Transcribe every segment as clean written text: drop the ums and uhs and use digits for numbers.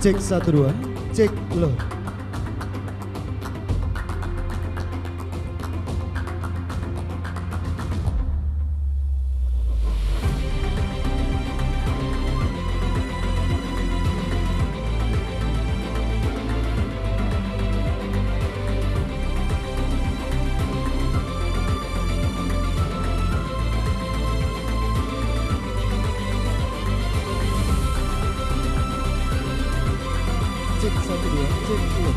Cek 1 2, cek lo. Cek 1 2, cek lo.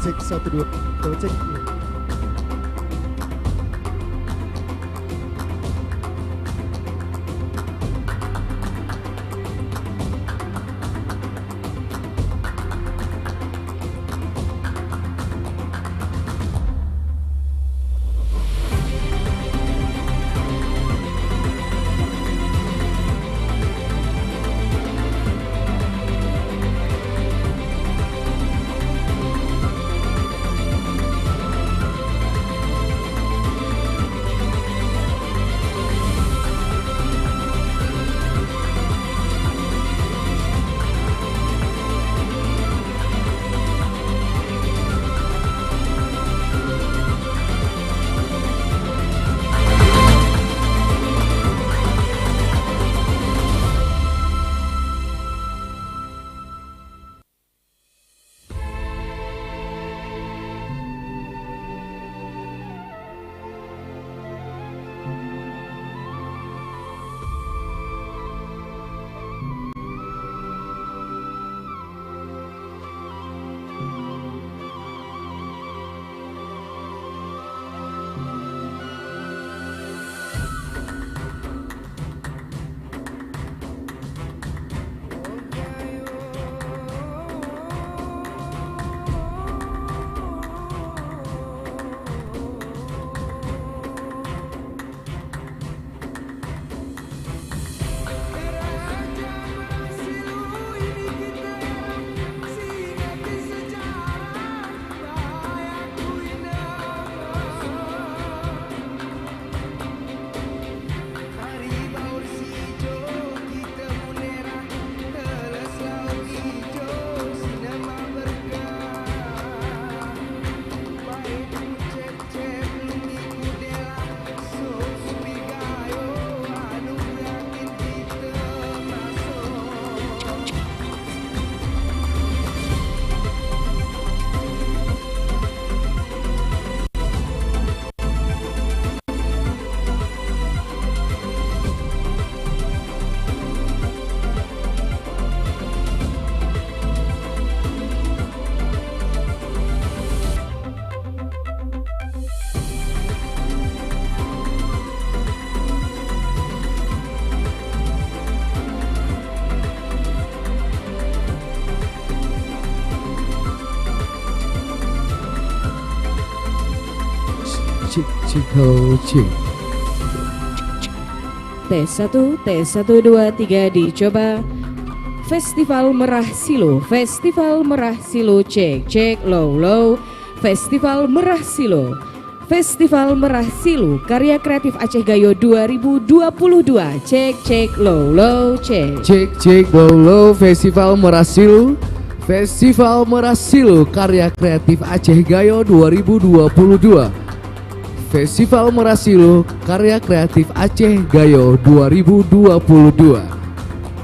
cek 1 2 cek. Cek cek cek. T1, T1, 2, 3 dicoba. Festival Merah Silo, Festival Merah Silo, cek cek low low. Festival Merah Silo, Festival Merah Silo, karya kreatif Aceh Gayo 2022, cek cek low low, cek Cek low low. Festival Merah Silo, Festival Merah Silo, karya kreatif Aceh Gayo 2022. Festival Merah Silo, karya kreatif Aceh Gayo 2022.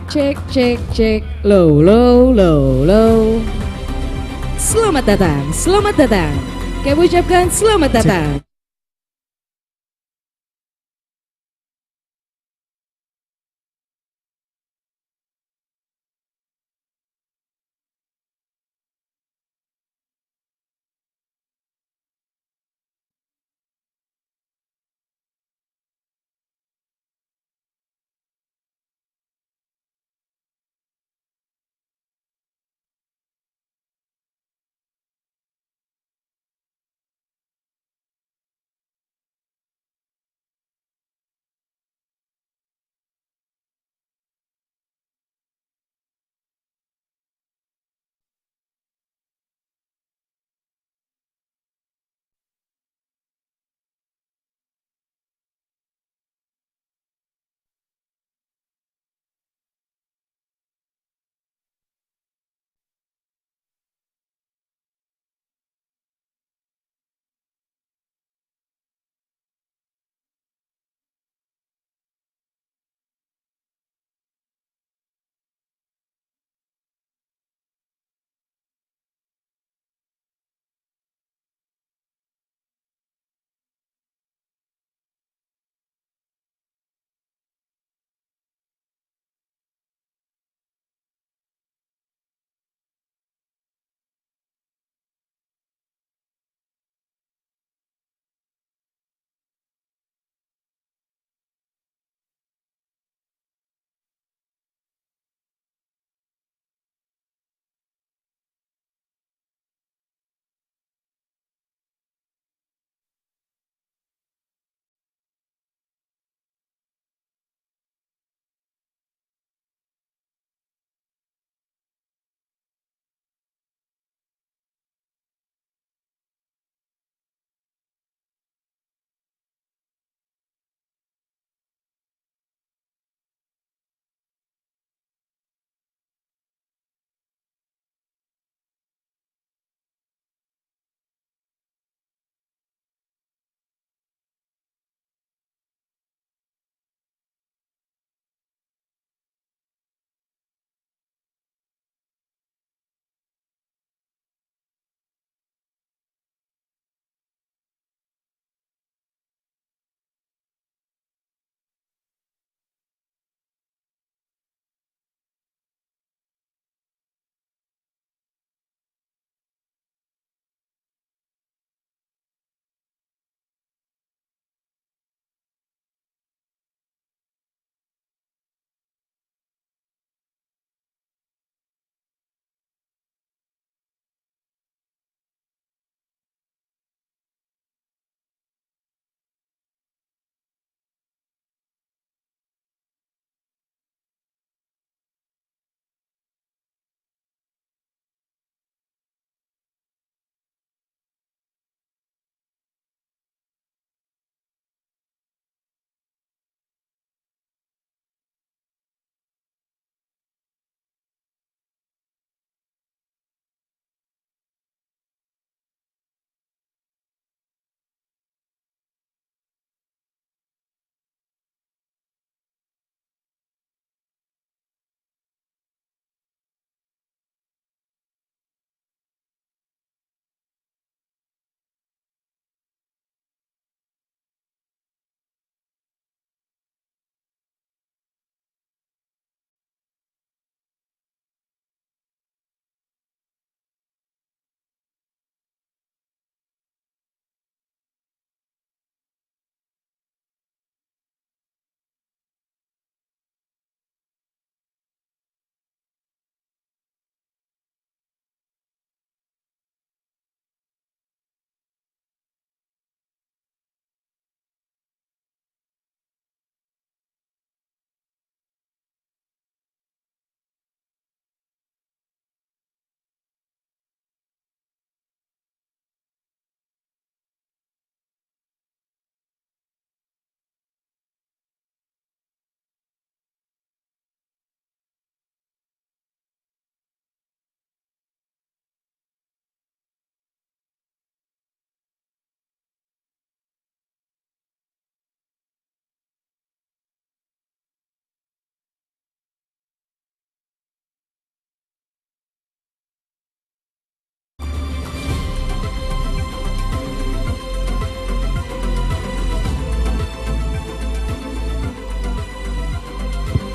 cek low low low low. Selamat datang, selamat datang. Kami ucapkan selamat datang.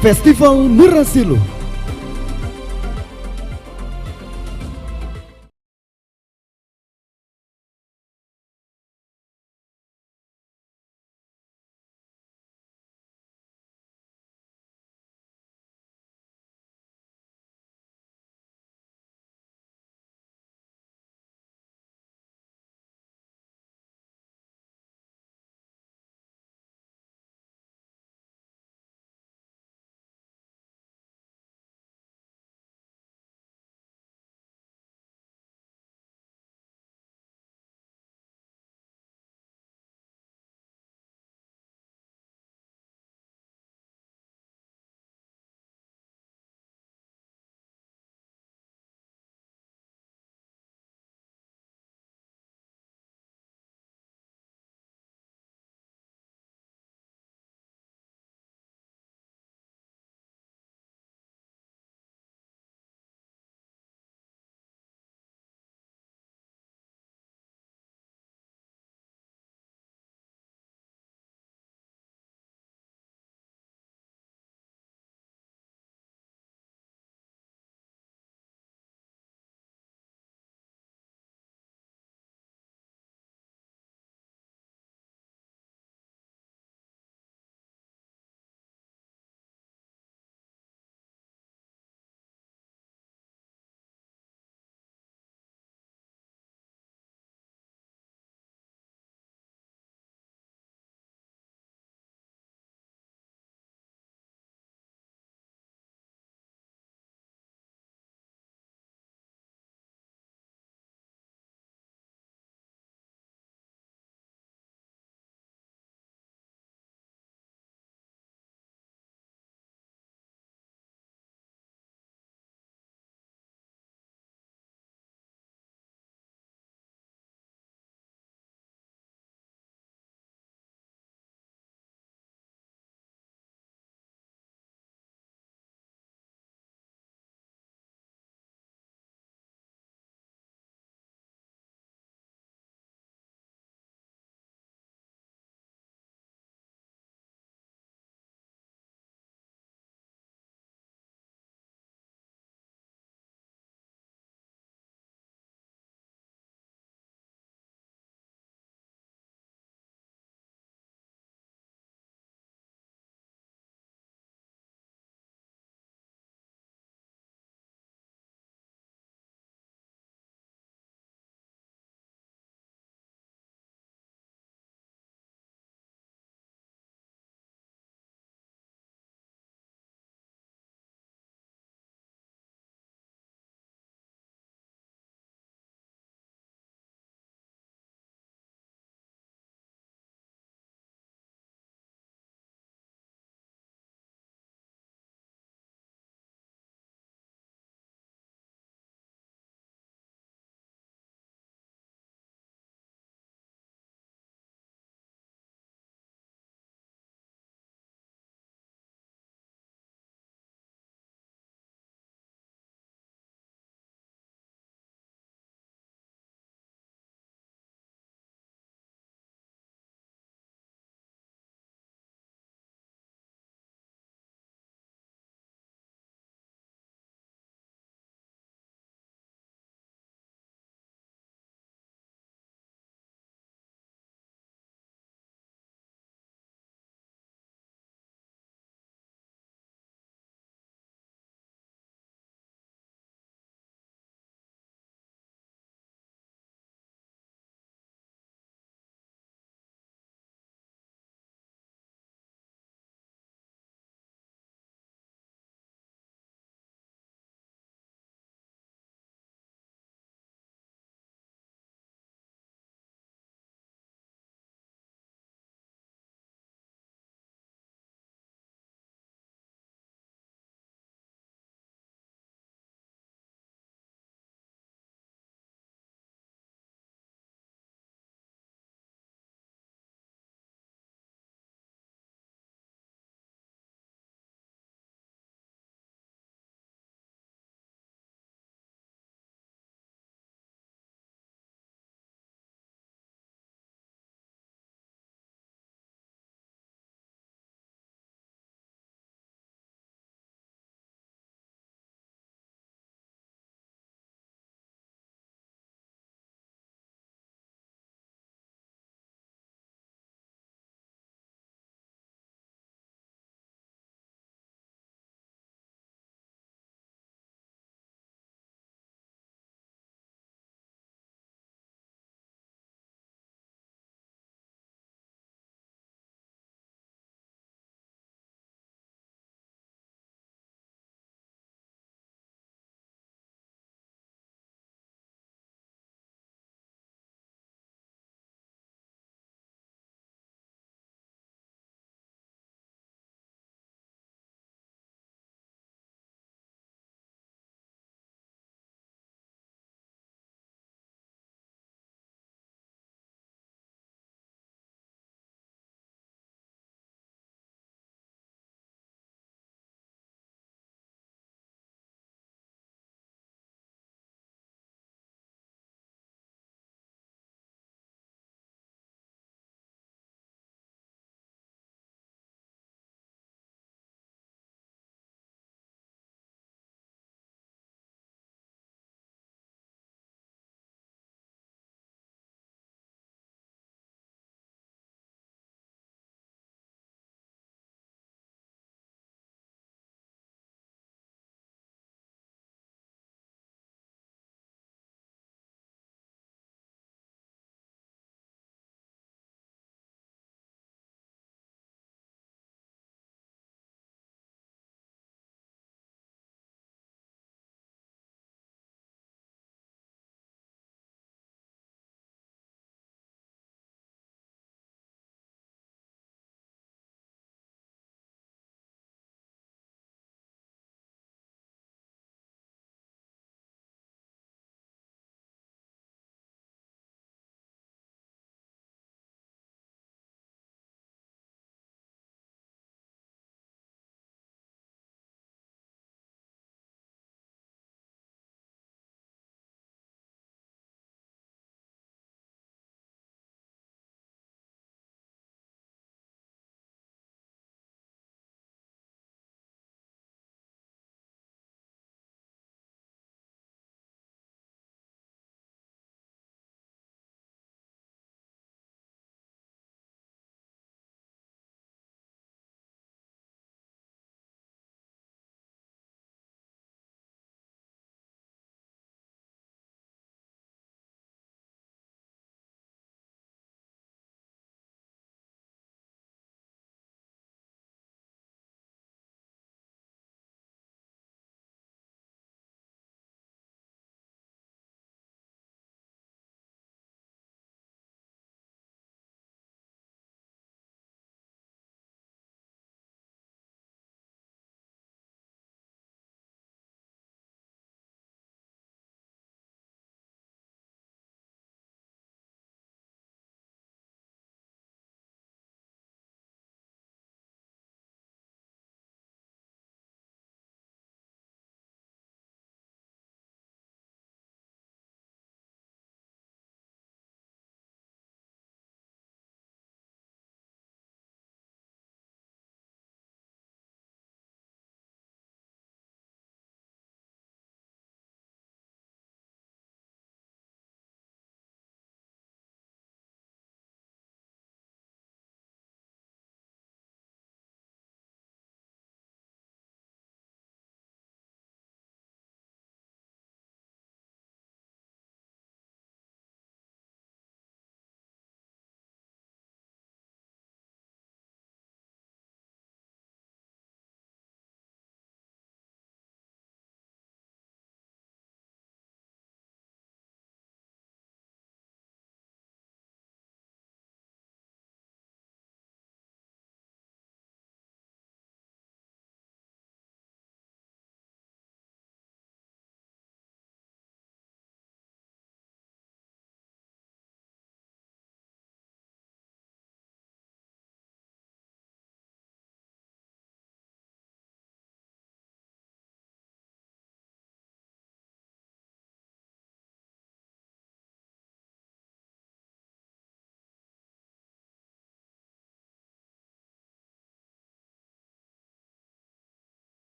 Festival Merasilu.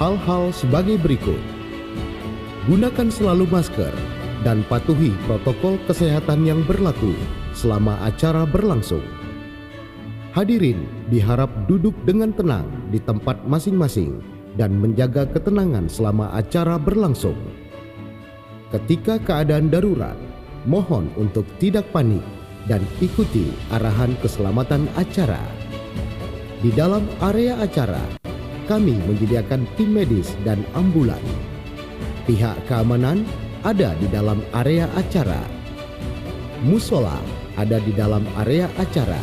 hal-hal sebagai berikut. Gunakan selalu masker dan patuhi protokol kesehatan yang berlaku selama acara berlangsung. Hadirin diharap duduk dengan tenang di tempat masing-masing dan menjaga ketenangan selama acara berlangsung. Ketika keadaan darurat, mohon untuk tidak panik dan ikuti arahan keselamatan acara. Di dalam area acara, kami menyediakan tim medis dan ambulan. Pihak keamanan ada di dalam area acara. Musola ada di dalam area acara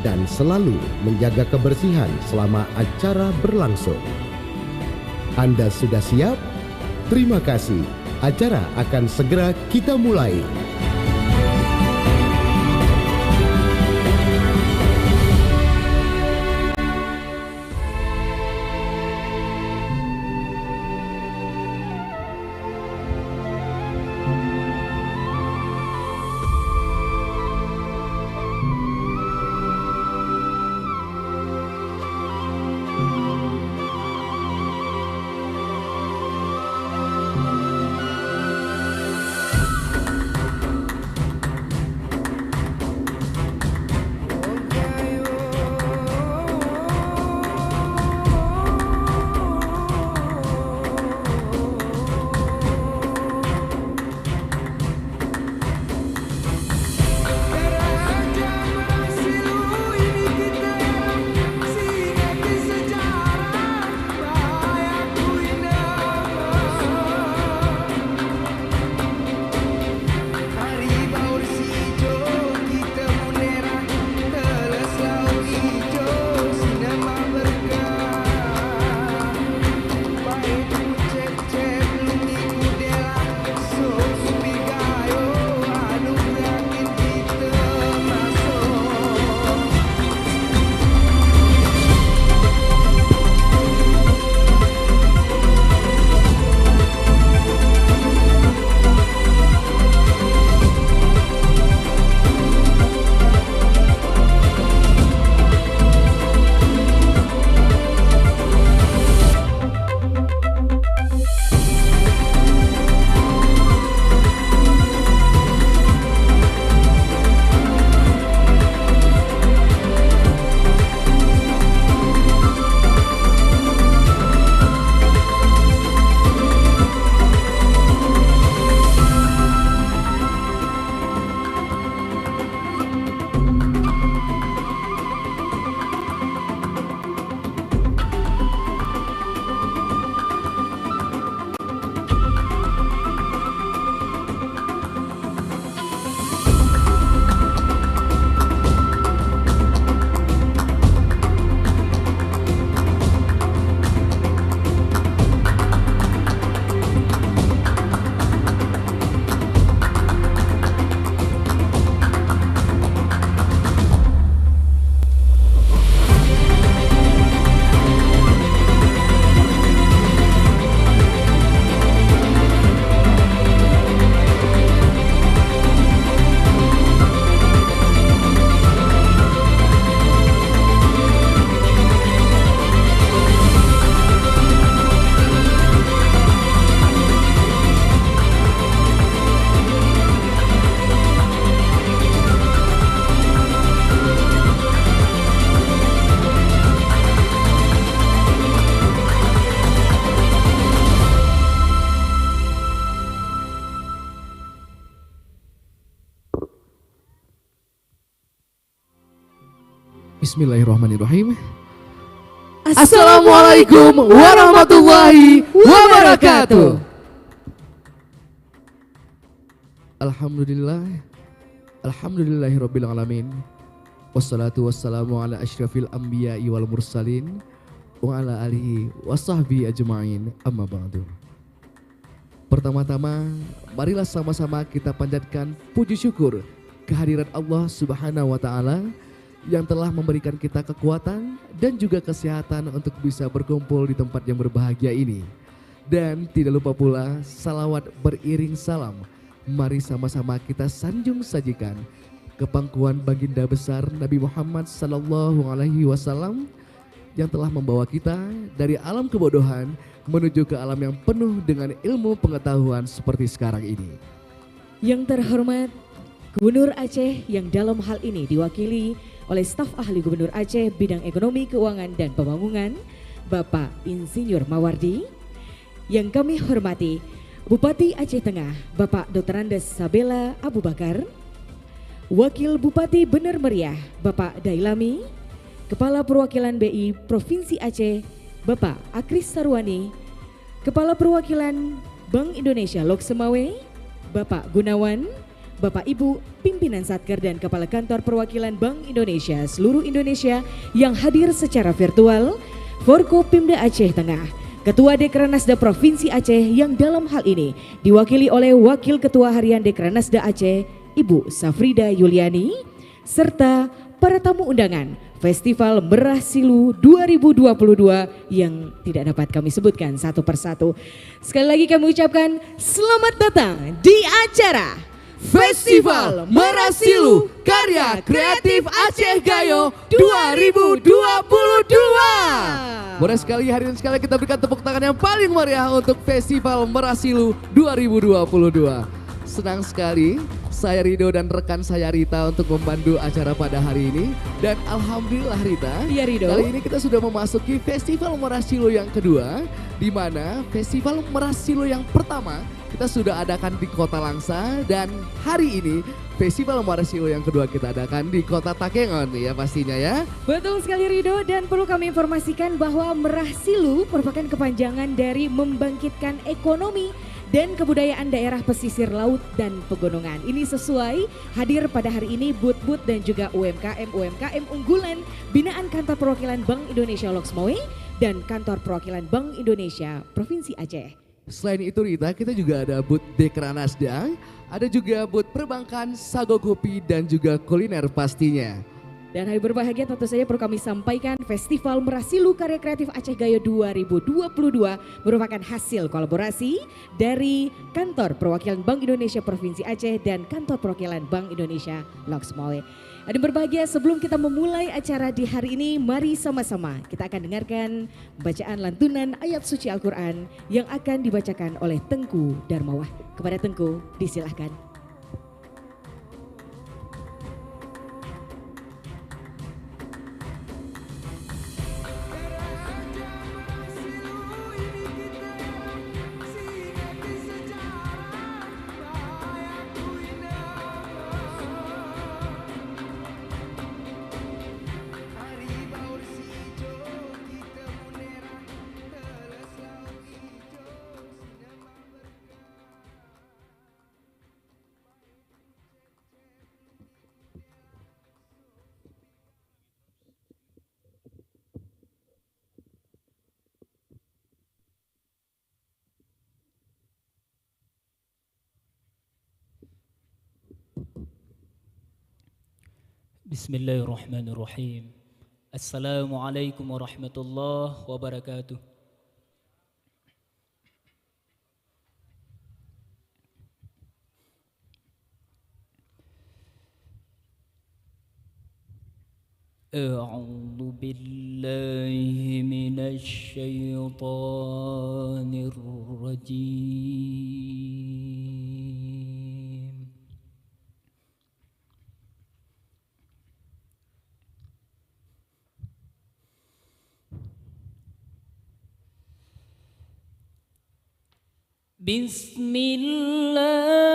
dan selalu menjaga kebersihan selama acara berlangsung. Anda sudah siap? Terima kasih. Acara akan segera kita mulai. Bismillahirrahmanirrahim. Assalamualaikum warahmatullahi wabarakatuh. Alhamdulillahirabbil alamin. Wassalatu wassalamu ala asyrafil anbiya'i wal mursalin wa ala alihi wasahbihi ajma'in, amma ba'du. Pertama-tama, marilah sama-sama kita panjatkan puji syukur kehadirat Allah Subhanahu wa taala yang telah memberikan kita kekuatan dan juga kesehatan untuk bisa berkumpul di tempat yang berbahagia ini. Dan tidak lupa pula salawat beriring salam. Mari sama-sama kita sanjung sajikan ke pangkuan baginda besar Nabi Muhammad sallallahu alaihi wasallam yang telah membawa kita dari alam kebodohan menuju ke alam yang penuh dengan ilmu pengetahuan seperti sekarang ini. Yang terhormat Gubernur Aceh yang dalam hal ini diwakili oleh staf ahli Gubernur Aceh bidang ekonomi, keuangan, dan pembangunan, Bapak Insinyur Mawardi. Yang kami hormati Bupati Aceh Tengah, Bapak Dr. Andes Sabela Abu Bakar, Wakil Bupati Bener Meriah, Bapak Dailami, Kepala Perwakilan BI Provinsi Aceh, Bapak Akris Sarwani, Kepala Perwakilan Bank Indonesia Loksemawe, Bapak Gunawan, Bapak Ibu Pimpinan Satker dan Kepala Kantor Perwakilan Bank Indonesia seluruh Indonesia yang hadir secara virtual, Forkopimda Aceh Tengah, Ketua Dekranasda Provinsi Aceh yang dalam hal ini diwakili oleh Wakil Ketua Harian Dekranasda Aceh, Ibu Safrida Yuliani, serta para tamu undangan Festival Merah Silu 2022 yang tidak dapat kami sebutkan satu persatu. Sekali lagi kami ucapkan selamat datang di acara Festival Merah Silu Karya Kreatif Aceh Gayo 2022. Boleh sekali hari ini sekali kita berikan tepuk tangan yang paling meriah untuk Festival Merah Silu 2022. Senang sekali saya Rido dan rekan saya Rita untuk membantu acara pada hari ini. Dan alhamdulillah Rita, Iya, Rido. kali ini kita sudah memasuki Festival Merah Silu yang kedua, di mana Festival Merah Silu yang pertama kita sudah adakan di Kota Langsa, dan hari ini Festival Merah Silu yang kedua kita adakan di Kota Takengon ya pastinya ya. Betul sekali Rido, dan perlu kami informasikan bahwa Merah Silu merupakan kepanjangan dari membangkitkan ekonomi dan kebudayaan daerah pesisir laut dan pegunungan. Ini sesuai hadir pada hari ini booth-booth dan juga UMKM unggulan binaan Kantor Perwakilan Bank Indonesia Loksmawe dan Kantor Perwakilan Bank Indonesia Provinsi Aceh. Selain itu Rita, kita juga ada booth Dekranasda, ada juga booth perbankan, sago kopi, dan juga kuliner pastinya. Dan hari berbahagia tentu saja perlu kami sampaikan Festival Merah Silu Karya Kreatif Aceh Gayo 2022 merupakan hasil kolaborasi dari Kantor Perwakilan Bank Indonesia Provinsi Aceh dan Kantor Perwakilan Bank Indonesia Loksmawe. Dan berbahagia sebelum kita memulai acara di hari ini, mari sama-sama kita akan dengarkan bacaan lantunan ayat suci Al-Quran yang akan dibacakan oleh Tengku Darmawah. Kepada Tengku disilahkan. Bismillahirrahmanirrahim. Assalamualaikum warahmatullahi wabarakatuh. A'udzu billahi minasy syaithanir rajim. Bismillahirrahmanirrahim.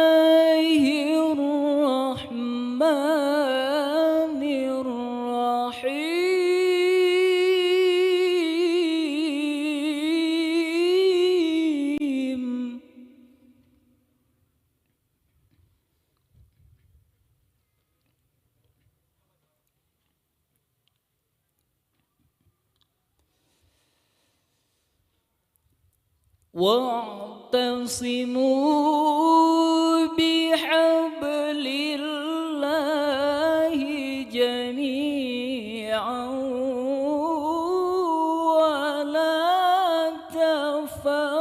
واعتصموا بحبل الله جميعا ولا تفرقوا.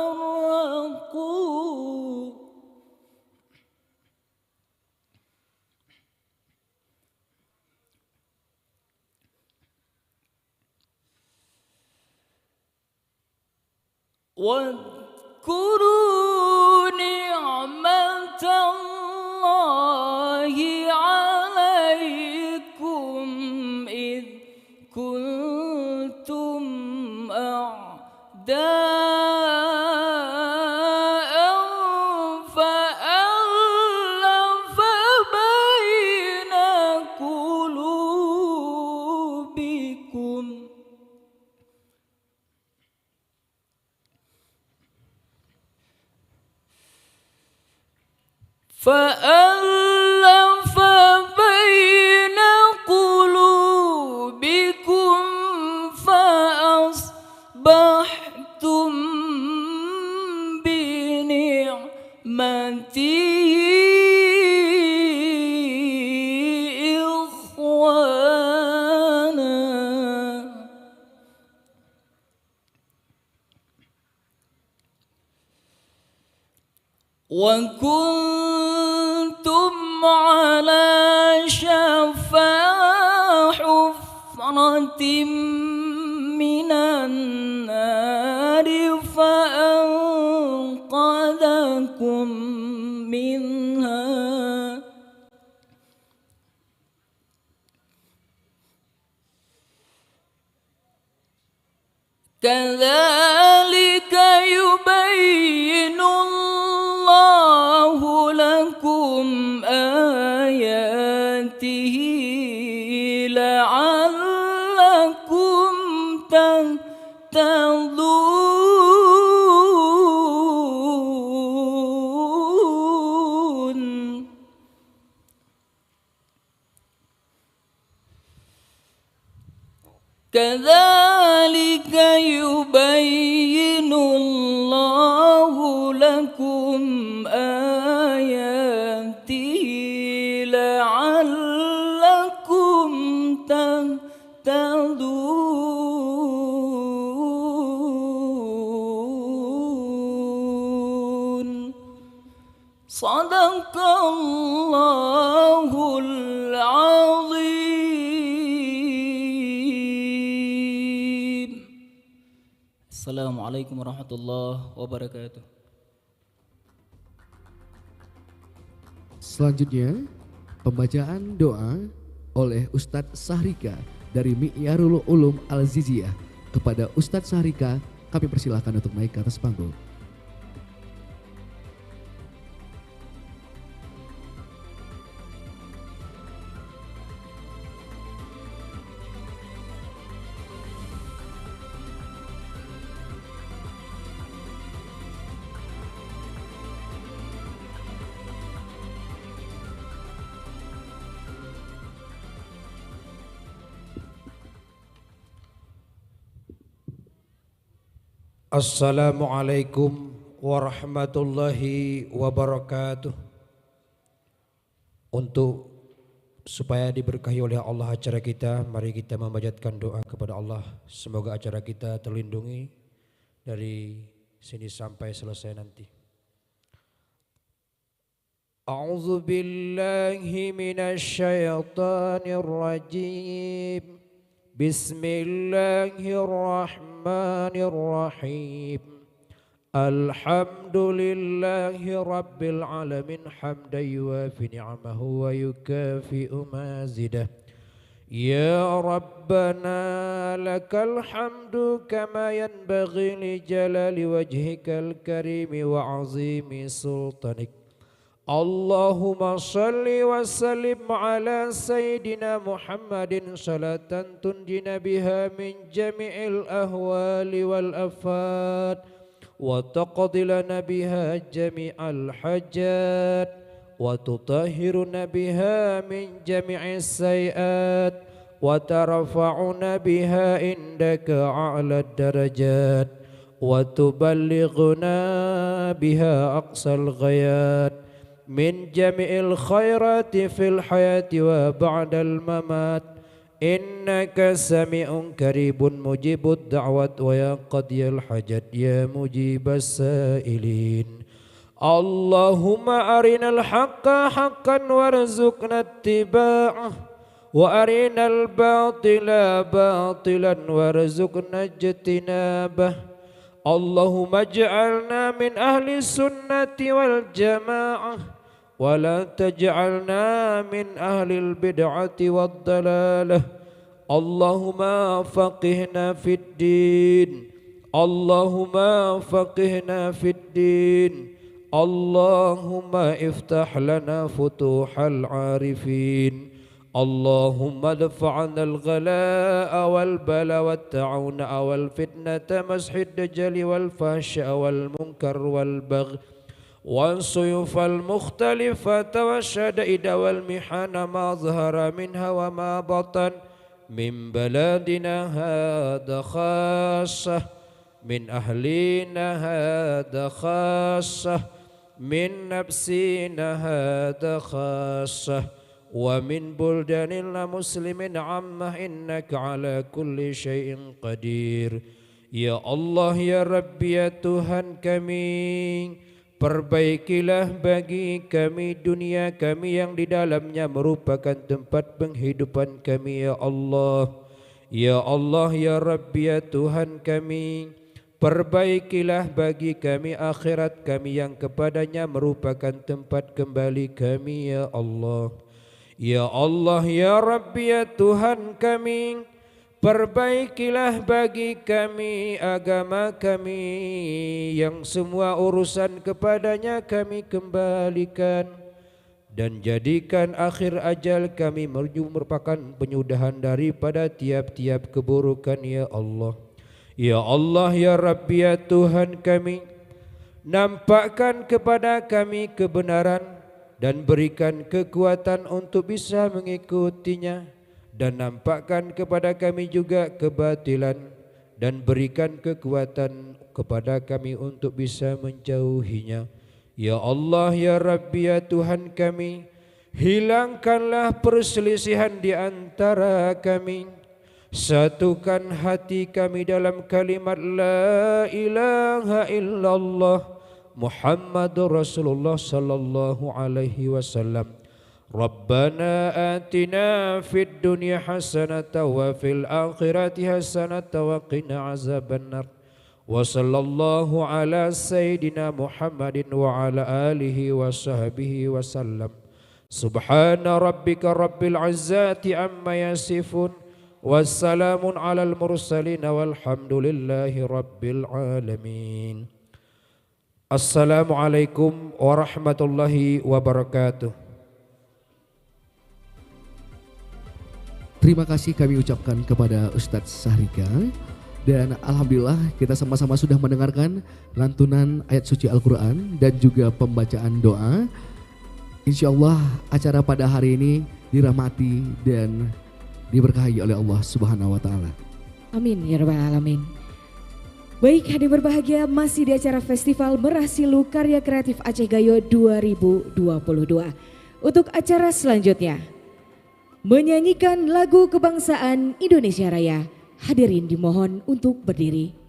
واذكروا نعمة الله عليكم إذ كنتم أعداء فألف بين قلوبكم فأصبحتم بنعمته إخوانا وكنتم على شفا حفرة من النار فأنقذكم منها كذلك يبين الله لكم آياته لعلكم تهتدون كذلك يبين الله لكم آياته لعلكم تهتدون صدق الله العظيم. Assalamualaikum warahmatullahi wabarakatuh. Selanjutnya, pembacaan doa oleh Ustadz Sahrika dari Mi'yarul Ulum Al-Ziziyah. Kepada Ustadz Sahrika, kami persilahkan untuk naik ke atas panggung. Assalamualaikum warahmatullahi wabarakatuh. Untuk supaya diberkahi oleh Allah acara kita, mari kita memanjatkan doa kepada Allah. Semoga acara kita terlindungi dari sini sampai selesai nanti. A'udzu billahi minasy syaithanir rajim. Bismillahirrahmanirrahim. Alhamdulillahi rabbil alamin hamdan yuwafi ni'amahu wa yukafi'u mazidah. Ya Rabbana lakal hamdu kama yanbaghi li jalali wajhikal karimi wa azimi sultanik. Allahumma salli wa sallim ala Sayyidina Muhammadin salatan tunjina biha min jami'il ahwali wal afat wa taqdi lana biha jami'al hajat wa tutahhiruna biha min jami'is sayiat wa tarfa'una biha indaka a'la darajat wa tuballighuna biha aqsal ghayat min jami'il khairati fil hayati wa ba'dal mamat innaka sami'un qaribun mujibud da'wat wa ya qadiyal hajat ya mujibas sa'ilin. Allahumma arinal haqqa haqqan warzuqna ittiba'ah wa arinal batila batilan warzuqna ijtinabah. اللهم اجعلنا من أهل السنة والجماعة ولا تجعلنا من أهل البدعة والضلالة. اللهم فقهنا في الدين، اللهم فقهنا في الدين، اللهم افتح لنا فتوح العارفين، اللهم ادفع عنا الغلاء والبلاء والتعون والفتنة مسح الدجال والفحشاء والمنكر والبغي والسيوف المختلفة والشدائد والمحن ما ظهر منها وما بطن من بلادنا هذا خاصة، من أهلنا هذا خاصة، من نفسنا هذا خاصة، ومن بلدان المسلمين عامة إنك على كل شيء قدير. Ya Allah ya Rabbi ya Tuhan kami, perbaikilah bagi kami dunia kami yang di dalamnya merupakan tempat penghidupan kami ya Allah. Ya Allah ya Rabbi ya Tuhan kami, perbaikilah bagi kami akhirat kami yang kepadanya merupakan tempat kembali kami ya Allah. Ya Allah ya Rabbi ya Tuhan kami, perbaikilah bagi kami agama kami yang semua urusan kepadanya kami kembalikan, dan jadikan akhir ajal kami merupakan penyudahan daripada tiap-tiap keburukan ya Allah. Ya Allah ya Rabbi ya Tuhan kami, nampakkan kepada kami kebenaran dan berikan kekuatan untuk bisa mengikutinya, dan nampakkan kepada kami juga kebatilan dan berikan kekuatan kepada kami untuk bisa menjauhinya. Ya Allah ya Rabbi ya Tuhan kami, hilangkanlah perselisihan di antara kami, satukan hati kami dalam kalimat la ilaha illallah Muhammadur Rasulullah sallallahu alaihi wasallam. Rabbana atina fid dunya hasanatan wa fil akhirati hasanatan wa qina azabannar. Wa sallallahu ala sayyidina Muhammadin wa ala alihi wa sahbihi wasallam. Subhana rabbika rabbil izzati amma yasifun, wassalamun alal mursalin walhamdulillahi rabbil alamin. Assalamualaikum warahmatullahi wabarakatuh. Terima kasih kami ucapkan kepada Ustadz Sahrika, dan alhamdulillah kita sama-sama sudah mendengarkan lantunan ayat suci Al-Quran dan juga pembacaan doa. Insya Allah acara pada hari ini dirahmati dan diberkahi oleh Allah Subhanahu wa Ta'ala. Amin ya rabbal alamin. Baik, hadir berbahagia, masih di acara Festival Merah Silu Karya Kreatif Aceh Gayo 2022. Untuk acara selanjutnya, menyanyikan lagu kebangsaan Indonesia Raya. Hadirin dimohon untuk berdiri.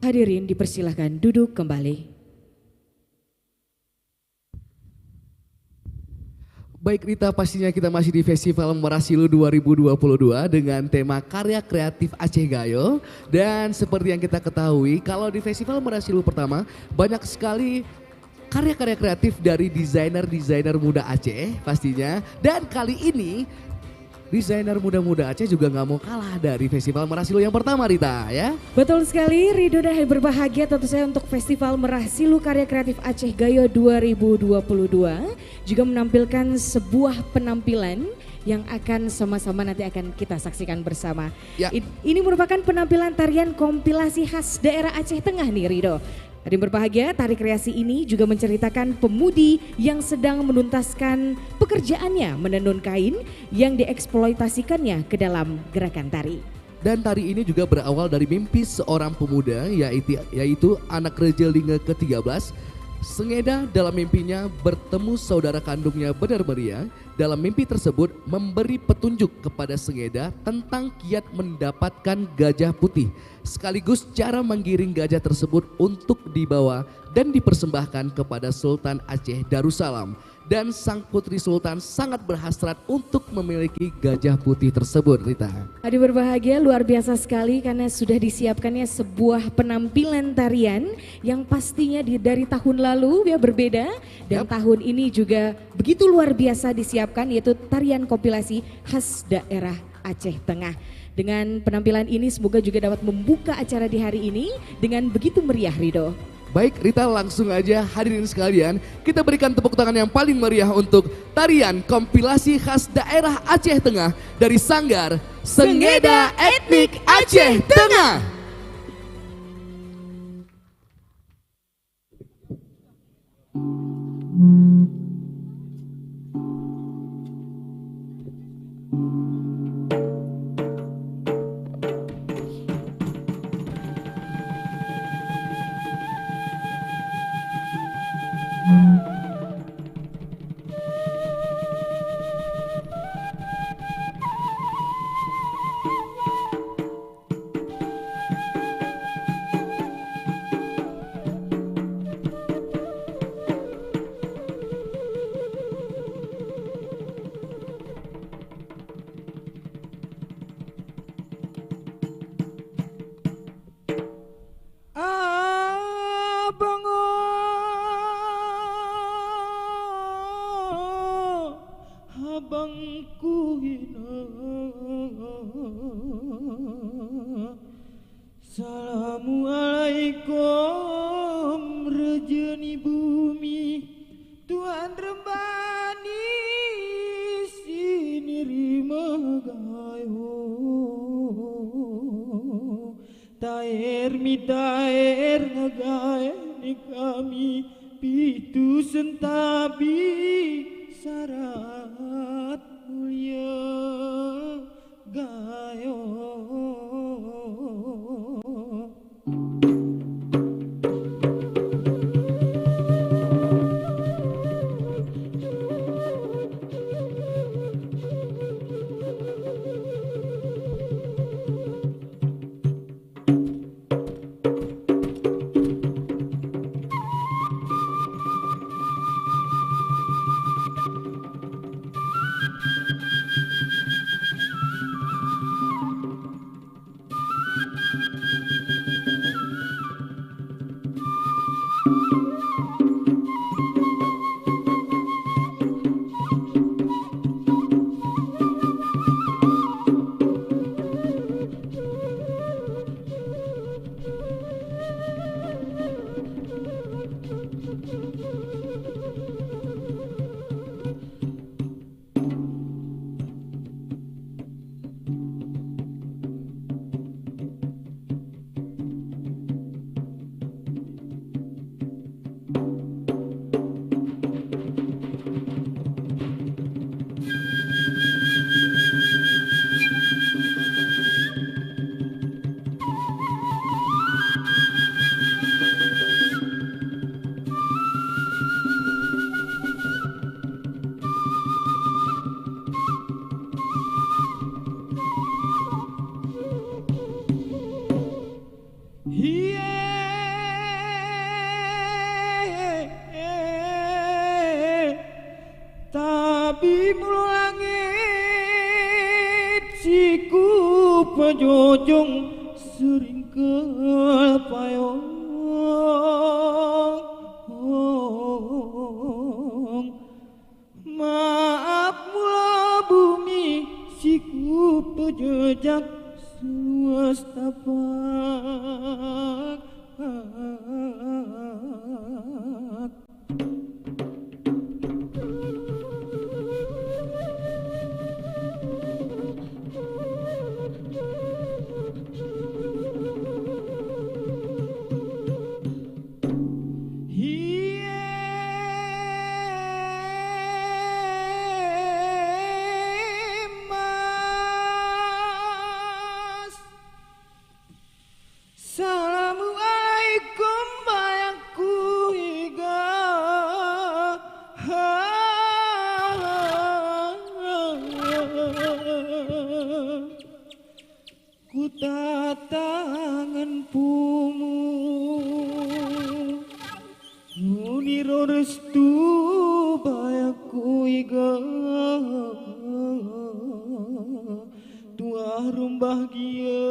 Hadirin dipersilahkan duduk kembali. Baik Rita, pastinya kita masih di Festival Merasilu 2022 dengan tema karya kreatif Aceh Gayo. Dan seperti yang kita ketahui, kalau di Festival Merasilu pertama banyak sekali karya-karya kreatif dari desainer-desainer muda Aceh pastinya. Dan kali ini desainer muda-muda Aceh juga nggak mau kalah dari Festival Merasilu yang pertama Rita ya. Betul sekali, Ridho dan berbahagia tentu saya untuk Festival Merasilu Karya Kreatif Aceh Gayo 2022 juga menampilkan sebuah penampilan yang akan sama-sama nanti akan kita saksikan bersama. Ya. Ini merupakan penampilan tarian kompilasi khas daerah Aceh Tengah nih Ridho. Hadirin berbahagia, tari kreasi ini juga menceritakan pemudi yang sedang menuntaskan pekerjaannya menenun kain yang dieksploitasikannya ke dalam gerakan tari. Dan tari ini juga berawal dari mimpi seorang pemuda yaitu anak Raja Linga ke-13. Sengeda dalam mimpinya bertemu saudara kandungnya Benar Meriah. Dalam mimpi tersebut memberi petunjuk kepada Sengeda tentang kiat mendapatkan gajah putih. Sekaligus cara menggiring gajah tersebut untuk dibawa dan dipersembahkan kepada Sultan Aceh Darussalam. Dan sang putri Sultan sangat berhasrat untuk memiliki gajah putih tersebut Rita. Adik berbahagia, luar biasa sekali karena sudah disiapkannya sebuah penampilan tarian yang pastinya dari tahun lalu ya berbeda dan tahun ini juga begitu luar biasa disiapkan yaitu tarian kompilasi khas daerah Aceh Tengah. Dengan penampilan ini semoga juga dapat membuka acara di hari ini dengan begitu meriah Ridho. Baik Rita, langsung aja hadirin sekalian kita berikan tepuk tangan yang paling meriah untuk tarian kompilasi khas daerah Aceh Tengah dari Sanggar Sengeda Etnik Aceh Tengah. Abangku hina, Assalamualaikum rejeni bumi, Tuhan rembani sini rima gayo, taer mi taer ngagaeni kami pitu sentabi syarat mulia gayo. pejojong sering kepayong maaf mula bumi siku pejejak suastapak Assalamualaikum bayangku higa ku tatangan pumu nuniro restu bayangku higa tuah bahagia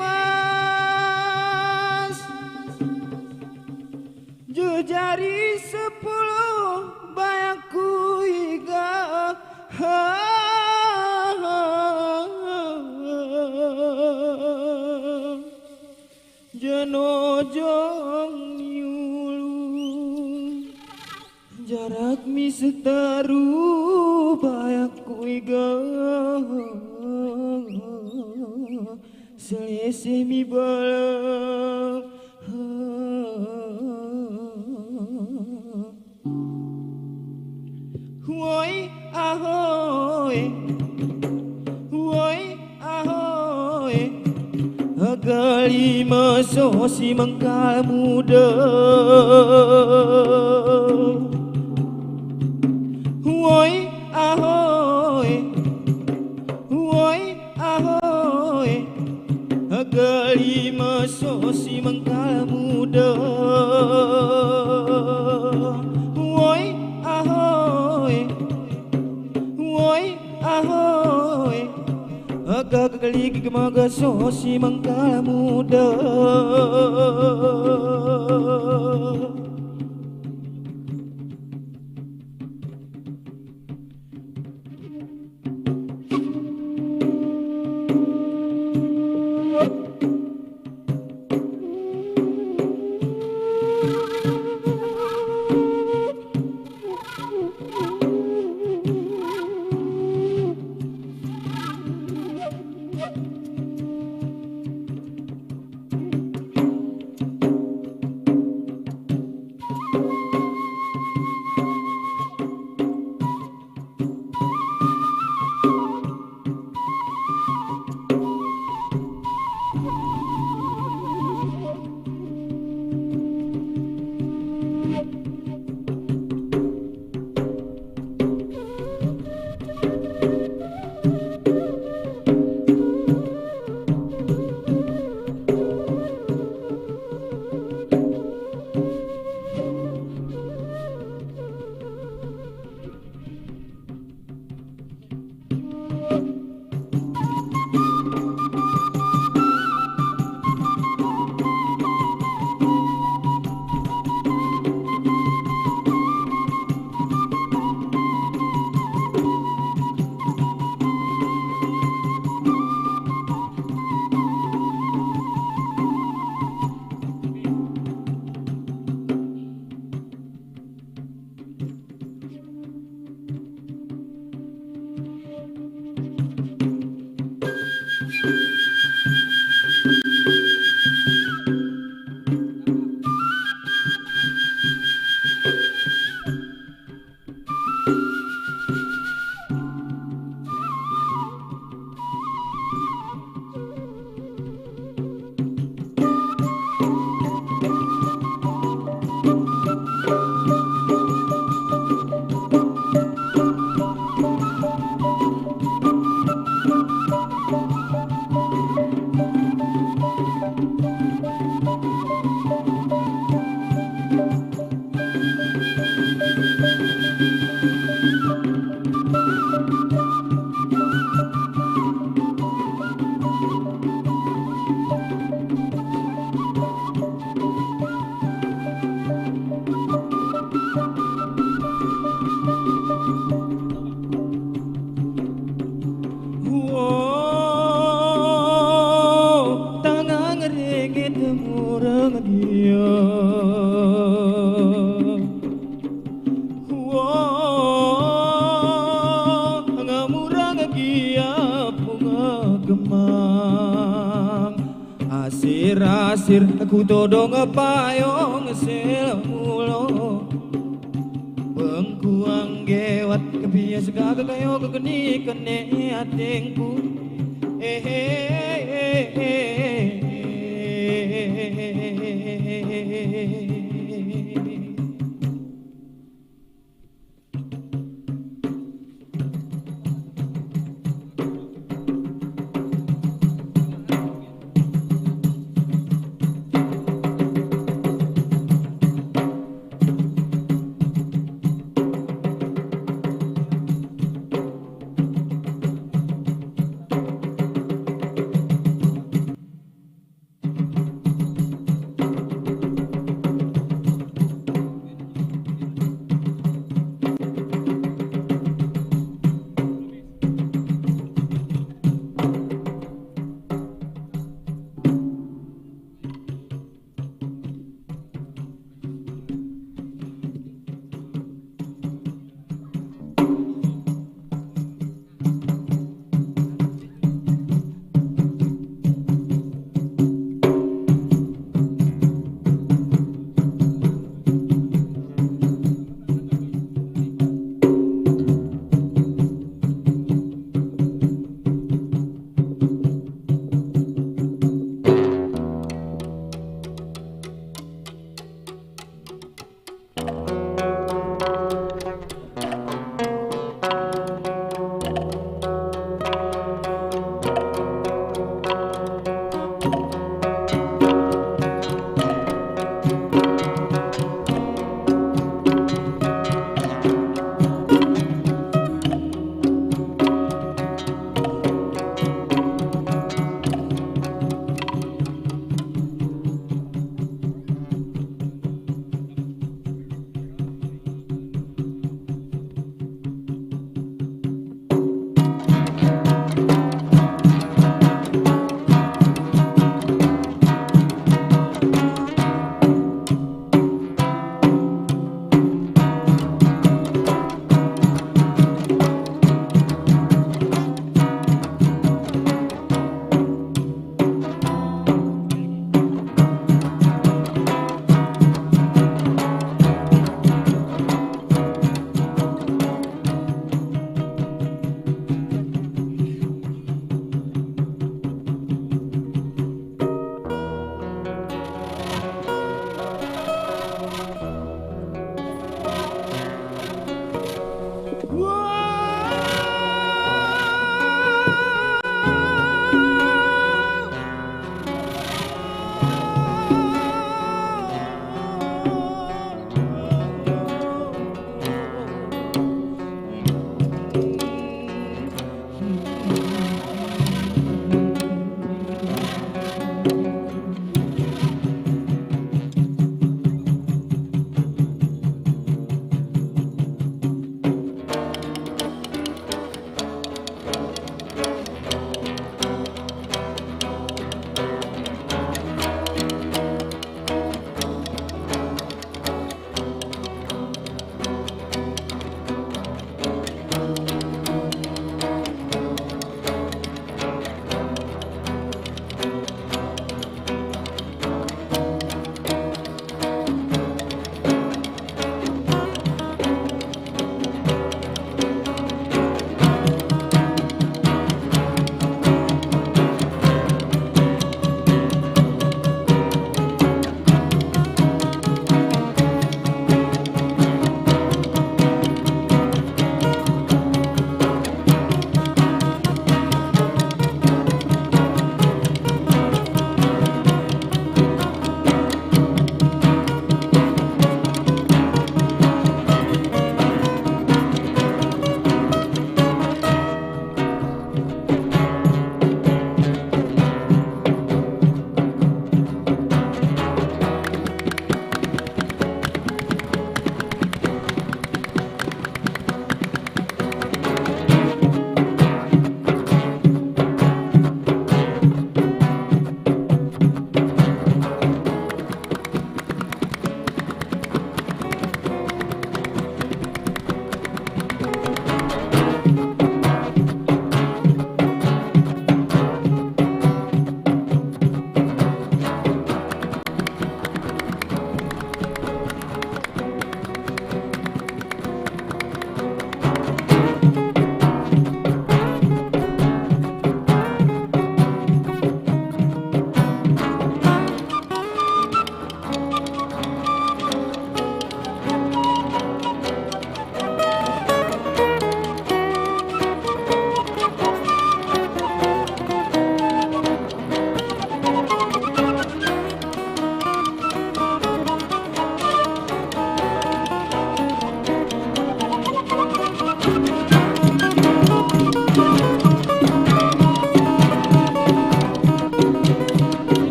Mas jejari 10 bayangku higa jenojong nyulu jarak mi setaru bayangku higa selesai mi bala woi ahoy agali masosi mangkal muda woi ahoy agali masosi mangkal muda woi ahoy agak lagi kemaga sosi mangkal muda Sirasir aku todong payong selamulo Bengkuang gewat kebias gaga kayo kekeni kene atingku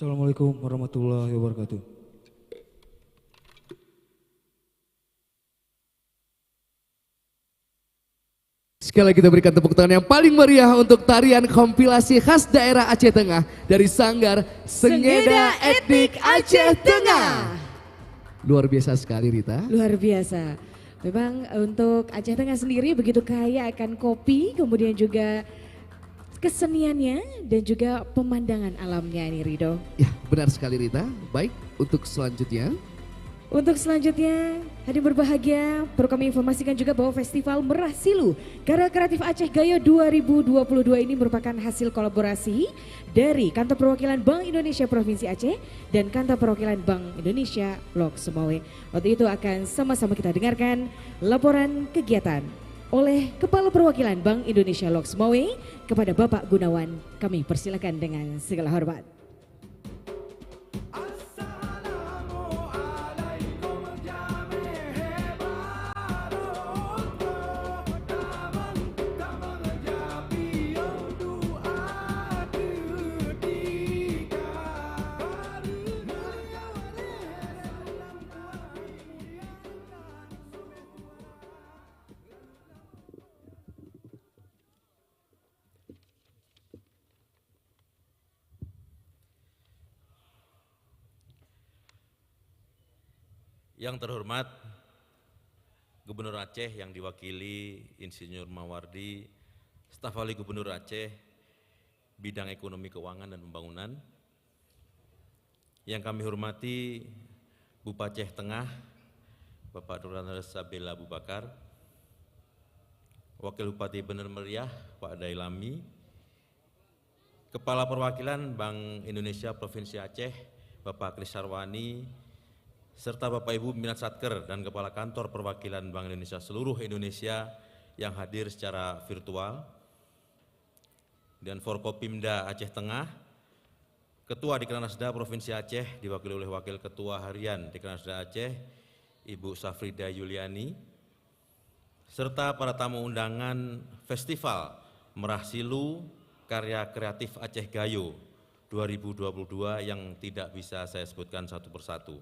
Assalamualaikum warahmatullahi wabarakatuh. Sekali lagi kita berikan tepuk tangan yang paling meriah untuk tarian kompilasi khas daerah Aceh Tengah dari Sanggar Sengeda Etnik Aceh Tengah. Luar biasa sekali Rita. Luar biasa. Memang untuk Aceh Tengah sendiri begitu kaya akan kopi, kemudian juga keseniannya dan juga pemandangan alamnya ini Rido. Ya benar sekali Rita. Baik untuk selanjutnya. Untuk selanjutnya, hadir berbahagia, perlu kami informasikan juga bahwa Festival Merah Silu Karya Kreatif Aceh Gayo 2022 ini merupakan hasil kolaborasi dari Kantor Perwakilan Bank Indonesia Provinsi Aceh dan Kantor Perwakilan Bank Indonesia Lok Sumawe. Waktu itu akan sama-sama kita dengarkan laporan kegiatan oleh Kepala Perwakilan Bank Indonesia Lok Sumawe kepada Bapak Gunawan. Kami persilakan dengan segala hormat. Yang terhormat Gubernur Aceh yang diwakili Insinyur Mawardi, Staf Ahli Gubernur Aceh, Bidang Ekonomi Keuangan dan Pembangunan. Yang kami hormati Bupati Aceh Tengah, Bapak Nurul Sabila Abu Bakar, Wakil Bupati Bener Meriah, Pak Dailami, Kepala Perwakilan Bank Indonesia Provinsi Aceh, Bapak Kris Sarwani, serta Bapak Ibu pimpinan Satker dan Kepala Kantor Perwakilan Bank Indonesia seluruh Indonesia yang hadir secara virtual, dan Forkopimda Aceh Tengah, Ketua Dikranasda Provinsi Aceh diwakili oleh Wakil Ketua Harian Dikranasda Aceh, Ibu Safrida Yuliani, serta para tamu undangan Festival Merah Silu Karya Kreatif Aceh Gayo 2022 yang tidak bisa saya sebutkan satu persatu.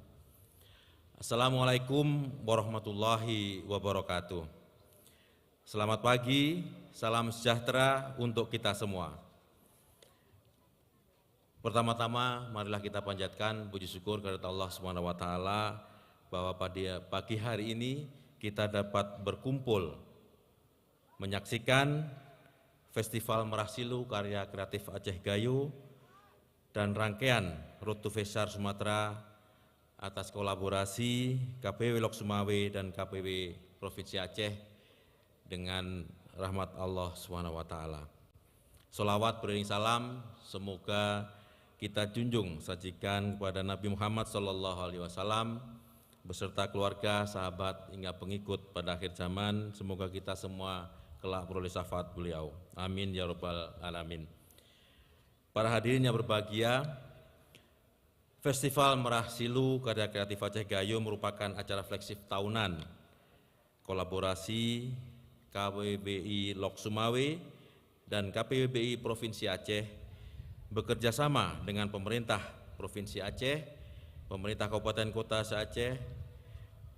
Assalamualaikum warahmatullahi wabarakatuh. Selamat pagi, salam sejahtera untuk kita semua. Pertama-tama marilah kita panjatkan puji syukur kepada Allah Subhanahu wa taala bahwa pada pagi hari ini kita dapat berkumpul menyaksikan Festival Merah Silu Karya Kreatif Aceh Gayo dan rangkaian Road to Festival Sumatera atas kolaborasi KPW Lok Sumawe dan KPW Provinsi Aceh dengan rahmat Allah Subhanahu wa taala. Sholawat beriring salam semoga kita junjung sajikan kepada Nabi Muhammad SAW beserta keluarga, sahabat hingga pengikut pada akhir zaman. Semoga kita semua kelak beroleh syafaat beliau. Amin ya rabbal alamin. Para hadirin yang berbahagia, Festival Merah Silu Karya Kreatif Aceh Gayo merupakan acara flagship tahunan kolaborasi KPWBI Lok Sumawe dan KPWBI Provinsi Aceh bekerjasama dengan pemerintah Provinsi Aceh, pemerintah Kabupaten Kota se-Aceh,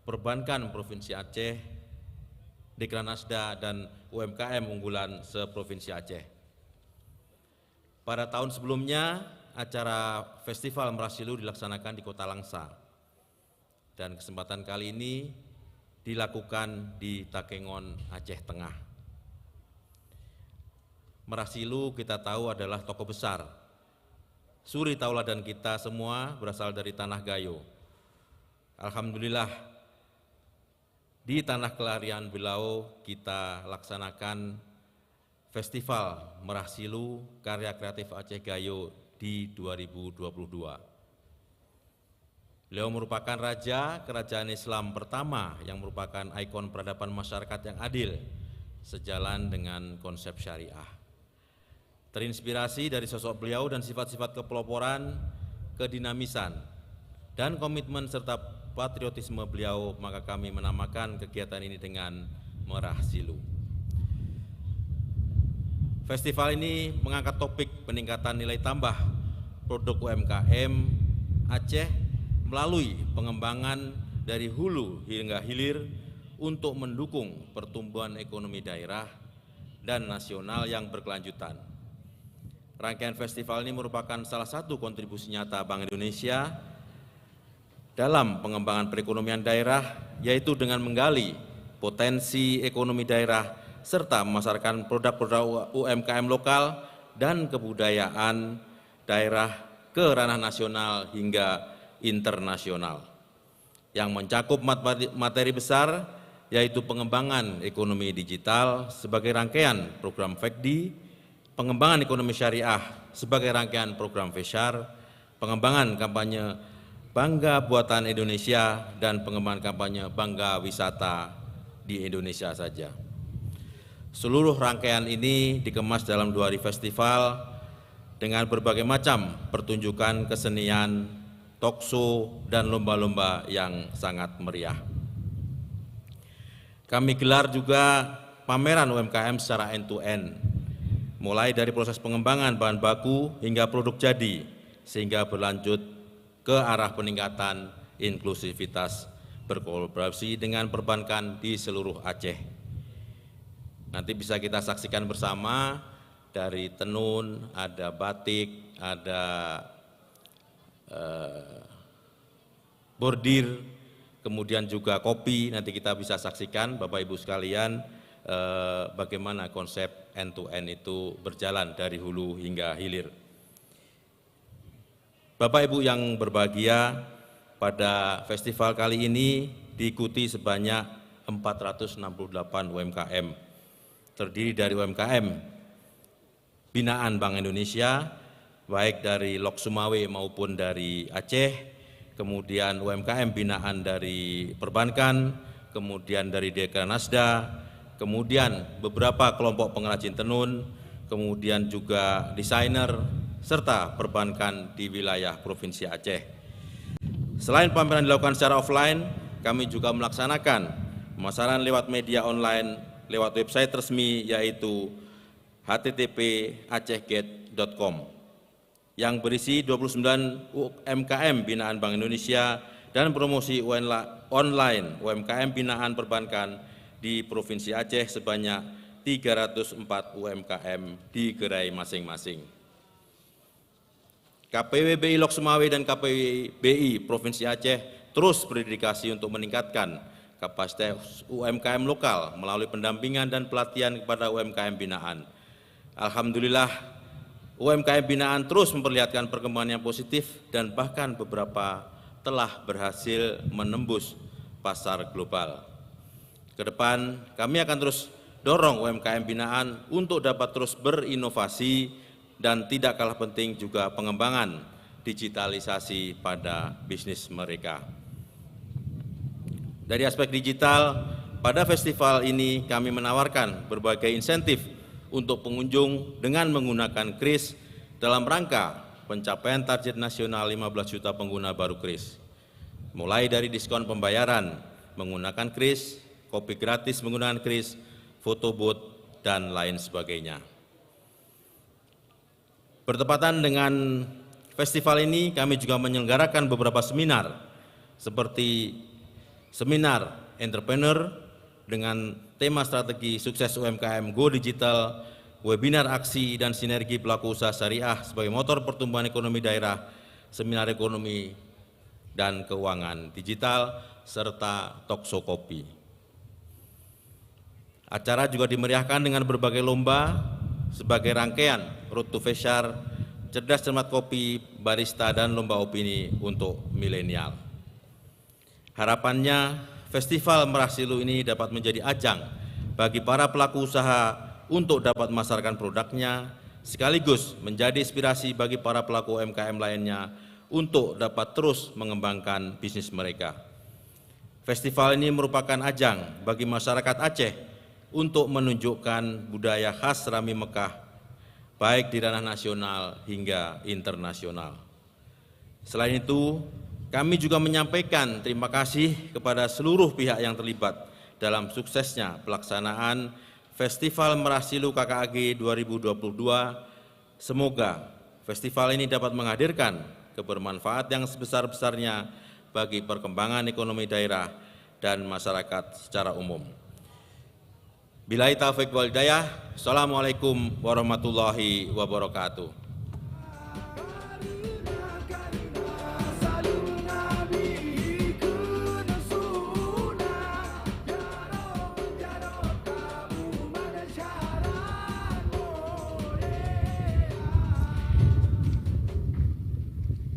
Perbankan Provinsi Aceh, Dikranasda dan UMKM unggulan se-Provinsi Aceh. Pada tahun sebelumnya, acara Festival Merah Silu dilaksanakan di Kota Langsa dan kesempatan kali ini dilakukan di Takengon, Aceh Tengah. Merah Silu kita tahu adalah tokoh besar, suri tauladan kita semua berasal dari Tanah Gayo. Alhamdulillah di tanah kelahiran beliau kita laksanakan Festival Merah Silu Karya Kreatif Aceh Gayo di 2022. Beliau merupakan raja kerajaan Islam pertama yang merupakan ikon peradaban masyarakat yang adil sejalan dengan konsep syariah. Terinspirasi dari sosok beliau dan sifat-sifat kepeloporan, kedinamisan, dan komitmen serta patriotisme beliau, maka kami menamakan kegiatan ini dengan Merah Silu. Festival ini mengangkat topik peningkatan nilai tambah produk UMKM Aceh melalui pengembangan dari hulu hingga hilir untuk mendukung pertumbuhan ekonomi daerah dan nasional yang berkelanjutan. Rangkaian festival ini merupakan salah satu kontribusi nyata Bank Indonesia dalam pengembangan perekonomian daerah, yaitu dengan menggali potensi ekonomi daerah serta memasarkan produk-produk UMKM lokal dan kebudayaan daerah ke ranah nasional hingga internasional, yang mencakup materi besar, yaitu pengembangan ekonomi digital sebagai rangkaian program FEKDI, pengembangan ekonomi syariah sebagai rangkaian program FESYAR, pengembangan kampanye Bangga Buatan Indonesia, dan pengembangan kampanye Bangga Wisata di Indonesia saja. Seluruh rangkaian ini dikemas dalam 2 hari festival dengan berbagai macam pertunjukan kesenian, talkshow, dan lomba-lomba yang sangat meriah. Kami gelar juga pameran UMKM secara end-to-end, mulai dari proses pengembangan bahan baku hingga produk jadi, sehingga berlanjut ke arah peningkatan inklusivitas berkolaborasi dengan perbankan di seluruh Aceh. Nanti bisa kita saksikan bersama dari tenun, ada batik, ada bordir, kemudian juga kopi. Nanti kita bisa saksikan Bapak Ibu sekalian bagaimana konsep end-to-end itu berjalan dari hulu hingga hilir. Bapak Ibu yang berbahagia, pada festival kali ini diikuti sebanyak 468 UMKM. Terdiri dari UMKM binaan Bank Indonesia, baik dari Lok Sumawe maupun dari Aceh, kemudian UMKM binaan dari perbankan, kemudian dari Dekranasda, kemudian beberapa kelompok pengrajin tenun, kemudian juga desainer, serta perbankan di wilayah Provinsi Aceh. Selain pameran dilakukan secara offline, kami juga melaksanakan pemasaran lewat media online lewat website resmi, yaitu http://acehgate.com yang berisi 29 UMKM binaan Bank Indonesia dan promosi online UMKM binaan perbankan di Provinsi Aceh sebanyak 304 UMKM di gerai masing-masing. KPWBI Lok Sumawe dan KPWBI Provinsi Aceh terus berdedikasi untuk meningkatkan kapasitas UMKM lokal melalui pendampingan dan pelatihan kepada UMKM binaan. Alhamdulillah, UMKM binaan terus memperlihatkan perkembangan yang positif dan bahkan beberapa telah berhasil menembus pasar global. Ke depan, kami akan terus dorong UMKM binaan untuk dapat terus berinovasi dan tidak kalah penting juga pengembangan digitalisasi pada bisnis mereka. Dari aspek digital, pada festival ini kami menawarkan berbagai insentif untuk pengunjung dengan menggunakan KRIS dalam rangka pencapaian target nasional 15 juta pengguna baru KRIS. Mulai dari diskon pembayaran menggunakan KRIS, kopi gratis menggunakan KRIS, foto booth, dan lain sebagainya. Bertepatan dengan festival ini, kami juga menyelenggarakan beberapa seminar seperti seminar entrepreneur dengan tema strategi sukses UMKM Go Digital, webinar aksi dan sinergi pelaku usaha syariah sebagai motor pertumbuhan ekonomi daerah, seminar ekonomi dan keuangan digital, serta talkshow kopi. Acara juga dimeriahkan dengan berbagai lomba sebagai rangkaian Road to FESYAR, Cerdas Cermat Kopi, Barista, dan lomba opini untuk milenial. Harapannya, Festival Merah Silu ini dapat menjadi ajang bagi para pelaku usaha untuk dapat memasarkan produknya, sekaligus menjadi inspirasi bagi para pelaku UMKM lainnya untuk dapat terus mengembangkan bisnis mereka. Festival ini merupakan ajang bagi masyarakat Aceh untuk menunjukkan budaya khas Rami Mekah, baik di ranah nasional hingga internasional. Selain itu, kami juga menyampaikan terima kasih kepada seluruh pihak yang terlibat dalam suksesnya pelaksanaan Festival Merah Silu KKAG 2022. Semoga festival ini dapat menghadirkan kebermanfaat yang sebesar-besarnya bagi perkembangan ekonomi daerah dan masyarakat secara umum. Billahi taufiq wal hidayah. Assalamualaikum warahmatullahi wabarakatuh.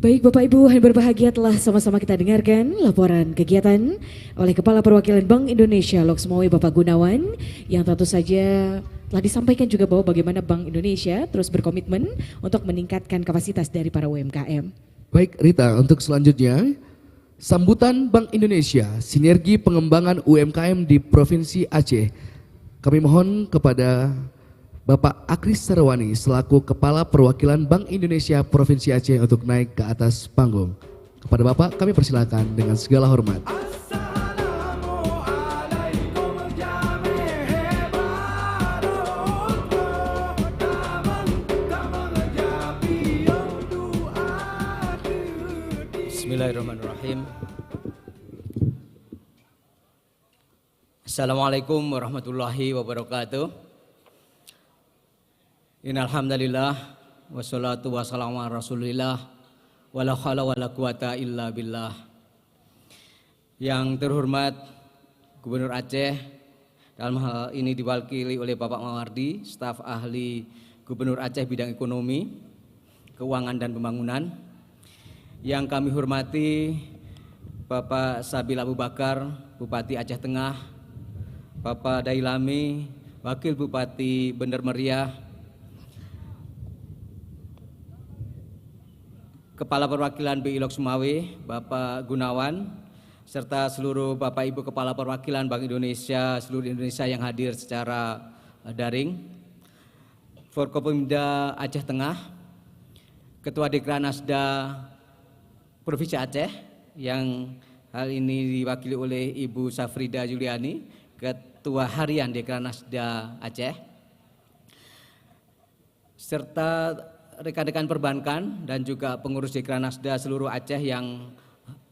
Baik Bapak Ibu yang berbahagia, telah sama-sama kita dengarkan laporan kegiatan oleh Kepala Perwakilan Bank Indonesia Loksmawe Bapak Gunawan, yang tentu saja telah disampaikan juga bahwa bagaimana Bank Indonesia terus berkomitmen untuk meningkatkan kapasitas dari para UMKM. Baik Rita, untuk selanjutnya sambutan Bank Indonesia sinergi pengembangan UMKM di Provinsi Aceh. Kami mohon kepada Bapak Akris Sarwani selaku Kepala Perwakilan Bank Indonesia Provinsi Aceh untuk naik ke atas panggung. Kepada Bapak kami persilakan dengan segala hormat. Bismillahirrahmanirrahim. Assalamualaikum warahmatullahi wabarakatuh. Innalhamdalillah wassalatu wassalamu ala rasulillah wala haula wala quwata illa billah. Yang terhormat Gubernur Aceh, dalam hal ini diwakili oleh Bapak Mawardi, staf ahli Gubernur Aceh bidang ekonomi, keuangan dan pembangunan. Yang kami hormati Bapak Sabil Abu Bakar, Bupati Aceh Tengah, Bapak Dailami, Wakil Bupati Bener Meriah, Kepala Perwakilan BI Loksmawe, Bapak Gunawan, serta seluruh Bapak Ibu Kepala Perwakilan Bank Indonesia seluruh Indonesia yang hadir secara daring, Forkopimda Aceh Tengah, Ketua Dekranasda Provinsi Aceh yang hal ini diwakili oleh Ibu Safrida Juliani, Ketua Harian Dekranasda Aceh, serta rekan-rekan perbankan dan juga pengurus Dekranasda seluruh Aceh yang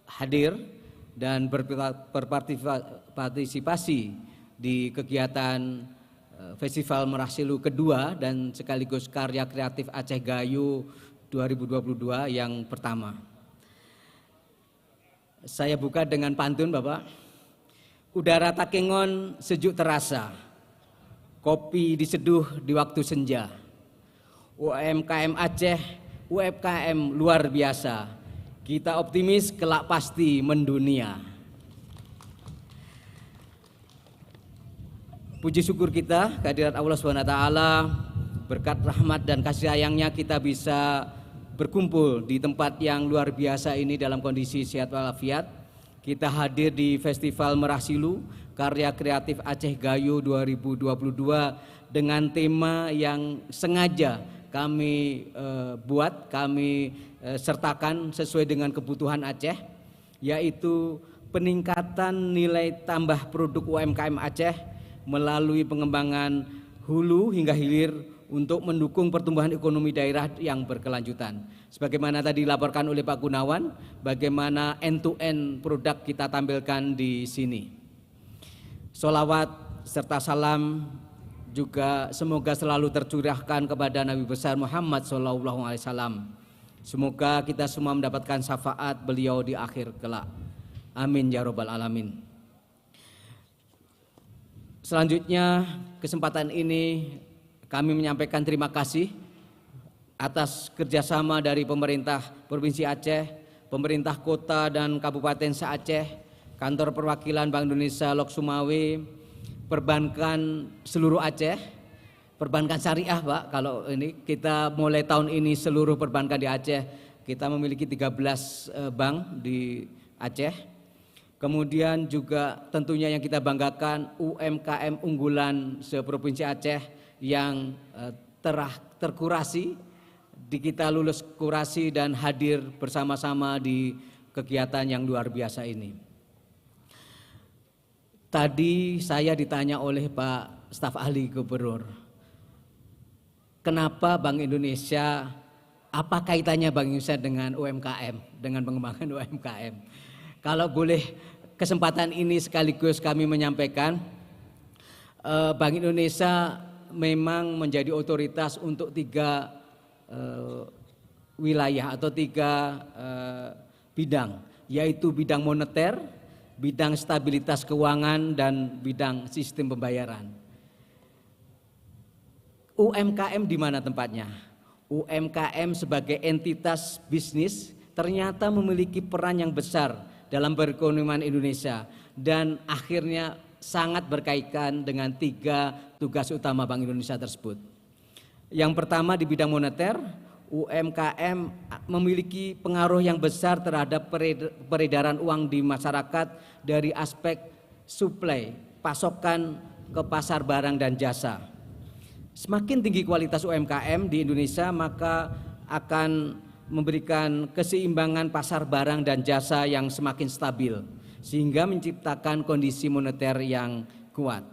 hadir dan berpartisipasi di kegiatan Festival Merah Silu kedua dan sekaligus Karya Kreatif Aceh Gayo 2022 yang pertama. Saya buka dengan pantun Bapak. Udara Takengon sejuk terasa, kopi diseduh di waktu senja. UMKM Aceh, UMKM luar biasa. Kita optimis kelak pasti mendunia. Puji syukur kita kehadirat Allah SWT, berkat rahmat dan kasih sayangnya kita bisa berkumpul di tempat yang luar biasa ini dalam kondisi sehat walafiat. Kita hadir di Festival Merah Silu Karya Kreatif Aceh Gayo 2022 dengan tema yang sengaja kami buat, kami sertakan sesuai dengan kebutuhan Aceh, yaitu peningkatan nilai tambah produk UMKM Aceh melalui pengembangan hulu hingga hilir untuk mendukung pertumbuhan ekonomi daerah yang berkelanjutan. Sebagaimana tadi dilaporkan oleh Pak Gunawan, bagaimana end-to-end produk kita tampilkan di sini. Sholawat serta salam juga semoga selalu tercurahkan kepada Nabi besar Muhammad SAW. Semoga kita semua mendapatkan syafaat beliau di akhir kelak. Amin ya robbal alamin. Selanjutnya kesempatan ini kami menyampaikan terima kasih atas kerjasama dari pemerintah Provinsi Aceh, pemerintah kota dan kabupaten se-Aceh, kantor perwakilan Bank Indonesia Loksmawe, perbankan seluruh Aceh, perbankan syariah Pak. Kalau ini kita mulai tahun ini seluruh perbankan di Aceh, kita memiliki 13 bank di Aceh. Kemudian juga tentunya yang kita banggakan UMKM unggulan se-Provinsi Aceh yang terkurasi, di kita lulus kurasi dan hadir bersama-sama di kegiatan yang luar biasa ini. Tadi saya ditanya oleh Pak Staf Ahli Gubernur, kenapa Bank Indonesia Apa kaitannya Bank Indonesia dengan UMKM, dengan pengembangan UMKM? Kalau boleh kesempatan ini sekaligus kami menyampaikan, Bank Indonesia memang menjadi otoritas untuk 3 wilayah atau 3 bidang, yaitu bidang moneter, bidang stabilitas keuangan, dan bidang sistem pembayaran. UMKM di mana tempatnya? UMKM sebagai entitas bisnis ternyata memiliki peran yang besar dalam perekonomian Indonesia dan akhirnya sangat berkaitan dengan 3 tugas utama Bank Indonesia tersebut. Yang pertama di bidang moneter, UMKM memiliki pengaruh yang besar terhadap peredaran uang di masyarakat dari aspek supply, pasokan ke pasar barang dan jasa. Semakin tinggi kualitas UMKM di Indonesia, maka akan memberikan keseimbangan pasar barang dan jasa yang semakin stabil, sehingga menciptakan kondisi moneter yang kuat.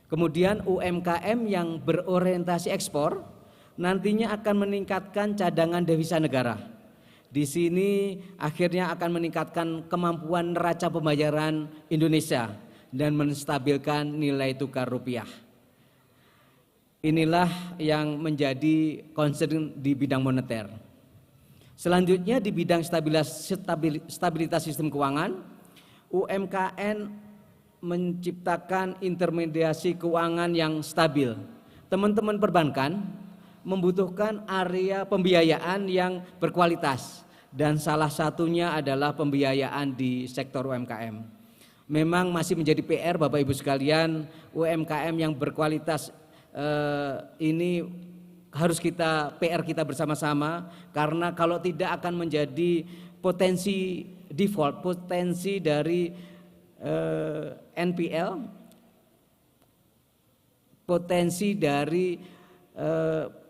Kemudian UMKM yang berorientasi ekspor nantinya akan meningkatkan cadangan devisa negara. Di sini akhirnya akan meningkatkan kemampuan neraca pembayaran Indonesia dan menstabilkan nilai tukar rupiah. Inilah yang menjadi concern di bidang moneter. Selanjutnya di bidang stabilitas sistem keuangan, UMKM menciptakan intermediasi keuangan yang stabil. Teman-teman perbankan membutuhkan area pembiayaan yang berkualitas dan salah satunya adalah pembiayaan di sektor UMKM. Memang masih menjadi PR Bapak Ibu sekalian, UMKM yang berkualitas ini harus PR kita bersama-sama, karena kalau tidak akan menjadi potensi default, potensi dari NPL, potensi dari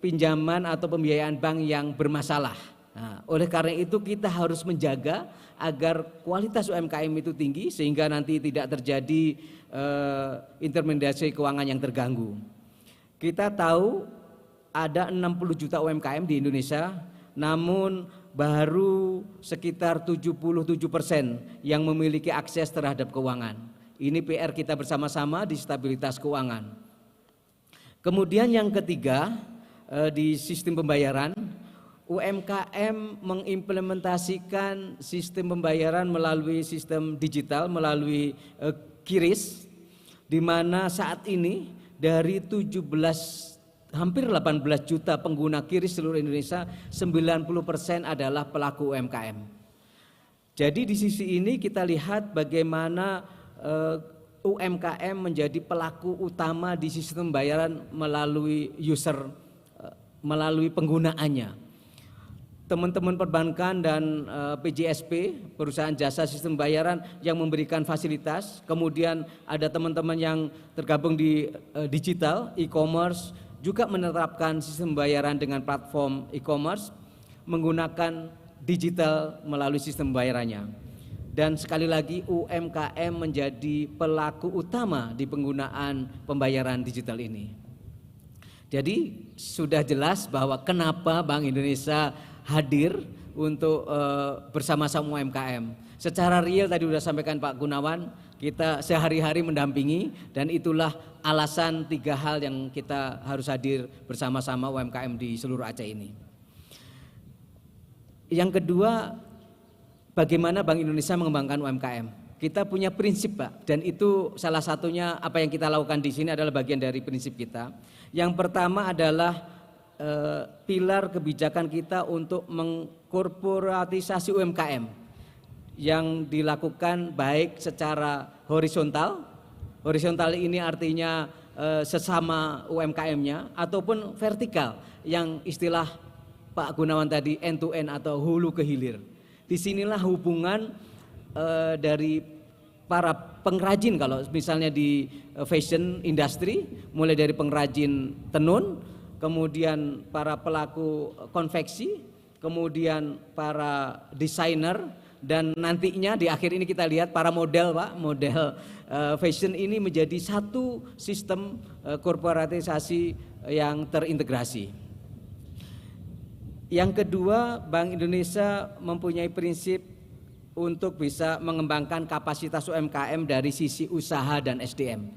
pinjaman atau pembiayaan bank yang bermasalah. Nah, oleh karena itu kita harus menjaga agar kualitas UMKM itu tinggi sehingga nanti tidak terjadi intermediasi keuangan yang terganggu. Kita tahu ada 60 juta UMKM di Indonesia, namun baru sekitar 77% yang memiliki akses terhadap keuangan. Ini PR kita bersama-sama di stabilitas keuangan. Kemudian yang ketiga, di sistem pembayaran, UMKM mengimplementasikan sistem pembayaran melalui sistem digital, melalui QRIS, di mana saat ini dari hampir 18 juta pengguna QRIS seluruh Indonesia, 90% adalah pelaku UMKM. Jadi di sisi ini kita lihat bagaimana UMKM menjadi pelaku utama di sistem pembayaran melalui melalui penggunaannya. Teman-teman perbankan dan PJSP, perusahaan jasa sistem pembayaran yang memberikan fasilitas, kemudian ada teman-teman yang tergabung di digital, e-commerce, juga menerapkan sistem pembayaran dengan platform e-commerce, menggunakan digital melalui sistem pembayarannya. Dan sekali lagi UMKM menjadi pelaku utama di penggunaan pembayaran digital ini. Jadi sudah jelas bahwa kenapa Bank Indonesia hadir untuk bersama-sama UMKM. Secara real tadi sudah sampaikan Pak Gunawan, kita sehari-hari mendampingi dan itulah alasan 3 hal yang kita harus hadir bersama-sama UMKM di seluruh Aceh ini. Yang kedua, bagaimana Bank Indonesia mengembangkan UMKM. Kita punya prinsip Pak, dan itu salah satunya apa yang kita lakukan di sini adalah bagian dari prinsip kita. Yang pertama adalah pilar kebijakan kita untuk mengkorporatisasi UMKM yang dilakukan baik secara horizontal. Horizontal ini artinya sesama UMKM-nya, ataupun vertikal yang istilah Pak Gunawan tadi end to end atau hulu ke hilir. Disinilah hubungan dari para pengrajin, kalau misalnya di fashion industry, mulai dari pengrajin tenun, kemudian para pelaku konveksi, kemudian para desainer, dan nantinya di akhir ini kita lihat para model Pak, model fashion ini menjadi satu sistem korporatisasi yang terintegrasi. Yang kedua, Bank Indonesia mempunyai prinsip untuk bisa mengembangkan kapasitas UMKM dari sisi usaha dan SDM.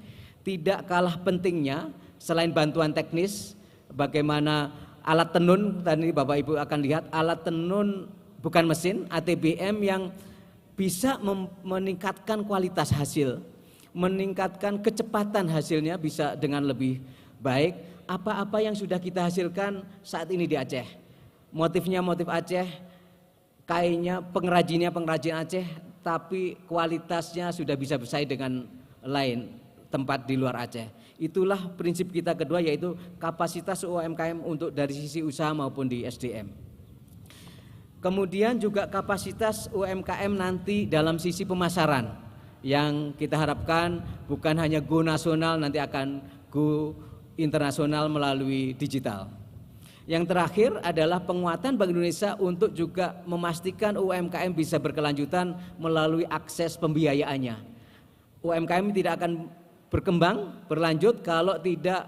Tidak kalah pentingnya selain bantuan teknis, bagaimana alat tenun, tadi Bapak Ibu akan lihat alat tenun bukan mesin, ATBM yang bisa meningkatkan kualitas hasil, meningkatkan kecepatan hasilnya bisa dengan lebih baik. Apa-apa yang sudah kita hasilkan saat ini di Aceh, motifnya motif Aceh, kainnya pengrajinnya pengrajin Aceh, tapi kualitasnya sudah bisa bersaing dengan lain tempat di luar Aceh. Itulah prinsip kita kedua, yaitu kapasitas UMKM untuk dari sisi usaha maupun di SDM. Kemudian juga kapasitas UMKM nanti dalam sisi pemasaran, yang kita harapkan bukan hanya go nasional, nanti akan go internasional melalui digital. Yang terakhir adalah penguatan Bank Indonesia untuk juga memastikan UMKM bisa berkelanjutan melalui akses pembiayaannya. UMKM tidak akan berkembang, berlanjut kalau tidak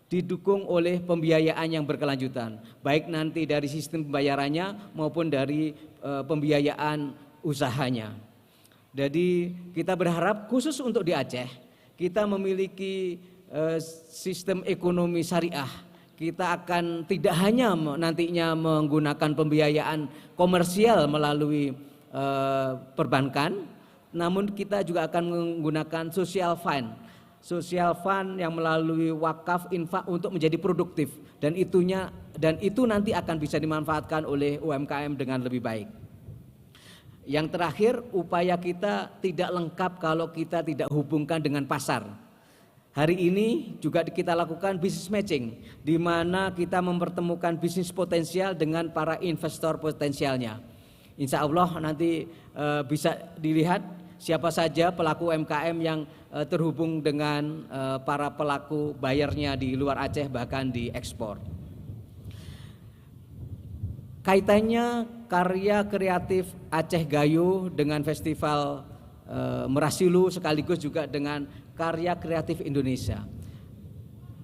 didukung oleh pembiayaan yang berkelanjutan, baik nanti dari sistem pembayarannya maupun dari pembiayaan usahanya. Jadi kita berharap khusus untuk di Aceh, kita memiliki sistem ekonomi syariah. Kita akan tidak hanya nantinya menggunakan pembiayaan komersial melalui perbankan, namun kita juga akan menggunakan social fund yang melalui wakaf infak untuk menjadi produktif, dan itu nanti akan bisa dimanfaatkan oleh UMKM dengan lebih baik. Yang terakhir, upaya kita tidak lengkap kalau kita tidak hubungkan dengan pasar. Hari ini juga kita lakukan business matching, di mana kita mempertemukan bisnis potensial dengan para investor potensialnya. Insya Allah nanti bisa dilihat siapa saja pelaku UMKM yang terhubung dengan para pelaku bayarnya di luar Aceh, bahkan di ekspor. Kaitannya karya kreatif Aceh Gayo dengan Festival Merasilu sekaligus juga dengan karya kreatif Indonesia.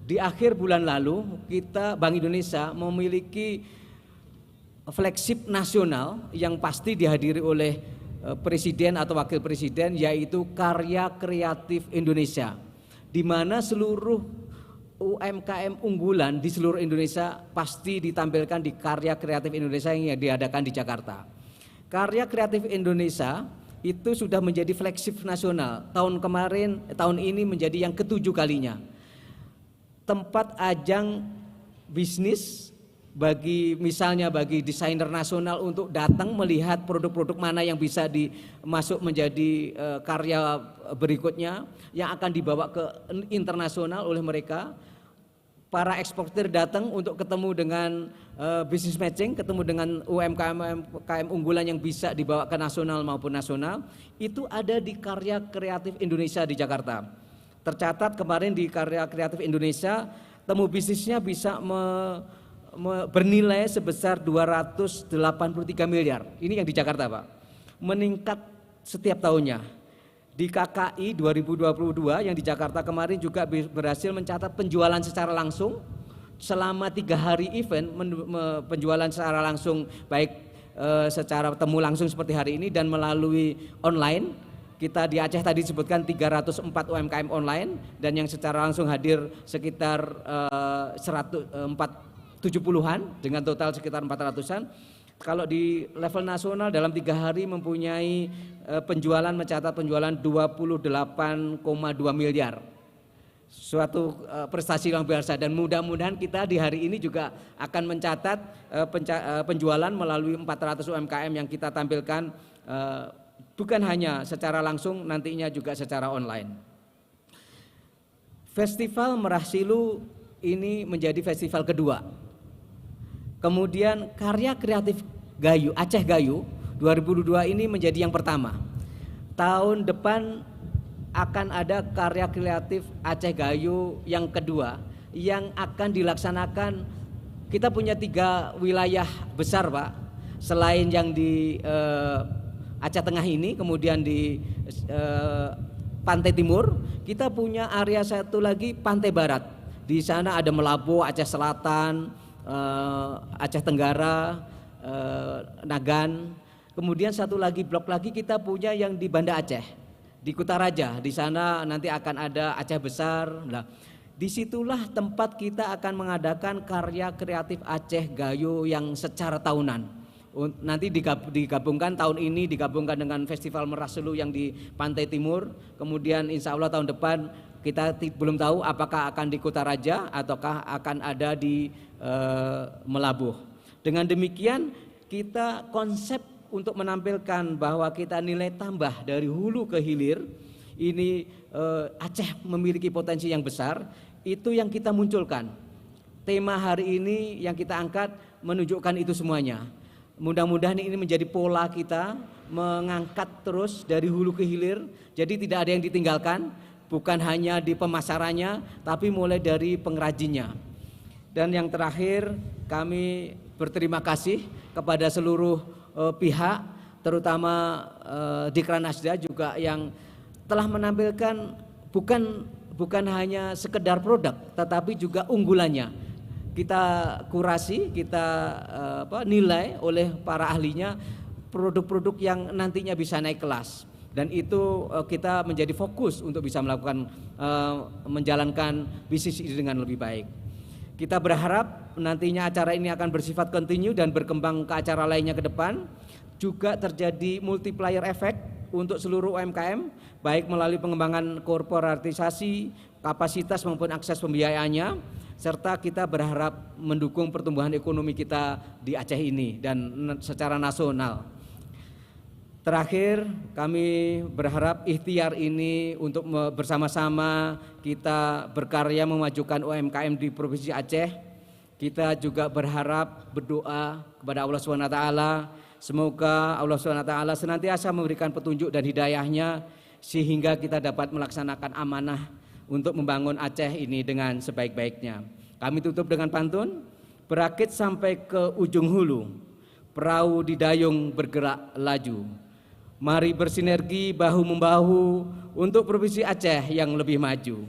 Di akhir bulan lalu Bank Indonesia memiliki flagship nasional yang pasti dihadiri oleh Presiden atau Wakil Presiden, yaitu Karya Kreatif Indonesia, di mana seluruh UMKM unggulan di seluruh Indonesia pasti ditampilkan di Karya Kreatif Indonesia yang diadakan di Jakarta. Karya Kreatif Indonesia itu sudah menjadi flagship nasional. Tahun ini menjadi yang ke-7 kalinya. Tempat ajang bisnis bagi desainer nasional untuk datang melihat produk-produk mana yang bisa masuk menjadi karya berikutnya yang akan dibawa ke internasional oleh mereka. Para eksportir datang untuk ketemu dengan business matching, ketemu dengan UMKM unggulan yang bisa dibawa ke nasional maupun nasional. Itu ada di Karya Kreatif Indonesia di Jakarta. Tercatat kemarin di Karya Kreatif Indonesia, temu bisnisnya bisa bernilai sebesar 283 miliar. Ini yang di Jakarta, Pak. Meningkat setiap tahunnya. Di KKI 2022 yang di Jakarta kemarin juga berhasil mencatat penjualan secara langsung selama 3 hari event, penjualan secara langsung baik secara temu langsung seperti hari ini dan melalui online. Kita di Aceh tadi disebutkan 304 UMKM online, dan yang secara langsung hadir sekitar 70-an dengan total sekitar 400-an. Kalau di level nasional dalam 3 hari mempunyai mencatat penjualan 28,2 miliar. Suatu prestasi luar biasa, dan mudah-mudahan kita di hari ini juga akan mencatat penjualan melalui 400 UMKM yang kita tampilkan, bukan hanya secara langsung, nantinya juga secara online. Festival Merasilu ini menjadi festival kedua. Kemudian Karya Kreatif Gayo, Aceh Gayo 2022 ini menjadi yang pertama. Tahun depan akan ada Karya Kreatif Aceh Gayo yang kedua yang akan dilaksanakan. Kita punya 3 wilayah besar, Pak. Selain yang di Aceh Tengah ini, kemudian di Pantai Timur, kita punya area satu lagi Pantai Barat. Di sana ada Melabu, Aceh Selatan, Aceh Tenggara, Nagan. Kemudian satu lagi blok lagi kita punya yang di Banda Aceh, di Kutaraja. Di sana nanti akan ada Aceh Besar. Nah, disitulah tempat kita akan mengadakan karya kreatif Aceh Gayo yang secara tahunan. Nanti digabungkan tahun ini digabungkan dengan Festival Merah Selu yang di Pantai Timur. Kemudian insya Allah tahun depan kita belum tahu apakah akan di Kutaraja ataukah akan ada di Melabuh. Dengan demikian kita konsep untuk menampilkan bahwa kita nilai tambah dari hulu ke hilir ini Aceh memiliki potensi yang besar, itu yang kita munculkan. Tema hari ini yang kita angkat menunjukkan itu semuanya. Mudah-mudahan ini menjadi pola kita mengangkat terus dari hulu ke hilir. Jadi tidak ada yang ditinggalkan, bukan hanya di pemasarannya, tapi mulai dari pengrajinnya. Dan yang terakhir, kami berterima kasih kepada seluruh pihak, terutama Dikranasda juga yang telah menampilkan bukan hanya sekedar produk, tetapi juga unggulannya. Kita kurasi, kita nilai oleh para ahlinya produk-produk yang nantinya bisa naik kelas, dan itu kita menjadi fokus untuk bisa melakukan menjalankan bisnis ini dengan lebih baik. Kita berharap nantinya acara ini akan bersifat kontinu dan berkembang ke acara lainnya ke depan. Juga terjadi multiplier effect untuk seluruh UMKM, baik melalui pengembangan korporatisasi, kapasitas maupun akses pembiayaannya, serta kita berharap mendukung pertumbuhan ekonomi kita di Aceh ini dan secara nasional. Terakhir, kami berharap ikhtiar ini untuk bersama-sama kita berkarya memajukan UMKM di Provinsi Aceh. Kita juga berharap berdoa kepada Allah SWT, semoga Allah SWT senantiasa memberikan petunjuk dan hidayahnya sehingga kita dapat melaksanakan amanah untuk membangun Aceh ini dengan sebaik-baiknya. Kami tutup dengan pantun, berakit sampai ke ujung hulu, perahu di dayung bergerak laju. Mari bersinergi bahu-membahu untuk Provinsi Aceh yang lebih maju.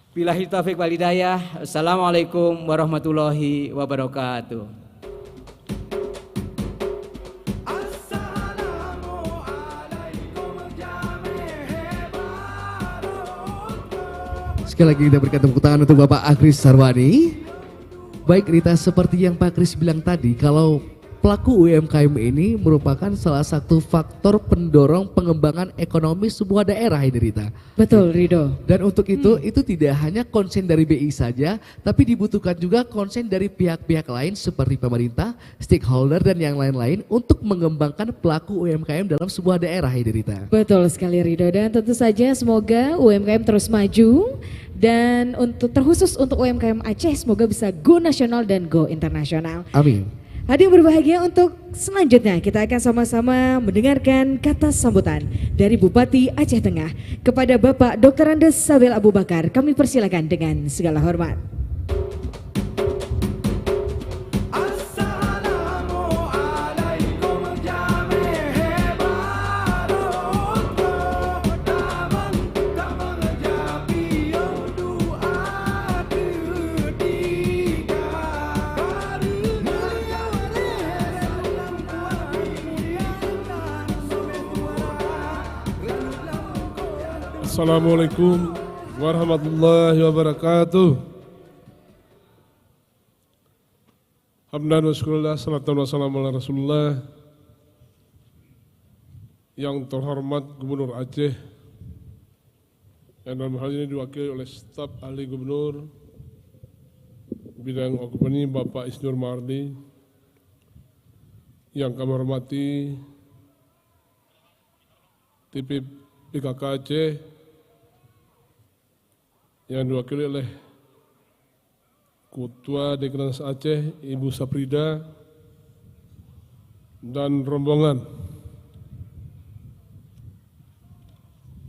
Billahi taufiq wal hidayah. Assalamualaikum warahmatullahi wabarakatuh. Sekali lagi kita berikan tepuk tangan untuk Bapak Akris Sarwani. Baik Rita, seperti yang Pak Kris bilang tadi, kalau pelaku UMKM ini merupakan salah satu faktor pendorong pengembangan ekonomi sebuah daerah ini Rita. Betul Rido. Dan untuk itu tidak hanya konsen dari BI saja, tapi dibutuhkan juga konsen dari pihak-pihak lain seperti pemerintah, stakeholder dan yang lain-lain untuk mengembangkan pelaku UMKM dalam sebuah daerah ini Rita. Betul sekali Rido, dan tentu saja semoga UMKM terus maju, dan terkhusus untuk UMKM Aceh semoga bisa go nasional dan go internasional. Amin. Hadirin berbahagia, untuk selanjutnya kita akan sama-sama mendengarkan kata sambutan dari Bupati Aceh Tengah kepada Bapak Dr. Andes Sabel Abu Bakar. Kami persilakan dengan segala hormat. Assalamualaikum warahmatullahi wabarakatuh. Hamdan wa syukurillah, salatan wa salam ala Rasulullah. Yang terhormat Gubernur Aceh, yang dalam hal ini diwakili oleh staf ahli gubernur bidang ekonomi Bapak Isnur Mardi. Yang kami hormati TP PKK Aceh yang diwakili oleh Ketua Dekranasda Aceh Ibu Saprida dan rombongan.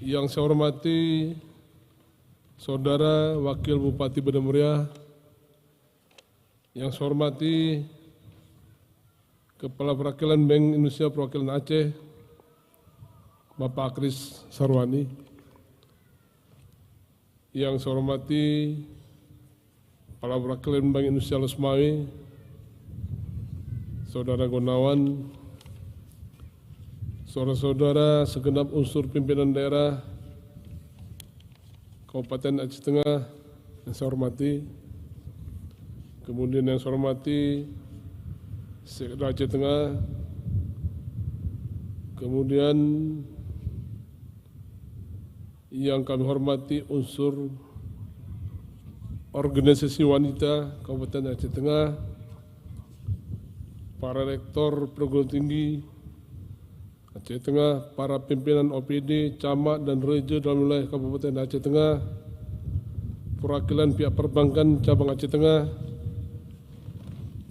Yang saya hormati Saudara Wakil Bupati Banda Muria, yang saya hormati Kepala Perwakilan Bank Indonesia Perwakilan Aceh Bapak Akris Sarwani, yang saya hormati Kepala Perwakilan Bank Indonesia Losmawi, Saudara Gunawan, saudara-saudara segenap unsur pimpinan daerah Kabupaten Aceh Tengah yang saya hormati, kemudian yang saya hormati Sekda Aceh Tengah, kemudian yang kami hormati unsur organisasi wanita Kabupaten Aceh Tengah, para rektor perguruan tinggi Aceh Tengah, para pimpinan OPD, camat dan reja dalam wilayah Kabupaten Aceh Tengah, perwakilan pihak perbankan cabang Aceh Tengah,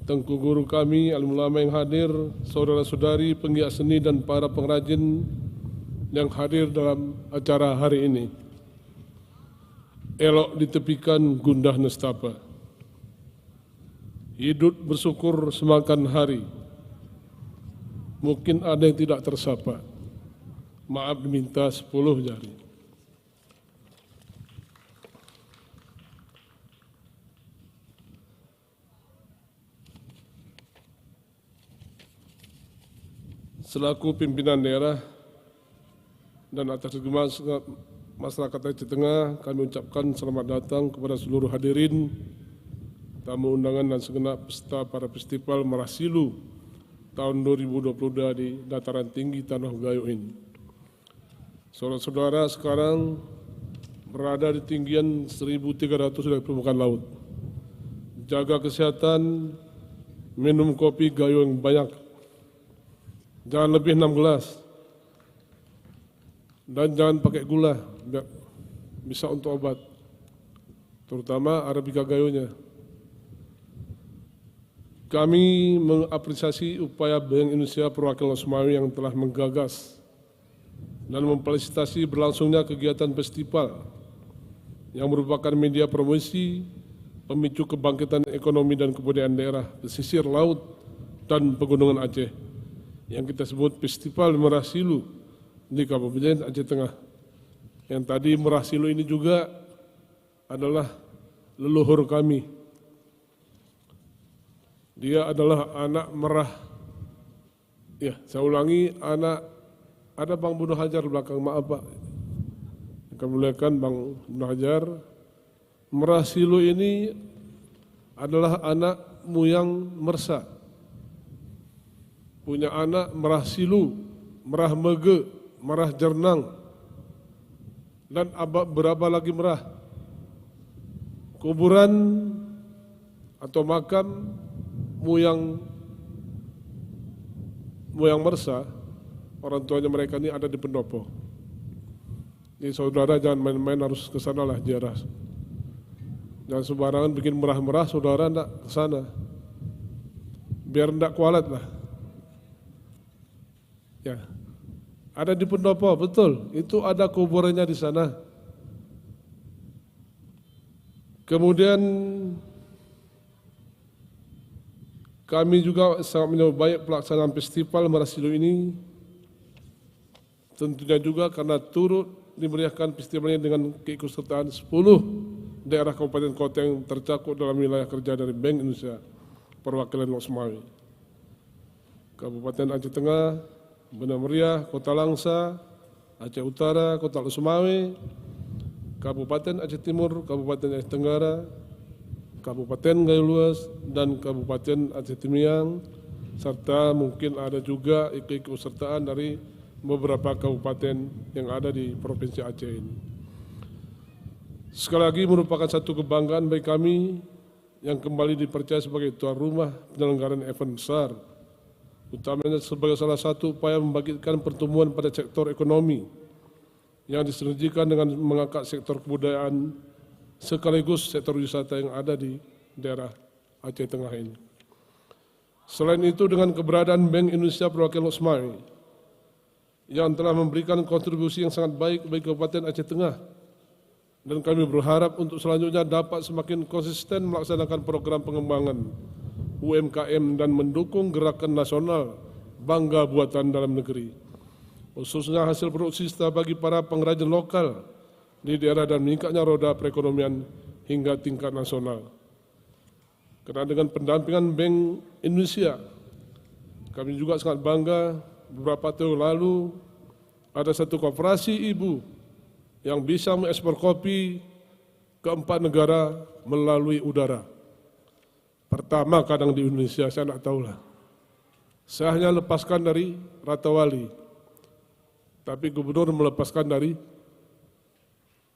tengku guru kami, alim ulama yang hadir, saudara-saudari penggiat seni dan para pengrajin yang hadir dalam acara hari ini. Elok ditepikan gundah nestapa. Hidup bersyukur semakan hari. Mungkin ada yang tidak tersapa. Maaf diminta 10 jari. Selaku pimpinan daerah dan atas nama masyarakat Aceh Tengah, kami ucapkan selamat datang kepada seluruh hadirin, tamu undangan dan segenap peserta para festival Merah Silu tahun 2022 di dataran tinggi Tanah Gayo ini. Saudara-saudara sekarang berada di tinggian 1.300 dari permukaan laut. Jaga kesehatan, minum kopi gayo yang banyak, jangan lebih 6 gelas. Dan jangan pakai gula, biar bisa untuk obat, terutama Arabica gayonya. Kami mengapresiasi upaya Bank Indonesia Perwakilan Losmawi yang telah menggagas dan memfasilitasi berlangsungnya kegiatan festival yang merupakan media promosi pemicu kebangkitan ekonomi dan kebudayaan daerah pesisir laut dan pegunungan Aceh yang kita sebut Festival Merah Silu di Kabupaten Aceh Tengah. Yang tadi Merah Silu ini juga adalah leluhur kami. Dia adalah anak merah. Ya, saya ulangi, ada Bang Bunuh Hajar di belakang, maaf Pak. Kemuliaan Bang Bunuh Hajar. Merah Silu ini adalah anak Muyang Mersa. Punya anak Merah Silu, Merah Mege, Merah Jernang, dan berapa lagi merah. Kuburan atau makam Muyang Mersa, orang tuanya mereka ini ada di Pendopo. Jadi saudara jangan main-main, harus ke sana lah ziarah. Jangan sembarangan bikin merah-merah, saudara enggak ke sana. Biar enggak kualat lah. Ya. Ada di Pendopo, betul. Itu ada kuburannya di sana. Kemudian kami juga sangat menyambut baik pelaksanaan festival Merah Silu ini. Tentunya juga karena turut dimeriahkan festivalnya dengan keikutsertaan 10 daerah kabupaten kota yang tercakup dalam wilayah kerja dari Bank Indonesia Perwakilan Losmawi. Kabupaten Aceh Tengah, Banda Meriah, Kota Langsa, Aceh Utara, Kota Losmawi, Kabupaten Aceh Timur, Kabupaten Aceh Tenggara, Kabupaten Gayo Luas, dan Kabupaten Aceh Timiang, serta mungkin ada juga keikutsertaan dari beberapa kabupaten yang ada di Provinsi Aceh ini. Sekali lagi merupakan satu kebanggaan bagi kami yang kembali dipercaya sebagai tuan rumah penyelenggaraan event besar, utamanya sebagai salah satu upaya membangkitkan pertumbuhan pada sektor ekonomi yang disinergikan dengan mengangkat sektor kebudayaan sekaligus sektor wisata yang ada di daerah Aceh Tengah ini. Selain itu, dengan keberadaan Bank Indonesia Perwakilan Losmawi yang telah memberikan kontribusi yang sangat baik bagi Kabupaten Aceh Tengah, dan kami berharap untuk selanjutnya dapat semakin konsisten melaksanakan program pengembangan UMKM dan mendukung gerakan nasional bangga buatan dalam negeri, khususnya hasil produksi bagi para pengrajin lokal di daerah dan meningkatnya roda perekonomian hingga tingkat nasional. Karena dengan pendampingan Bank Indonesia, kami juga sangat bangga beberapa tahun lalu ada satu koperasi ibu yang bisa mengekspor kopi ke 4 negara melalui udara. Pertama kadang di Indonesia, saya tidak tahulah. Saya hanya lepaskan dari Ratawali, tapi gubernur melepaskan dari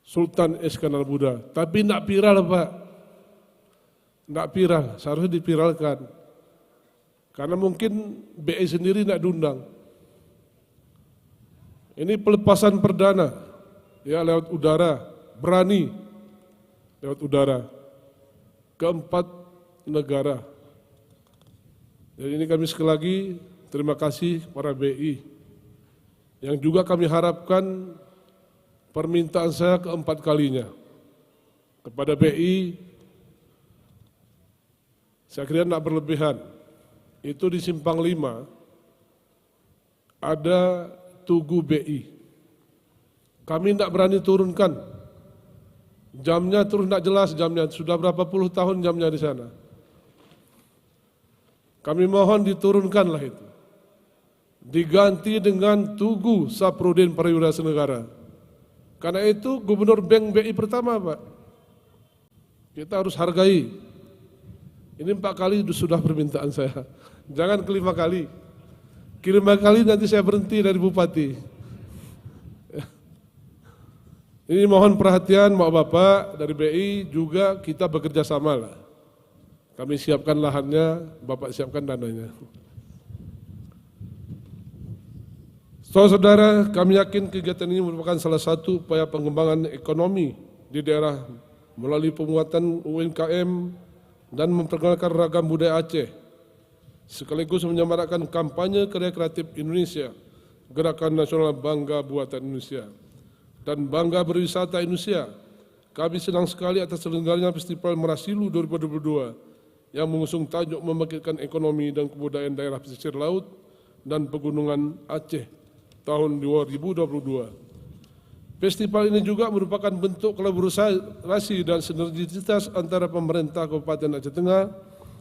Sultan Iskandar Muda. Tapi tidak viral Pak, tidak viral, seharusnya dipiralkan. Karena mungkin BI sendiri tidak diundang. Ini pelepasan perdana, ya lewat udara, berani lewat udara ke 4 negara. Jadi ini kami sekali lagi terima kasih para BI yang juga kami harapkan permintaan saya keempat kalinya kepada BI. Saya kira tidak berlebihan. Itu di Simpang 5 ada Tugu BI. Kami tidak berani turunkan. Jamnya terus tidak jelas jamnya, sudah berapa puluh tahun jamnya di sana. Kami mohon diturunkanlah itu. Diganti dengan Tugu Saprudin Perwira Senegara. Karena itu Gubernur Bank BI pertama Pak. Kita harus hargai. Ini 4 kali sudah permintaan saya. Jangan ke-5 kali. Ke-5 kali nanti saya berhenti dari Bupati. Ini mohon perhatian Bapak dari BI juga kita bekerja sama lah. Kami siapkan lahannya, Bapak siapkan dananya. Saudara-saudara, kami yakin kegiatan ini merupakan salah satu upaya pengembangan ekonomi di daerah melalui penguatan UMKM dan memperkenalkan ragam budaya Aceh, sekaligus menyemarakkan kampanye karya kreatif Indonesia, Gerakan Nasional Bangga Buatan Indonesia, dan Bangga Berwisata Indonesia. Kami senang sekali atas terselenggaranya Festival Merasilu 2022 yang mengusung tajuk membangkitkan ekonomi dan kebudayaan daerah pesisir laut dan pegunungan Aceh tahun 2022. Festival ini juga merupakan bentuk kolaborasi dan sinergitas antara pemerintah Kabupaten Aceh Tengah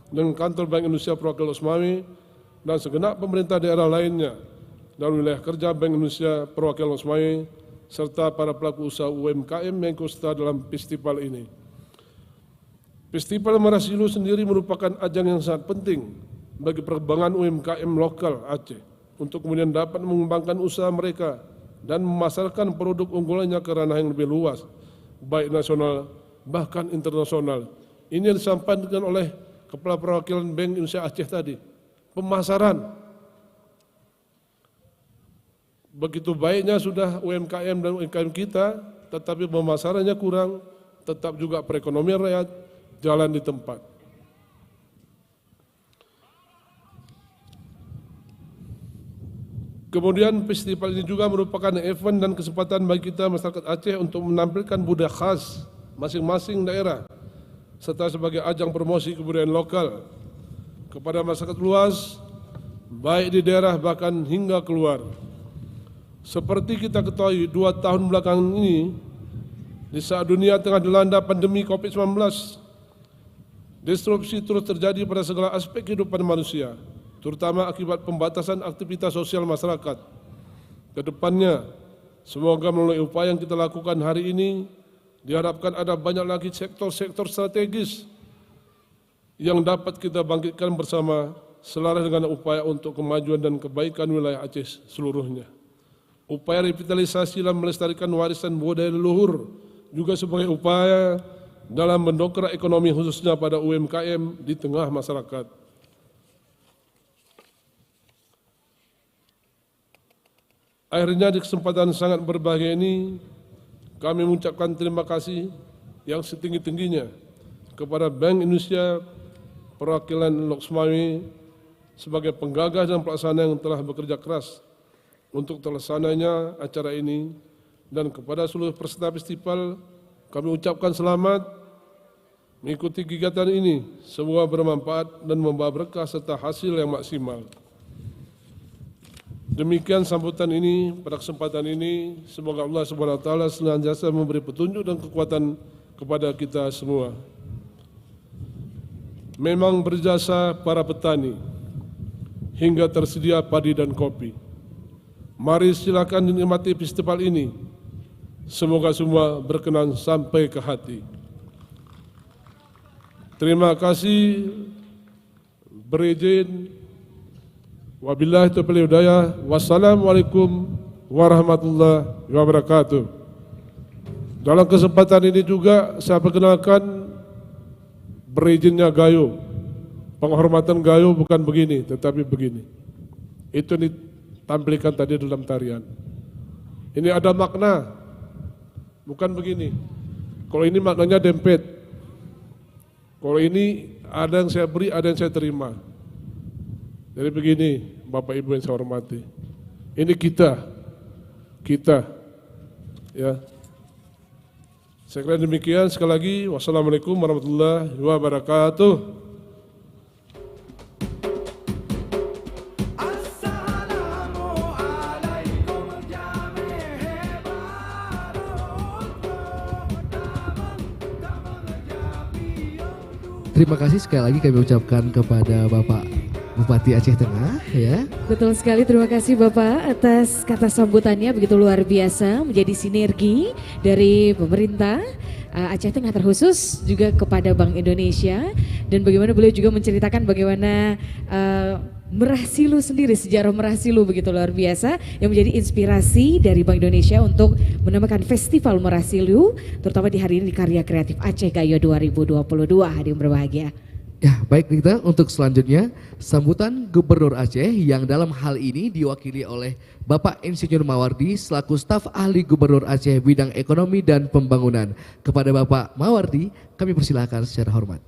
dengan kantor Bank Indonesia Perwakilan Lok-Sumawe dan segenap pemerintah daerah lainnya dan wilayah kerja Bank Indonesia Perwakilan Lok-Sumawe serta para pelaku usaha UMKM yang ikut serta dalam festival ini. Festival Merasilu sendiri merupakan ajang yang sangat penting bagi perkembangan UMKM lokal Aceh untuk kemudian dapat mengembangkan usaha mereka dan memasarkan produk unggulannya ke ranah yang lebih luas, baik nasional bahkan internasional. Ini yang disampaikan oleh Kepala Perwakilan Bank Indonesia Aceh tadi. Pemasaran. Begitu baiknya sudah UMKM dan UMKM kita, tetapi pemasarannya kurang, tetap juga perekonomian rakyat jalan di tempat. Kemudian festival ini juga merupakan event dan kesempatan bagi kita masyarakat Aceh untuk menampilkan budaya khas masing-masing daerah serta sebagai ajang promosi kebudayaan lokal kepada masyarakat luas baik di daerah bahkan hingga keluar. Seperti kita ketahui 2 tahun belakangan ini di saat dunia tengah dilanda pandemi COVID-19, disrupsi terus terjadi pada segala aspek kehidupan manusia, terutama akibat pembatasan aktivitas sosial masyarakat. Kedepannya, semoga melalui upaya yang kita lakukan hari ini, diharapkan ada banyak lagi sektor-sektor strategis yang dapat kita bangkitkan bersama selaras dengan upaya untuk kemajuan dan kebaikan wilayah Aceh seluruhnya. Upaya revitalisasi dan melestarikan warisan budaya leluhur juga sebagai upaya dalam mendongkrak ekonomi khususnya pada UMKM di tengah masyarakat. Akhirnya di kesempatan sangat berbahagia ini, kami mengucapkan terima kasih yang setinggi-tingginya kepada Bank Indonesia Perwakilan Lok-Sumawe sebagai penggagas dan pelaksana yang telah bekerja keras untuk terlaksananya acara ini, dan kepada seluruh peserta festival kami ucapkan selamat mengikuti kegiatan ini, semoga bermanfaat dan membawa berkah serta hasil yang maksimal. Demikian sambutan ini pada kesempatan ini, semoga Allah Subhanahu wa taala senantiasa memberi petunjuk dan kekuatan kepada kita semua. memang berjasa para petani hingga tersedia padi dan kopi. Mari silakan dinikmati festival ini. Semoga semua berkenan sampai ke hati. Terima kasih. Berizin. Wabillahi taufiq wal hidayah. Wassalamualaikum warahmatullahi wabarakatuh. Dalam kesempatan ini juga saya perkenalkan berizinnya Gayo. Penghormatan Gayo bukan begini, tetapi begini. Itu ditampilkan tadi dalam tarian. Ini ada makna, bukan begini. Kalau ini maknanya dempet. Kalau ini ada yang saya beri, ada yang saya terima. Jadi begini, Bapak Ibu yang saya hormati. Ini kita, ya. Saya kira demikian. Sekali lagi, wassalamualaikum warahmatullahi wabarakatuh. Terima kasih sekali lagi kami ucapkan kepada Bapak Bupati Aceh Tengah ya. Betul sekali, terima kasih Bapak atas kata sambutannya begitu luar biasa, menjadi sinergi dari pemerintah Aceh Tengah terkhusus juga kepada Bank Indonesia, dan bagaimana beliau juga menceritakan bagaimana Merah Silu sendiri, sejarah Merah Silu begitu luar biasa yang menjadi inspirasi dari Bank Indonesia untuk menamakan Festival Merah Silu, terutama di hari ini di Karya Kreatif Aceh Gayo 2022. Hadirin berbahagia. Ya, baik Nita, untuk selanjutnya sambutan Gubernur Aceh yang dalam hal ini diwakili oleh Bapak Insinyur Mawardi selaku staf ahli Gubernur Aceh bidang ekonomi dan pembangunan. Kepada Bapak Mawardi kami persilakan secara hormat.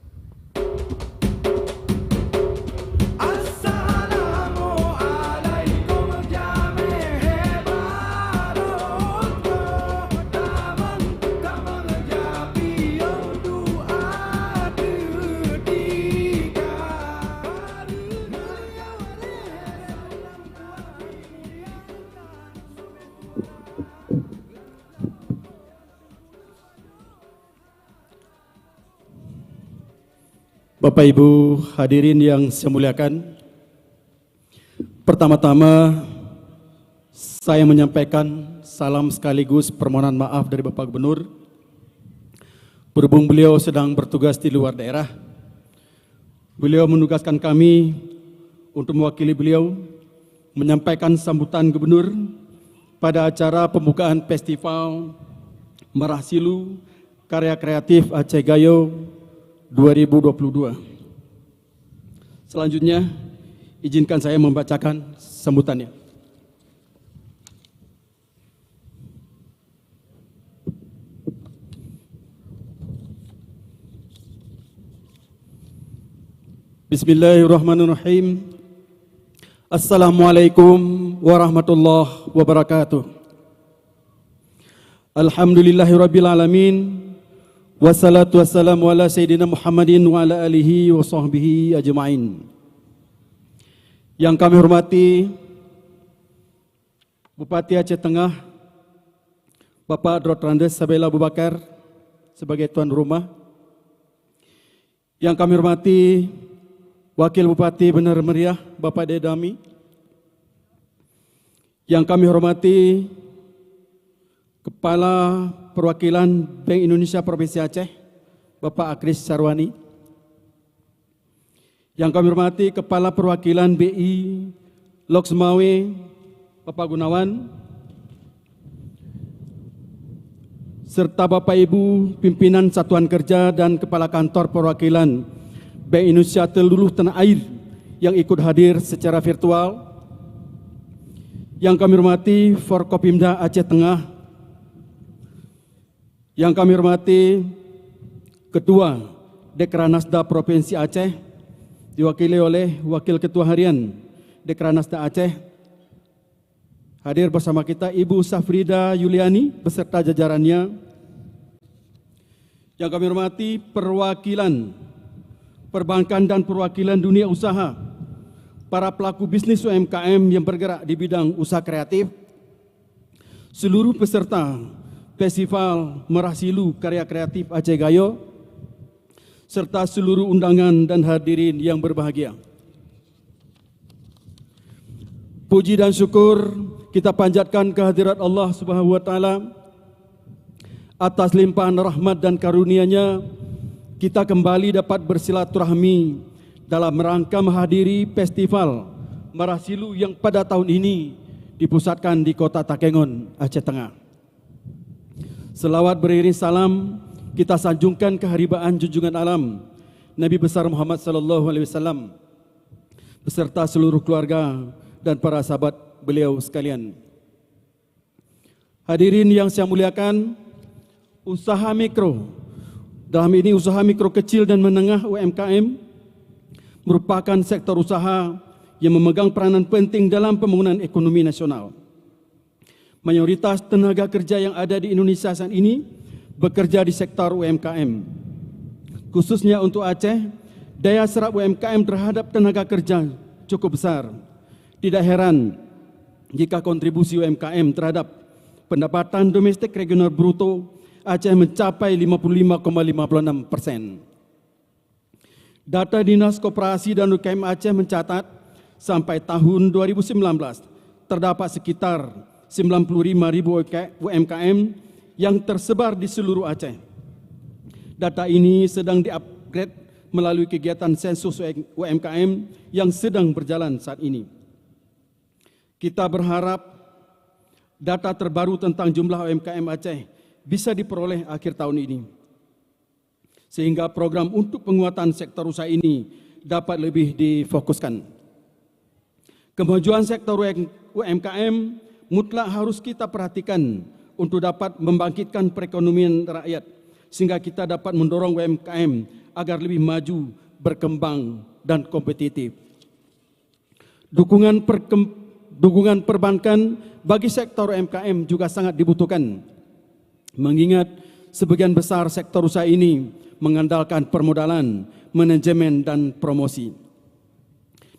Bapak Ibu hadirin yang saya muliakan, pertama-tama saya menyampaikan salam sekaligus permohonan maaf dari Bapak Gubernur. Berhubung beliau sedang bertugas di luar daerah, beliau menugaskan kami untuk mewakili beliau menyampaikan sambutan Gubernur pada acara pembukaan Festival Merah Silu Karya Kreatif Aceh Gayo 2022. Selanjutnya, izinkan saya membacakan sambutannya. Bismillahirrahmanirrahim. Assalamualaikum warahmatullahi wabarakatuh. Alhamdulillahirabbil alamin. Wassalatu wassalamu ala sayyidina Muhammadin wa ala alihi wa sahbihi ajma'in. Yang kami hormati Bupati Aceh Tengah Bapak Dr. Andes Sabela Abu Bakar sebagai tuan rumah. Yang kami hormati Wakil Bupati Benar Meriah Bapak Dedami. Yang kami hormati Kepala Perwakilan Bank Indonesia Provinsi Aceh, Bapak Akris Sarwani. Yang kami hormati Kepala Perwakilan BI Loksmawe, Bapak Gunawan. Serta Bapak Ibu pimpinan Satuan Kerja dan Kepala Kantor Perwakilan Bank Indonesia seluruh tanah air yang ikut hadir secara virtual. Yang kami hormati Forkopimda Aceh Tengah. Yang kami hormati Ketua Dekranasda Provinsi Aceh diwakili oleh Wakil Ketua Harian Dekranasda Aceh. Hadir bersama kita Ibu Safrida Yuliani beserta jajarannya. Yang kami hormati perwakilan perbankan dan perwakilan dunia usaha, para pelaku bisnis UMKM yang bergerak di bidang usaha kreatif, seluruh peserta Festival Merah Silu Karya Kreatif Aceh Gayo, serta seluruh undangan dan hadirin yang berbahagia. Puji dan syukur kita panjatkan kehadirat Allah Subhanahu wa taala atas limpahan rahmat dan karunia-Nya. Kita kembali dapat bersilaturahmi dalam rangka menghadiri festival Merah Silu yang pada tahun ini dipusatkan di Kota Takengon, Aceh Tengah. Selawat beriring salam kita sanjungkan keharibaan junjungan alam Nabi besar Muhammad sallallahu alaihi wasallam beserta seluruh keluarga dan para sahabat beliau sekalian. Hadirin yang saya muliakan, usaha mikro, dalam ini usaha mikro kecil dan menengah UMKM merupakan sektor usaha yang memegang peranan penting dalam pembangunan ekonomi nasional. Mayoritas tenaga kerja yang ada di Indonesia saat ini bekerja di sektor UMKM. Khususnya untuk Aceh, daya serap UMKM terhadap tenaga kerja cukup besar. Tidak heran jika kontribusi UMKM terhadap pendapatan domestik regional bruto Aceh mencapai 55,56%. Data Dinas Koperasi dan UKM Aceh mencatat sampai tahun 2019 terdapat sekitar 95.000 UMKM yang tersebar di seluruh Aceh. Data ini sedang di-upgrade melalui kegiatan sensus UMKM yang sedang berjalan saat ini. Kita berharap data terbaru tentang jumlah UMKM Aceh bisa diperoleh akhir tahun ini, sehingga program untuk penguatan sektor usaha ini dapat lebih difokuskan. Kemajuan sektor UMKM mutlak harus kita perhatikan untuk dapat membangkitkan perekonomian rakyat, sehingga kita dapat mendorong UMKM agar lebih maju, berkembang, dan kompetitif. Dukungan perbankan bagi sektor UMKM juga sangat dibutuhkan, mengingat sebagian besar sektor usaha ini mengandalkan permodalan, manajemen, dan promosi.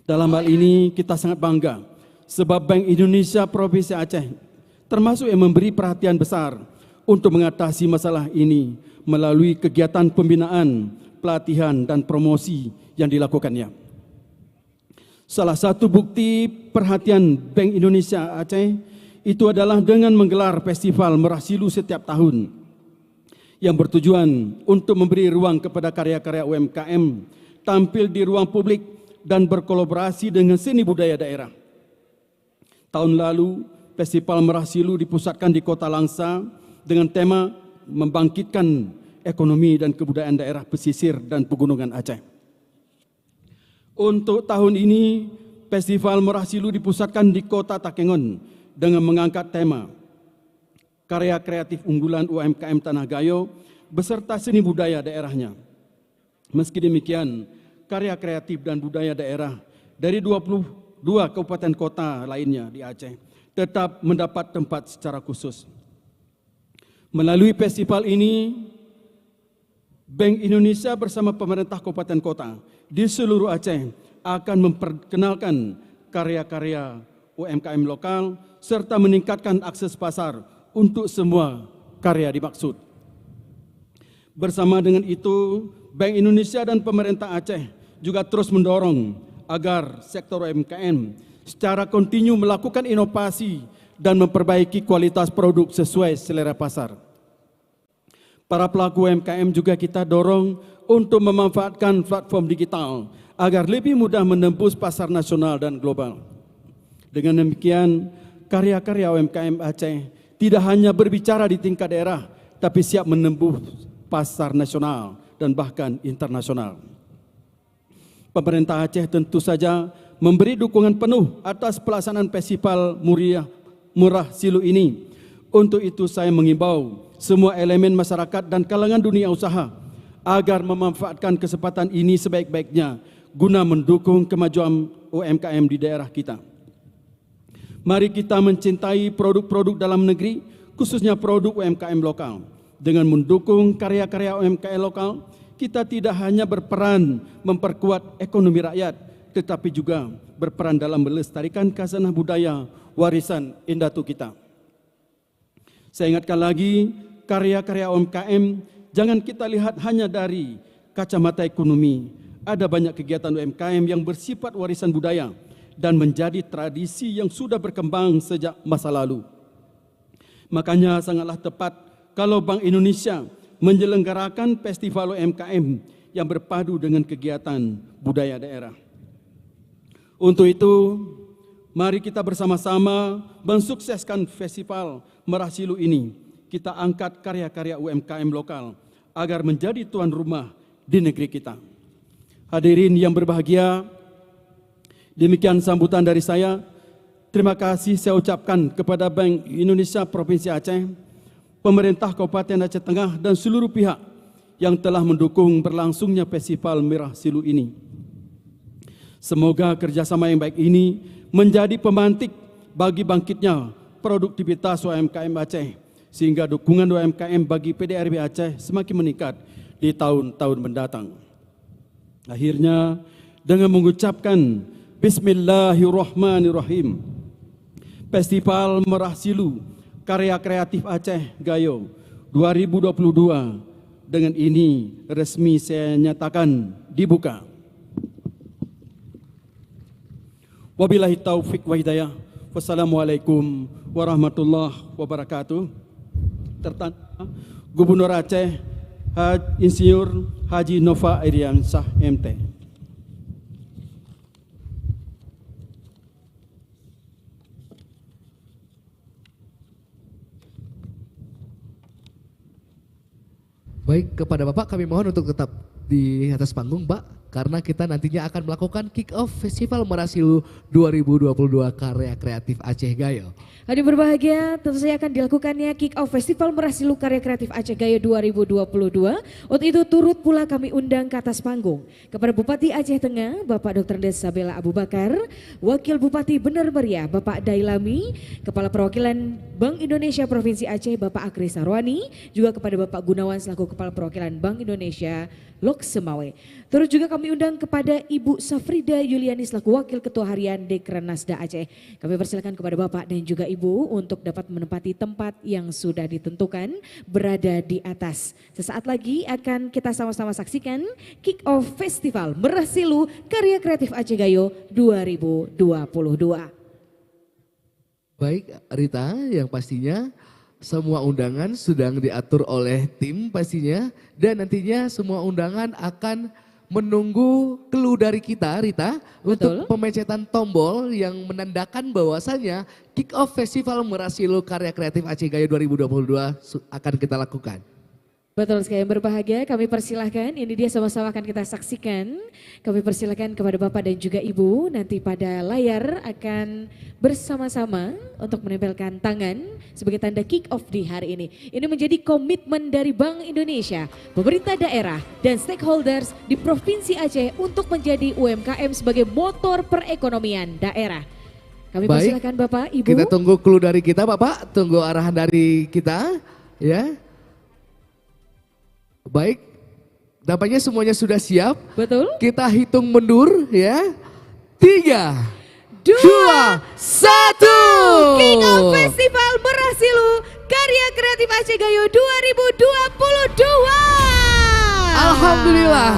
Dalam hal ini kita sangat bangga sebab Bank Indonesia Provinsi Aceh termasuk yang memberi perhatian besar untuk mengatasi masalah ini melalui kegiatan pembinaan, pelatihan, dan promosi yang dilakukannya. Salah satu bukti perhatian Bank Indonesia Aceh itu adalah dengan menggelar Festival Merah Silu setiap tahun yang bertujuan untuk memberi ruang kepada karya-karya UMKM tampil di ruang publik dan berkolaborasi dengan seni budaya daerah. Tahun lalu, Festival Merah Silu dipusatkan di Kota Langsa dengan tema membangkitkan ekonomi dan kebudayaan daerah pesisir dan pegunungan Aceh. Untuk tahun ini, Festival Merah Silu dipusatkan di Kota Takengon dengan mengangkat tema karya kreatif unggulan UMKM Tanah Gayo beserta seni budaya daerahnya. Meski demikian, karya kreatif dan budaya daerah dari 22 kabupaten kota lainnya di Aceh tetap mendapat tempat secara khusus. Melalui festival ini, Bank Indonesia bersama pemerintah kabupaten kota di seluruh Aceh akan memperkenalkan karya-karya UMKM lokal serta meningkatkan akses pasar untuk semua karya dimaksud. Bersama dengan itu, Bank Indonesia dan pemerintah Aceh juga terus mendorong agar sektor UMKM secara kontinu melakukan inovasi dan memperbaiki kualitas produk sesuai selera pasar. Para pelaku UMKM juga kita dorong untuk memanfaatkan platform digital agar lebih mudah menembus pasar nasional dan global. Dengan demikian, karya-karya UMKM Aceh tidak hanya berbicara di tingkat daerah, tapi siap menembus pasar nasional dan bahkan internasional. Pemerintah Aceh tentu saja memberi dukungan penuh atas pelaksanaan Festival Merah Silu ini. Untuk itu saya mengimbau semua elemen masyarakat dan kalangan dunia usaha agar memanfaatkan kesempatan ini sebaik-baiknya guna mendukung kemajuan UMKM di daerah kita. Mari kita mencintai produk-produk dalam negeri, khususnya produk UMKM lokal. Dengan mendukung karya-karya UMKM lokal, kita tidak hanya berperan memperkuat ekonomi rakyat, tetapi juga berperan dalam melestarikan khazanah budaya warisan indatu kita. Saya ingatkan lagi, karya-karya UMKM jangan kita lihat hanya dari kacamata ekonomi, ada banyak kegiatan UMKM yang bersifat warisan budaya dan menjadi tradisi yang sudah berkembang sejak masa lalu. Makanya sangatlah tepat kalau Bank Indonesia menyelenggarakan festival UMKM yang berpadu dengan kegiatan budaya daerah. Untuk itu, mari kita bersama-sama mensukseskan festival Merah Silu ini. Kita angkat karya-karya UMKM lokal agar menjadi tuan rumah di negeri kita. Hadirin yang berbahagia, demikian sambutan dari saya. Terima kasih saya ucapkan kepada Bank Indonesia Provinsi Aceh, pemerintah Kabupaten Aceh Tengah dan seluruh pihak yang telah mendukung berlangsungnya festival Merah Silu ini. Semoga kerjasama yang baik ini menjadi pemantik bagi bangkitnya produktivitas UMKM Aceh, sehingga dukungan UMKM bagi PDRB Aceh semakin meningkat di tahun-tahun mendatang. Akhirnya, dengan mengucapkan Bismillahirrahmanirrahim, Festival Merah Silu Karya Kreatif Aceh Gayo 2022 dengan ini resmi saya nyatakan dibuka. Wabillahi taufik wa hidayah. Wassalamualaikum warahmatullahi wabarakatuh. Tertanda Gubernur Aceh Insinyur Haji Nova Iriansyah MT. Baik, kepada Bapak kami mohon untuk tetap di atas panggung, Pak, karena kita nantinya akan melakukan kick-off Festival Merah Silu 2022 Karya Kreatif Aceh Gayo. Hadirin berbahagia, tentu saja akan dilakukannya kick-off Festival Merah Silu Karya Kreatif Aceh Gayo 2022. Untuk itu turut pula kami undang ke atas panggung kepada Bupati Aceh Tengah, Bapak Dr. Desabela Abu Bakar, Wakil Bupati Benar Meriah, Bapak Dailami, Kepala Perwakilan Bank Indonesia Provinsi Aceh, Bapak Akri Sarwani, juga kepada Bapak Gunawan selaku Kepala Perwakilan Bank Indonesia Lok Semawe. Turut juga kami undang kepada Ibu Safrida Yuliani selaku Wakil Ketua Harian Dekranasda Aceh. Kami persilakan kepada Bapak dan juga Ibu untuk dapat menempati tempat yang sudah ditentukan berada di atas. Sesaat lagi akan kita sama-sama saksikan kick-off Festival Merah Silu Karya Kreatif Aceh Gayo 2022. Baik, Rita, yang pastinya semua undangan sedang diatur oleh tim pastinya, dan nantinya semua undangan akan menunggu clue dari kita, Rita, untuk pemecetan tombol yang menandakan bahwasannya kick off Festival Merah Silu Karya Kreatif Aceh Gayo 2022 akan kita lakukan. Betul sekali, yang berbahagia kami persilahkan, ini dia sama-sama akan kita saksikan. Kami persilahkan kepada Bapak dan juga Ibu, nanti pada layar akan bersama-sama untuk menempelkan tangan sebagai tanda kick off di hari ini. Ini menjadi komitmen dari Bank Indonesia, pemerintah daerah dan stakeholders di Provinsi Aceh untuk menjadi UMKM sebagai motor perekonomian daerah. Kami persilahkan Bapak, Ibu. Kita tunggu clue dari kita, Bapak, tunggu arahan dari kita, ya. Baik, nampaknya semuanya sudah siap. Betul. Kita hitung mundur ya. 3, 2, 1. Kick off Festival Merah Silu Karya Kreatif Aceh Gayo 2022. Alhamdulillah,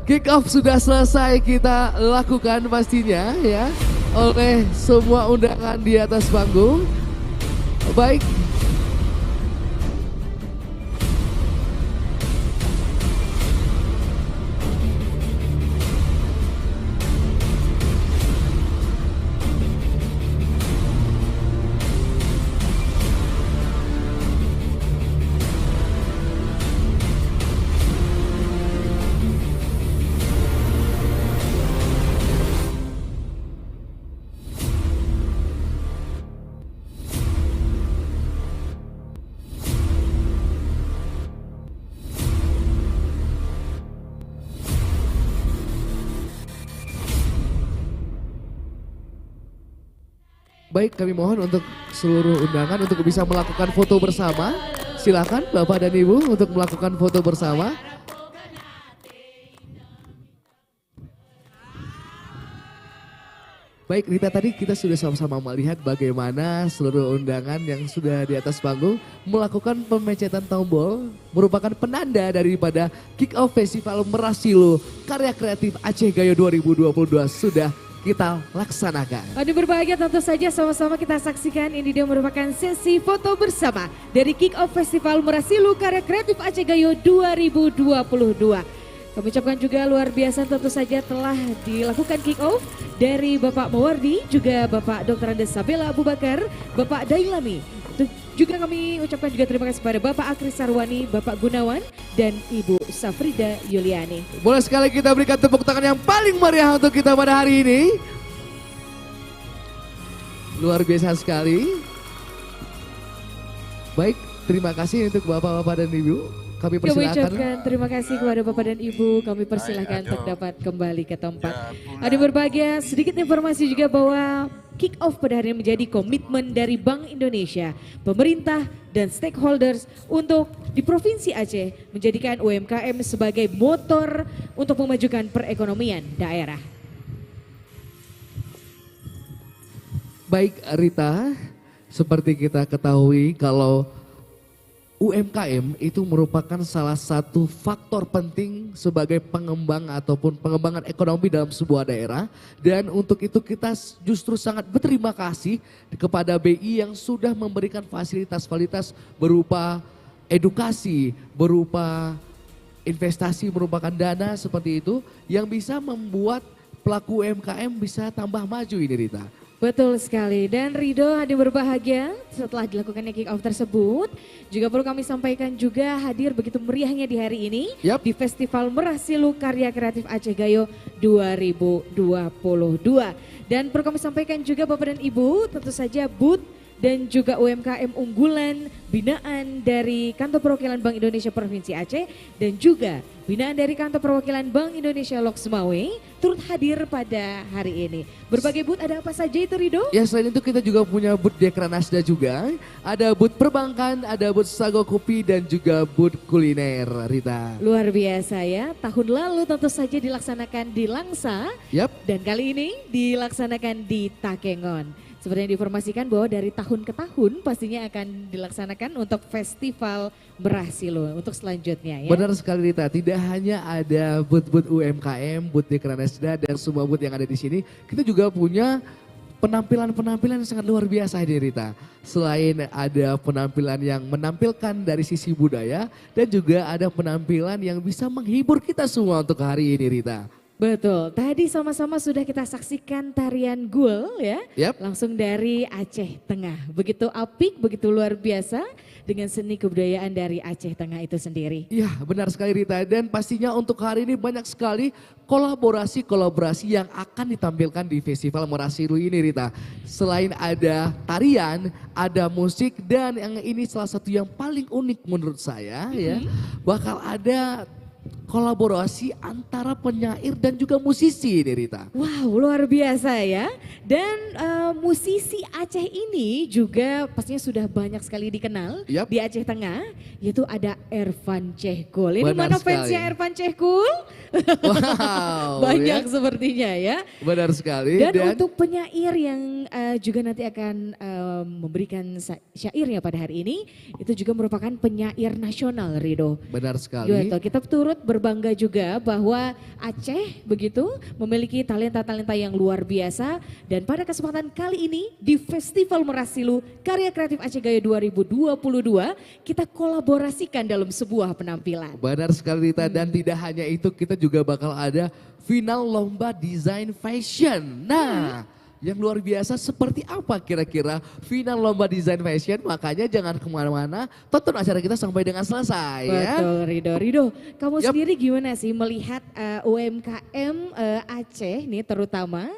kick off sudah selesai kita lakukan pastinya ya oleh semua undangan di atas panggung. Baik. Baik, kami mohon untuk seluruh undangan untuk bisa melakukan foto bersama. Silakan Bapak dan Ibu untuk melakukan foto bersama. Baik Rita, tadi kita sudah sama-sama melihat bagaimana seluruh undangan yang sudah di atas panggung melakukan pemecetan tombol merupakan penanda daripada Kick-Off Festival Merasilo Karya Kreatif Aceh Gayo 2022 sudah kita laksanakan. Aduh berbahagia, tentu saja sama-sama kita saksikan ini dia merupakan sesi foto bersama dari Kick-Off Festival Merasilo Karya Kreatif Aceh Gayo 2022. Kami ucapkan juga luar biasa tentu saja telah dilakukan kick-off dari Bapak Mawardi, juga Bapak Dr. Andes Sabela Abu Bakar, Bapak Dailami. Juga kami ucapkan juga terima kasih kepada Bapak Akris Sarwani, Bapak Gunawan, dan Ibu Safrida Yuliani. Boleh sekali kita berikan tepuk tangan yang paling meriah untuk kita pada hari ini. Luar biasa sekali. Baik, terima kasih untuk Bapak-Bapak dan Ibu. Kami Kami persilakan. ucapkan terima kasih kepada Bapak dan Ibu. Kami persilahkan untuk dapat kembali ke tempat. Aduh berbahagia, sedikit informasi juga bahwa kick-off pada hari ini menjadi komitmen dari Bank Indonesia, pemerintah dan stakeholders untuk di Provinsi Aceh menjadikan UMKM sebagai motor untuk memajukan perekonomian daerah. Baik Rita, seperti kita ketahui kalau UMKM itu merupakan salah satu faktor penting sebagai pengembang ataupun pengembangan ekonomi dalam sebuah daerah. Dan untuk itu kita justru sangat berterima kasih kepada BI yang sudah memberikan fasilitas-fasilitas berupa edukasi, berupa investasi, merupakan dana seperti itu yang bisa membuat pelaku UMKM bisa tambah maju ini Rita. Betul sekali, dan Rido hadir berbahagia setelah dilakukannya kick-off tersebut. Juga perlu kami sampaikan juga hadir begitu meriahnya di hari ini di Festival Merasilo Karya Kreatif Aceh Gayo 2022. Dan perlu kami sampaikan juga Bapak dan Ibu, tentu saja booth dan juga UMKM unggulan binaan dari Kantor Perwakilan Bank Indonesia Provinsi Aceh dan juga binaan dari Kantor Perwakilan Bank Indonesia Lok Sumawe turut hadir pada hari ini. Berbagai booth ada apa saja itu Rido? Ya selain itu kita juga punya booth Dekranasda juga, ada booth perbankan, ada booth sago kopi dan juga booth kuliner Rita. Luar biasa ya, tahun lalu tentu saja dilaksanakan di Langsa dan kali ini dilaksanakan di Takengon. Seperti yang diinformasikan bahwa dari tahun ke tahun pastinya akan dilaksanakan untuk Festival Merasilo untuk selanjutnya ya. Benar sekali Rita, tidak hanya ada booth-booth UMKM, booth Dekranasda dan semua booth yang ada di sini, kita juga punya penampilan-penampilan yang sangat luar biasa ini Rita. Selain ada penampilan yang menampilkan dari sisi budaya dan juga ada penampilan yang bisa menghibur kita semua untuk hari ini Rita. Betul, tadi sama-sama sudah kita saksikan tarian Gul ya, langsung dari Aceh Tengah. Begitu apik, begitu luar biasa dengan seni kebudayaan dari Aceh Tengah itu sendiri. Iya benar sekali Rita, dan pastinya untuk hari ini banyak sekali kolaborasi yang akan ditampilkan di Festival Merasilo ini Rita. Selain ada tarian, ada musik, dan yang ini salah satu yang paling unik menurut saya ya, bakal ada kolaborasi antara penyair dan juga musisi ini Rita. Wow luar biasa ya. Dan musisi Aceh ini juga pastinya sudah banyak sekali dikenal di Aceh Tengah. Yaitu ada Ervan Chehkul. Ini mana fansnya Ervan Chehkul? Wow, banyak sepertinya ya. Benar sekali. Dan untuk penyair yang juga nanti akan memberikan syairnya pada hari ini. Itu juga merupakan penyair nasional Rido. Benar sekali. Gitu. Kita turut berbangga juga bahwa Aceh begitu memiliki talenta-talenta yang luar biasa. Dan pada kesempatan kali ini di Festival Merasilo Karya Kreatif Aceh Gayo 2022 kita kolaborasikan dalam sebuah penampilan. Benar sekali Rita, dan tidak hanya itu kita juga bakal ada final lomba desain fashion. Nah yang luar biasa seperti apa kira-kira final lomba desain fashion, makanya jangan kemana-mana, tonton acara kita sampai dengan selesai. Betul Rido, kamu sendiri gimana sih melihat UMKM Aceh nih terutama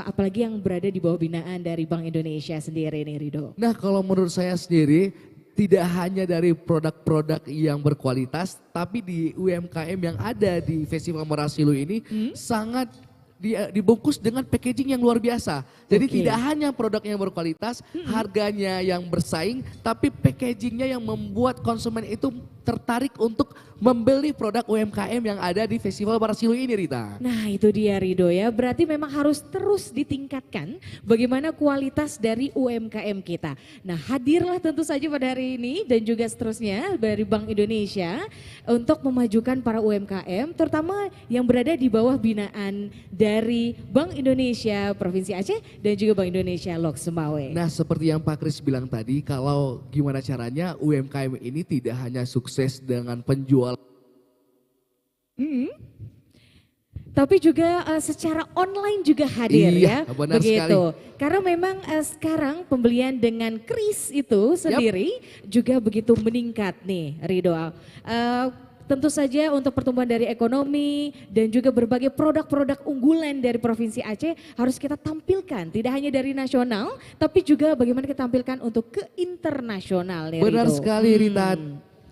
apalagi yang berada di bawah binaan dari Bank Indonesia sendiri nih Rido? Nah kalau menurut saya sendiri tidak hanya dari produk-produk yang berkualitas, tapi di UMKM yang ada di Festival Merasilo ini sangat dibungkus dengan packaging yang luar biasa. Jadi tidak hanya produk yang berkualitas, harganya yang bersaing, tapi packagingnya yang membuat konsumen itu tertarik untuk membeli produk UMKM yang ada di Festival Marasilu ini, Rita? Nah itu dia Rido ya, berarti memang harus terus ditingkatkan bagaimana kualitas dari UMKM kita. Nah hadirlah tentu saja pada hari ini dan juga seterusnya dari Bank Indonesia untuk memajukan para UMKM terutama yang berada di bawah binaan dari Bank Indonesia Provinsi Aceh dan juga Bank Indonesia Lok Sumbawa. Nah seperti yang Pak Kris bilang tadi, kalau gimana caranya UMKM ini tidak hanya sukses dengan penjualan, tapi juga secara online juga hadir iya, ya, benar begitu. sekali. Karena memang sekarang pembelian dengan kris itu sendiri juga begitu meningkat nih, Rido. Tentu saja untuk pertumbuhan dari ekonomi dan juga berbagai produk-produk unggulan dari Provinsi Aceh harus kita tampilkan, tidak hanya dari nasional, tapi juga bagaimana kita tampilkan untuk ke internasional. Nih, Benar Rido. sekali Rita.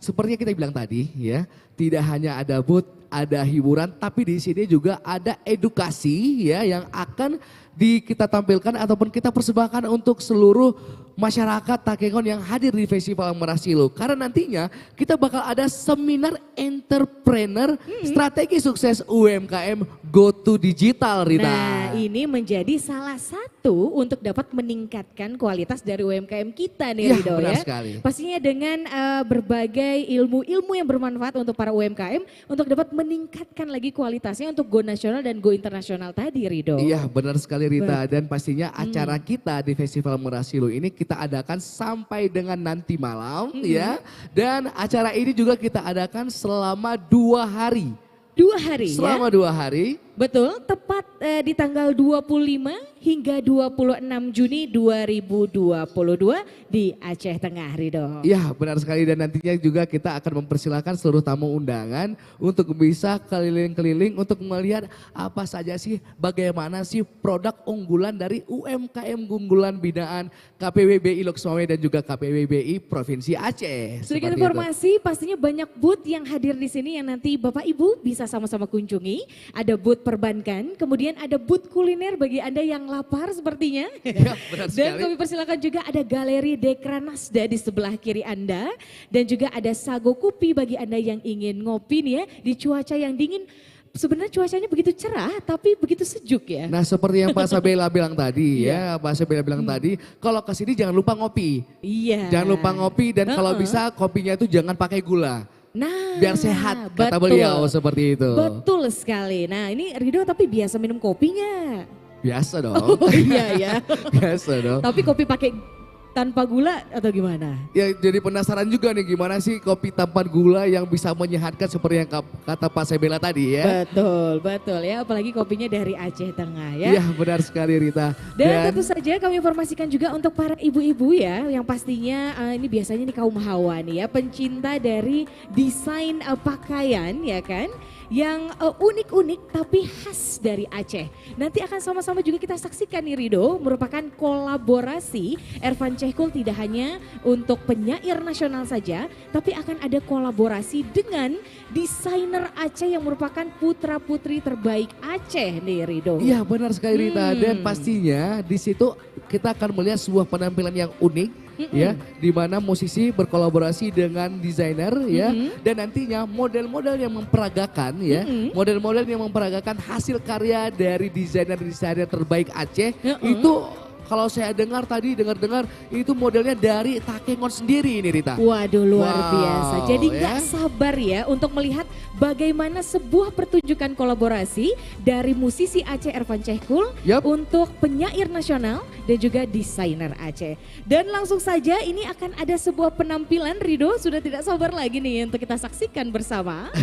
Seperti yang kita bilang tadi ya, tidak hanya ada booth, ada hiburan, tapi di sini juga ada edukasi ya yang akan kita tampilkan ataupun kita persembahkan untuk seluruh masyarakat Takengon yang hadir di Festival Marasilu. Karena nantinya kita bakal ada seminar entrepreneur strategi sukses UMKM Go to Digital, Rita. Nah ini menjadi salah satu untuk dapat meningkatkan kualitas dari UMKM kita nih Ya, Rido benar ya. sekali. Pastinya dengan berbagai ilmu-ilmu yang bermanfaat untuk para UMKM untuk dapat meningkatkan lagi kualitasnya untuk go nasional dan go internasional tadi Rido. Iya benar sekali Rita, dan pastinya acara kita di Festival Marasilu ini kita adakan sampai dengan nanti malam ya. Dan acara ini juga kita adakan selama 2 hari. 2 hari Selama ya. 2 hari. Betul, tepat di tanggal 25 hingga 26 Juni 2022 di Aceh Tengah, Rido. Iya benar sekali, dan nantinya juga kita akan mempersilahkan seluruh tamu undangan untuk bisa keliling-keliling untuk melihat apa saja sih, bagaimana sih produk unggulan dari UMKM unggulan binaan KPWBI Lok Sumbawa dan juga KPWBI Provinsi Aceh. Sedikit Seperti itu. informasi, pastinya banyak booth yang hadir di sini yang nanti Bapak Ibu bisa sama-sama kunjungi. Ada booth perbankan, kemudian ada booth kuliner bagi Anda yang lapar sepertinya. Ya, benar Dan sekali. kami persilakan juga ada galeri Dekranasda di sebelah kiri Anda. Dan juga ada sago kopi bagi Anda yang ingin ngopi nih ya di cuaca yang dingin. Sebenarnya cuacanya begitu cerah tapi begitu sejuk ya. Nah seperti yang Pak Sabela bilang tadi ya, Pak Sabela bilang tadi, kalau kesini jangan lupa ngopi. Iya. Jangan lupa ngopi dan kalau bisa kopinya itu jangan pakai gula. Nah, Biar sehat kata betul. beliau seperti itu. Betul sekali. Nah ini Rido tapi biasa minum kopinya. Biasa dong. Oh iya ya. Biasa dong. Tapi kopi pakai tanpa gula atau gimana? Ya jadi penasaran juga nih gimana sih kopi tanpa gula yang bisa menyehatkan seperti yang kata Pak Sabela tadi ya. Betul, betul ya. Apalagi kopinya dari Aceh Tengah ya. Iya benar sekali Rita. Dan tentu saja kami informasikan juga untuk para ibu-ibu ya, yang pastinya ini biasanya nih kaum hawa nih ya, pencinta dari desain pakaian ya kan, yang unik-unik tapi khas dari Aceh. Nanti akan sama-sama juga kita saksikan nih Rido, merupakan kolaborasi Ervan Chehkul tidak hanya untuk penyair nasional saja, tapi akan ada kolaborasi dengan desainer Aceh yang merupakan putra-putri terbaik Aceh nih Rido. Iya benar sekali Rita, dan pastinya di situ kita akan melihat sebuah penampilan yang unik ya, di mana musisi berkolaborasi dengan desainer ya, dan nantinya model-model yang memperagakan ya, model-model yang memperagakan hasil karya dari desainer-desainer terbaik Aceh itu. Kalau saya dengar tadi, dengar itu modelnya dari Takengon sendiri ini Rita. Waduh luar biasa. Jadi ya. nggak sabar ya untuk melihat bagaimana sebuah pertunjukan kolaborasi dari musisi Aceh Ervan Chehkul untuk penyair nasional dan juga desainer Aceh. Dan langsung saja ini akan ada sebuah penampilan Rido, sudah tidak sabar lagi nih untuk kita saksikan bersama.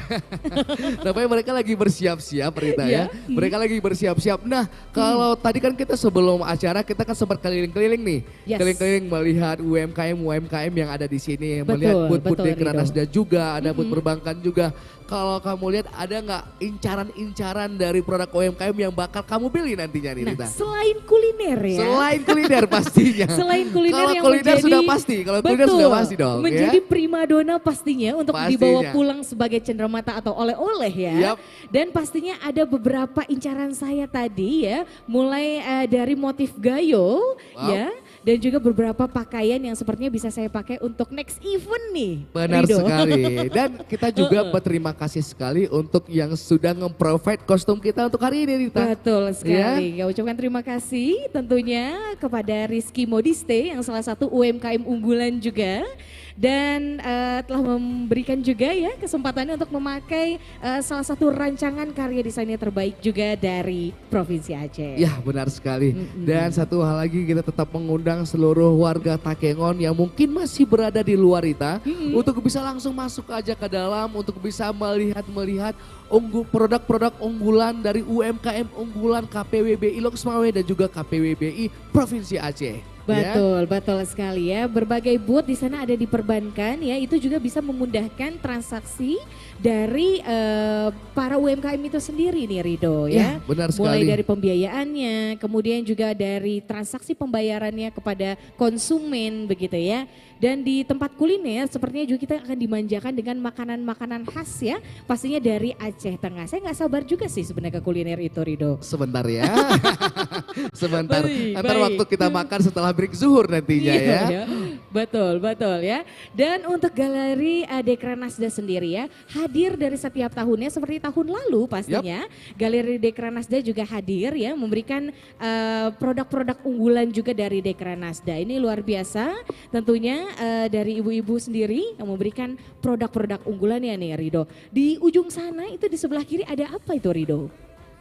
Namanya mereka lagi bersiap-siap Rita ya. Mereka lagi bersiap-siap. Nah kalau tadi kan kita sebelum acara kita kan sempat keliling-keliling nih. Keliling-keliling melihat UMKM yang ada di sini. Melihat booth-booth Dekranasda juga, ada booth perbankan juga. Kalau kamu lihat ada nggak incaran-incaran dari produk UMKM yang bakal kamu pilih nantinya nih Rita? Nah, selain kuliner ya. Selain kuliner pastinya. Selain kuliner kalau yang kuliner menjadi, sudah pasti, kalau kuliner sudah pasti dong. Menjadi ya? primadona pastinya untuk Pastinya. dibawa pulang sebagai cenderamata atau oleh-oleh ya. Dan pastinya ada beberapa incaran saya tadi ya, mulai dari motif gayo ya. dan juga beberapa pakaian yang sepertinya bisa saya pakai untuk next event nih. Benar Rido. sekali. Dan kita juga berterima kasih sekali untuk yang sudah nge-provide kostum kita untuk hari ini, Rita. Betul sekali. Ya, ucapkan terima kasih tentunya kepada Rizky Modiste yang salah satu UMKM unggulan juga. Dan telah memberikan juga ya kesempatannya untuk memakai salah satu rancangan karya desainnya terbaik juga dari Provinsi Aceh. Ya benar sekali. Dan satu hal lagi, kita tetap mengundang seluruh warga Takengon yang mungkin masih berada di luar Rita untuk bisa langsung masuk aja ke dalam untuk bisa melihat produk-produk unggulan dari UMKM unggulan KPWBI Loksmawe dan juga KPWBI Provinsi Aceh. Betul, betul sekali ya. Berbagai booth di sana ada di perbankan ya, itu juga bisa memudahkan transaksi dari para UMKM itu sendiri nih Rido ya. Benar Mulai sekali. dari pembiayaannya, kemudian juga dari transaksi pembayarannya kepada konsumen begitu ya. Dan di tempat kuliner sepertinya juga kita akan dimanjakan dengan makanan-makanan khas ya. Pastinya dari Aceh Tengah. Saya nggak sabar juga sih sebenarnya ke kuliner itu Rido. Sebentar ya. Sebentar. Baik, Ntar baik. waktu kita makan setelah break zuhur nantinya Iya, ya. Betul, betul ya. Dan untuk Galeri Dekranasda sendiri ya, hadir dari setiap tahunnya seperti tahun lalu pastinya. Galeri Dekranasda juga hadir ya, memberikan produk-produk unggulan juga dari Dekranasda. Ini luar biasa tentunya dari ibu-ibu sendiri yang memberikan produk-produk unggulannya nih Rido. Di ujung sana itu di sebelah kiri ada apa itu Rido?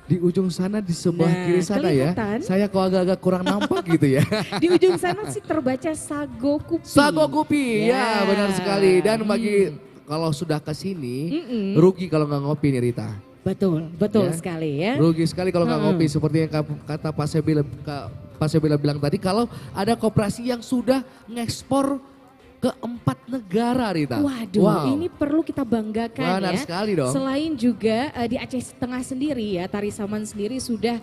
Di ujung sana, di sebelah Nah, kiri sana ya. kelihatan. Saya kok agak-agak kurang nampak gitu ya. Di ujung sana sih terbaca Sago Kupi. Sago Kopi, Ya. ya benar sekali. Dan bagi kalau sudah ke sini, rugi kalau nggak ngopi nih Rita. Betul, betul Ya. sekali ya. Rugi sekali kalau nggak ngopi, seperti yang kata Pak Sebila bilang tadi, kalau ada koperasi yang sudah ngekspor ke 4 negara Rita. Waduh, ini perlu kita banggakan Benar ya. sekali dong. Selain juga di Aceh Tengah sendiri ya, Tari Saman sendiri sudah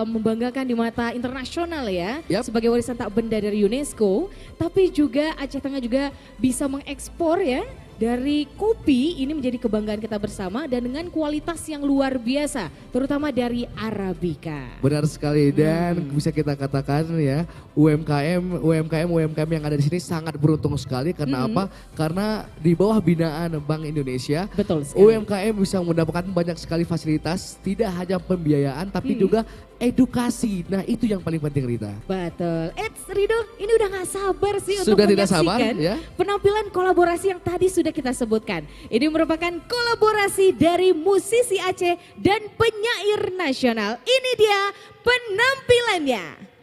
membanggakan di mata internasional ya. Sebagai warisan tak benda dari UNESCO. Tapi juga Aceh Tengah juga bisa mengekspor ya. Dari kopi ini menjadi kebanggaan kita bersama dan dengan kualitas yang luar biasa, terutama dari Arabica. Benar sekali, dan bisa kita katakan ya UMKM yang ada di sini sangat beruntung sekali. Karena apa? Karena di bawah binaan Bank Indonesia, betul sekali. UMKM bisa mendapatkan banyak sekali fasilitas, tidak hanya pembiayaan tapi juga edukasi. Nah itu yang paling penting Rita. Betul. Rido, ini udah gak sabar sih Sudah untuk tidak sabar, menyaksikan ya? penampilan kolaborasi yang tadi sudah kita sebutkan. Ini merupakan kolaborasi dari musisi Aceh dan penyair nasional. Ini dia penampilannya.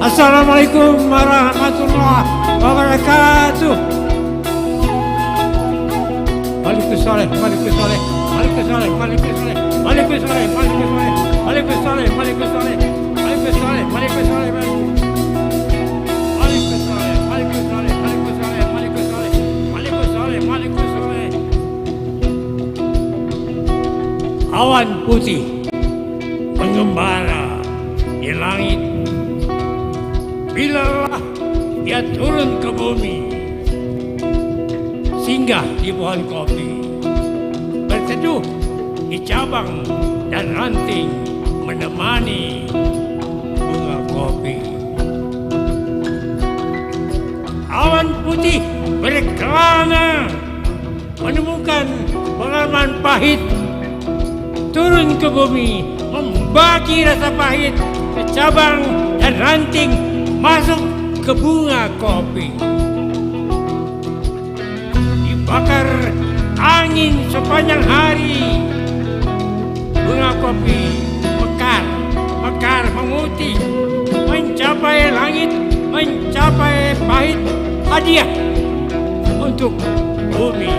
Assalamualaikum warahmatullahi wabarakatuh. Malikus Saleh, Malikus Saleh, Malikus Saleh, Malikus Saleh, Malikus Saleh, Malikus Saleh, Malikus Saleh, Malikus Saleh, Malikus Saleh, Malikus Saleh, Malikus Saleh, Malikus Saleh, Malikus Saleh, Malikus Saleh, Malikus Saleh, Malikus Saleh. Awan putih mengembara di langit. Bilalah dia turun ke bumi, singgah di pohon kopi, berteduh di cabang dan ranting, menemani bunga kopi. Awan putih berkelana menemukan pengalaman pahit, turun ke bumi, membagi rasa pahit ke cabang dan ranting, masuk ke bunga kopi. Dibakar angin sepanjang hari, bunga kopi mekar, mekar memutih, mencapai langit, mencapai pahit, hadiah untuk bumi.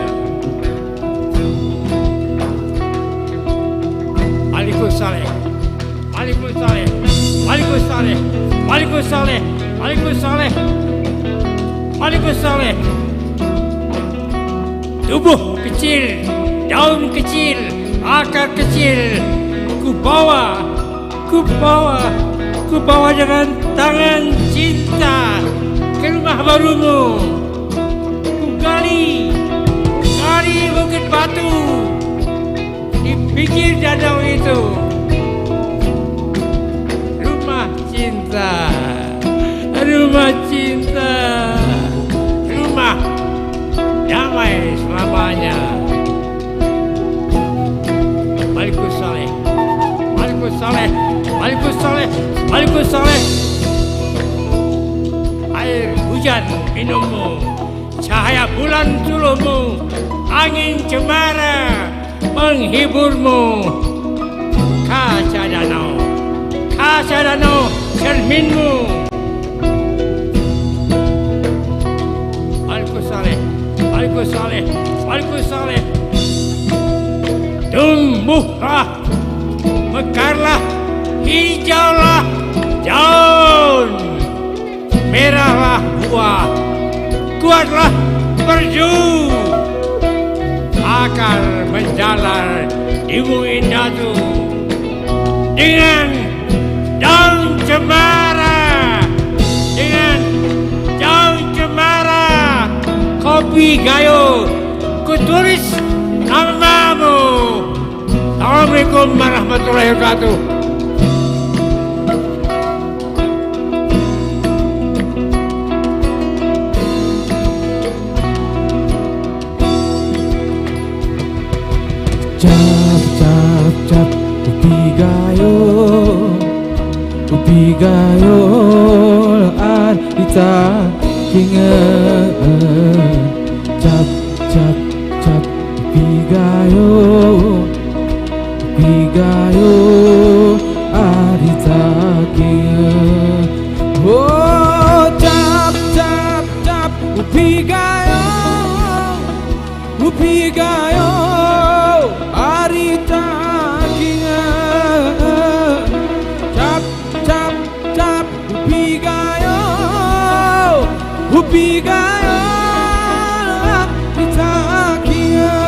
Malikus Saleh, Malikus Saleh, Malikus Saleh, Malikus Saleh, Malikus Saleh, Malikus Saleh. Tubuh kecil, daun kecil, akar kecil, ku bawa dengan tangan cinta ke rumah barumu. Ku gali bukit batu di pinggir danau itu. Rumah cinta, rumah cinta, rumah damai selamanya. Malikus Saleh, Malikus Saleh, Malikus Saleh, Malikus Saleh. Air hujan minummu, cahaya bulan suluhmu, angin cemara menghiburmu. Kaca danau cerminmu. Malikus Saleh, Malikus Saleh, Malikus Saleh. Tumbuhlah, mekarlah, hijaulah daun, merahlah buah, kuatlah berju, akar menjalar di bumi datu dengan daun cemara, dengan daun cemara, kopi gayo, kutulis namamu. Assalamualaikum warahmatullahi wabarakatuh. Cap upi gayo an ita kingan cap upi gayo an ita kingan. Oh cap upi gayo arita kingan. Cap upi gayo arita kingan.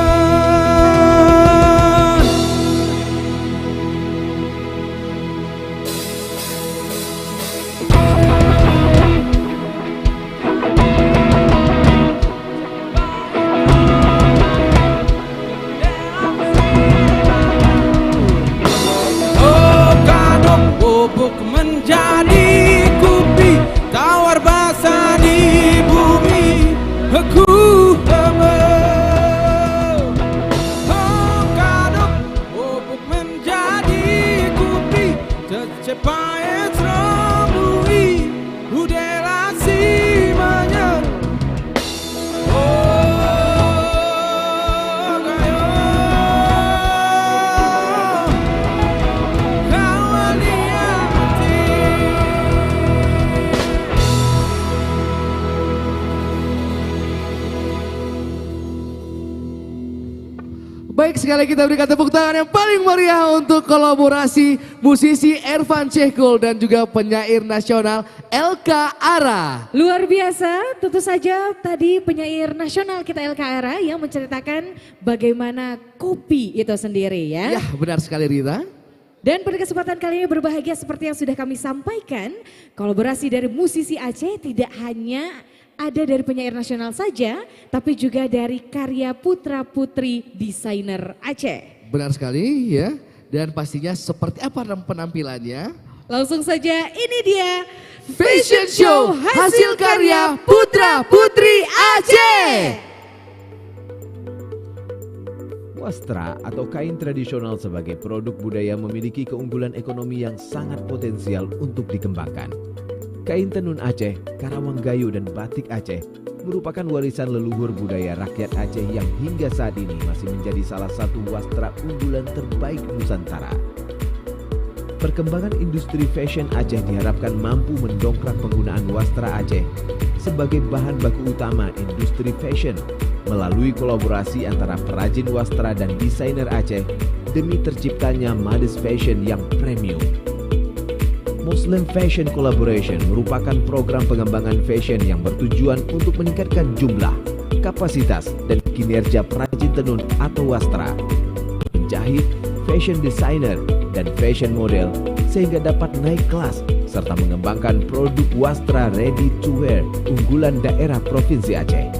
Bubuk menjadi kopi, tawar basah di bumi. Baik, sekali kita berikan tepuk tangan yang paling meriah untuk kolaborasi musisi Ervan Cehkul dan juga penyair nasional LK Ara. Luar biasa, tentu saja tadi penyair nasional kita LK Ara yang menceritakan bagaimana kopi itu sendiri ya. Ya, benar sekali Rita. Dan pada kesempatan kali ini berbahagia seperti yang sudah kami sampaikan, kolaborasi dari musisi Aceh tidak hanya ada dari penyair nasional saja, tapi juga dari karya putra-putri desainer Aceh. Benar sekali ya, dan pastinya seperti apa penampilannya? Langsung saja ini dia Fashion Show hasil karya putra-putri Aceh. Wastra atau kain tradisional sebagai produk budaya memiliki keunggulan ekonomi yang sangat potensial untuk dikembangkan. Kain tenun Aceh, Karawang Gayo dan batik Aceh merupakan warisan leluhur budaya rakyat Aceh yang hingga saat ini masih menjadi salah satu wastra unggulan terbaik Nusantara. Perkembangan industri fashion Aceh diharapkan mampu mendongkrak penggunaan wastra Aceh sebagai bahan baku utama industri fashion melalui kolaborasi antara perajin wastra dan desainer Aceh demi terciptanya modest fashion yang premium. Muslim Fashion Collaboration merupakan program pengembangan fashion yang bertujuan untuk meningkatkan jumlah, kapasitas, dan kinerja perajin tenun atau wastra, penjahit, fashion designer, dan fashion model sehingga dapat naik kelas serta mengembangkan produk wastra ready to wear unggulan daerah Provinsi Aceh.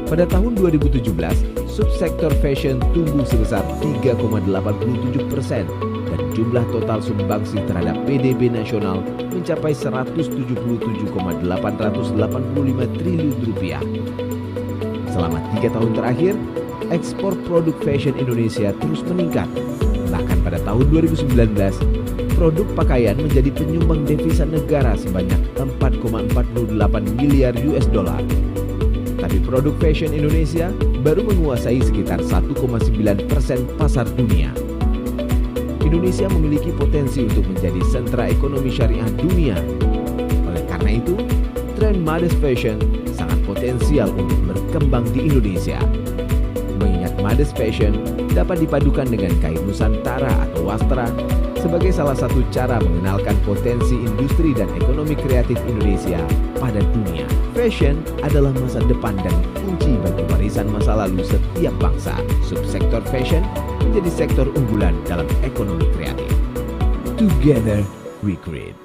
Pada tahun 2017, subsektor fashion tumbuh sebesar 3,87%. dan jumlah total sumbangsi terhadap PDB nasional mencapai 177,885 triliun rupiah. Selama 3 tahun terakhir, ekspor produk fashion Indonesia terus meningkat. Bahkan pada tahun 2019, produk pakaian menjadi penyumbang devisa negara sebanyak 4,48 miliar US dollar. Tapi produk fashion Indonesia baru menguasai sekitar 1,9% pasar dunia. Indonesia memiliki potensi untuk menjadi sentra ekonomi syariah dunia. Oleh karena itu, tren modest fashion sangat potensial untuk berkembang di Indonesia. Mengingat modest fashion dapat dipadukan dengan kain Nusantara atau wastra sebagai salah satu cara mengenalkan potensi industri dan ekonomi kreatif Indonesia pada dunia. Fashion adalah masa depan dan kunci bagi warisan masa lalu setiap bangsa. Subsektor fashion menjadi sektor unggulan dalam ekonomi kreatif. Together we create.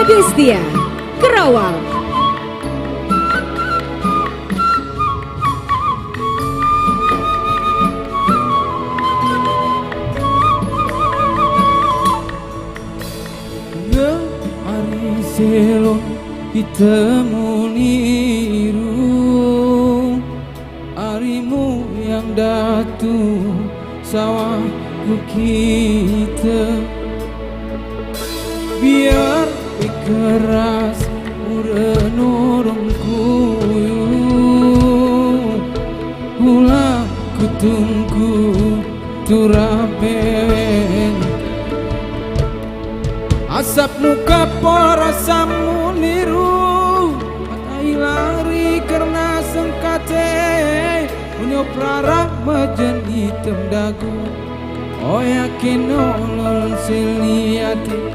Destia, Kerawang. Ari selo kitemu niru arimu yang datu sawahku kita biar keras udah nurungku turaben asap muka porasamu niru matai lari karena sengkate unyo prara majen hitam dagu oh yakin olon siliati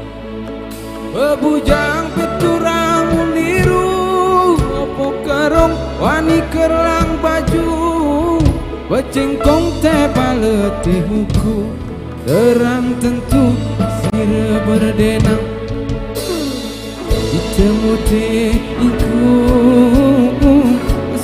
bebujang peturang niru opo kerong wani kerlang baju becengkong teh baleti huku terang tentu sira berdenang ditemute iku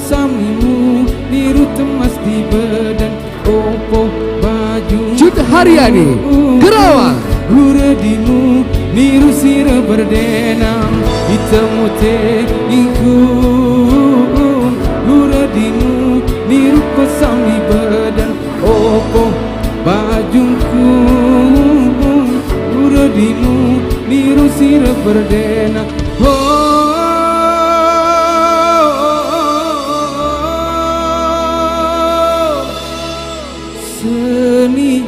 samimu niru temas di badan opo baju Cut Haryani Kerawang Huradimu niru sira berdenang ditemute iku huradimu niru pesam di badan opo bajungku huradimu niru sira berdenang seni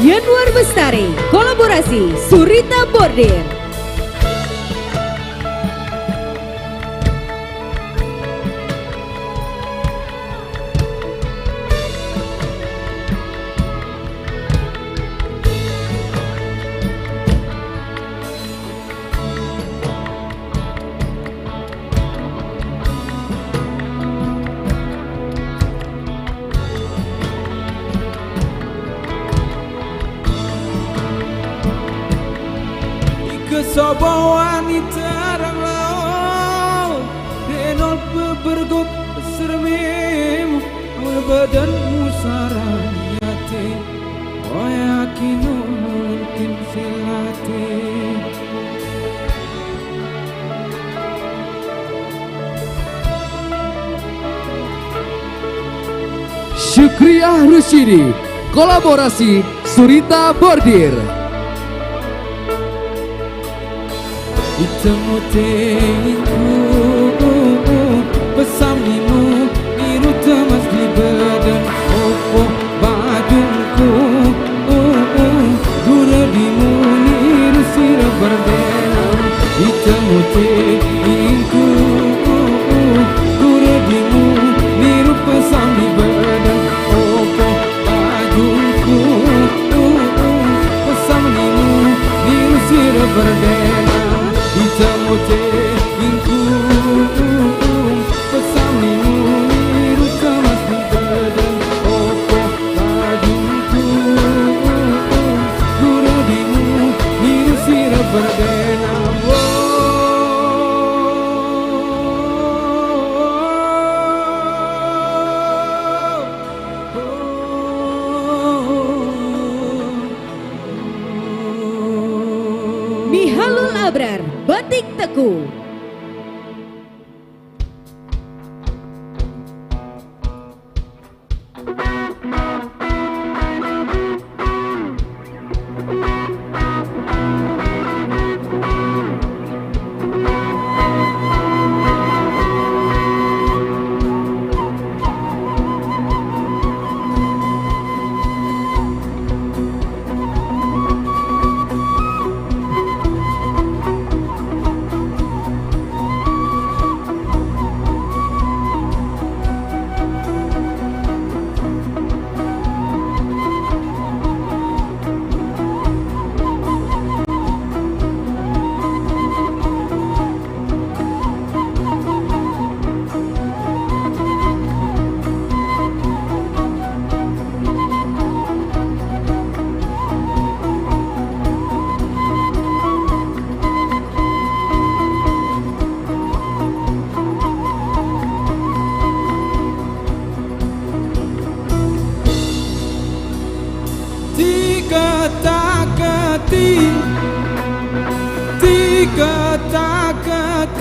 Yanuar Bestari, kolaborasi Surita Bordir. Kesobo wanita ranglau Renol bebergok sermemu Awal badanmu saranyate Oh yakin mungkin silate Syukriah Rusyidi kolaborasi Surita Bordir. Ditemutinku pesamimu niru temas di badan opo bajungku guradimu niru sira berdenang ditemutinku guradimu niru pesam di badan opo bajungku pesamimu niru sira berdenang ditemute ingku pesamimu niru temas di badan opo bajungku guradimu niru sira berdenang Mihalul Abrar, Batik Teku.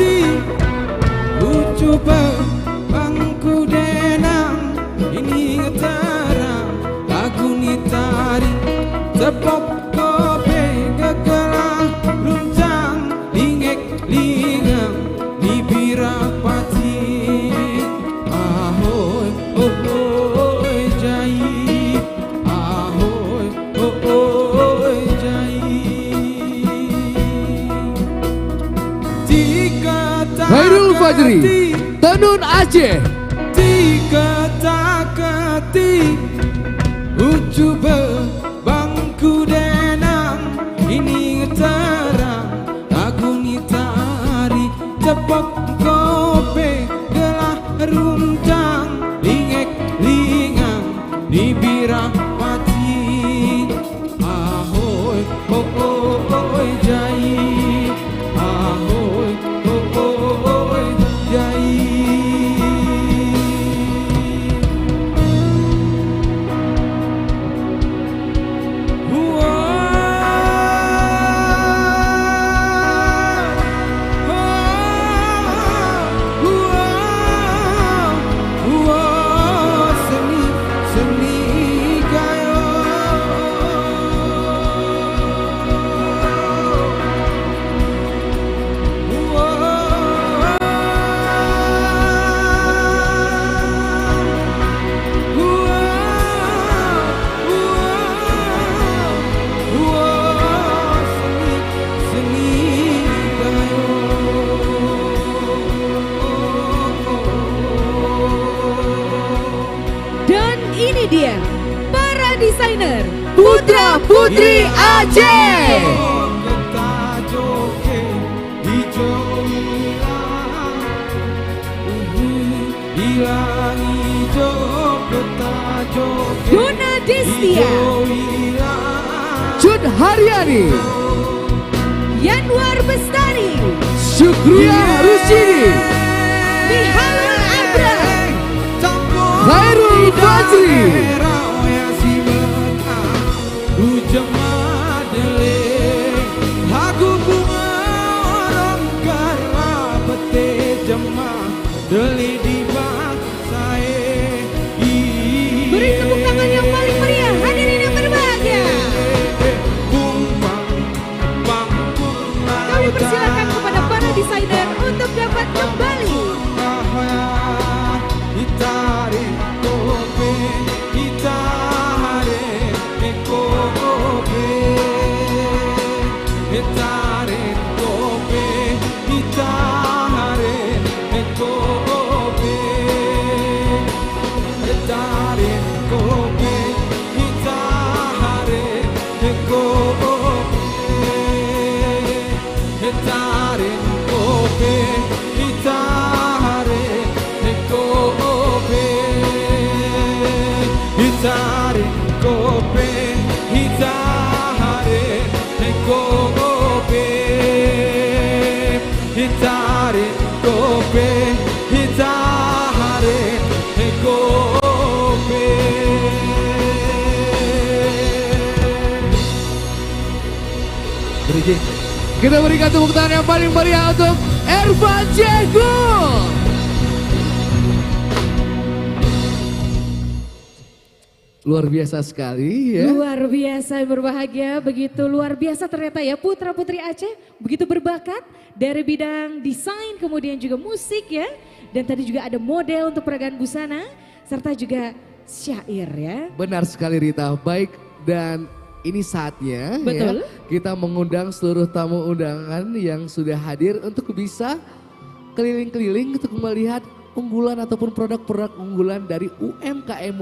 kati coba bangku denang ini ngetara lagu nitari tepok kope gegelah luncang lingek lingang bibira pati ahoy oh oh jai ahoy oh oh jai tiga Khairul Fajri, Tenun Aceh. tiga takati ucuba bangku denang ini ngetara lagu nitari cepok kope gelah runcang lingek lingang bibira pati ahoy oh oh oh jai ahoy oh oh oh jai Dan ini dia para desainer Putra Putri Aceh. Dona Destia, Cud Haryani, Yanwar Bestari, Syukria Rusidi, Mihail Abraham, Khairul Fajri, Deli di bangsae beri tepuk tangan yang paling meriah hadirin yang berbahagia. Kami persilakan kepada para desainer untuk dapat kembali. Kita berikan tepuk tangan yang paling meriah untuk Ervan Cegu. Luar biasa sekali ya. Luar biasa berbahagia, begitu luar biasa ternyata ya Putra Putri Aceh, begitu berbakat dari bidang desain kemudian juga musik ya. Dan tadi juga ada model untuk peragaan busana serta juga syair ya. Benar sekali Rita, baik dan ini saatnya Betul. ya kita mengundang seluruh tamu undangan yang sudah hadir untuk bisa keliling-keliling untuk melihat unggulan ataupun produk-produk unggulan dari UMKM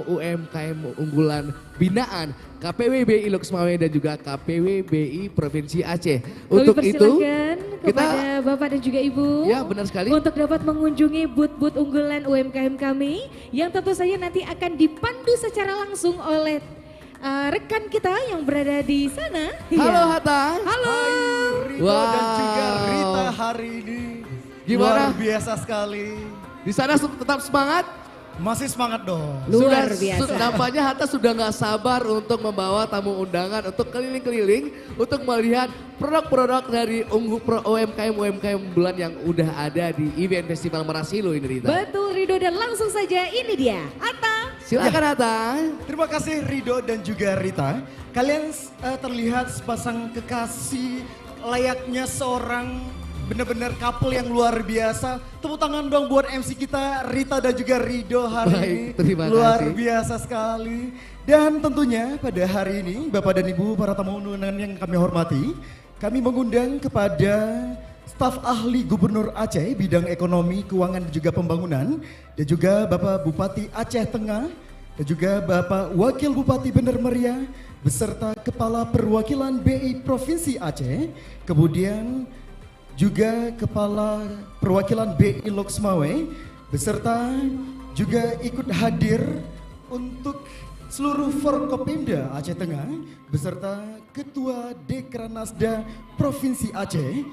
unggulan binaan KPWBI Loksmawe dan juga KPWBI Provinsi Aceh. Untuk itu kepada Bapak dan juga Ibu ya benar sekali untuk dapat mengunjungi booth-booth unggulan UMKM kami yang tentu saja nanti akan dipandu secara langsung oleh rekan kita yang berada di sana. Halo Hatta. Halo. Rito dan juga Rita hari ini gimana? Luar biasa sekali. Di sana tetap semangat? Masih semangat dong. Luar biasa. Nampaknya Hatta sudah nggak sabar untuk membawa tamu undangan untuk keliling-keliling untuk melihat produk-produk dari UMKM bulan yang udah ada di event Festival Merasilo ini, Rita. Betul Rido, dan langsung saja ini dia Hatta. Silakan Hatta. Terima kasih Rido dan juga Rita. Kalian terlihat sepasang kekasih layaknya seorang benar-benar couple yang luar biasa. Tepuk tangan dong buat MC kita Rita dan juga Rido hari ini. Terima luar kasih. biasa sekali. Dan tentunya pada hari ini Bapak dan Ibu para tamu undangan yang kami hormati, kami mengundang kepada staf ahli Gubernur Aceh bidang ekonomi, keuangan dan juga pembangunan, dan juga Bapak Bupati Aceh Tengah, dan juga Bapak Wakil Bupati Bener Meriah beserta Kepala Perwakilan BI Provinsi Aceh, kemudian juga Kepala Perwakilan BI Loksmawe, beserta juga ikut hadir untuk seluruh Forkopimda Aceh Tengah, beserta Ketua Dekranasda Provinsi Aceh,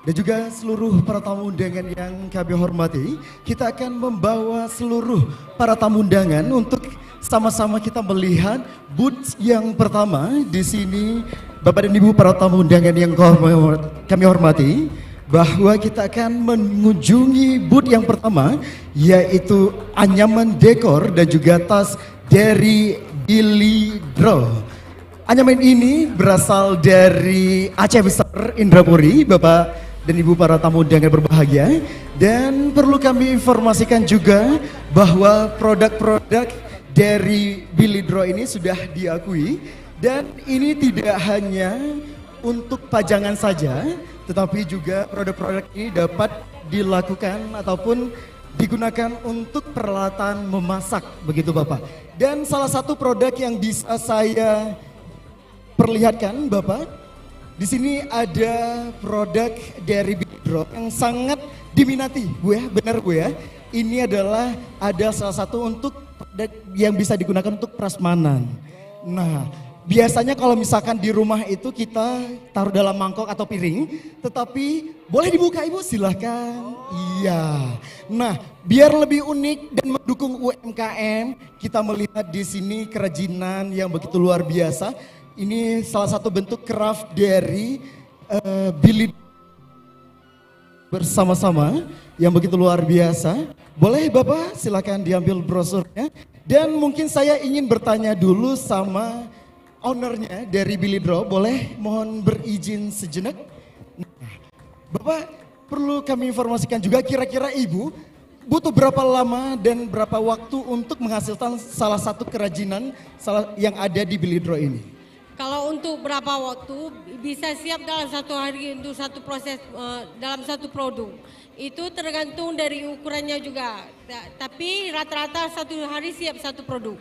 dan juga seluruh para tamu undangan yang kami hormati. Kita akan membawa seluruh para tamu undangan untuk sama-sama kita melihat booth yang pertama. Di sini Bapak dan Ibu para tamu undangan yang kami hormati, bahwa kita akan mengunjungi booth yang pertama, yaitu anyaman dekor dan juga tas dari Billy Draw. Anyaman ini berasal dari Aceh Besar Indrapuri, Bapak dan Ibu para tamu undangan berbahagia. Dan perlu kami informasikan juga bahwa produk-produk dari Billy Draw ini sudah diakui, dan ini tidak hanya untuk pajangan saja, tetapi juga produk-produk ini dapat dilakukan ataupun digunakan untuk peralatan memasak, begitu Bapak. Dan salah satu produk yang bisa saya perlihatkan Bapak, di sini ada produk dari Billy Draw yang sangat diminati, Bu ya, benar Bu ya. Ini adalah ada salah satu untuk produk yang bisa digunakan untuk prasmanan. Nah, biasanya kalau misalkan di rumah itu kita taruh dalam mangkok atau piring, tetapi boleh dibuka Ibu, silahkan. Iya. Nah, biar lebih unik dan mendukung UMKM, kita melihat di sini kerajinan yang begitu luar biasa. Ini salah satu bentuk craft dari Billy bersama-sama yang begitu luar biasa. Boleh Bapak silakan diambil brosurnya. Dan mungkin saya ingin bertanya dulu sama ownernya dari Billy Draw, boleh mohon berizin sejenak? Nah, Bapak perlu kami informasikan juga kira-kira Ibu butuh berapa lama dan berapa waktu untuk menghasilkan salah satu kerajinan yang ada di Billy Draw ini? Kalau untuk berapa waktu bisa siap dalam satu hari untuk satu proses dalam satu produk. Itu tergantung dari ukurannya juga. Tapi rata-rata satu hari siap satu produk.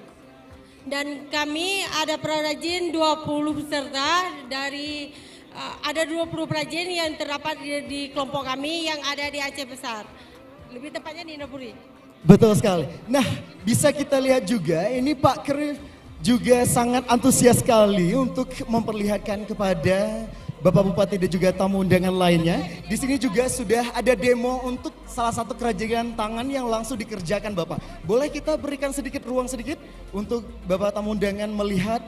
Dan kami ada perajin 20 peserta dari ada 20 perajin yang terdapat di kelompok kami yang ada di Aceh Besar. Lebih tepatnya di Indrapuri. Betul sekali. Nah, bisa kita lihat juga ini Pak Kerif juga sangat antusias sekali untuk memperlihatkan kepada Bapak Bupati dan juga tamu undangan lainnya. Di sini juga sudah ada demo untuk salah satu kerajinan tangan yang langsung dikerjakan Bapak. Boleh kita berikan sedikit ruang sedikit untuk Bapak tamu undangan melihat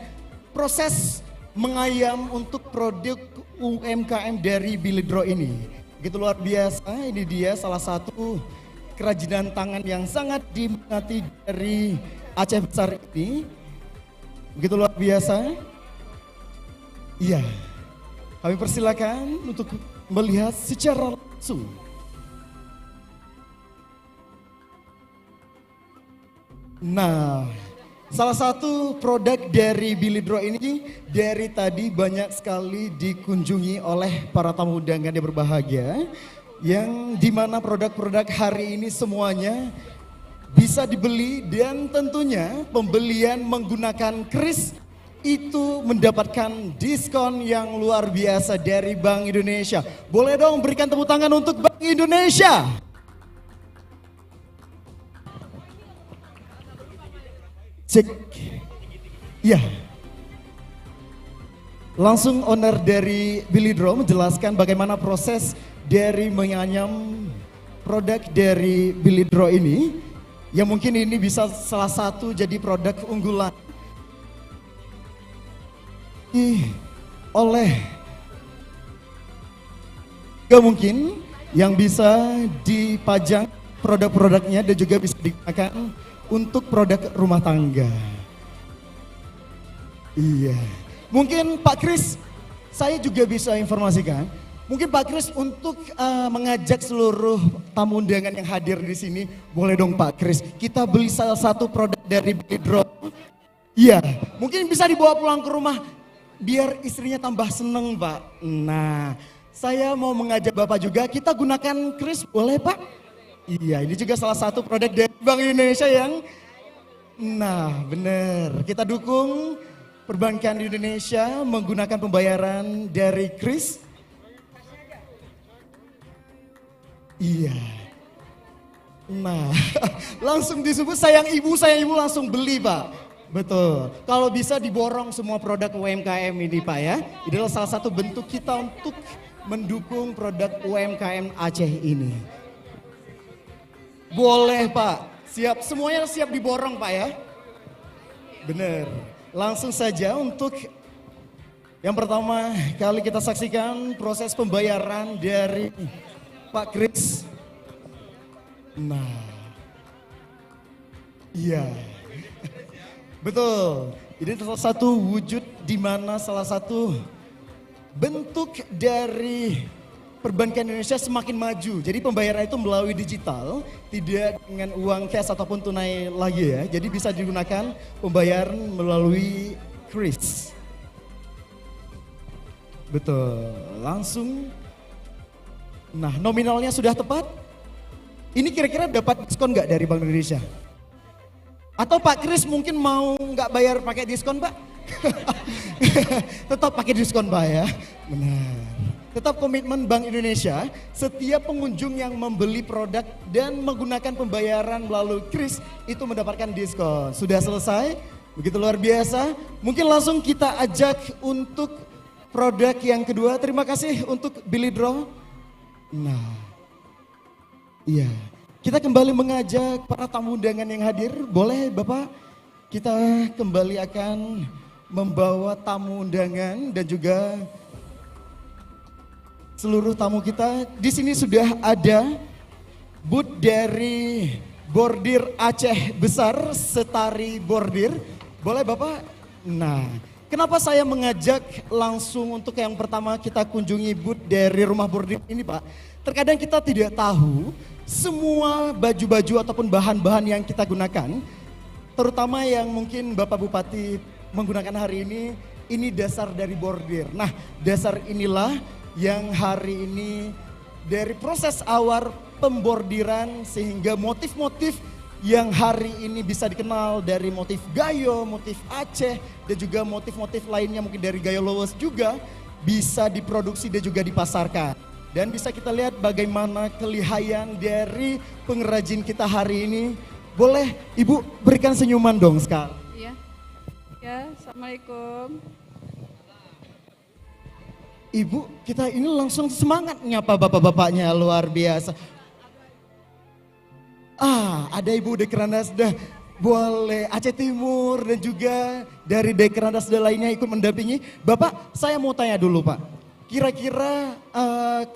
proses mengayam untuk produk UMKM dari Billy Draw ini. Begitu luar biasa, ini dia salah satu kerajinan tangan yang sangat diminati dari Aceh Besar ini. Begitu luar biasa. Iya. Kami persilakan untuk melihat secara langsung. Nah, salah satu produk dari Billy Draw ini dari tadi banyak sekali dikunjungi oleh para tamu undangan yang berbahagia, yang dimana produk-produk hari ini semuanya bisa dibeli dan tentunya pembelian menggunakan kris itu mendapatkan diskon yang luar biasa dari Bank Indonesia. Boleh dong berikan tepuk tangan untuk Bank Indonesia. Cek. Iya. Langsung owner dari Billy Draw menjelaskan bagaimana proses dari menganyam produk dari Billy Draw ini. Ya mungkin ini bisa salah satu jadi produk unggulan oleh juga mungkin yang bisa dipajang produk-produknya dan juga bisa digunakan untuk produk rumah tangga. Iya, mungkin Pak Kris, saya juga bisa informasikan. Mungkin Pak Kris untuk mengajak seluruh tamu undangan yang hadir di sini, boleh dong Pak Kris, kita beli salah satu produk dari Bilidro. Iya, mungkin bisa dibawa pulang ke rumah biar istrinya tambah seneng Pak. Nah, saya mau mengajak Bapak juga, kita gunakan Kris, boleh Pak? Iya, ini juga salah satu produk dari Bank Indonesia yang, nah benar, kita dukung perbankan di Indonesia menggunakan pembayaran dari Kris. Iya. Nah, langsung disebut sayang ibu langsung beli Pak. Betul. Kalau bisa diborong semua produk UMKM ini Pak ya. Ini adalah salah satu bentuk kita untuk mendukung produk UMKM Aceh ini. Boleh Pak. Siap, semuanya siap diborong Pak ya. Benar. Langsung saja untuk yang pertama kali kita saksikan proses pembayaran dari Pak Kris. Nah, iya, betul. Ini salah satu wujud di mana salah satu bentuk dari perbankan Indonesia semakin maju. Jadi pembayaran itu melalui digital, tidak dengan uang cash ataupun tunai lagi ya. Jadi bisa digunakan pembayaran melalui Kris. Betul, langsung. Nah, nominalnya sudah tepat. Ini kira-kira dapat diskon nggak dari Bank Indonesia? Atau Pak Kris mungkin mau nggak bayar pakai diskon Pak? Tetap pakai diskon Pak ya. Benar. Tetap komitmen Bank Indonesia, setiap pengunjung yang membeli produk dan menggunakan pembayaran melalui Kris itu mendapatkan diskon. Sudah selesai? Begitu luar biasa. Mungkin langsung kita ajak untuk produk yang kedua. Terima kasih untuk Bilidro. Nah, iya, kita kembali mengajak para tamu undangan yang hadir. Boleh Bapak, kita kembali akan membawa tamu undangan dan juga seluruh tamu kita. Di sini sudah ada booth dari Bordir Aceh Besar, Setari Bordir. Boleh Bapak? Nah, kenapa saya mengajak langsung untuk yang pertama kita kunjungi booth dari Rumah Bordir ini Pak? Terkadang kita tidak tahu semua baju-baju ataupun bahan-bahan yang kita gunakan, terutama yang mungkin Bapak Bupati menggunakan hari ini dasar dari bordir. Nah, dasar inilah yang hari ini dari proses awal pembordiran sehingga motif-motif yang hari ini bisa dikenal dari motif Gayo, motif Aceh, dan juga motif-motif lainnya mungkin dari Gayo Lowes juga bisa diproduksi dan juga dipasarkan. Dan bisa kita lihat bagaimana kelihayan dari pengrajin kita hari ini. Boleh Ibu berikan senyuman dong sekali. Iya. Ya, Assalamualaikum. Ibu, kita ini langsung semangat nyapa bapak-bapaknya, luar biasa. Ada Ibu Dekranasda, boleh Aceh Timur dan juga dari Dekranasda lainnya ikut mendampingi. Bapak, saya mau tanya dulu Pak. Kira-kira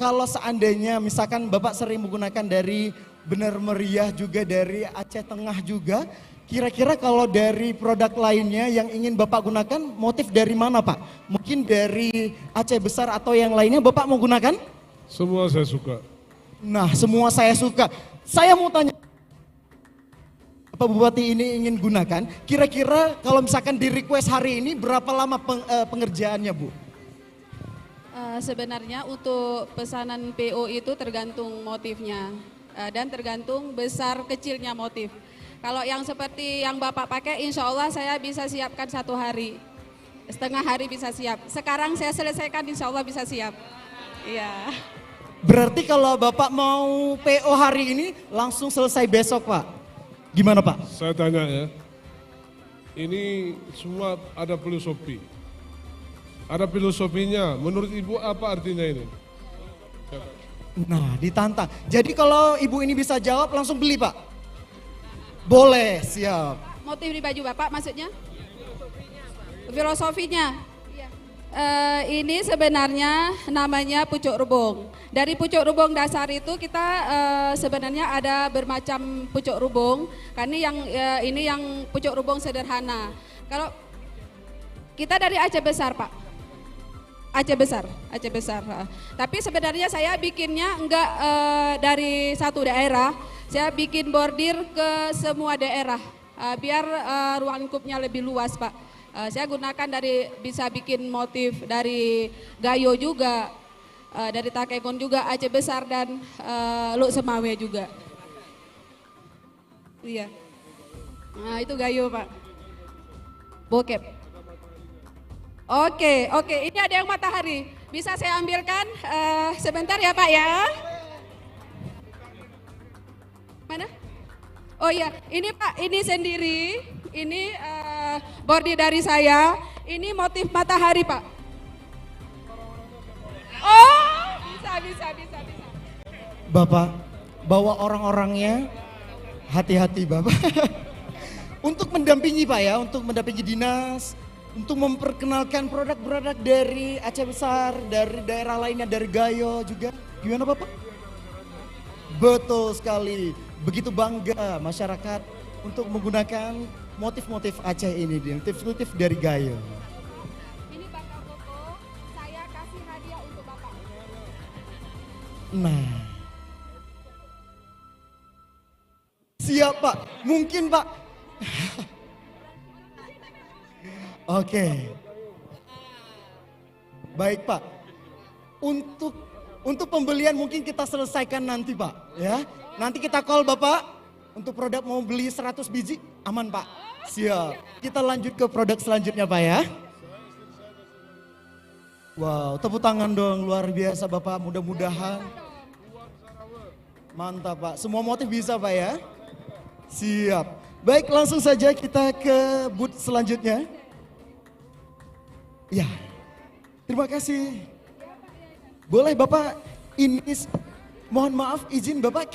kalau seandainya misalkan Bapak sering menggunakan dari Benar Meriah juga dari Aceh Tengah juga, kira-kira kalau dari produk lainnya yang ingin Bapak gunakan motif dari mana Pak? Mungkin dari Aceh Besar atau yang lainnya Bapak mau gunakan? Semua saya suka. Nah, semua saya suka. Saya mau tanya, Pak Bupati ini ingin gunakan, kira-kira kalau misalkan di request hari ini berapa lama pengerjaannya Bu? Sebenarnya untuk pesanan PO itu tergantung motifnya dan tergantung besar kecilnya motif. Kalau yang seperti yang Bapak pakai insya Allah saya bisa siapkan 1 hari, setengah hari bisa siap. Sekarang saya selesaikan insya Allah bisa siap. Iya. Berarti kalau Bapak mau PO hari ini langsung selesai besok Pak? Gimana Pak? Saya tanya ya, ini semua ada filosofi. Ada filosofinya, menurut Ibu apa artinya ini? Nah, ditantang. Jadi kalau Ibu ini bisa jawab langsung beli Pak? Boleh, siap. Motif di baju Bapak maksudnya? Filosofinya? Ini sebenarnya namanya pucuk rubung. Dari pucuk rubung dasar itu kita sebenarnya ada bermacam pucuk rubung. Karena ini yang pucuk rubung sederhana. Kalau kita dari Aceh Besar, Pak. Aceh Besar. Tapi sebenarnya saya bikinnya enggak dari satu daerah. Saya bikin bordir ke semua daerah. Biar ruang lingkupnya lebih luas, Pak. Saya gunakan bisa bikin motif dari Gayo juga, dari Takengon juga, Aceh Besar dan Luk Semawe juga. Iya. Nah itu Gayo, Pak. Bokep. Oke. Ini ada yang matahari. Bisa saya ambilkan sebentar ya Pak ya. Mana? Oh iya, ini Pak, ini sendiri. Ini bordir dari saya, ini motif matahari Pak. Oh, bisa. Bapak, bawa orang-orangnya, hati-hati Bapak. Untuk mendampingi Pak ya, untuk mendampingi dinas, untuk memperkenalkan produk-produk dari Aceh Besar, dari daerah lainnya, dari Gayo juga. Gimana Bapak? Betul sekali, begitu bangga masyarakat untuk menggunakan motif-motif Aceh ini, motif-motif dari Gayo. Ini bakal foto, saya kasih hadiah untuk Bapak. Nah, siap Pak, mungkin Pak. Oke, baik Pak. Untuk pembelian mungkin kita selesaikan nanti Pak, ya. Nanti kita call Bapak. Untuk produk mau beli 100 biji, aman Pak. Siap. Kita lanjut ke produk selanjutnya Pak ya. Wow, tepuk tangan dong, luar biasa Bapak, mudah-mudahan. Mantap Pak, semua motif bisa Pak ya. Siap. Baik, langsung saja kita ke booth selanjutnya. Ya, terima kasih. Boleh Bapak, ini mohon maaf izin Bapak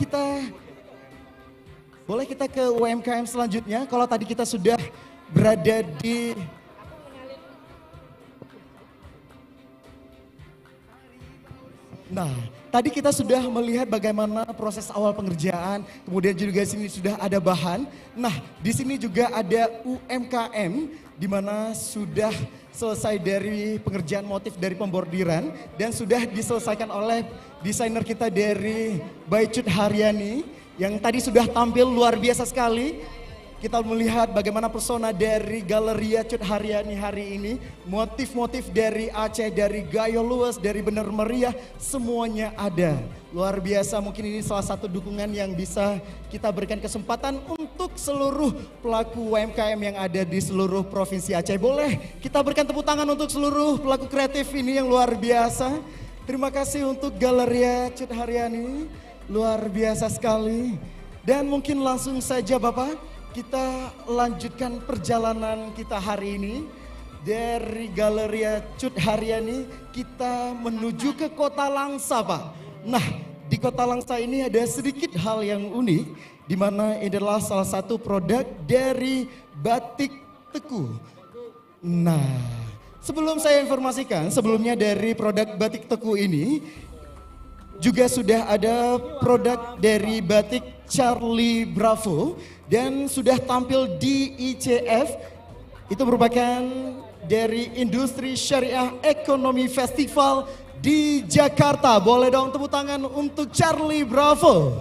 boleh kita ke UMKM selanjutnya. Kalau tadi kita sudah berada di tadi kita sudah melihat bagaimana proses awal pengerjaan, kemudian juga di sini sudah ada bahan. Nah, di sini juga ada UMKM di mana sudah selesai dari pengerjaan motif dari pembordiran dan sudah diselesaikan oleh desainer kita dari Baicut Haryani. Yang tadi sudah tampil luar biasa sekali. Kita melihat bagaimana persona dari Galeria Cut Haryani hari ini. Motif-motif dari Aceh, dari Gayo Luas, dari Bener Meriah, semuanya ada. Luar biasa, mungkin ini salah satu dukungan yang bisa kita berikan kesempatan untuk seluruh pelaku UMKM yang ada di seluruh Provinsi Aceh. Boleh kita berikan tepuk tangan untuk seluruh pelaku kreatif ini yang luar biasa. Terima kasih untuk Galeria Cut Haryani. Luar biasa sekali. Dan mungkin langsung saja Bapak, kita lanjutkan perjalanan kita hari ini. Dari Galeria Cut Haryani kita menuju ke Kota Langsa Pak. Nah, di Kota Langsa ini ada sedikit hal yang unik, di mana ini adalah salah satu produk dari batik teku. Nah, sebelum saya informasikan, sebelumnya dari produk batik teku ini, juga sudah ada produk dari batik Charlie Bravo dan sudah tampil di ICF. Itu merupakan dari Industri Syariah Ekonomi Festival di Jakarta. Boleh dong tepuk tangan untuk Charlie Bravo.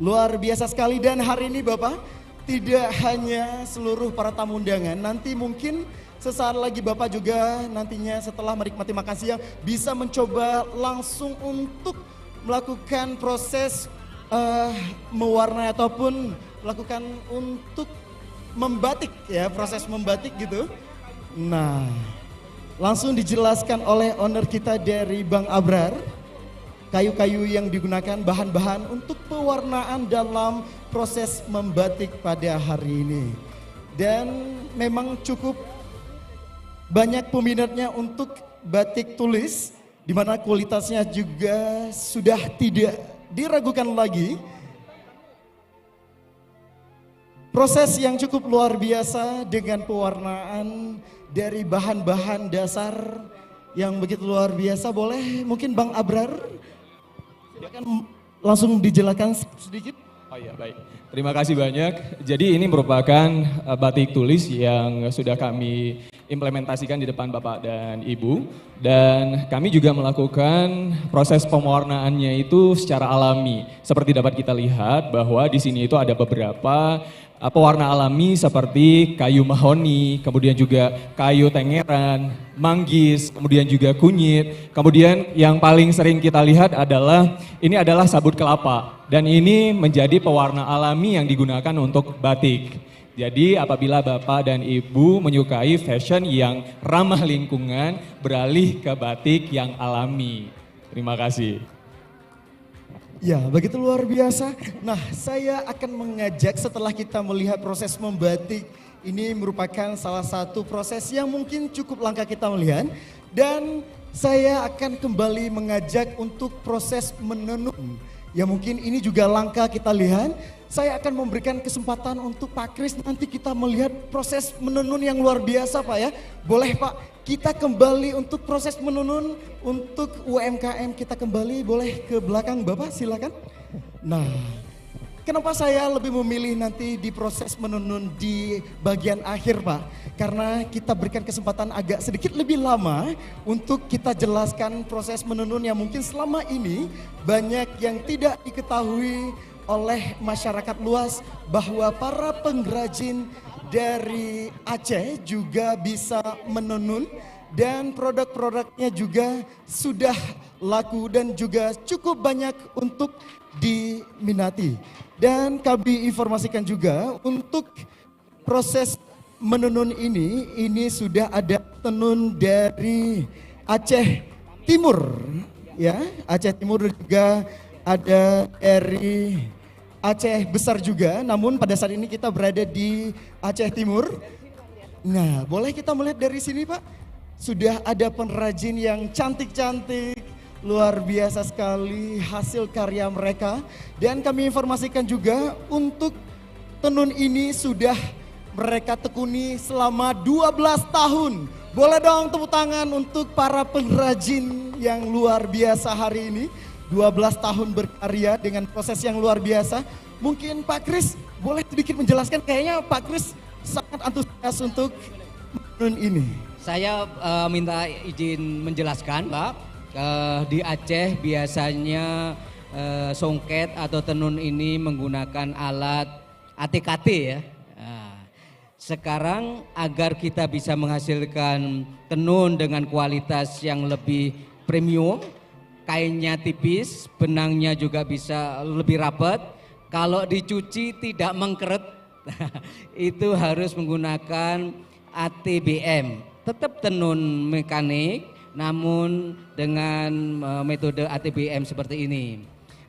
Luar biasa sekali dan hari ini Bapak tidak hanya seluruh para tamu undangan, nanti mungkin sesaat lagi Bapak juga nantinya setelah menikmati makan siang bisa mencoba langsung untuk melakukan proses mewarnai ataupun melakukan untuk membatik ya, proses membatik gitu. Nah, langsung dijelaskan oleh owner kita dari Bang Abrar, kayu-kayu yang digunakan bahan-bahan untuk pewarnaan dalam proses membatik pada hari ini. Dan memang cukup banyak peminatnya untuk batik tulis, di mana kualitasnya juga sudah tidak diragukan lagi. Proses yang cukup luar biasa dengan pewarnaan dari bahan-bahan dasar yang begitu luar biasa. Boleh mungkin Bang Abrar silakan langsung dijelaskan sedikit. Oh iya, baik. Terima kasih banyak. Jadi ini merupakan batik tulis yang sudah kami implementasikan di depan Bapak dan Ibu. Dan kami juga melakukan proses pewarnaannya itu secara alami. Seperti dapat kita lihat bahwa di sini itu ada beberapa pewarna alami seperti kayu mahoni, kemudian juga kayu tengeran, manggis, kemudian juga kunyit. Kemudian yang paling sering kita lihat ini adalah sabut kelapa. Dan ini menjadi pewarna alami yang digunakan untuk batik. Jadi apabila Bapak dan Ibu menyukai fashion yang ramah lingkungan, beralih ke batik yang alami. Terima kasih. Ya, begitu luar biasa. Nah, saya akan mengajak setelah kita melihat proses membatik, ini merupakan salah satu proses yang mungkin cukup langka kita melihat. Dan saya akan kembali mengajak untuk proses menenun. Ya mungkin ini juga langka kita lihat. Saya akan memberikan kesempatan untuk Pak Kris, nanti kita melihat proses menenun yang luar biasa Pak ya. Boleh Pak, kita kembali untuk proses menenun untuk UMKM kita kembali, boleh ke belakang Bapak silakan. Nah, kenapa saya lebih memilih nanti di proses menenun di bagian akhir Pak? Karena kita berikan kesempatan agak sedikit lebih lama untuk kita jelaskan proses menenun yang mungkin selama ini banyak yang tidak diketahui oleh masyarakat luas, bahwa para pengrajin dari Aceh juga bisa menenun dan produk-produknya juga sudah laku dan juga cukup banyak untuk diminati. Dan kami informasikan juga untuk proses menenun ini sudah ada tenun dari Aceh Timur ya, Aceh Timur juga ada dari Aceh Besar juga, namun pada saat ini kita berada di Aceh Timur. Nah, boleh kita melihat dari sini Pak, sudah ada pengrajin yang cantik-cantik, luar biasa sekali hasil karya mereka. Dan kami informasikan juga untuk tenun ini sudah mereka tekuni selama 12 tahun. Boleh dong tepuk tangan untuk para pengrajin yang luar biasa hari ini. 12 tahun berkarya dengan proses yang luar biasa. Mungkin Pak Kris boleh sedikit menjelaskan, kayaknya Pak Kris sangat antusias untuk menenun ini. Saya minta izin menjelaskan Pak, di Aceh biasanya songket atau tenun ini menggunakan alat ATKT ya. Sekarang agar kita bisa menghasilkan tenun dengan kualitas yang lebih premium, kainnya tipis, benangnya juga bisa lebih rapat. Kalau dicuci tidak mengkeret, itu harus menggunakan ATBM. Tetap tenun mekanik, namun dengan metode ATBM seperti ini.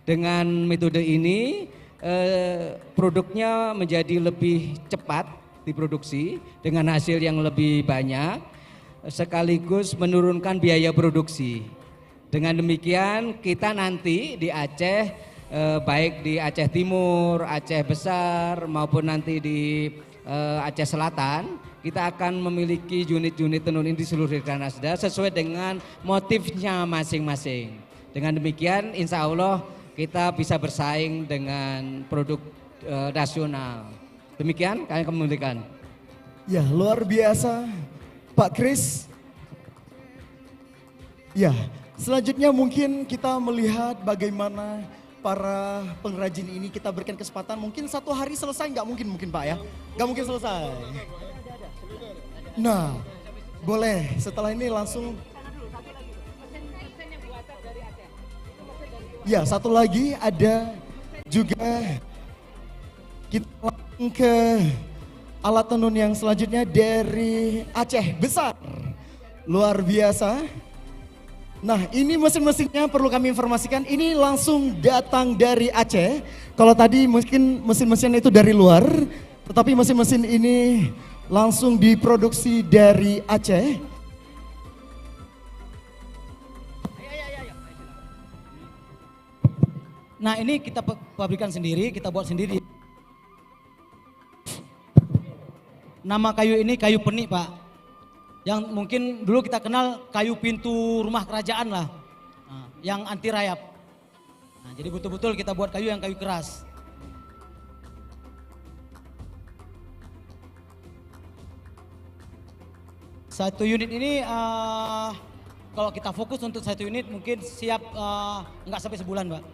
Dengan metode ini produknya menjadi lebih cepat diproduksi dengan hasil yang lebih banyak, sekaligus menurunkan biaya produksi. Dengan demikian kita nanti di Aceh, baik di Aceh Timur, Aceh Besar maupun nanti di Aceh Selatan, kita akan memiliki unit-unit tenun ini di seluruh Nasda sesuai dengan motifnya masing-masing. Dengan demikian insya Allah kita bisa bersaing dengan produk nasional. Demikian kami kembalikan. Ya luar biasa Pak Kris. Ya, selanjutnya mungkin kita melihat bagaimana para pengrajin ini kita berikan kesempatan, mungkin satu hari selesai, nggak mungkin Pak ya, nggak mungkin selesai. Nah, boleh setelah ini langsung. Ya, satu lagi ada juga kita langsung ke alat tenun yang selanjutnya dari Aceh Besar. Luar biasa. Nah, ini mesin-mesinnya perlu kami informasikan, ini langsung datang dari Aceh. Kalau tadi mungkin mesin-mesinnya itu dari luar, tetapi mesin-mesin ini langsung diproduksi dari Aceh. Nah, ini kita pabrikan sendiri, kita buat sendiri. nama kayu ini kayu penik Pak. Yang mungkin dulu kita kenal kayu pintu rumah kerajaan lah. Nah, yang anti rayap. Nah, jadi betul-betul kita buat kayu yang kayu keras. Satu unit ini kalau kita fokus untuk satu unit mungkin siap nggak sampai sebulan Pak.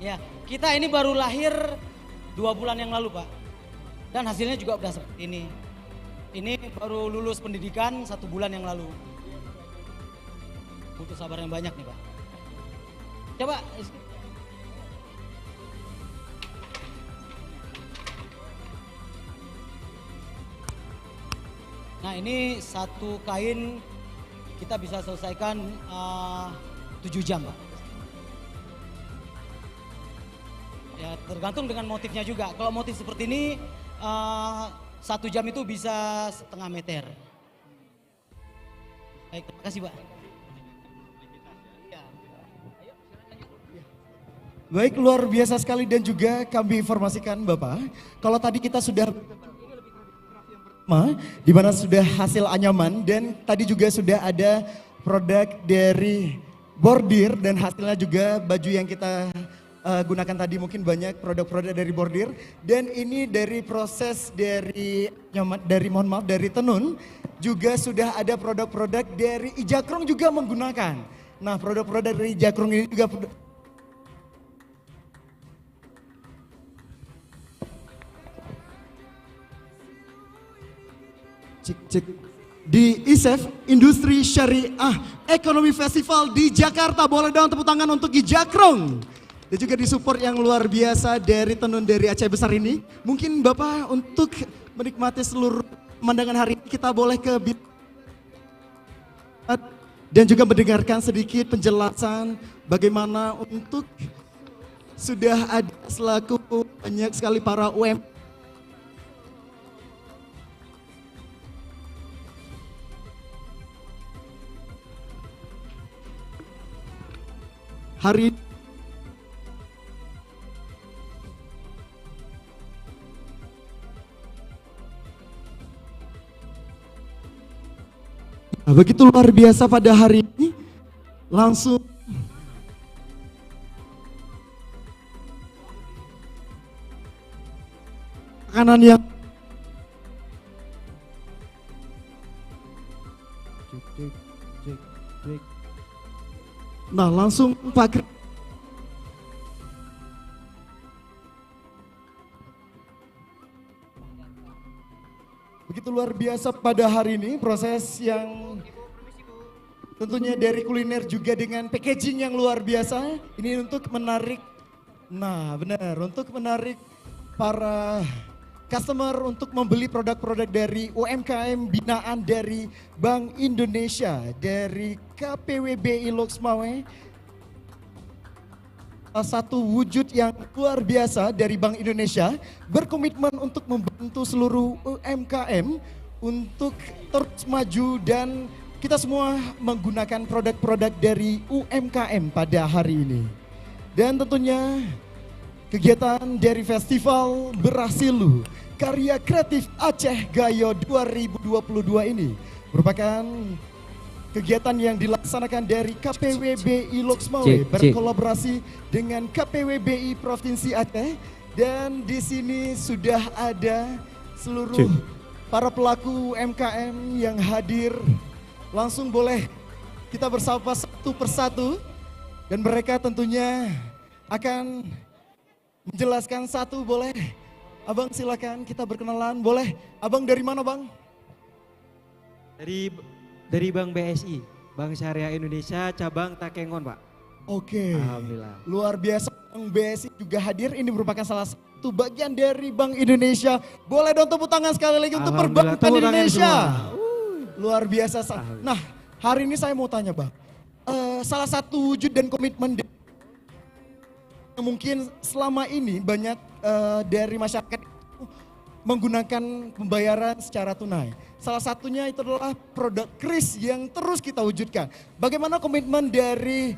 Ya, kita ini baru lahir 2 bulan yang lalu Pak. Dan hasilnya juga udah seperti ini. Ini baru lulus pendidikan 1 bulan yang lalu. Butuh sabar yang banyak nih Pak. Coba. Nah ini satu kain kita bisa selesaikan 7 jam Pak. Ya tergantung dengan motifnya juga. Kalau motif seperti ini 1 jam itu bisa setengah meter. Baik, terima kasih Pak. Baik, luar biasa sekali dan juga kami informasikan Bapak, kalau tadi kita sudah di mana sudah hasil anyaman dan tadi juga sudah ada produk dari bordir dan hasilnya juga baju yang kita gunakan tadi mungkin banyak produk-produk dari bordir dan ini dari proses dari tenun juga sudah ada produk-produk dari Ijakrong juga menggunakan. Nah produk-produk dari Ijakrong ini juga cek di ISEF Industri Syariah Ekonomi Festival di Jakarta. Boleh dong tepuk tangan untuk Ijakrong. Dan juga disupport yang luar biasa dari tenun dari Aceh Besar ini. Mungkin Bapak untuk menikmati seluruh pemandangan hari ini kita boleh ke dan juga mendengarkan sedikit penjelasan bagaimana untuk sudah ada selaku banyak sekali para UMKM hari begitu luar biasa pada hari ini langsung makanan yang nah langsung Pak begitu luar biasa pada hari ini proses yang tentunya dari kuliner juga dengan packaging yang luar biasa ini untuk menarik untuk menarik para customer untuk membeli produk-produk dari UMKM binaan dari Bank Indonesia dari KPWBI Loksmawe. Salah satu wujud yang luar biasa dari Bank Indonesia berkomitmen untuk membantu seluruh UMKM untuk terus maju dan kita semua menggunakan produk-produk dari UMKM pada hari ini. Dan tentunya kegiatan dari Festival Berasilu Karya Kreatif Aceh Gayo 2022 ini merupakan kegiatan yang dilaksanakan dari KPWBI Loksmawe berkolaborasi dengan KPWBI Provinsi Aceh dan di sini sudah ada seluruh para pelaku UMKM yang hadir. Langsung boleh kita bersapa satu persatu dan mereka tentunya akan menjelaskan satu. Boleh Abang silakan kita berkenalan. Boleh Abang dari mana Bang? Dari Bank BSI, Bank Syariah Indonesia cabang Takengon Pak. Oke. Alhamdulillah. Luar biasa Bank BSI juga hadir. Ini merupakan salah satu bagian dari Bank Indonesia. Boleh dong tepuk tangan sekali lagi untuk Perbankan Indonesia. Luar biasa. Nah hari ini saya mau tanya Bang. Salah satu wujud dan komitmen mungkin selama ini banyak dari masyarakat menggunakan pembayaran secara tunai. Salah satunya itu adalah produk kris yang terus kita wujudkan. Bagaimana komitmen dari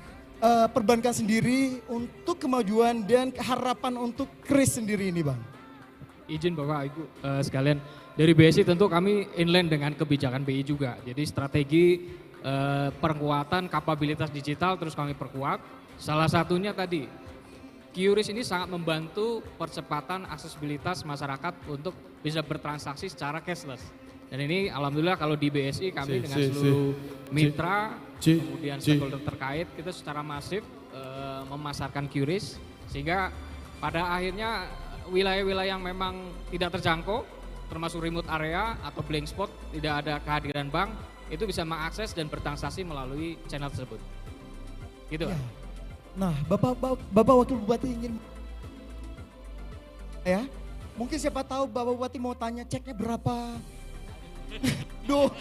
perbankan sendiri untuk kemajuan dan harapan untuk KRIS sendiri ini Bang? Izin Bapak Ibu sekalian, dari BSI tentu kami inline dengan kebijakan BI juga. Jadi strategi penguatan kapabilitas digital terus kami perkuat. Salah satunya tadi, QRIS ini sangat membantu percepatan aksesibilitas masyarakat untuk bisa bertransaksi secara cashless. Dan ini alhamdulillah kalau di BSI kami dengan seluruh mitra, kemudian stakeholder terkait, kita secara masif memasarkan QRIS. Sehingga pada akhirnya wilayah-wilayah yang memang tidak terjangkau, termasuk remote area atau blank spot, tidak ada kehadiran bank, itu bisa mengakses dan bertransaksi melalui channel tersebut. Gitu. Ya. Nah, Bapak Wakil Bupati ingin ya, mungkin siapa tahu Bapak Bupati mau tanya ceknya berapa? Duh,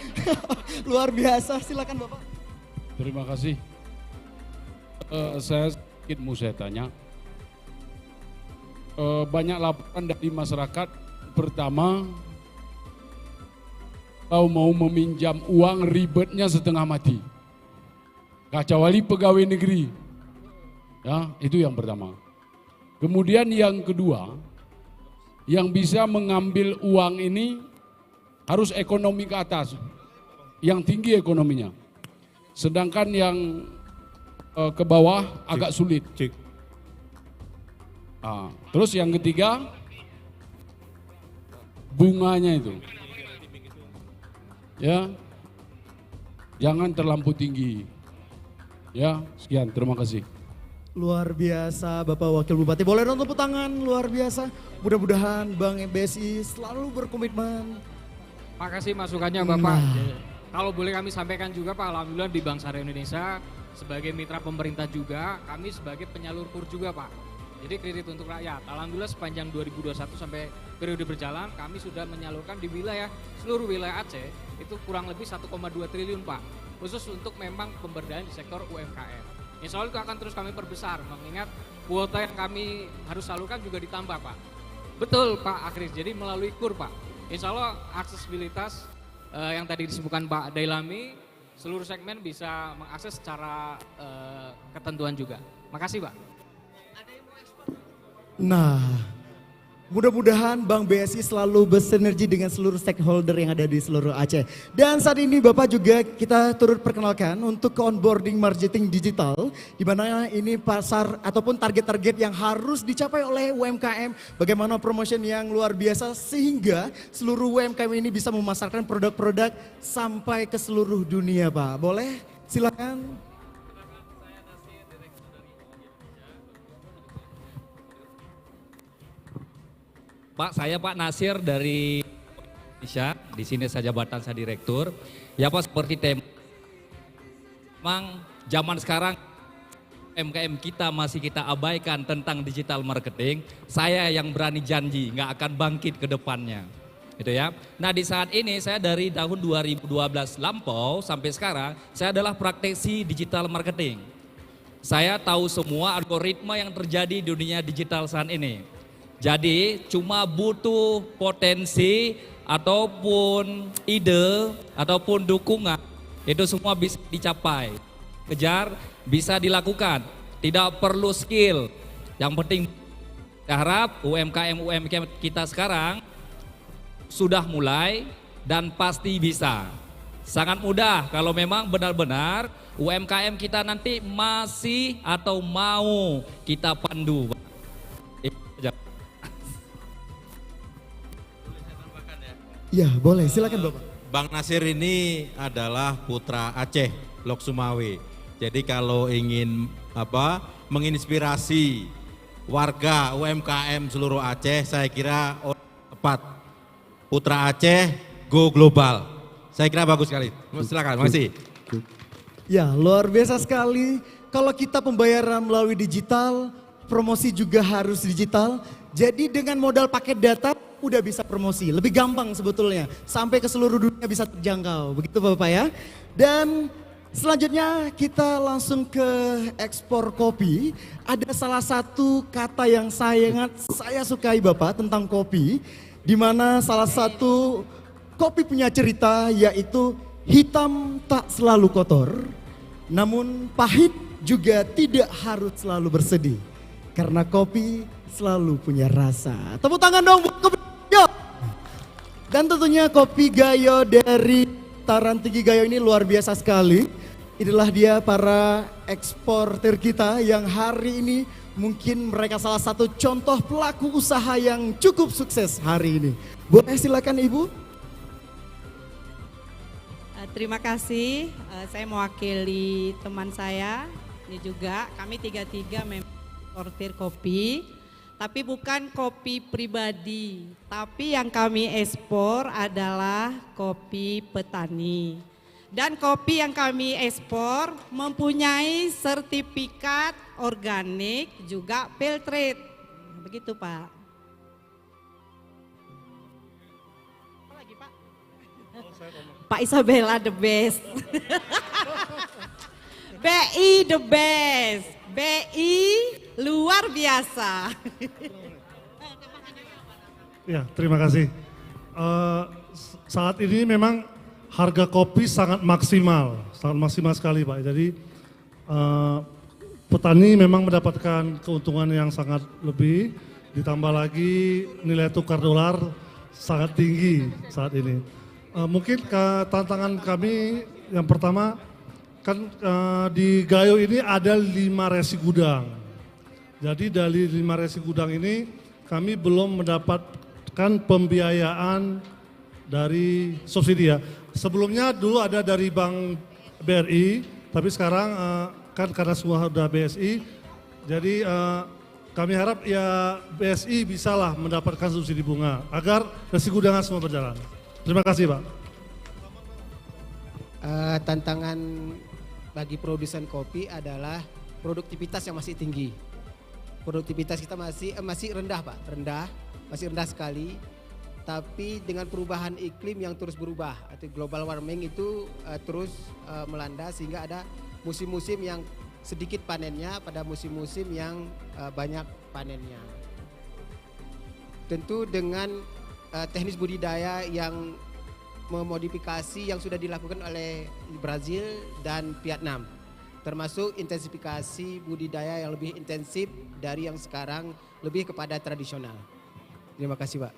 luar biasa. Silakan Bapak. Terima kasih. Saya sedikit mau saya tanya. Banyak laporan dari masyarakat. Pertama, kalau mau meminjam uang ribetnya setengah mati. Kecuali pegawai negeri. Ya, itu yang pertama. Kemudian yang kedua, yang bisa mengambil uang ini harus ekonomi ke atas, yang tinggi ekonominya. Sedangkan yang ke bawah agak sulit. Terus yang ketiga, bunganya itu. Ya, jangan terlampau tinggi. Ya, sekian, terima kasih. Luar biasa Bapak Wakil Bupati. Boleh dong tepuk tangan, luar biasa. Mudah-mudahan Bank BSI selalu berkomitmen. Makasih masukannya Bapak. Kalau boleh kami sampaikan juga Pak, alhamdulillah di Bank Syariah Indonesia sebagai mitra pemerintah juga, kami sebagai penyalur KUR juga Pak. Jadi kredit untuk rakyat. Alhamdulillah sepanjang 2021 sampai periode berjalan, kami sudah menyalurkan di wilayah, seluruh wilayah Aceh, itu kurang lebih 1,2 triliun Pak. Khusus untuk memang pemberdayaan di sektor UMKM. Insya Allah itu akan terus kami perbesar, mengingat kuota yang kami harus salurkan juga ditambah Pak. Betul Pak Akris, jadi melalui KUR Pak. Insya Allah aksesibilitas yang tadi disebutkan Pak Dailami, seluruh segmen bisa mengakses secara ketentuan juga. Makasih Pak. Nah, mudah-mudahan Bank BSI selalu bersinergi dengan seluruh stakeholder yang ada di seluruh Aceh. Dan saat ini Bapak juga kita turut perkenalkan untuk onboarding marketing digital, di mana ini pasar ataupun target-target yang harus dicapai oleh UMKM. Bagaimana promotion yang luar biasa sehingga seluruh UMKM ini bisa memasarkan produk-produk sampai ke seluruh dunia Pak. Boleh? Silakan. Pak, saya Pak Nasir dari Indonesia, di sini saya jabatan saya direktur. Ya Pak, seperti tema, memang zaman sekarang UMKM kita masih kita abaikan tentang digital marketing. Saya yang berani janji nggak akan bangkit ke depannya, gitu ya. Nah di saat ini saya dari tahun 2012 lampau sampai sekarang saya adalah praktisi digital marketing. Saya tahu semua algoritma yang terjadi di dunia digital saat ini. Jadi cuma butuh potensi ataupun ide ataupun dukungan, itu semua bisa dicapai, kejar, bisa dilakukan, tidak perlu skill. Yang penting saya harap UMKM kita sekarang sudah mulai dan pasti bisa. Sangat mudah kalau memang benar-benar UMKM kita nanti masih atau mau kita pandu. Ya boleh, silakan Bapak. Bang Nasir ini adalah putra Aceh, Lok Sumawe. Jadi kalau ingin menginspirasi warga UMKM seluruh Aceh, saya kira tepat. Putra Aceh, go global. Saya kira bagus sekali. Silakan, makasih. Ya luar biasa sekali. Kalau kita pembayaran melalui digital, promosi juga harus digital. Jadi dengan modal paket data udah bisa promosi, lebih gampang sebetulnya. Sampai ke seluruh dunia bisa terjangkau, begitu Bapak ya. Dan selanjutnya kita langsung ke ekspor kopi. Ada salah satu kata yang saya sukai Bapak tentang kopi. Di mana salah satu kopi punya cerita yaitu hitam tak selalu kotor. Namun pahit juga tidak harus selalu bersedih. Karena kopi selalu punya rasa. Tepuk tangan dong buat Kopi Gayo. Dan tentunya Kopi Gayo dari Dataran Tinggi Gayo ini luar biasa sekali. Inilah dia para eksportir kita yang hari ini mungkin mereka salah satu contoh pelaku usaha yang cukup sukses hari ini. Boleh silakan Ibu. Terima kasih, saya mewakili teman saya, ini juga kami tiga-tiga memang eksportir kopi, tapi bukan kopi pribadi, tapi yang kami ekspor adalah kopi petani. Dan kopi yang kami ekspor mempunyai sertifikat organik juga fair trade, begitu Pak. Pak Isabella the best. BI the best. BI luar biasa. Ya, terima kasih. Saat ini memang harga kopi sangat maksimal sekali Pak. Jadi petani memang mendapatkan keuntungan yang sangat lebih, ditambah lagi nilai tukar dolar sangat tinggi saat ini. Mungkin tantangan kami yang pertama kan di Gayo ini ada 5 resi gudang. Jadi dari 5 resi gudang ini kami belum mendapatkan pembiayaan dari subsidi ya. Sebelumnya dulu ada dari Bank BRI, tapi sekarang kan karena semua sudah BSI, jadi kami harap ya BSI bisalah mendapatkan subsidi bunga agar resi gudang semua berjalan. Terima kasih Pak. Tantangan bagi produsen kopi adalah produktivitas yang masih tinggi. Produktivitas kita masih rendah Pak, masih rendah sekali. Tapi dengan perubahan iklim yang terus berubah, atau global warming itu terus melanda sehingga ada musim-musim yang sedikit panennya pada musim-musim yang banyak panennya. Tentu dengan teknis budidaya yang memodifikasi yang sudah dilakukan oleh Brazil dan Vietnam, termasuk intensifikasi budidaya yang lebih intensif dari yang sekarang lebih kepada tradisional. Terima kasih Pak.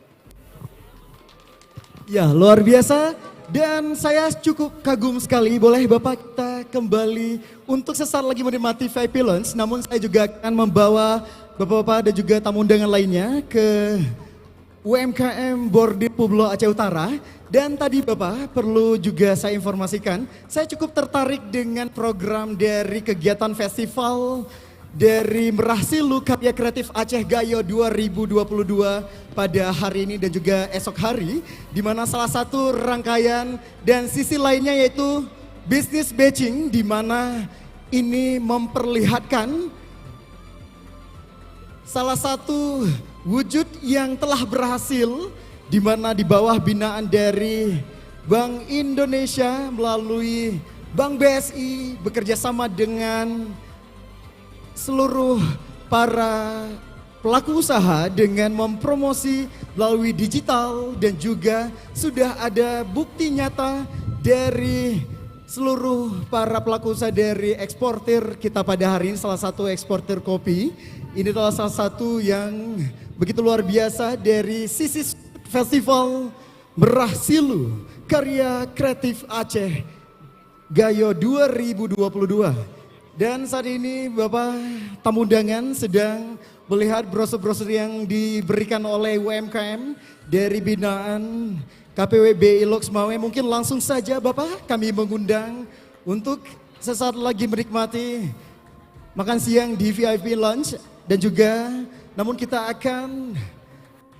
Ya luar biasa dan saya cukup kagum sekali. Boleh Bapak kita kembali untuk sesaat lagi menikmati VIP Lunch, namun saya juga akan membawa Bapak-bapak dan juga tamu undangan lainnya ke UMKM Bordir Pueblo Aceh Utara. Dan tadi Bapak perlu juga saya informasikan, saya cukup tertarik dengan program dari kegiatan festival dari Merah Silu Karya Kreatif Aceh Gayo 2022 pada hari ini dan juga esok hari, di mana salah satu rangkaian dan sisi lainnya yaitu business matching, di mana ini memperlihatkan salah satu wujud yang telah berhasil, di mana di bawah binaan dari Bank Indonesia melalui Bank BSI bekerja sama dengan seluruh para pelaku usaha dengan mempromosi melalui digital, dan juga sudah ada bukti nyata dari seluruh para pelaku usaha dari eksportir kita pada hari ini, salah satu eksportir kopi. Ini adalah salah satu yang begitu luar biasa dari sisi festival Merah Silu Karya Kreatif Aceh Gayo 2022. Dan saat ini Bapak tamu undangan sedang melihat brosur-brosur yang diberikan oleh UMKM dari binaan KPWB Ilox Mawe. Mungkin langsung saja Bapak kami mengundang untuk sesaat lagi menikmati makan siang di VIP Lunch, dan juga namun kita akan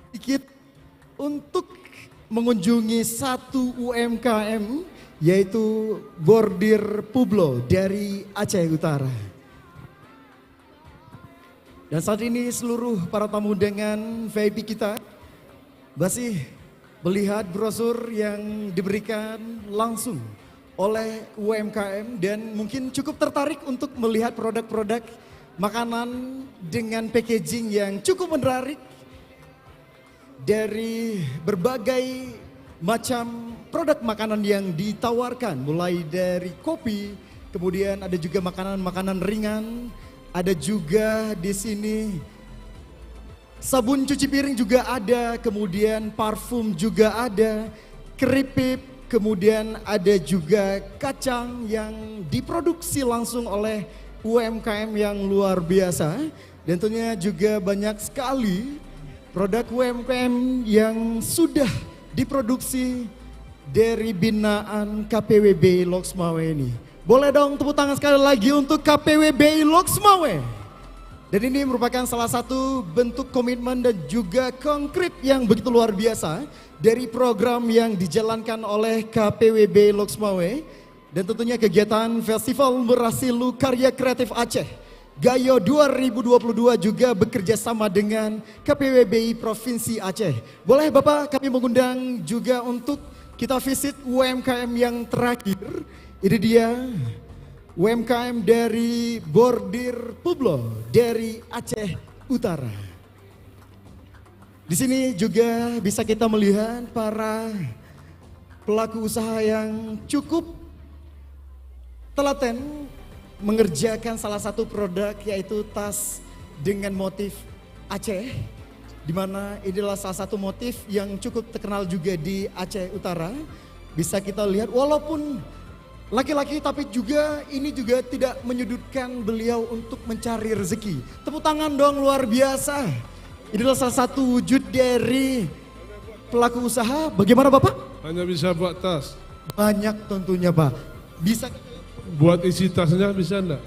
sedikit untuk mengunjungi satu UMKM yaitu Bordir Pueblo dari Aceh Utara. Dan saat ini seluruh para tamu undangan VIP kita masih melihat brosur yang diberikan langsung oleh UMKM dan mungkin cukup tertarik untuk melihat produk-produk makanan dengan packaging yang cukup menarik dari berbagai macam produk makanan yang ditawarkan, mulai dari kopi, kemudian ada juga makanan-makanan ringan, ada juga di sini sabun cuci piring juga ada, kemudian parfum juga ada, keripik, kemudian ada juga kacang yang diproduksi langsung oleh UMKM yang luar biasa. Dan tentunya juga banyak sekali produk UMKM yang sudah diproduksi dari binaan KPWB Loksmawe ini. Boleh dong tepuk tangan sekali lagi untuk KPWB Loksmawe. Dan ini merupakan salah satu bentuk komitmen dan juga konkret yang begitu luar biasa dari program yang dijalankan oleh KPWB Loksmawe. Dan tentunya kegiatan Festival Merasilu Karya Kreatif Aceh Gayo 2022 juga bekerja sama dengan KPWBI Provinsi Aceh. Boleh Bapak kami mengundang juga untuk kita visit UMKM yang terakhir. Ini dia UMKM dari Bordir Pueblo dari Aceh Utara. Di sini juga bisa kita melihat para pelaku usaha yang cukup telaten mengerjakan salah satu produk yaitu tas dengan motif Aceh, di mana inilah salah satu motif yang cukup terkenal juga di Aceh Utara. Bisa kita lihat walaupun laki-laki tapi juga ini juga tidak menyudutkan beliau untuk mencari rezeki. Tepuk tangan dong, luar biasa. Inilah salah satu wujud dari pelaku usaha. Bagaimana Bapak? Hanya bisa buat tas. Banyak tentunya Pak. Bisa buat isi tasnya bisa enggak?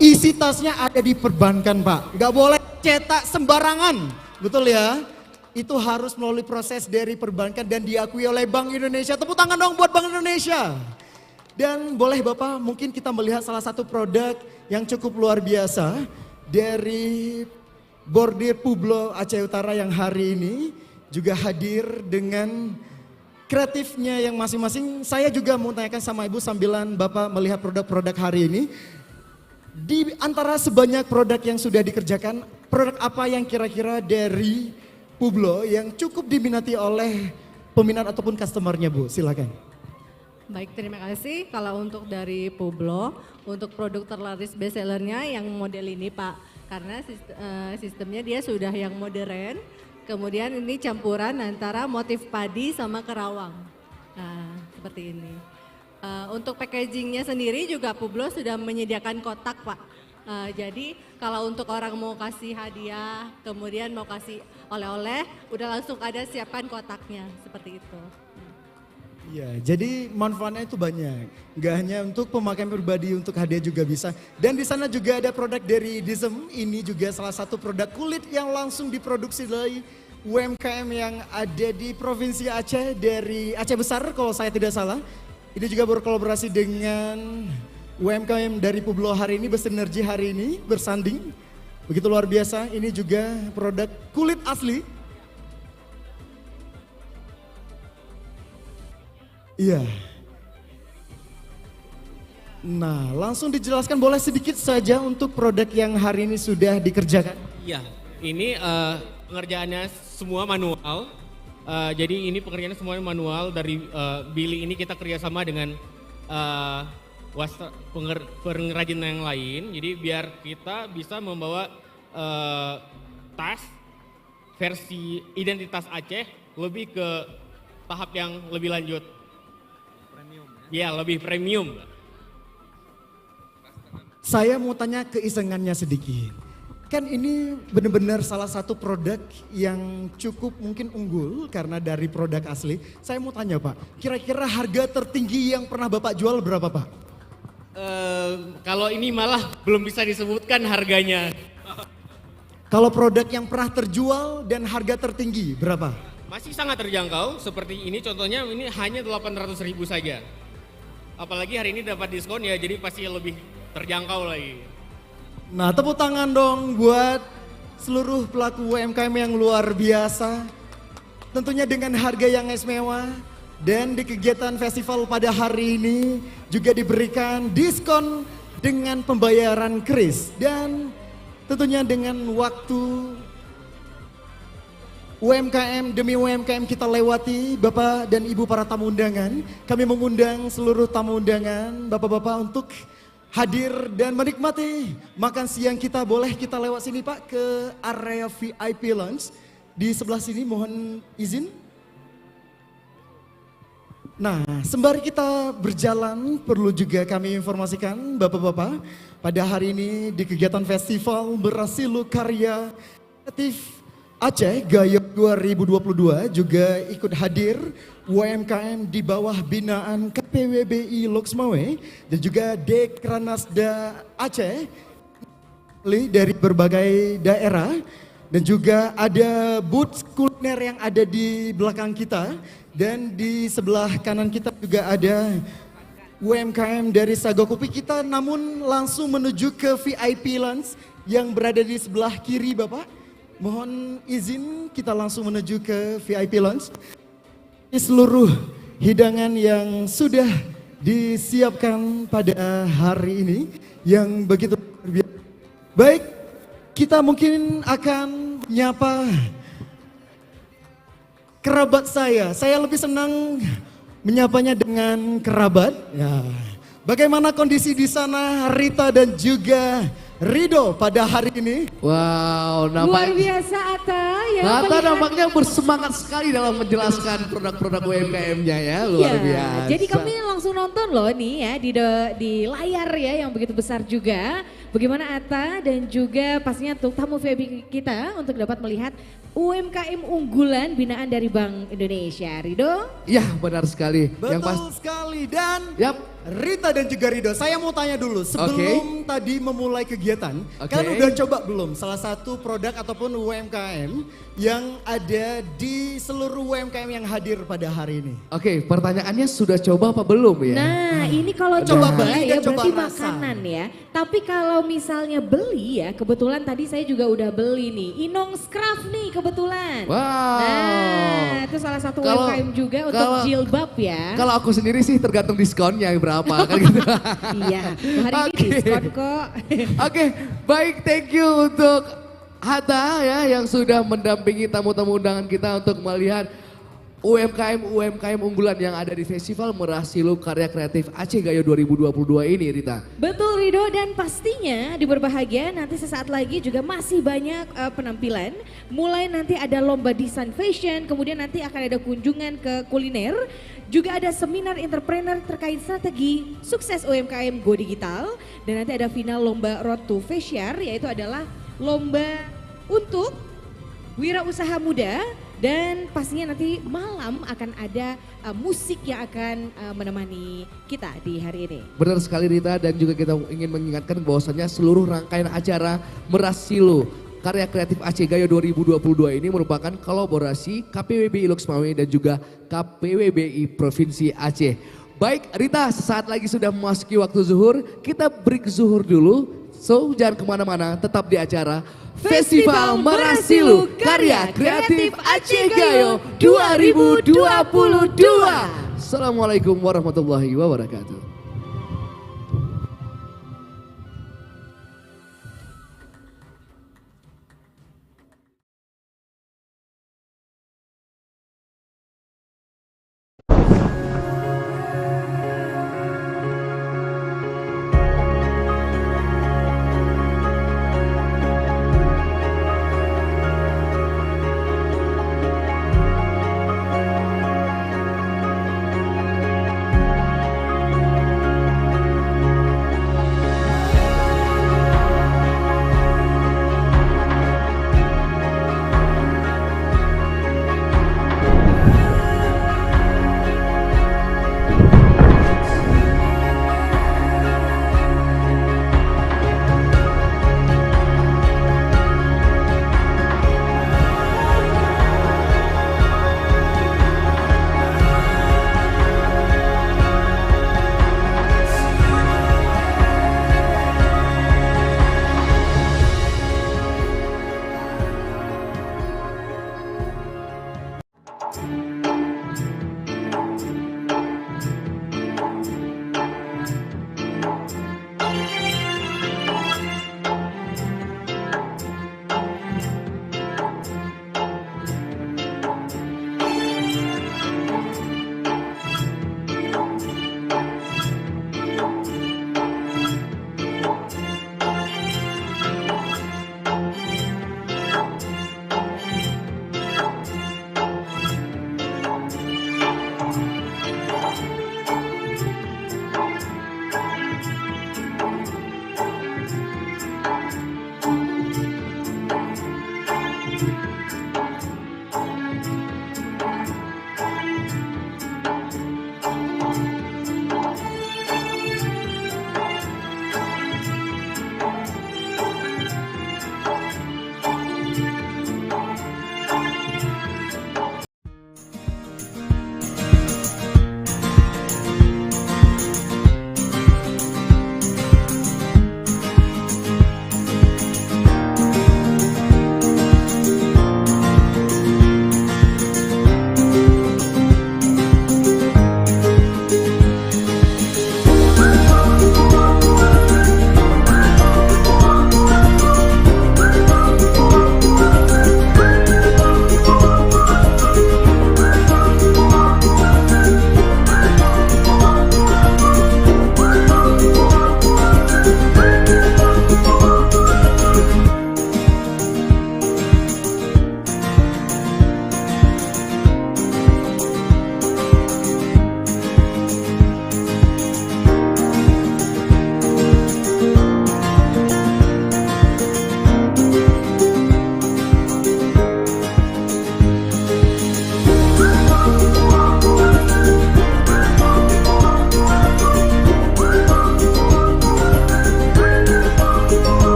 Isi tasnya ada di perbankan Pak, nggak boleh cetak sembarangan, betul ya? Itu harus melalui proses dari perbankan dan diakui oleh Bank Indonesia. Tepuk tangan dong buat Bank Indonesia. Dan boleh Bapak mungkin kita melihat salah satu produk yang cukup luar biasa dari Bordir Pueblo Aceh Utara yang hari ini juga hadir dengan kreatifnya yang masing-masing. Saya juga mau tanyakan sama Ibu sambilan Bapak melihat produk-produk hari ini. Di antara sebanyak produk yang sudah dikerjakan, produk apa yang kira-kira dari Pueblo yang cukup diminati oleh peminat ataupun customernya Bu? Silakan. Baik, terima kasih. Kalau untuk dari Pueblo, untuk produk terlaris bestsellernya yang model ini Pak. Karena sistemnya dia sudah yang modern. Kemudian ini campuran antara motif padi sama kerawang. Nah, seperti ini. Untuk packagingnya sendiri juga Pueblo sudah menyediakan kotak Pak. Jadi kalau untuk orang mau kasih hadiah, kemudian mau kasih oleh-oleh, udah langsung ada siapkan kotaknya, seperti itu. Iya, jadi manfaatnya itu banyak. Nggak hanya untuk pemakaian pribadi, untuk hadiah juga bisa. Dan di sana juga ada produk dari Disem. Ini juga salah satu produk kulit yang langsung diproduksi dari UMKM yang ada di Provinsi Aceh, dari Aceh Besar kalau saya tidak salah. Ini juga berkolaborasi dengan UMKM dari Pueblo hari ini, bersinergi hari ini, bersanding. Begitu luar biasa, ini juga produk kulit asli. Iya. Nah, langsung dijelaskan boleh sedikit saja untuk produk yang hari ini sudah dikerjakan. Iya, ini pengerjaannya semua manual. Jadi ini pekerjaannya semuanya manual. Dari Billy ini kita kerjasama dengan pengrajin yang lain. Jadi biar kita bisa membawa tas versi identitas Aceh lebih ke tahap yang lebih lanjut. Ya, lebih premium. Saya mau tanya keisengannya sedikit. Kan ini benar-benar salah satu produk yang cukup mungkin unggul karena dari produk asli. Saya mau tanya Pak, kira-kira harga tertinggi yang pernah Bapak jual berapa Pak? Kalau ini malah belum bisa disebutkan harganya. Kalau produk yang pernah terjual dan harga tertinggi berapa? Masih sangat terjangkau, seperti ini contohnya ini hanya 800.000 saja. Apalagi hari ini dapat diskon ya, jadi pasti lebih terjangkau lagi. Nah, tepuk tangan dong buat seluruh pelaku UMKM yang luar biasa. Tentunya dengan harga yang istimewa dan di kegiatan festival pada hari ini juga diberikan diskon dengan pembayaran kris dan tentunya dengan waktu UMKM demi UMKM kita lewati, Bapak dan Ibu para tamu undangan. Kami mengundang seluruh tamu undangan, Bapak-bapak untuk hadir dan menikmati makan siang kita. Boleh kita lewat sini Pak ke area VIP Lounge. Di sebelah sini mohon izin. Nah, sembari kita berjalan, perlu juga kami informasikan Bapak-bapak, pada hari ini di kegiatan Festival Merasilu Karya Kreatif Aceh Gayo 2022 juga ikut hadir UMKM di bawah binaan KPWBI Loksmawe dan juga Dekranasda Aceh dari berbagai daerah, dan juga ada booth kuliner yang ada di belakang kita, dan di sebelah kanan kita juga ada UMKM dari Sagokopi. Kita namun langsung menuju ke VIP Lounge yang berada di sebelah kiri Bapak. Mohon izin kita langsung menuju ke VIP Lounge. Seluruh hidangan yang sudah disiapkan pada hari ini yang begitu luar biasa. Baik, kita mungkin akan menyapa kerabat saya. Saya lebih senang menyapanya dengan kerabat. Ya. Bagaimana kondisi di sana Rita dan juga Rido pada hari ini? Wow, luar biasa Atta ya. Atta nampaknya bersemangat sekali dalam menjelaskan produk-produk UMKM-nya ya, luar biasa. Jadi kami langsung nonton loh nih ya di layar ya yang begitu besar juga. Bagaimana Atta dan juga pastinya untuk tamu VIP kita untuk dapat melihat UMKM unggulan binaan dari Bank Indonesia. Rido? Iya benar sekali. Betul sekali, dan Rita dan juga Rido, saya mau tanya dulu sebelum tadi memulai kegiatan, kalian udah coba belum salah satu produk ataupun UMKM yang ada di seluruh UMKM yang hadir pada hari ini? Oke, pertanyaannya sudah coba apa belum ya? Nah ini kalau coba coba beli ya dan coba berarti rasa. makanan ya. Tapi kalau misalnya beli ya, kebetulan tadi saya juga udah beli nih Inong Craft nih kebetulan. Wow. Nah itu salah satu UMKM juga untuk jilbab ya. Kalau aku sendiri sih tergantung diskonnya berapa kan gitu. Iya, hari ini diskon kok. Oke, baik, thank you untuk Hatta ya yang sudah mendampingi tamu-tamu undangan kita untuk melihat UMKM unggulan yang ada di Festival Merasilu Karya Kreatif Aceh Gayo 2022 ini, Rita. Betul Rido, dan pastinya di Berbahagia nanti sesaat lagi juga masih banyak penampilan. Mulai nanti ada lomba desain fashion, kemudian nanti akan ada kunjungan ke kuliner. Juga ada seminar entrepreneur terkait strategi sukses UMKM Go Digital. Dan nanti ada final lomba Road to Festiar, yaitu adalah lomba untuk wirausaha muda. Dan pastinya nanti malam akan ada musik yang akan menemani kita di hari ini. Benar sekali Rita, dan juga kita ingin mengingatkan bahwasannya seluruh rangkaian acara Merasilu Karya Kreatif Aceh Gayo 2022 ini merupakan kolaborasi KPWBI Loksmawe dan juga KPWBI Provinsi Aceh. Baik Rita, sesaat lagi sudah memasuki waktu zuhur, kita break zuhur dulu. So jangan kemana-mana, tetap di acara Festival Merasilu Karya Kreatif Aceh Gayo 2022. Assalamualaikum warahmatullahi wabarakatuh.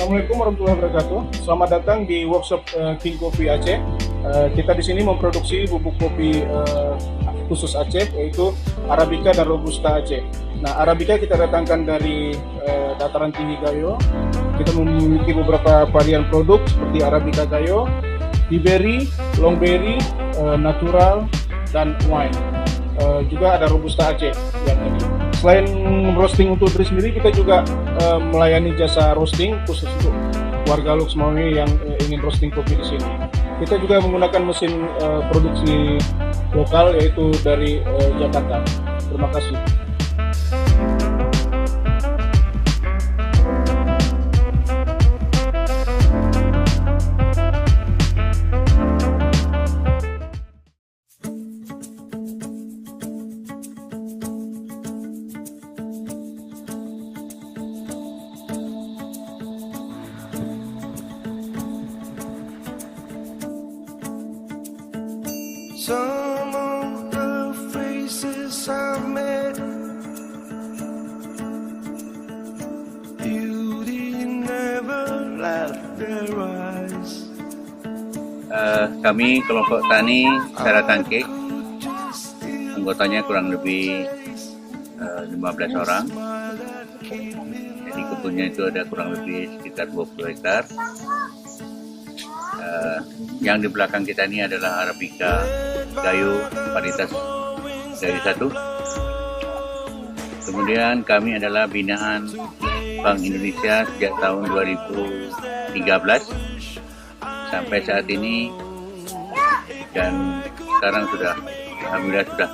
Assalamualaikum warahmatullahi wabarakatuh. Selamat datang di workshop King Coffee Aceh. Kita di sini memproduksi bubuk kopi khusus Aceh, yaitu Arabica dan Robusta Aceh. Nah, Arabica kita datangkan dari dataran tinggi Gayo. Kita memiliki beberapa varian produk seperti Arabica Gayo, Blueberry, Longberry, Natural, dan Wine. Juga ada Robusta Aceh yang ini. Selain roasting untuk diri sendiri, kita juga melayani jasa roasting khusus untuk warga Luxmawi yang ingin roasting kopi di sini. Kita juga menggunakan mesin produksi lokal, yaitu dari Jakarta. Terima kasih. Some of the faces I've met, beauty never left their eyes. Kami kelompok tani Sara Tangkik, anggotanya kurang lebih 15 orang. Jadi kebunnya itu ada kurang lebih sekitar 20 hektar. Yang di belakang kita ini adalah Arabica Gayo varietas dari 1. Kemudian kami adalah binaan Bank Indonesia sejak tahun 2013 sampai saat ini, dan sekarang alhamdulillah sudah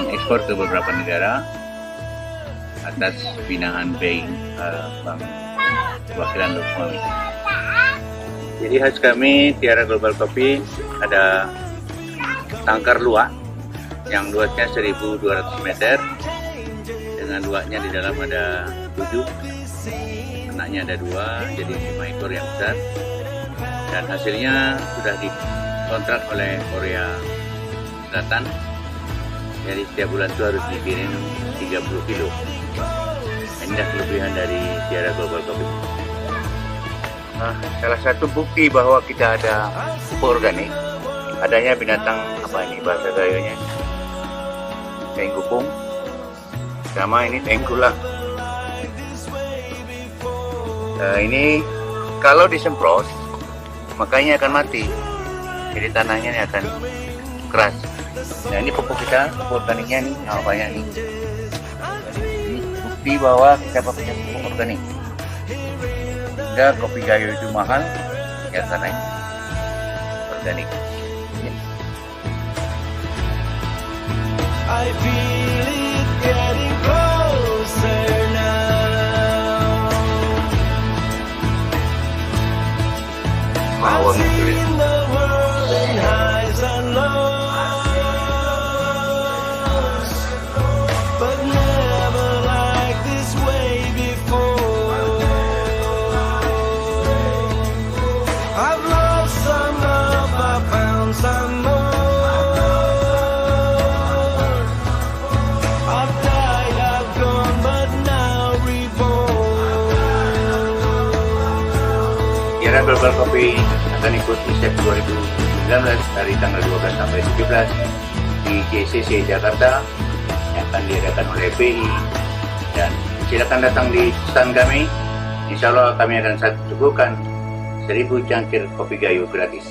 mengekspor ke beberapa negara atas binaan BI Bank Wakilan Luxmawi. Jadi khas kami Tiara Global Coffee ada tangkar luwak yang luasnya 1.200 meter, dengan luwaknya di dalam ada 7, anaknya ada 2, jadi 5 ekor yang besar, dan hasilnya sudah dikontrak oleh Korea Selatan. Jadi setiap bulan itu harus dikirim 30 kilo. Inilah kelebihan dari Tiara Global Coffee. Salah satu bukti bahwa kita ada pupuk organik, adanya binatang apa ini bahasa Gayonya, tenggupung, sama ini tengkulak. Ini kalau disemprot makanya akan mati, jadi tanahnya ini akan keras. Nah, ini pupuk kita, pupuk organiknya nih, banyak nih. Ini bukti bahwa kita pakai pupuk organik. Sehingga kopi Gayo itu mahal, ya karena ini organik. I feel it getting closer now. I've seen the world in highs and lows, but never like this way before. I've lost some love, I found some more. I've died, I've gone, but now reborn. Tiara Global Coffee akan ikuti SEP 2019 dari tanggal 12 sampai 17 di GCC Jakarta yang akan diadakan oleh BI, dan silakan datang di stand kami. Insya Allah kami akan suguhkan 1.000 cangkir kopi Gayo gratis.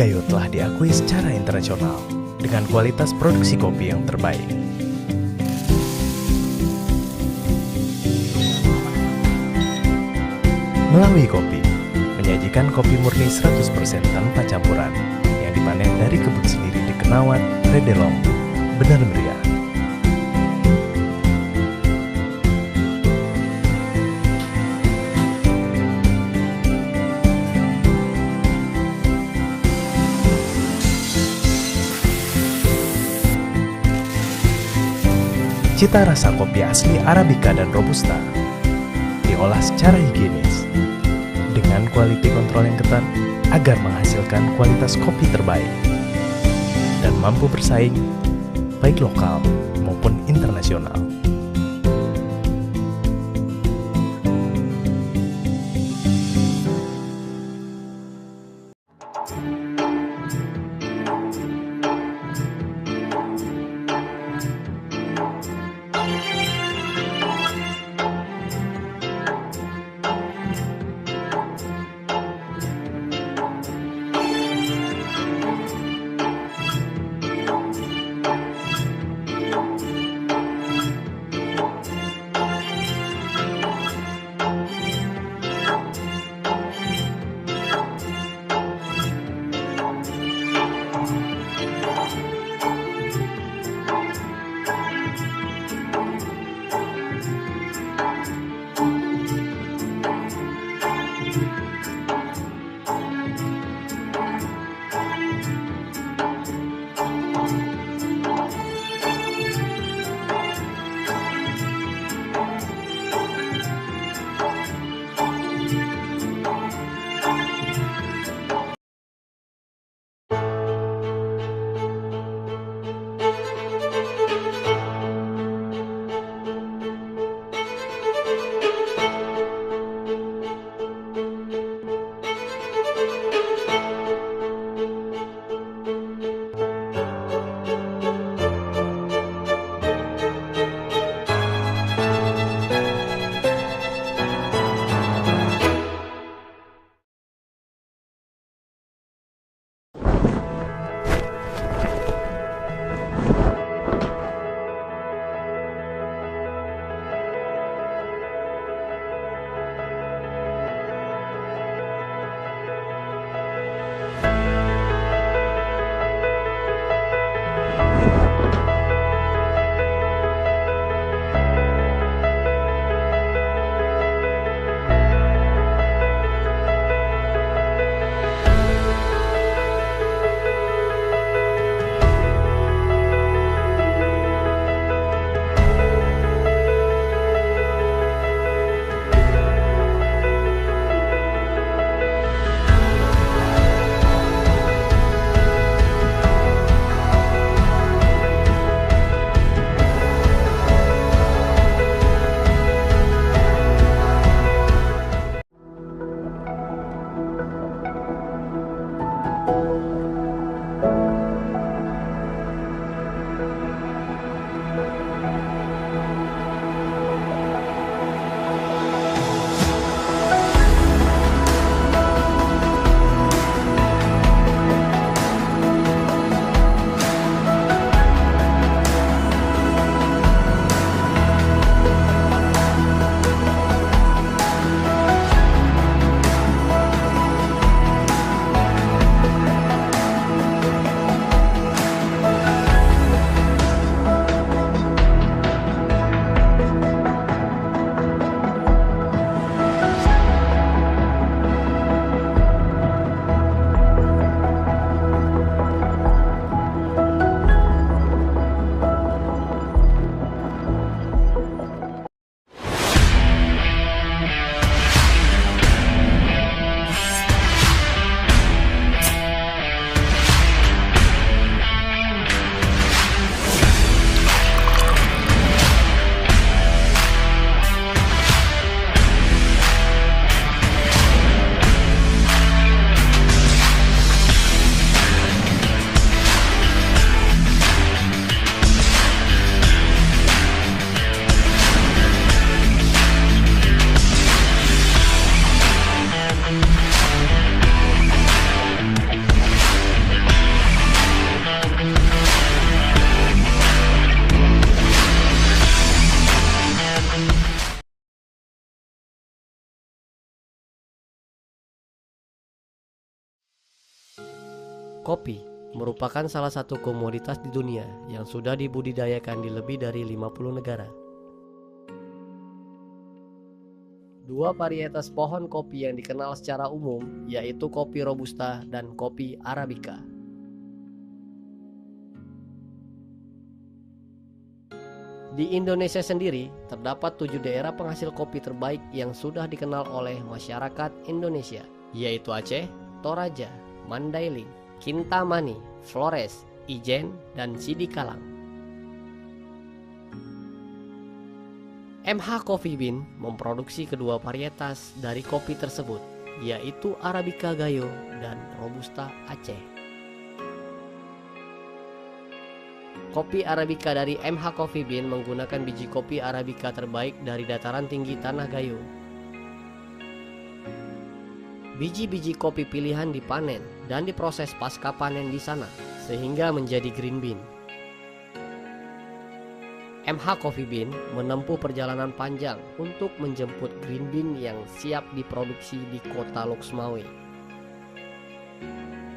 Gayo telah diakui secara internasional dengan kualitas produksi kopi yang terbaik. Melalui kopi, menyajikan kopi murni 100% tanpa campuran yang dipanen dari kebun sendiri di Kenawat, Redelong, Benar Meriah. Cita rasa kopi asli Arabica dan Robusta diolah secara higienis dengan quality control yang ketat agar menghasilkan kualitas kopi terbaik dan mampu bersaing baik lokal maupun internasional. Kopi merupakan salah satu komoditas di dunia yang sudah dibudidayakan di lebih dari 50 negara. Dua varietas pohon kopi yang dikenal secara umum yaitu kopi Robusta dan kopi Arabica. Di Indonesia sendiri, terdapat 7 daerah penghasil kopi terbaik yang sudah dikenal oleh masyarakat Indonesia, yaitu Aceh, Toraja, Mandailing, Kintamani, Flores, Ijen, dan Sidikalang. MH Coffee Bean memproduksi kedua varietas dari kopi tersebut, yaitu Arabica Gayo dan Robusta Aceh. Kopi Arabica dari MH Coffee Bean menggunakan biji kopi Arabica terbaik dari dataran tinggi Tanah Gayo. Biji-biji kopi pilihan dipanen dan diproses pasca panen di sana, sehingga menjadi green bean. MH Coffee Bean menempuh perjalanan panjang untuk menjemput green bean yang siap diproduksi di kota Loksmawe.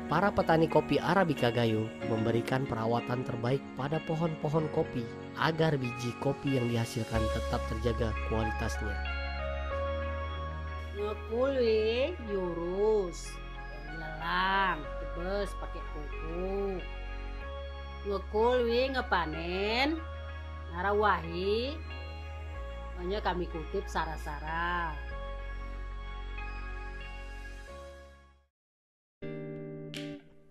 Para petani kopi Arabica Gayo memberikan perawatan terbaik pada pohon-pohon kopi agar biji kopi yang dihasilkan tetap terjaga kualitasnya. Ngepul jurus, nyelang, tebes pakai kuku. Ngekul ngepanen, narawahi, hanya kami kutip sara-sara.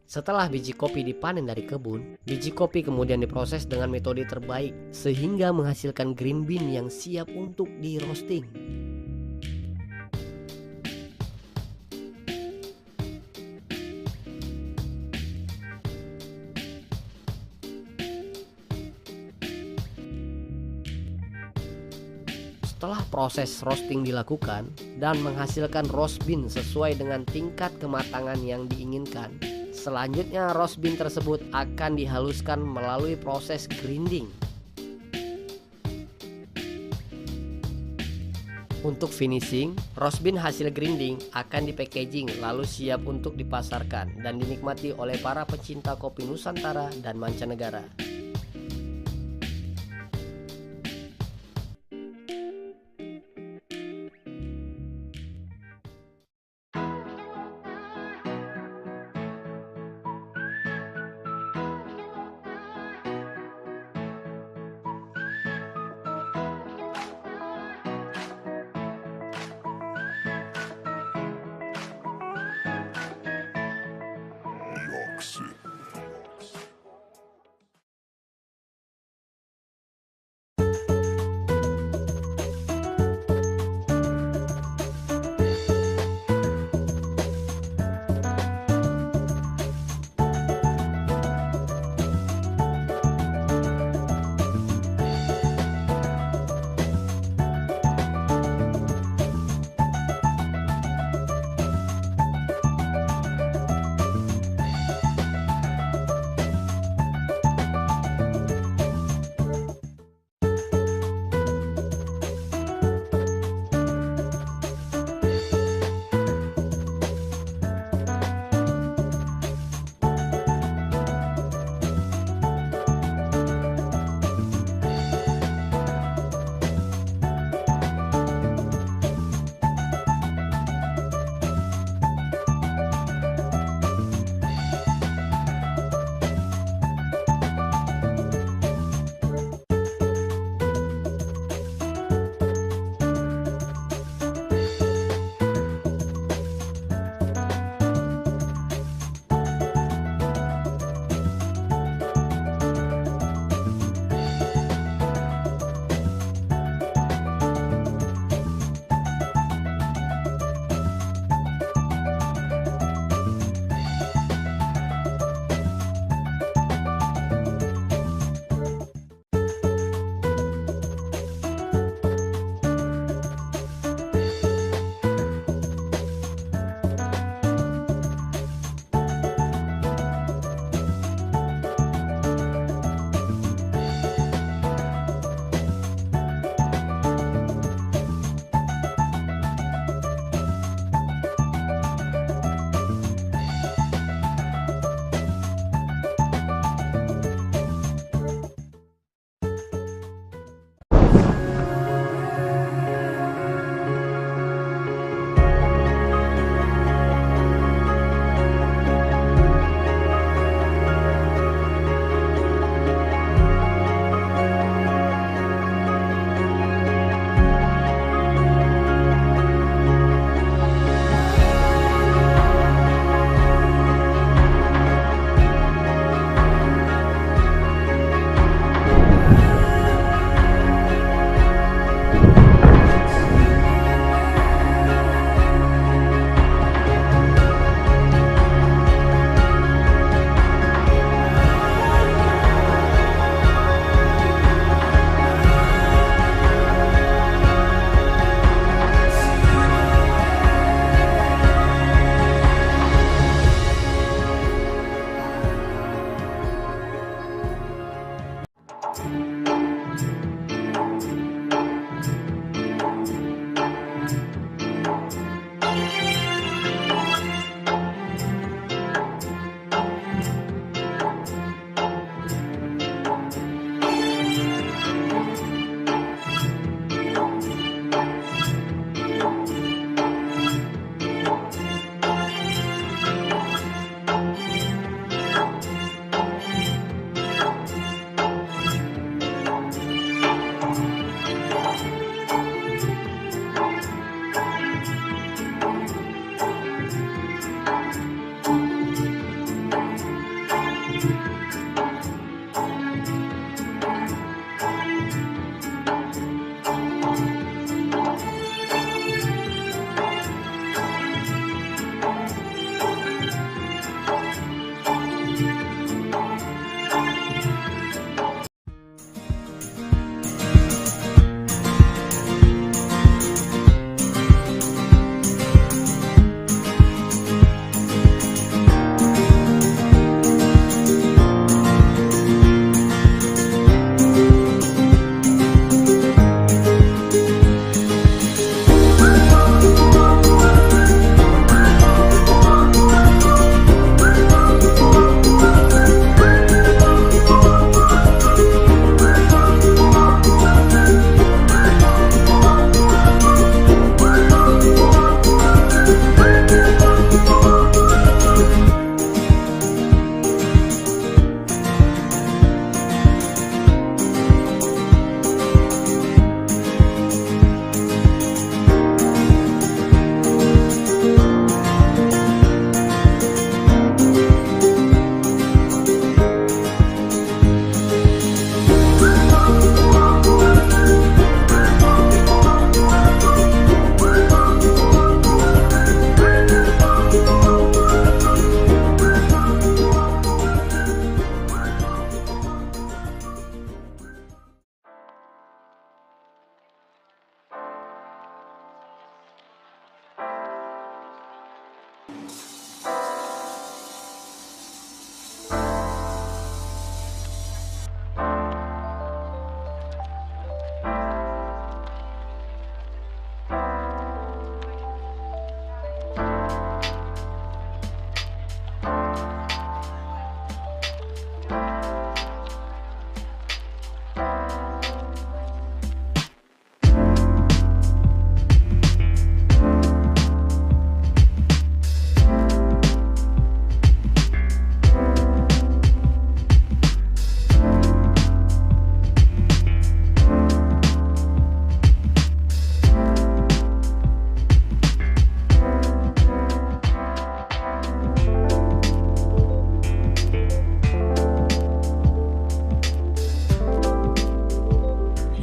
Setelah biji kopi dipanen dari kebun, biji kopi kemudian diproses dengan metode terbaik sehingga menghasilkan green bean yang siap untuk di roasting. Setelah proses roasting dilakukan dan menghasilkan roast bean sesuai dengan tingkat kematangan yang diinginkan, selanjutnya roast bean tersebut akan dihaluskan melalui proses grinding. Untuk finishing, roast bean hasil grinding akan dipackaging lalu siap untuk dipasarkan dan dinikmati oleh para pecinta kopi Nusantara dan mancanegara.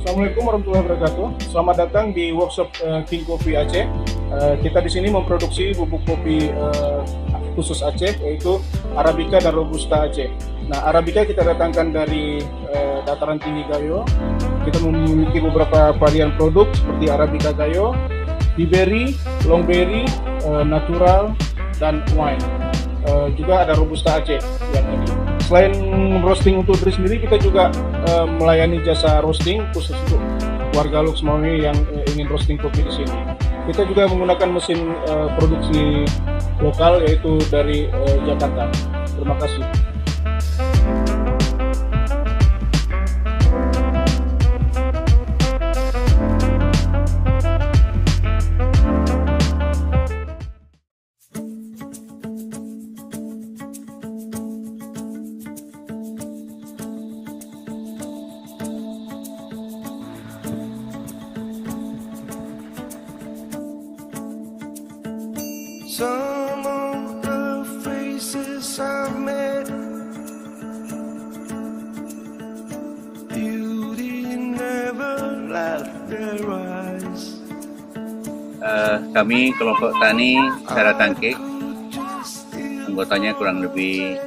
Assalamualaikum warahmatullahi wabarakatuh. Selamat datang di workshop King Coffee Aceh. Kita di sini memproduksi bubuk kopi khusus Aceh, yaitu Arabica dan Robusta Aceh. Nah, Arabica kita datangkan dari dataran tinggi Gayo. Kita memiliki beberapa varian produk seperti Arabica Gayo, Blueberry, Longberry, Natural, dan Wine. Juga ada Robusta Aceh yang ini. Selain roasting untuk diri sendiri, kita juga melayani jasa roasting khusus untuk warga Luxmawi yang ingin roasting kopi di sini. Kita juga menggunakan mesin produksi lokal, yaitu dari Jakarta. Terima kasih. Some of the faces I've met, beauty never left their eyes. Kami kelompok tani Cara Tangkik, anggotanya kurang lebih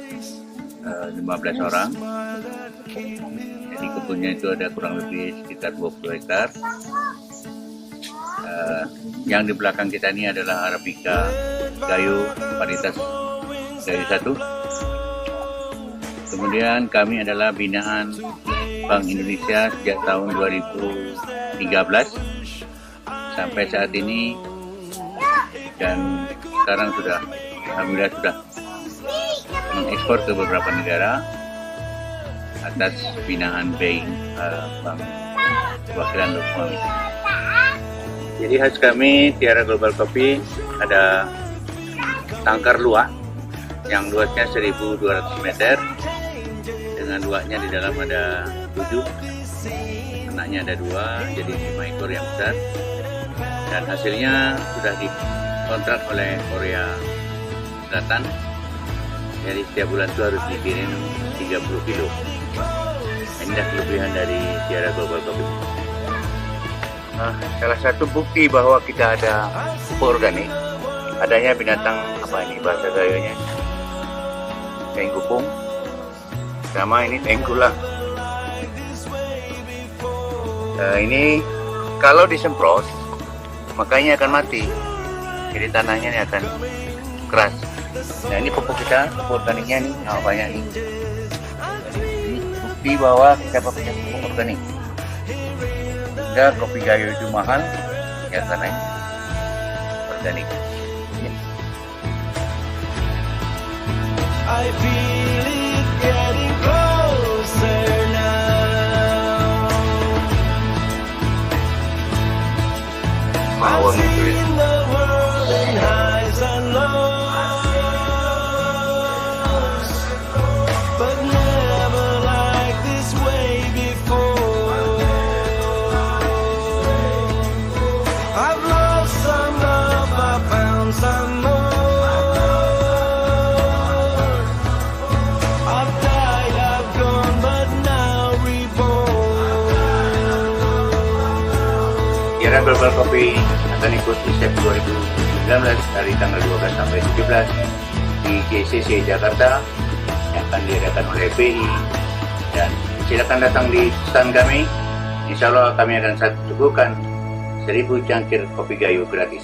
15 orang. Jadi kebunnya itu ada kurang lebih sekitar 20 hektar. Yang di belakang kita ini adalah Arabica Gayo varietas Gayo 1. Kemudian kami adalah binaan Bank Indonesia sejak tahun 2013 sampai saat ini, dan sekarang alhamdulillah sudah mengekspor ke beberapa negara atas binaan BEI, Bank Perwakilan Luxmawi. Jadi khas kami Tiara Global Coffee ada tangkar luak yang luasnya 1.200 meter, dengan luaknya di dalam ada 7, anaknya ada 2, jadi 5 ekor yang besar, dan hasilnya sudah dikontrak oleh Korea Selatan. Jadi setiap bulan itu harus dikirim 30 kilo. Inilah kelebihan dari Tiara Global Coffee. Salah satu bukti bahwa kita ada pupuk organik, adanya binatang apa ini bahasa Gayonya, tenggupung, sama ini tenggula. Ini kalau disemprot makanya akan mati, jadi tanahnya ini akan keras. Nah ini pupuk kita, pupuk organiknya nih, banyak nih. Ini bukti bahwa kita pakai pupuk organik. Sehingga kopi Gayo itu mahal ya karena ini organik. I feel it getting closer now. I've seen the world in highs and lows, but never like this way before. I've lost some love, I found some more. I've died, I've gone, but now reborn. Tiara Global Coffee akan ikut riset 2019 dari tanggal 12 sampai 17 di GCC Jakarta yang akan diadakan oleh BI, dan silakan datang di stand kami. Insya Allah kami akan suguhkan 1000 cangkir kopi Gayo gratis.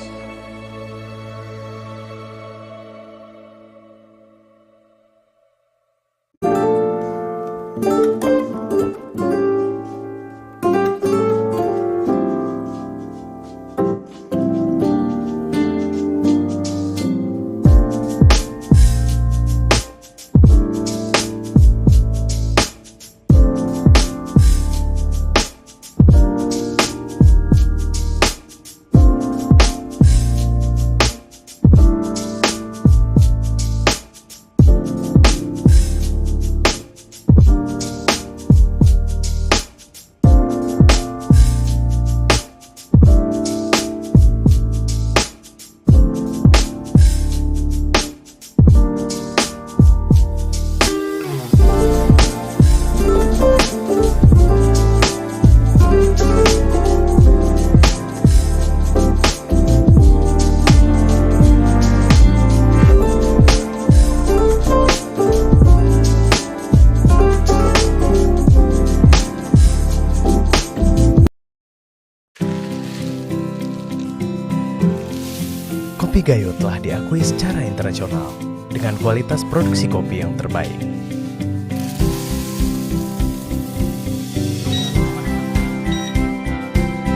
Kopi Gayo telah diakui secara internasional dengan kualitas produksi kopi yang terbaik.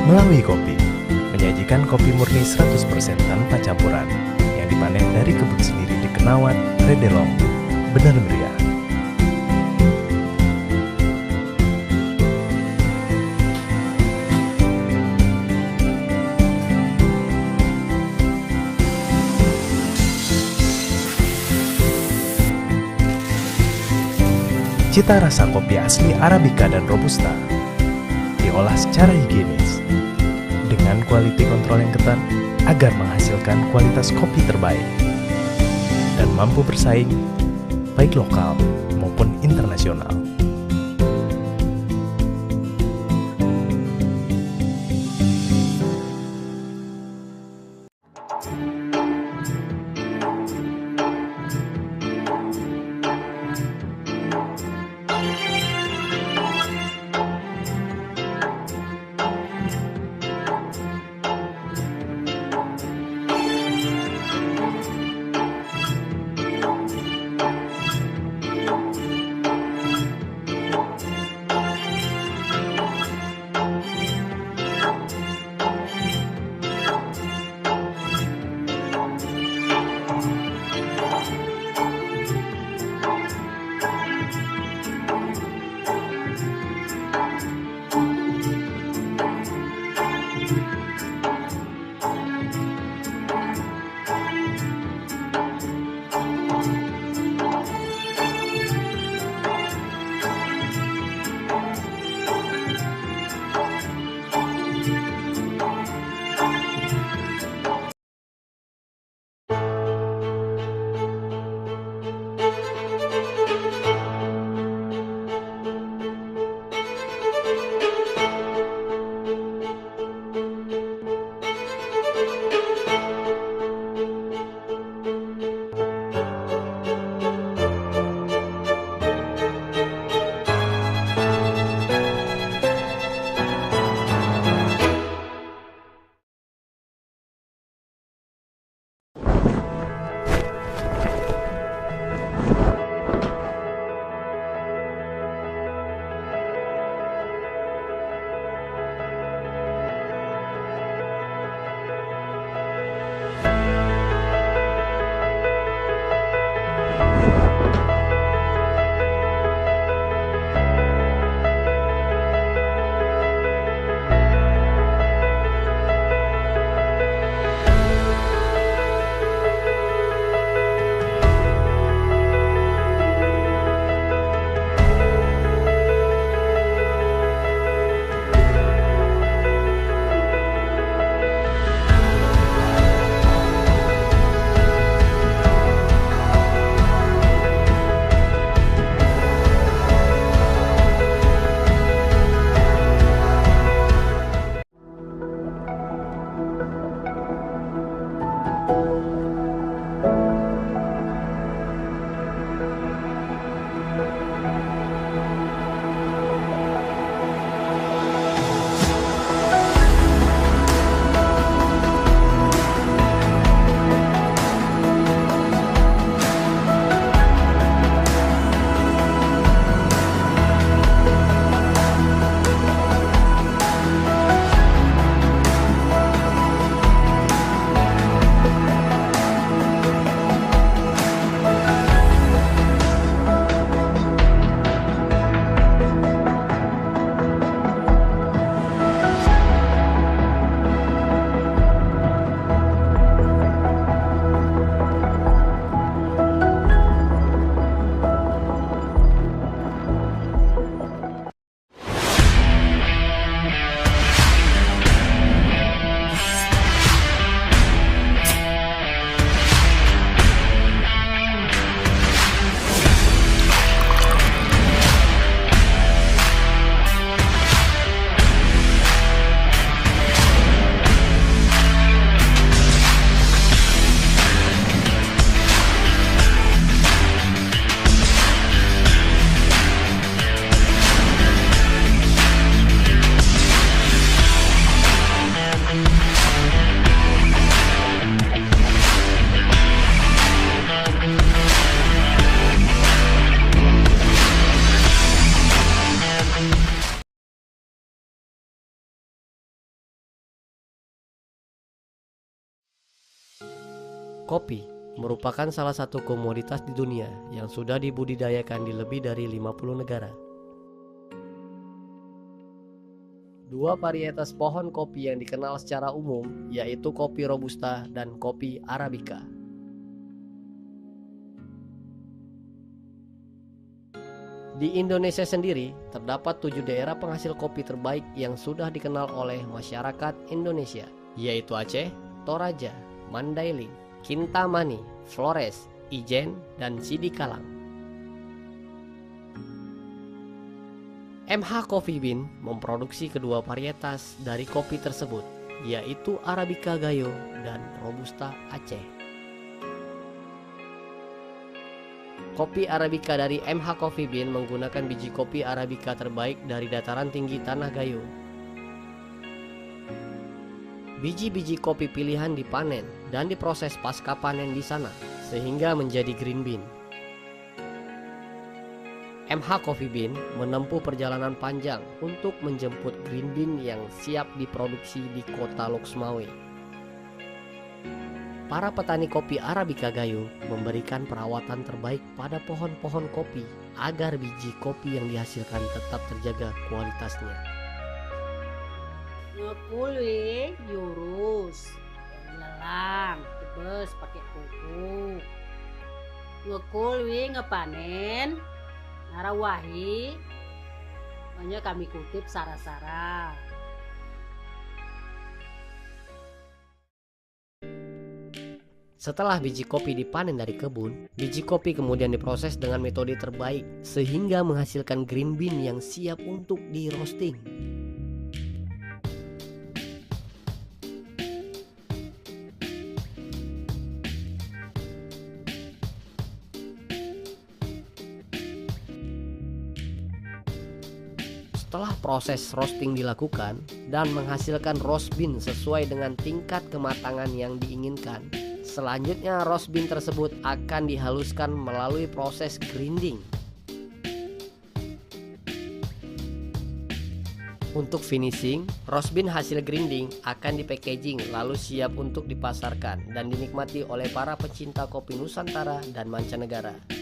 Melalui Kopi, menyajikan kopi murni 100% tanpa campuran yang dipanen dari kebun sendiri di Kenawat, Redelong, Benar Meriah. Cita rasa kopi asli Arabica dan Robusta diolah secara higienis dengan quality control yang ketat agar menghasilkan kualitas kopi terbaik dan mampu bersaing baik lokal maupun internasional. Kopi merupakan salah satu komoditas di dunia yang sudah dibudidayakan di lebih dari 50 negara. Dua varietas pohon kopi yang dikenal secara umum yaitu kopi Robusta dan kopi Arabica. Di Indonesia sendiri, terdapat 7 daerah penghasil kopi terbaik yang sudah dikenal oleh masyarakat Indonesia, yaitu Aceh, Toraja, Mandailing, Kintamani, Flores, Ijen, dan Sidikalang. MH Coffee Bean memproduksi kedua varietas dari kopi tersebut, yaitu Arabica Gayo dan Robusta Aceh. Kopi Arabica dari MH Coffee Bean menggunakan biji kopi Arabica terbaik dari dataran tinggi Tanah Gayo. Biji-biji kopi pilihan dipanen dan diproses pasca panen di sana, sehingga menjadi green bean. MH Coffee Bean menempuh perjalanan panjang untuk menjemput green bean yang siap diproduksi di kota Loksmawe. Para petani kopi Arabica Gayo memberikan perawatan terbaik pada pohon-pohon kopi agar biji kopi yang dihasilkan tetap terjaga kualitasnya. Ngepul jurus, lelang, tebes pakai pupuk. Ngekul ngepanen, narawahi, banyak kami kutip sara-sara. Setelah biji kopi dipanen dari kebun, biji kopi kemudian diproses dengan metode terbaik sehingga menghasilkan green bean yang siap untuk di roasting. Setelah proses roasting dilakukan dan menghasilkan roast bean sesuai dengan tingkat kematangan yang diinginkan, selanjutnya roast bean tersebut akan dihaluskan melalui proses grinding. Untuk finishing, roast bean hasil grinding akan dipackaging lalu siap untuk dipasarkan dan dinikmati oleh para pecinta kopi Nusantara dan mancanegara.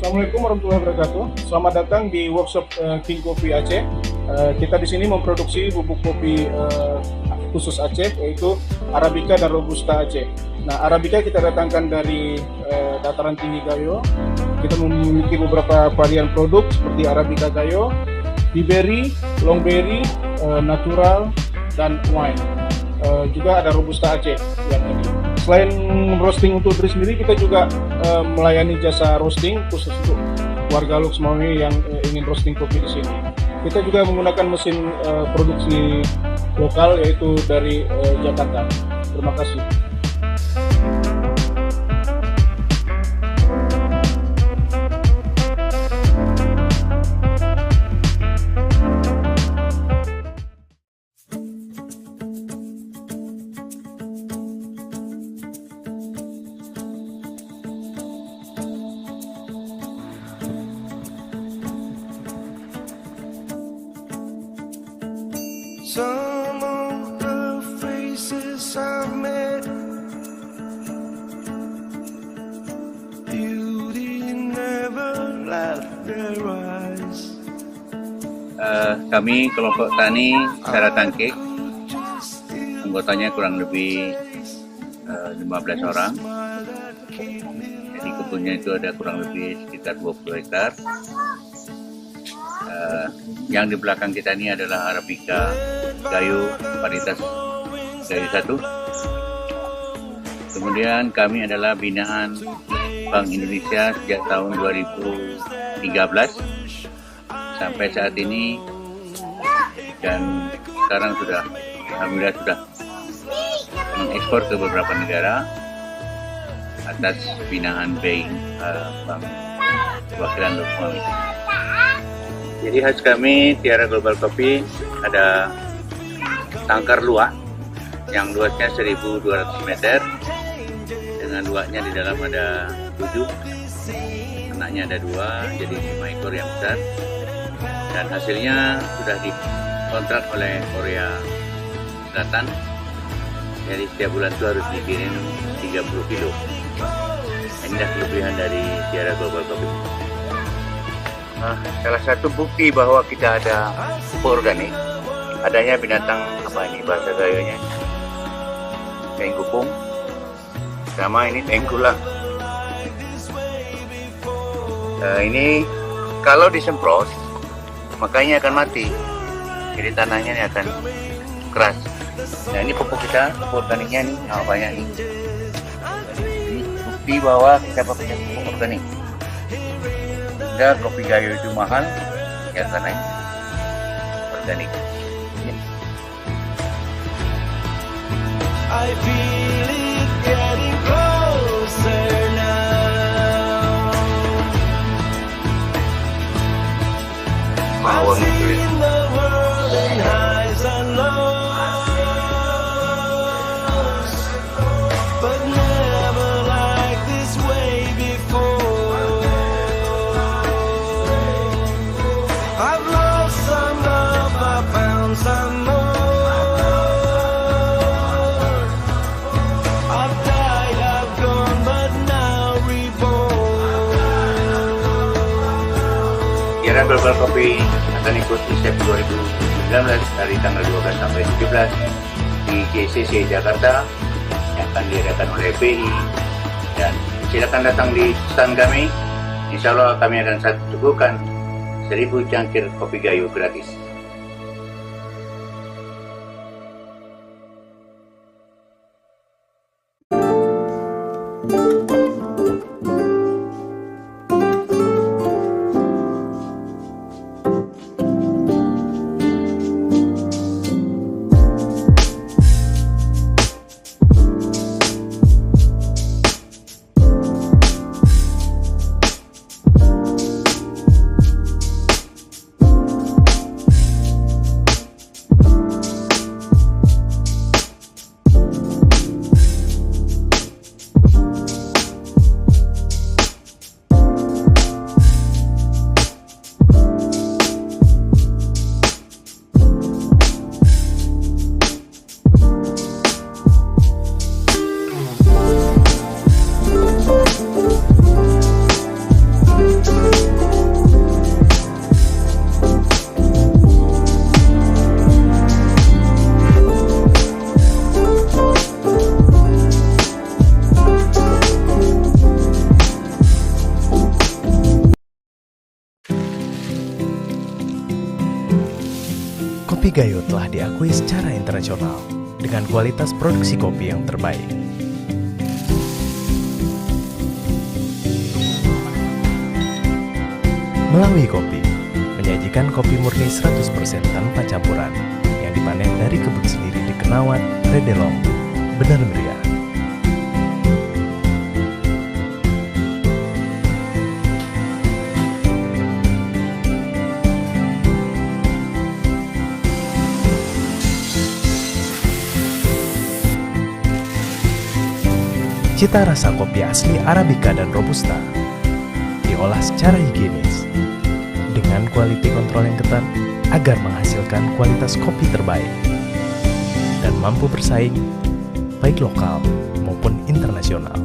Assalamualaikum warahmatullahi wabarakatuh. Selamat datang di workshop King Coffee Aceh. Kita di sini memproduksi bubuk kopi khusus Aceh, yaitu Arabica dan Robusta Aceh. Nah, Arabica kita datangkan dari dataran tinggi Gayo. Kita memiliki beberapa varian produk seperti Arabica Gayo, Blueberry, Longberry, Natural, dan Wine. Juga ada Robusta Aceh yang ini. Selain roasting untuk diri sendiri, kita juga melayani jasa roasting khusus untuk warga Luxmawi yang ingin roasting kopi di sini. Kita juga menggunakan mesin produksi lokal, yaitu dari Jakarta. Terima kasih. Some of the faces I've met, beauty never left their eyes. Kami kelompok tani Cara Tangkik, anggotanya kurang lebih 15 orang. Jadi kebunnya itu ada kurang lebih sekitar 20 hektar. Yang di belakang kita ini adalah Arabica Gayo varietas Gayo 1. Kemudian kami adalah binaan Bank Indonesia sejak tahun 2013 sampai saat ini, dan sekarang alhamdulillah sudah mengekspor ke beberapa negara atas binaan BI Bank Wakilan Luxmawi. Jadi khas kami Tiara Global Coffee ada tangkar luak yang luasnya 1.200 meter, dengan luaknya di dalam ada 7, anaknya ada 2, jadi 5 ekor yang besar, dan hasilnya sudah dikontrak oleh Korea Selatan. Jadi setiap bulan itu harus dikirim 30 kilo. Inilah kelebihan dari Tiara Global Coffee. Salah satu bukti bahwa kita ada pupuk organik, adanya binatang apa ini bahasa Gayonya, tengkupung, sama ini tengkulak. Ini kalau disemprot makanya akan mati, jadi tanahnya ini akan keras. Nah ini pupuk kita, pupuk organiknya nih, banyak nih. Ini bukti bahwa kita pakai pupuk organik. Sehingga kopi Gayo itu mahal ya karena ini organik. I feel it getting closer now. I've seen the world in highs and lows, but never like this way before. I've lost some love, I found some more. I've died, I've gone, but now reborn. Tiara Global Coffee akan ikut ISEP 2019 dari tanggal 12 sampai 17 di JCC Jakarta yang akan diadakan oleh BI, dan silakan datang di stand kami. Insya Allah kami akan suguhkan 1000 cangkir kopi Gayo gratis. Kopi Gayo telah diakui secara internasional dengan kualitas produksi kopi yang terbaik. Melawi Kopi menyajikan kopi murni 100% tanpa campuran yang dipanen dari kebun sendiri di Kenawat, Redelong, Benar Meriah. Cita rasa kopi asli Arabica dan Robusta diolah secara higienis dengan quality control yang ketat agar menghasilkan kualitas kopi terbaik dan mampu bersaing baik lokal maupun internasional.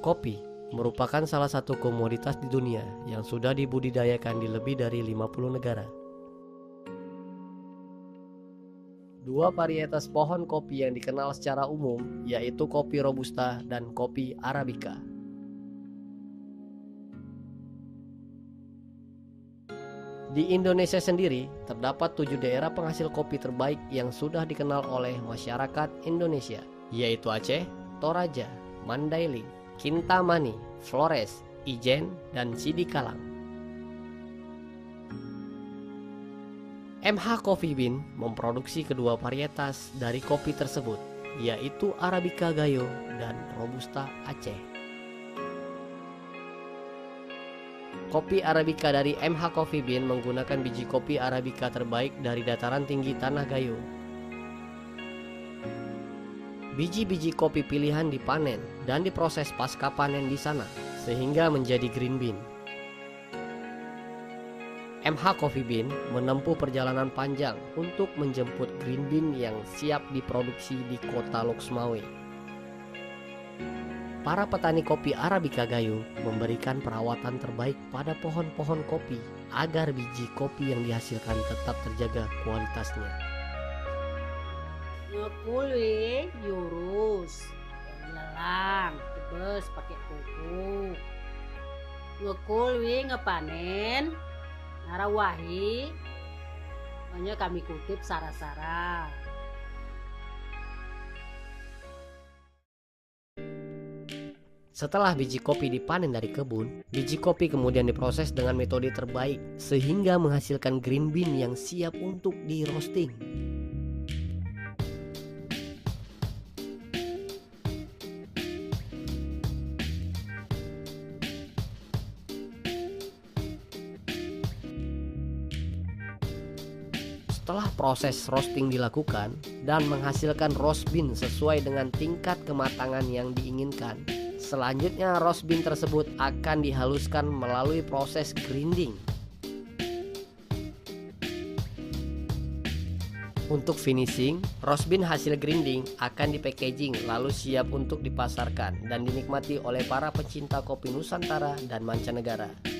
Kopi merupakan salah satu komoditas di dunia yang sudah dibudidayakan di lebih dari 50 negara. Dua varietas pohon kopi yang dikenal secara umum yaitu kopi Robusta dan kopi Arabica. Di Indonesia sendiri, terdapat 7 daerah penghasil kopi terbaik yang sudah dikenal oleh masyarakat Indonesia, yaitu Aceh, Toraja, Mandailing, Kintamani, Flores, Ijen, dan Sidikalang. MH Coffee Bean memproduksi kedua varietas dari kopi tersebut, yaitu Arabica Gayo dan Robusta Aceh. Kopi Arabica dari MH Coffee Bean menggunakan biji kopi Arabica terbaik dari dataran tinggi Tanah Gayo. Biji-biji kopi pilihan dipanen dan diproses pasca panen di sana, sehingga menjadi green bean. MH Coffee Bean menempuh perjalanan panjang untuk menjemput green bean yang siap diproduksi di kota Loksmawe. Para petani kopi Arabica Gayo memberikan perawatan terbaik pada pohon-pohon kopi agar biji kopi yang dihasilkan tetap terjaga kualitasnya. Ngekul jurus, lelang, tebes pakai pupuk. Ngekul ngepanen, narawahi, hanya kami kutip sara-sara. Setelah biji kopi dipanen dari kebun, biji kopi kemudian diproses dengan metode terbaik sehingga menghasilkan green bean yang siap untuk di roasting. Setelah proses roasting dilakukan dan menghasilkan roast bean sesuai dengan tingkat kematangan yang diinginkan, selanjutnya roast bean tersebut akan dihaluskan melalui proses grinding. Untuk finishing, roast bean hasil grinding akan dipackaging lalu siap untuk dipasarkan dan dinikmati oleh para pecinta kopi Nusantara dan mancanegara.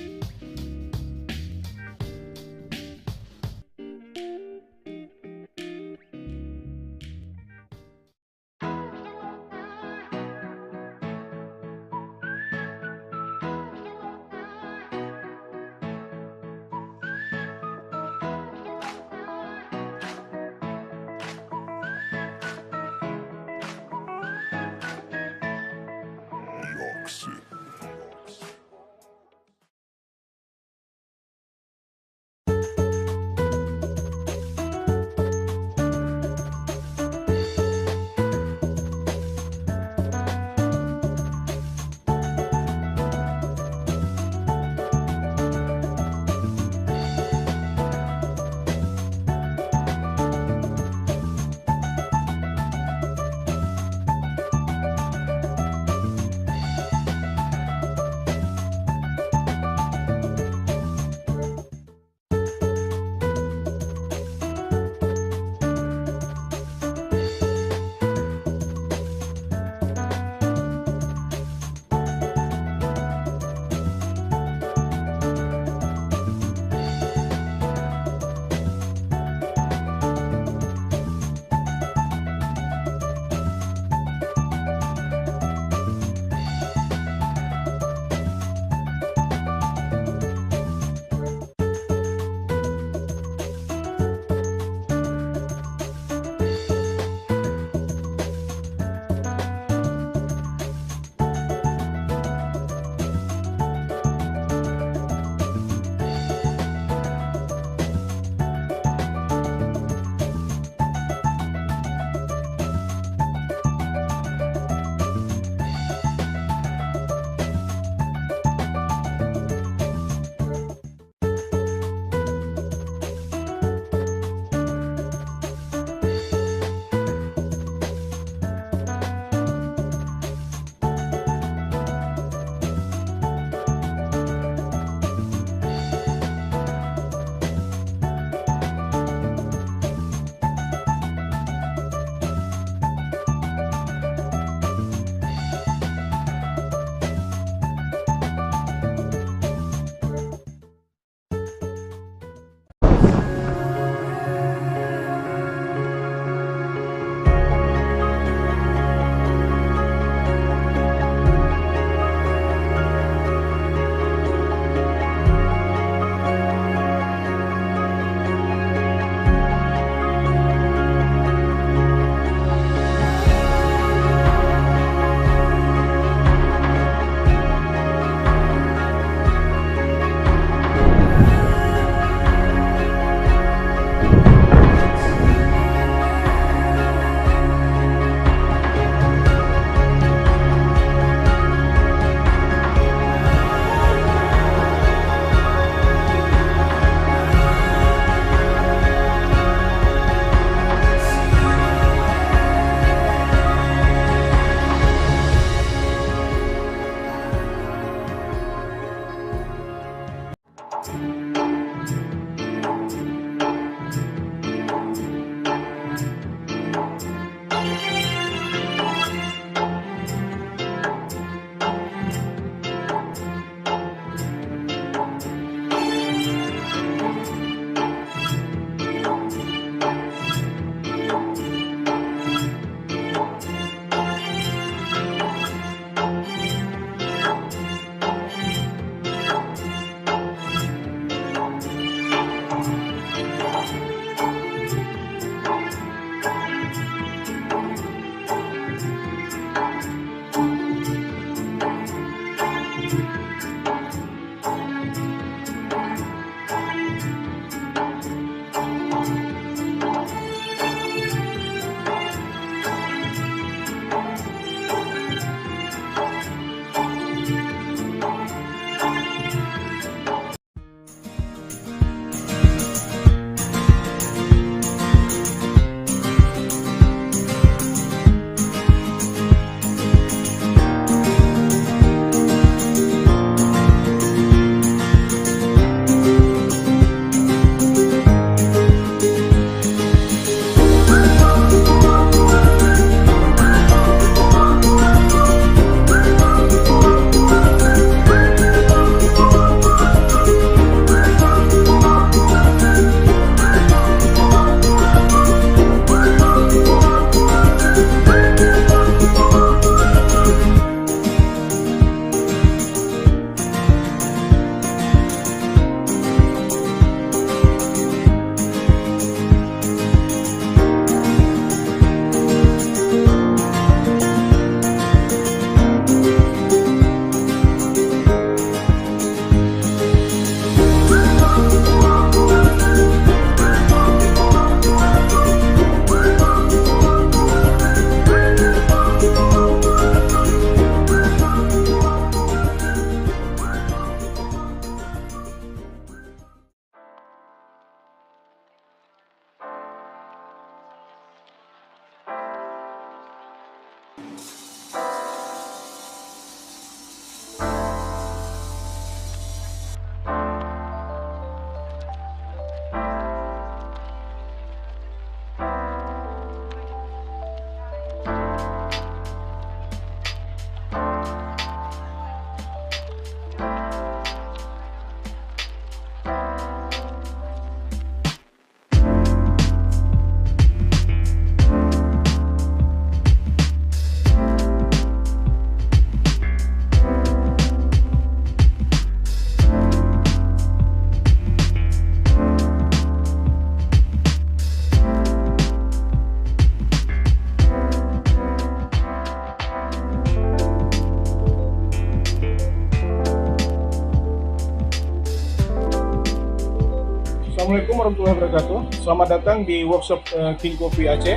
Assalamualaikum warahmatullahi wabarakatuh. Selamat datang di workshop King Coffee Aceh.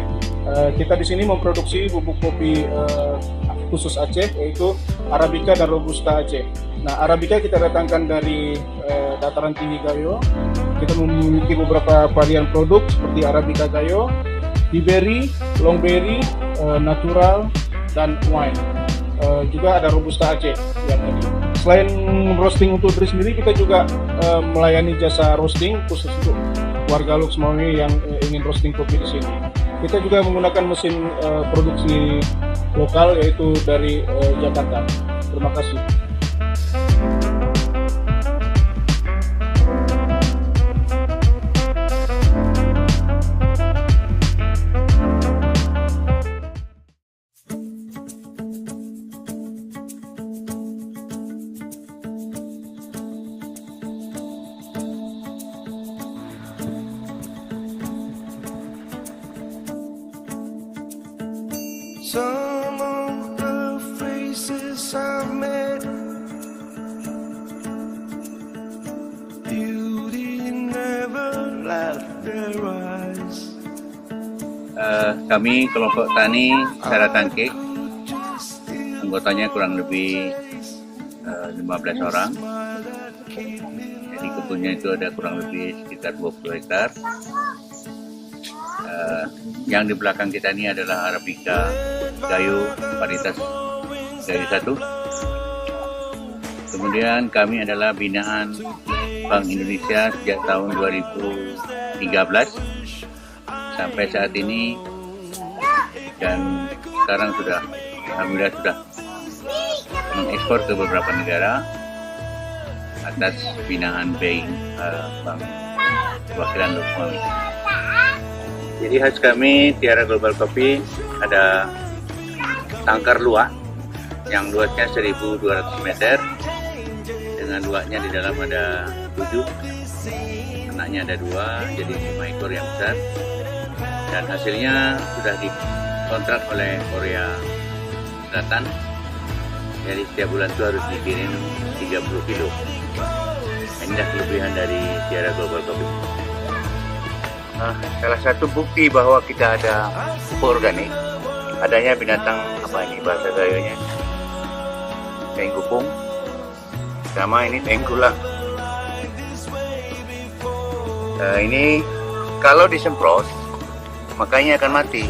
Kita di sini memproduksi bubuk kopi khusus Aceh, yaitu Arabica dan Robusta Aceh. Nah, Arabica kita datangkan dari dataran tinggi Gayo. Kita memiliki beberapa varian produk seperti Arabica Gayo, Blueberry, Longberry, Natural, dan Wine. Juga ada Robusta Aceh yang tadi. Selain roasting untuk diri sendiri, kita juga melayani jasa roasting khusus untuk warga Luxmawi yang ingin roasting kopi di sini. Kita juga menggunakan mesin produksi lokal, yaitu dari Jakarta. Terima kasih. Some of the faces I've met, beauty never left their eyes. Kami kelompok tani Cara Tangkik, anggotanya kurang lebih 15 orang. Jadi kebunnya itu ada kurang lebih sekitar 20 hektar. Yang di belakang kita ini adalah Arabica Gayo, varietas Gayo 1. Kemudian kami adalah binaan Bank Indonesia sejak tahun 2013 sampai saat ini, dan sekarang sudah alhamdulillah sudah mengekspor ke beberapa negara atas binaan Bank Perwakilan Luxmawi. Jadi khas kami Tiara Global Coffee ada tangkar luak yang luasnya 1.200 meter dengan luaknya di dalam ada 7, anaknya ada 2, jadi 5 ekor yang besar, dan hasilnya sudah dikontrak oleh Korea Selatan. Jadi setiap bulan itu harus dikirim 30 kilo. Inilah kelebihan dari Tiara Global Coffee. Salah satu bukti bahwa kita ada pupuk organik, adanya binatang apa ini bahasa Gayonya, tenggupung, sama ini tenggulang. Ini kalau disemprot makanya akan mati,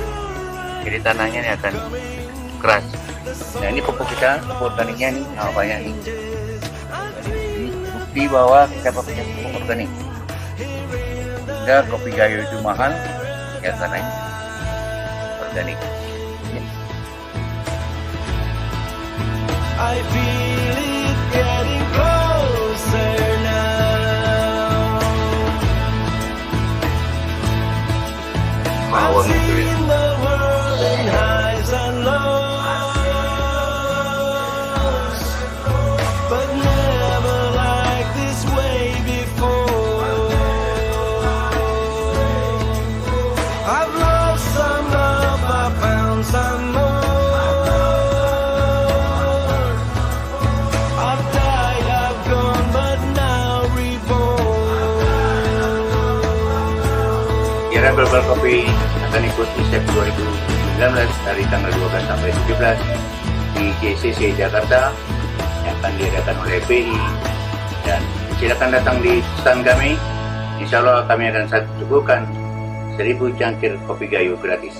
jadi tanahnya ini akan keras. Nah ini pupuk kita, pupuk organiknya nih, banyak nih. Ini bukti bahwa kita pakai pupuk organik. Sehingga kopi Gayo itu mahal ya karena ini organik. I feel it getting closer now. I've seen the world in highs and lows, but never like this way before. I've lost some love, I found some more. I've died, I've gone, but now reborn. Tiara Global Coffee akan ikuti SEP 2019 dari tanggal 12 sampai 17 di GCC Jakarta yang akan diadakan oleh BI, dan silakan datang di stand kami. Insya Allah kami akan suguhkan 1.000 cangkir kopi Gayo gratis.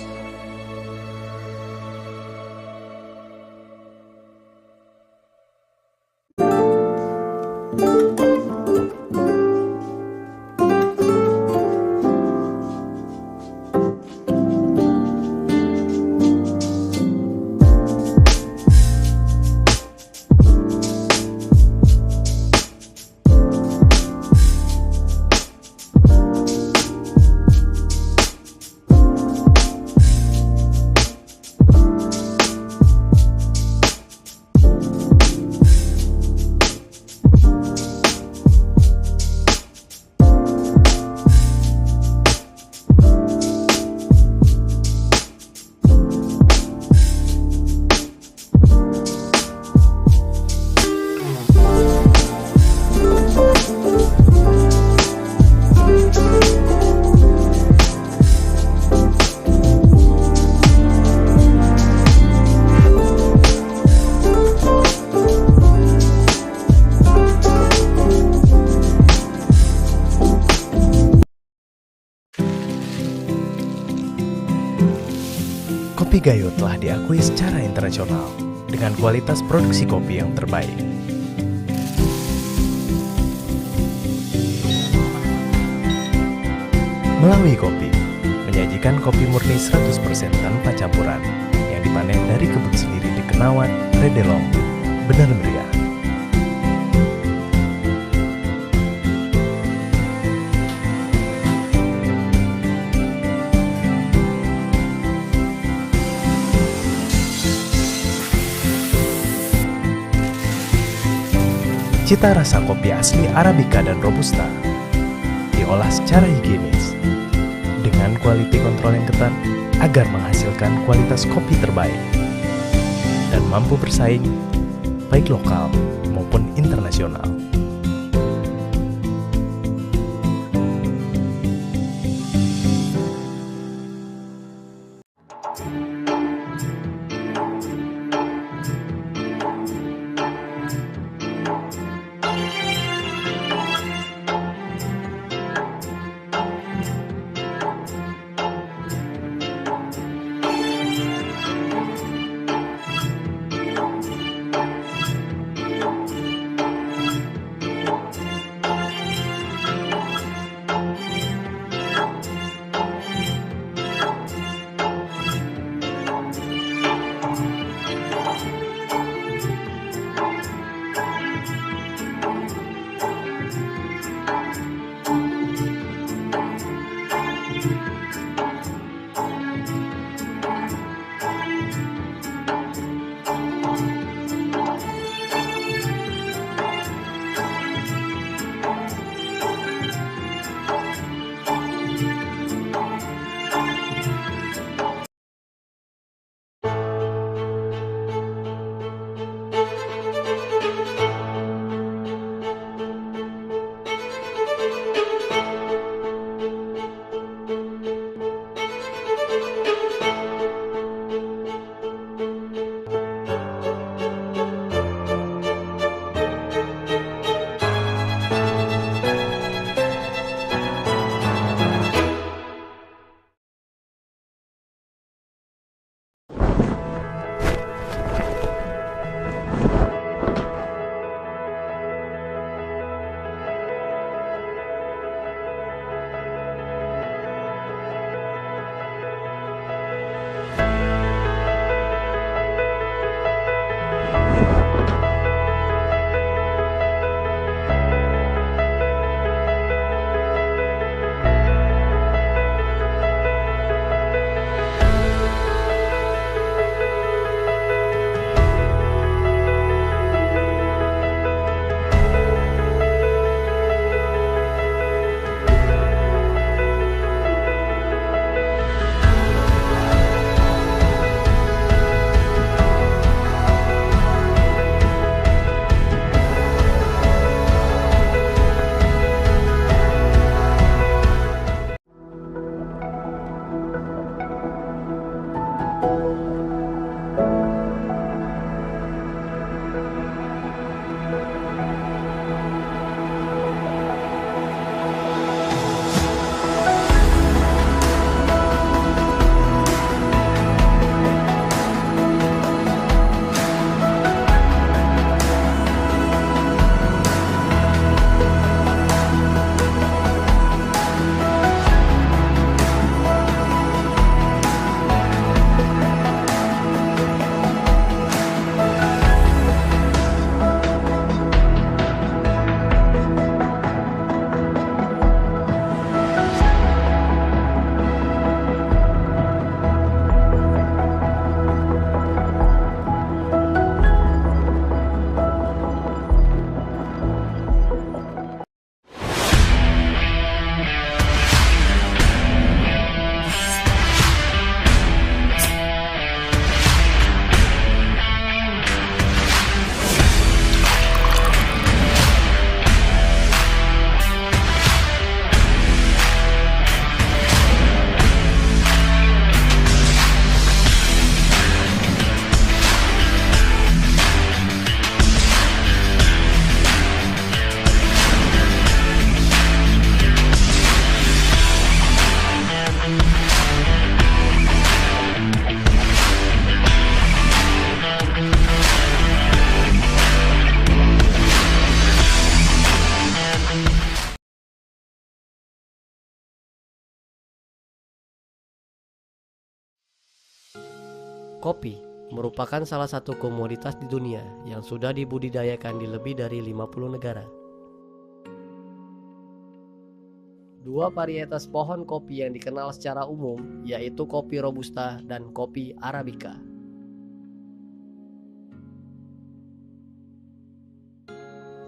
Aceh Gayo telah diakui secara internasional dengan kualitas produksi kopi yang terbaik. Melawi Kopi menyajikan kopi murni 100% tanpa campuran yang dipanen dari kebun sendiri di Kenawat, Redelong, Benar Meriah. Cita rasa kopi asli Arabica dan Robusta diolah secara higienis dengan kualitas kontrol yang ketat agar menghasilkan kualitas kopi terbaik dan mampu bersaing baik lokal maupun internasional. Kopi merupakan salah satu komoditas di dunia yang sudah dibudidayakan di lebih dari 50 negara. Dua varietas pohon kopi yang dikenal secara umum yaitu kopi Robusta dan kopi Arabica.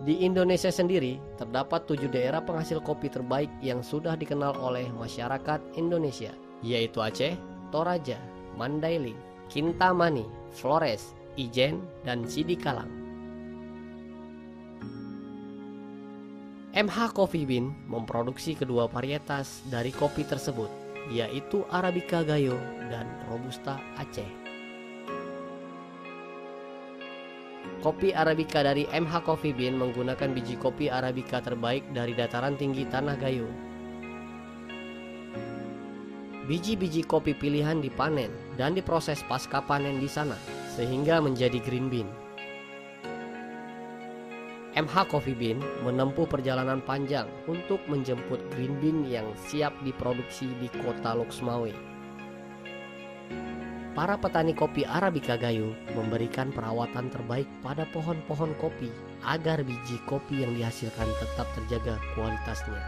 Di Indonesia sendiri, terdapat 7 daerah penghasil kopi terbaik yang sudah dikenal oleh masyarakat Indonesia, yaitu Aceh, Toraja, Mandailing, Kintamani, Flores, Ijen, dan Sidikalang. MH Coffee Bean memproduksi kedua varietas dari kopi tersebut, yaitu Arabica Gayo dan Robusta Aceh. Kopi Arabica dari MH Coffee Bean menggunakan biji kopi Arabica terbaik dari dataran tinggi Tanah Gayo. Biji-biji kopi pilihan dipanen dan diproses pasca panen di sana, sehingga menjadi green bean. MH Coffee Bean menempuh perjalanan panjang untuk menjemput green bean yang siap diproduksi di kota Loksmawe. Para petani kopi Arabica Gayo memberikan perawatan terbaik pada pohon-pohon kopi agar biji kopi yang dihasilkan tetap terjaga kualitasnya.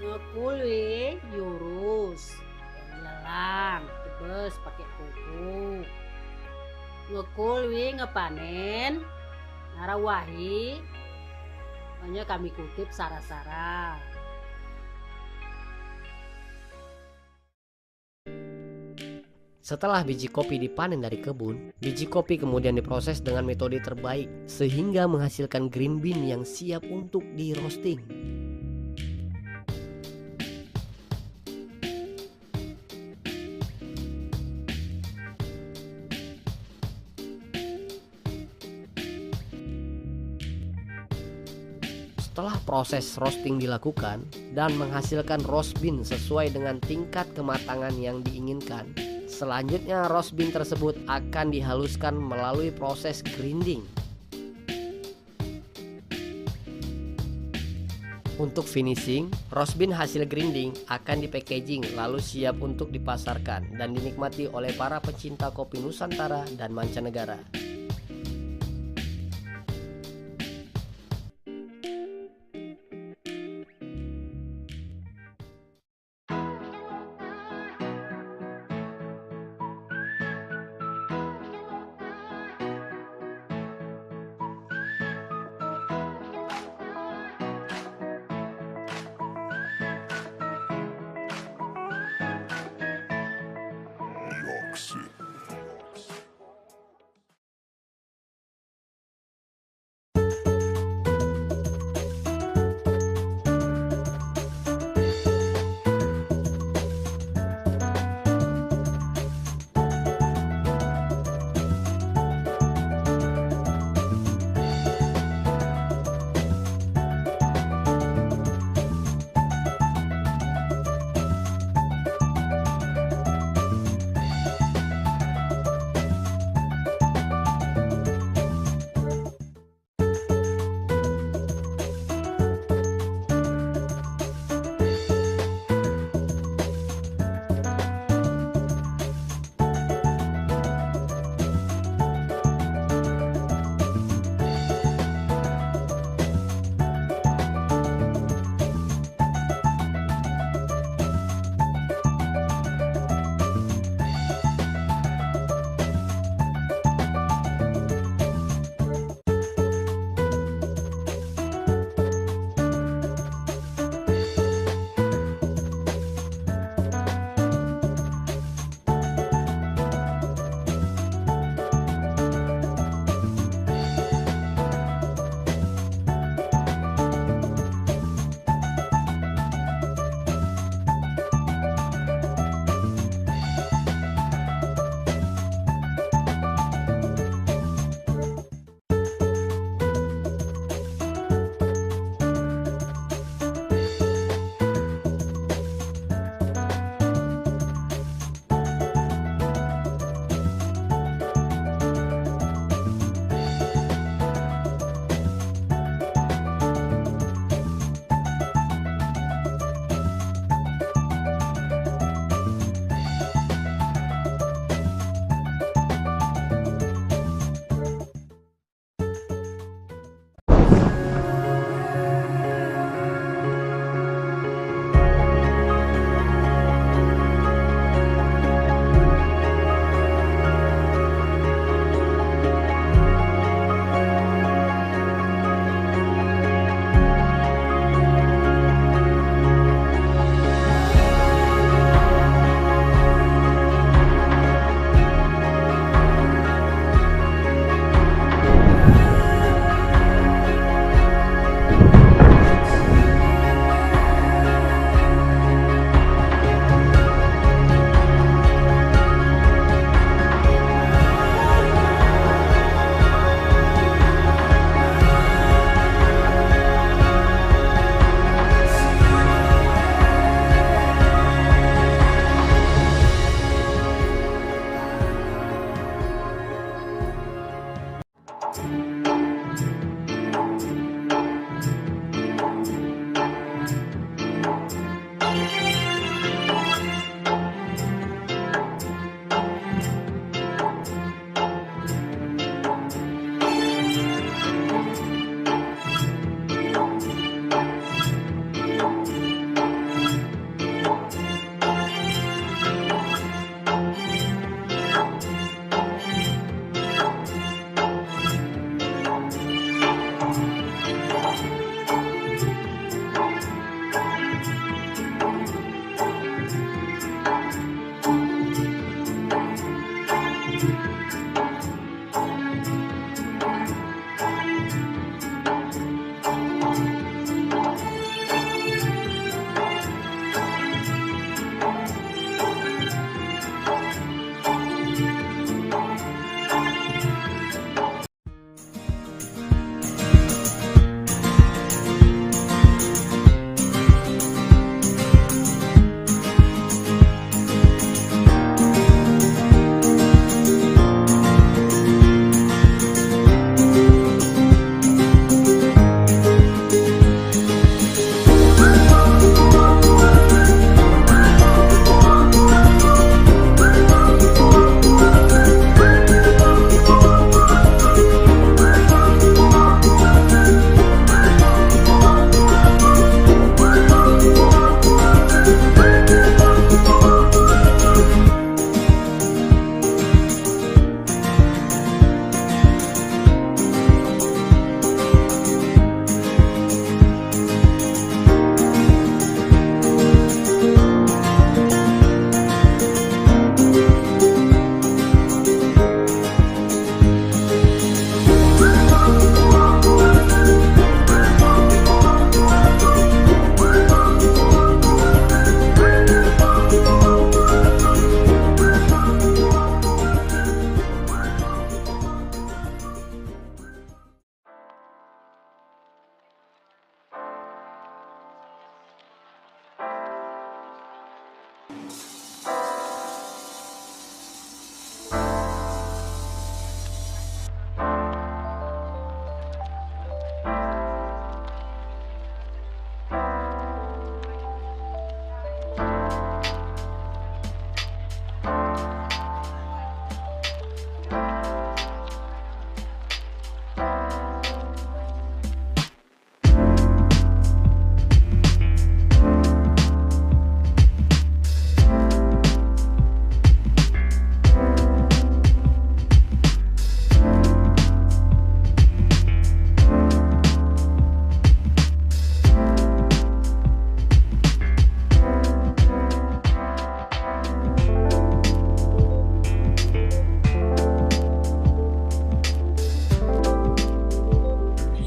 Ngekul lurus, lelang, tebes pakai pupuk. Ngekul ngepanen, narawahi, hanya kami kutip sara-sara. Setelah biji kopi dipanen dari kebun, biji kopi kemudian diproses dengan metode terbaik sehingga menghasilkan green bean yang siap untuk di roasting. Setelah proses roasting dilakukan dan menghasilkan roast bean sesuai dengan tingkat kematangan yang diinginkan, selanjutnya roast bean tersebut akan dihaluskan melalui proses grinding. Untuk finishing, roast bean hasil grinding akan dipackaging lalu siap untuk dipasarkan dan dinikmati oleh para pecinta kopi Nusantara dan mancanegara.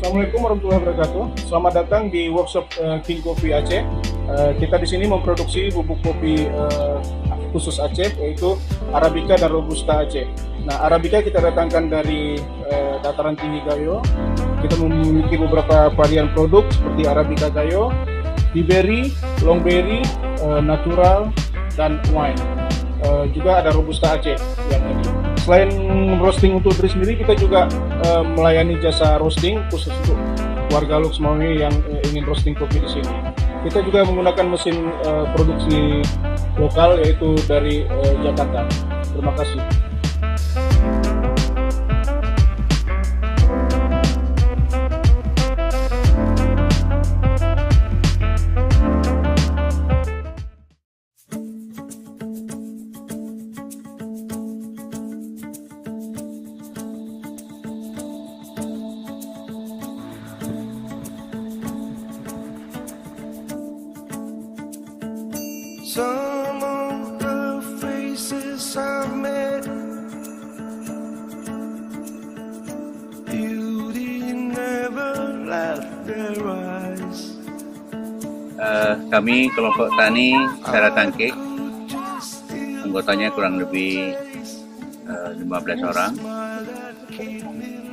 Assalamualaikum warahmatullahi wabarakatuh. Selamat datang di workshop King Coffee Aceh. Kita di sini memproduksi bubuk kopi khusus Aceh, yaitu Arabica dan Robusta Aceh. Nah, Arabica kita datangkan dari dataran tinggi Gayo. Kita memiliki beberapa varian produk seperti Arabica Gayo, Blueberry, Longberry, Natural, dan Wine. Juga ada Robusta Aceh yang ini. Selain roasting untuk diri sendiri, kita juga melayani jasa roasting khusus untuk warga Luxmawi yang ingin roasting kopi di sini. Kita juga menggunakan mesin produksi lokal, yaitu dari Jakarta. Terima kasih. Some of the faces I've met, beauty never left their eyes. Kami kelompok tani Sara Tangkik, anggotanya kurang lebih 15 orang.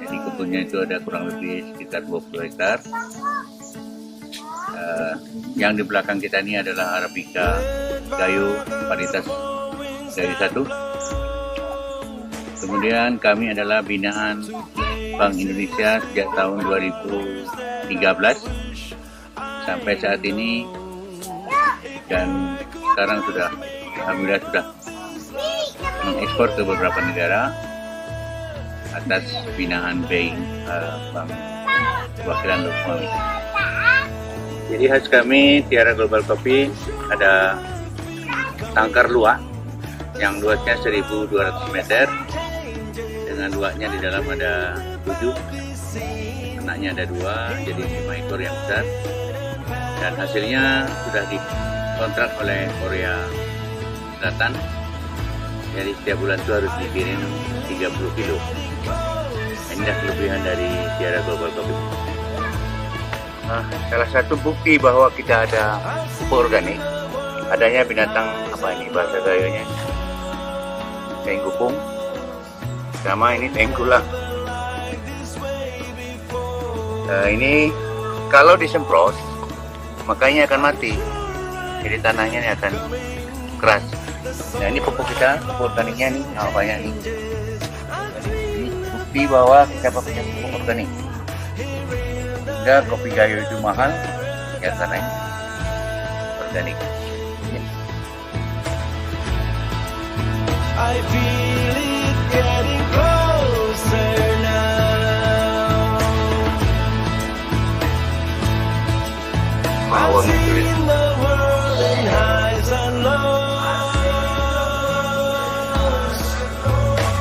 Jadi kebunnya itu ada kurang lebih sekitar 20 hektar. Yang di belakang kita ini adalah Arabica Gayo varietas Gayo 1. Kemudian kami adalah binaan Bank Indonesia sejak tahun 2013 sampai saat ini, dan sekarang alhamdulillah sudah mengekspor ke beberapa negara atas binaan BI, Bank Perwakilan Luxmawi. Jadi khas kami Tiara Global Coffee ada tangkar luak yang luasnya 1.200 meter, dengan luaknya di dalam ada 7, anaknya ada 2, jadi 5 ekor yang besar, dan hasilnya sudah dikontrak oleh Korea Selatan. Jadi setiap bulan itu harus dikirim 30 kilo. Inilah kelebihan dari Tiara Global Coffee. Salah satu bukti bahwa kita ada pupuk organik, adanya binatang apa ini bahasa Gayonya, tenggupung, sama ini tengkulak. Ini kalau disemprot makanya akan mati, jadi tanahnya ini akan keras. Nah, ini pupuk kita, pupuk organiknya nih, banyak nih. Ini bukti bahwa kita pakai pupuk organik. Sehingga kopi Gayo itu mahal ya karena ini organik. I feel it getting closer now. I've seen the world in highs and lows,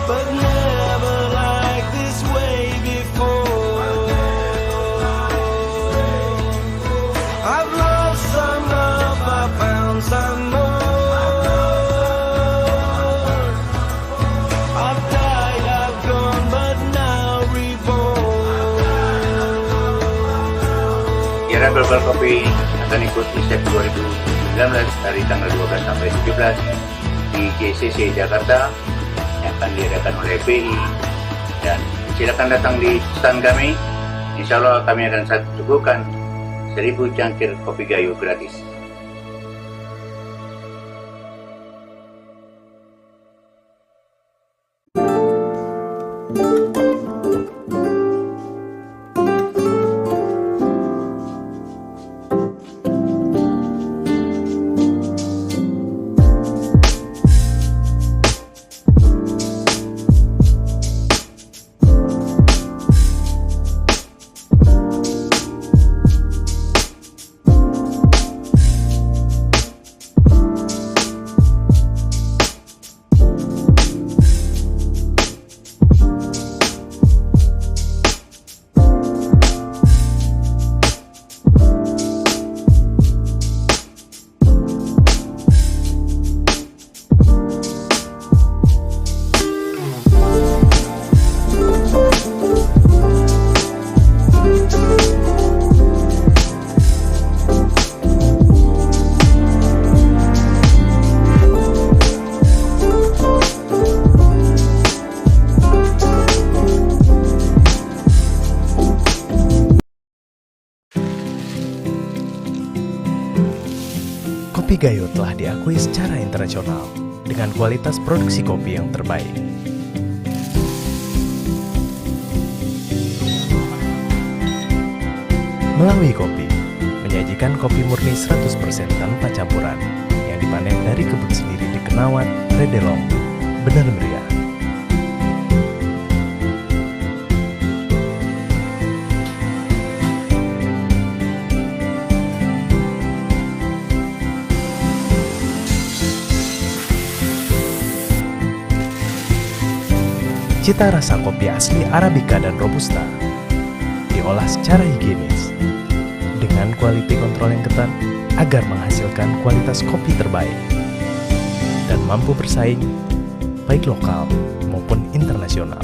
but never like this way before. I've lost some love, I found some more. I've died, I've gone, but now reborn. Tiara Global Coffee akan ikuti SEP 2019 dari tanggal 12 sampai 17 di GCC Jakarta yang akan diadakan oleh BI, dan silakan datang di stand kami. Insya Allah kami akan suguhkan 1.000 cangkir kopi Gayo gratis. Kopi Gayo telah diakui secara internasional dengan kualitas produksi kopi yang terbaik. Melawi Kopi menyajikan kopi murni 100% tanpa campuran yang dipanen dari kebun sendiri di Kenawat, Redelong, Benar Meriah. Cita rasa kopi asli Arabica dan Robusta diolah secara higienis dengan kualitas kontrol yang ketat agar menghasilkan kualitas kopi terbaik dan mampu bersaing baik lokal maupun internasional.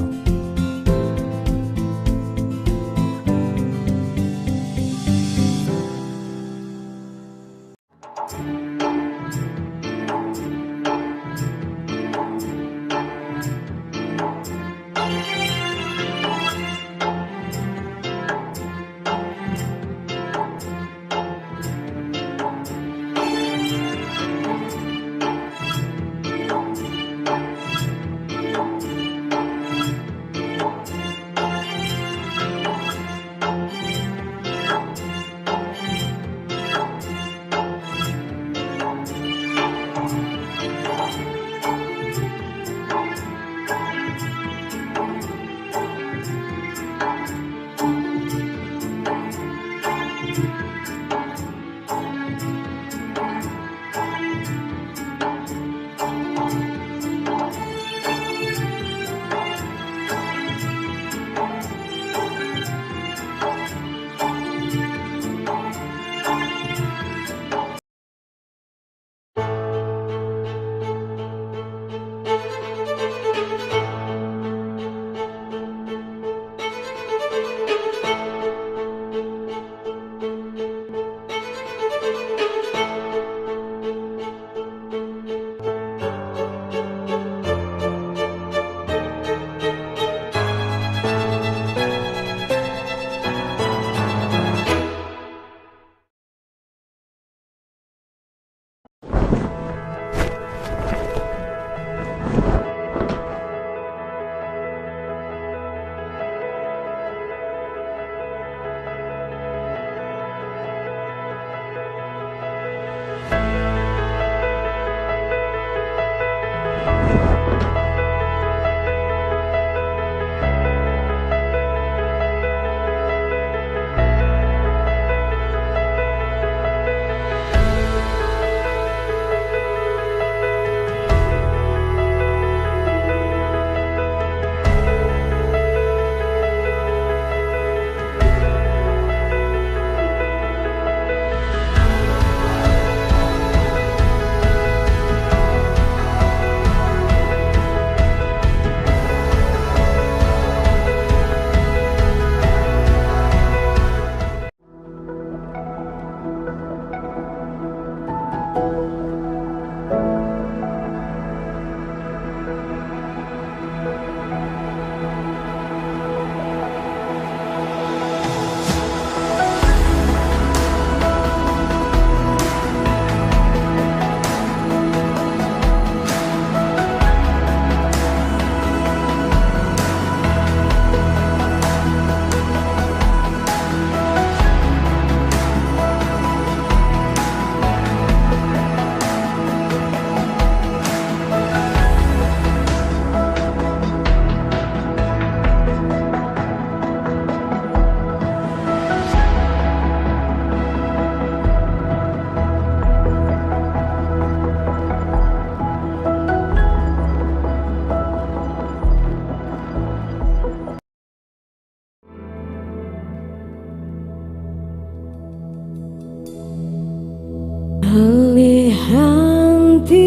Alihanti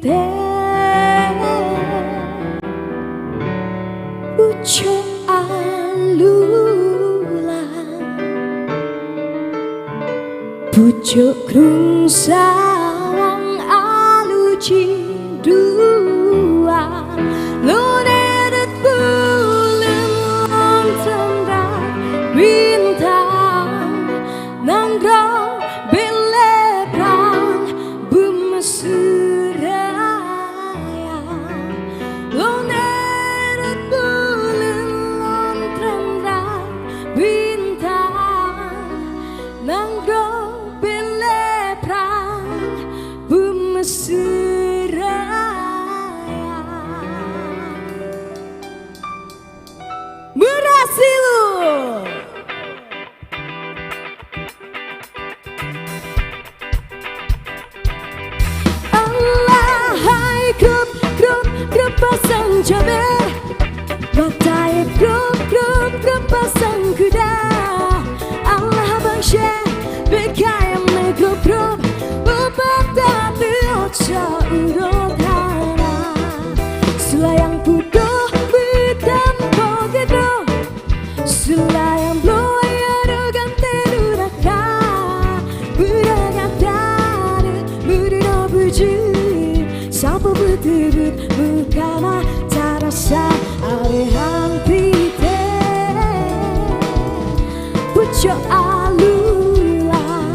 te Uco alulan Pucuk krung sawang alu cinduan Luneret bulan tendang bintang Nanggro belebrang jaber, matanya grup pasang kuda. Allah Bang Syekh bekayam negrup obat tapi ojo urut hana. Sulayang putuh hitam pogedo, sulayang blow ayaro gante duraka. Buragatare burino buju, sapa butubut mukama tarasa arehan pite. Pucuk alulang,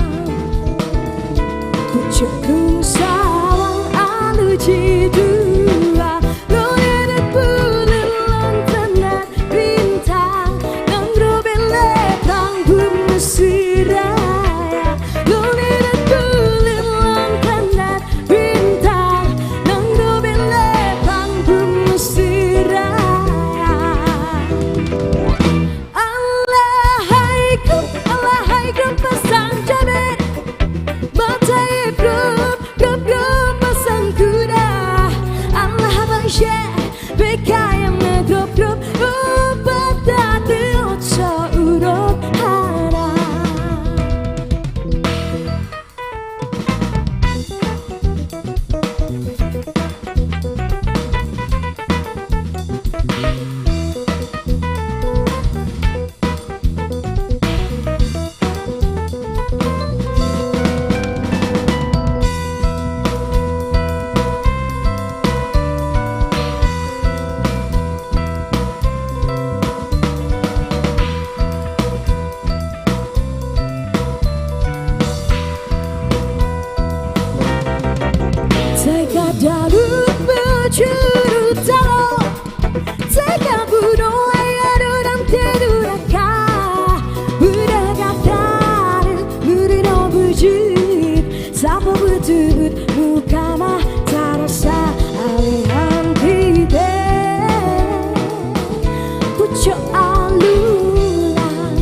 pucuk sawang alu jidua. Lonedet bulan lantanan bintang, nang robele tang bumi siraya. Lonedet bulan lantanan bintang, nang robele tang bumi siraya. Allahaikum pasang jamet, matanya grup pasang kuda. Allah Bang Syekh bekayam negrup obat dati ojo urut hana. Tega darut berjuru talo, tega budo ayado dan teduraka. Buragatare burino bujit, sapa butubut mukama tarasa alihan pide. Pucuk alulang,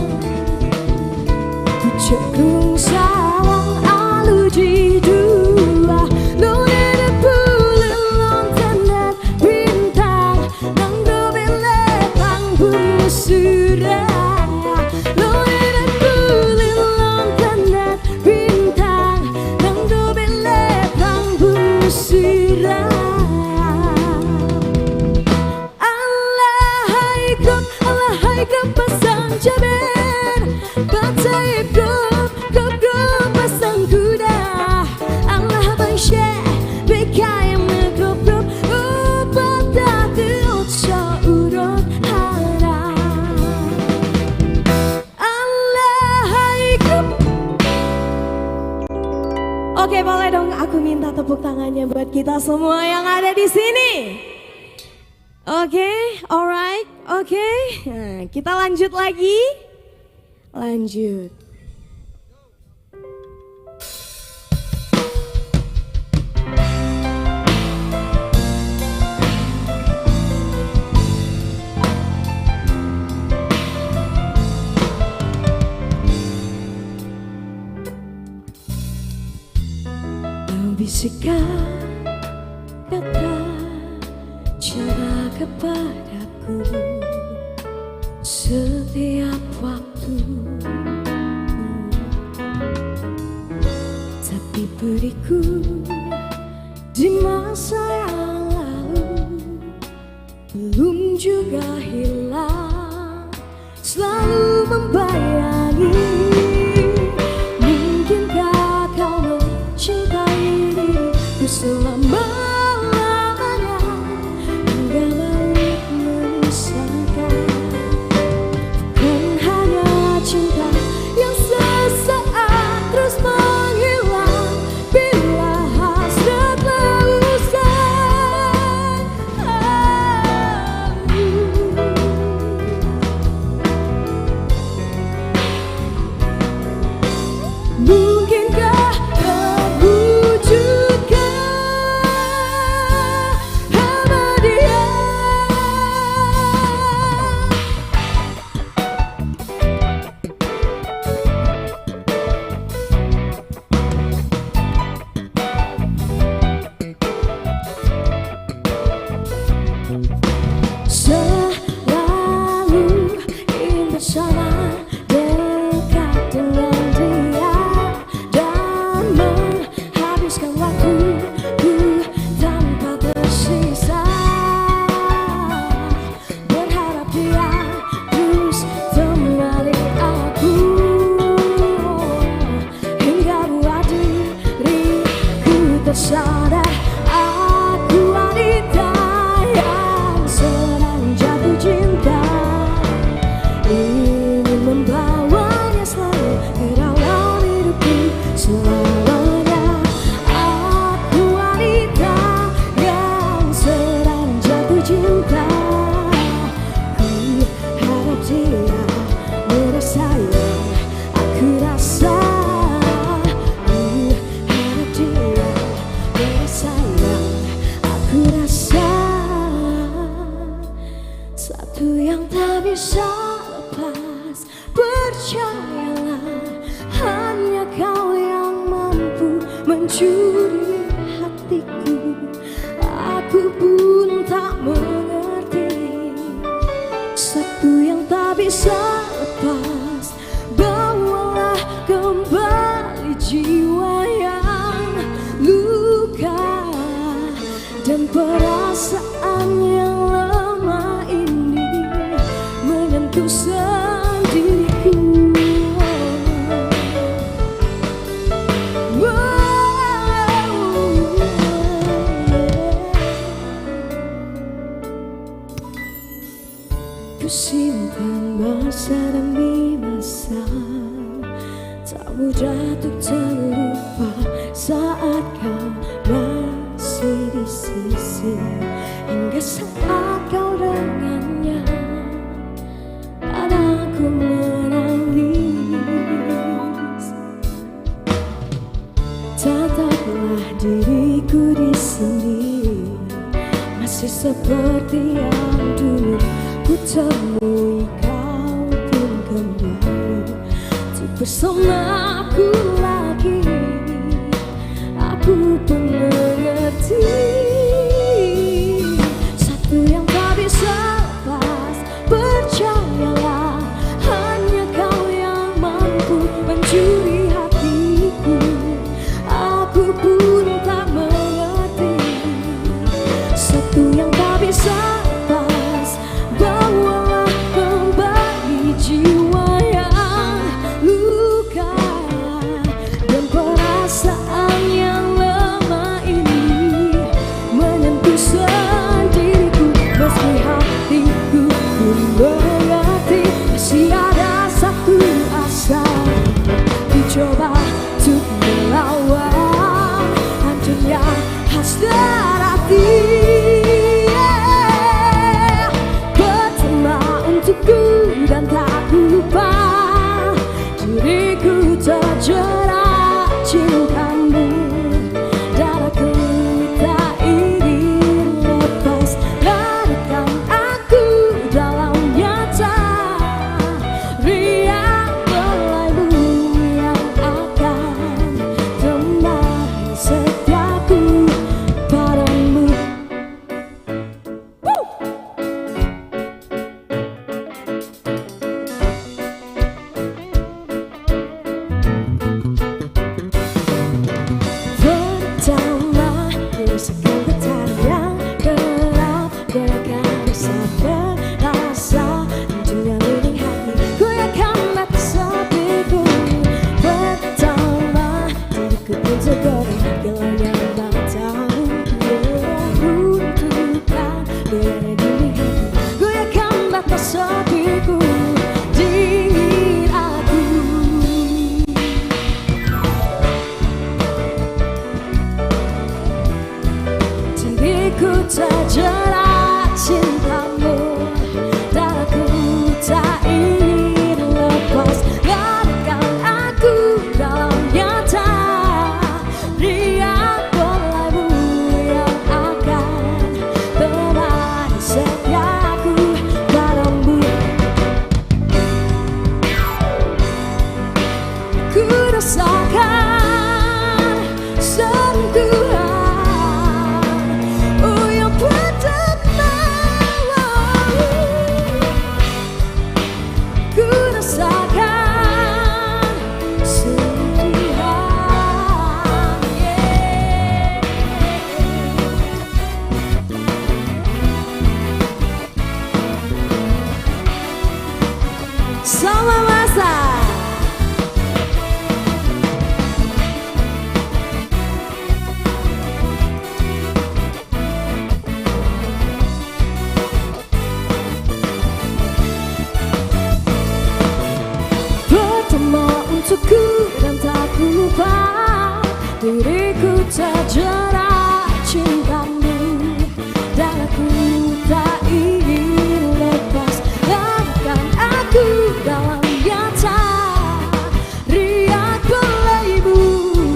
pucuk sawang alu jidua. Lonedet bulan lantanan bintang, nang dobele tang bumi suraya. Lonedet bulan lantanan bintang, nang dobele tang bumi suraya. Allahaikum pasang jaber, matanya grup pasang kuda. Allah Bang Syekh bekayam negrup obat dati ojo urut hana. Allahaikum. Oke, boleh dong aku minta tepuk tangannya buat kita semua yang ada di sini. Oke, alright, oke. Nah, kita lanjut lagi. Lanjut. Kau bisikan kata cinta kepadaku setiap waktu, tapi beriku di masa yang lalu belum juga hilang, selalu membayangi. Mungkinkah kau mencintai diriku selama-lamanya hingga balik memisahkan? Bukan hanya cinta yang sesaat terus menghilang bila hasratlah usai. dewasa dan dewasa, tak mudah untuk terlupa saat kau masih di sisi, hingga saat kau dengannya dan aku menangis. Tataplah diriku di sini, masih seperti yang dulu ku temui kau pun kembali untuk bersamaku lagi. Aku pun mengerti satu yang tak bisa lepas, percayalah hanya kau yang mampu mencuri hatiku. Aku pun tak mengerti satu yang tak bisa lepas, bawalah kembali jiwa yang luka dan perasaan yang lama ini menyentuh sendiriku. Meski hatiku pun mengerti, masih ada satu asa ku coba untuk melawan hancurnya hasrat hati. Pertama untukku dan tak lupa, diriku terjerat cintamu, darahku tak ingin lepas. Larikan aku dalam nyata, riang belaimu yang akan temani setiaku padamu. Pertama rasakan getar yang gelap, dekat sadar rasa hancurnya lindung hati, goyahkan mata sepiku. Pertama diriku pun tergoda, gelapnya tak tahu meruntuhkan dinding hati, goyahkan mata sepiku. Dingin aku, diriku terjerat cintamu, darahku tak ingin lepas. Larikan aku dalam nyata, riang belaimu yang akan temani setiaku padamu. Ku rasakan sentuhan yang pertama, ku rasakan sentuhan, sama masa. Pertama untukku dan tak ku lupa, diriku terjerat cintamu, darahku tak ingin lepas. Larikan aku dalam nyata, riang belaimu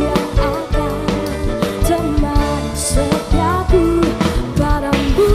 yang akan temani setiaku padamu.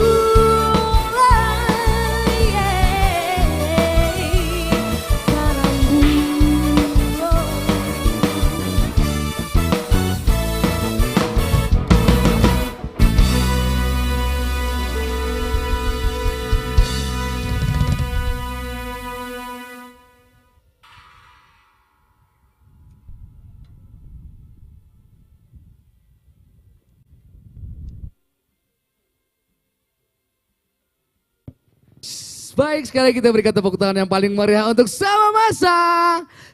Baik, sekali kita berikan tepuk tangan yang paling meriah untuk Sama Masa.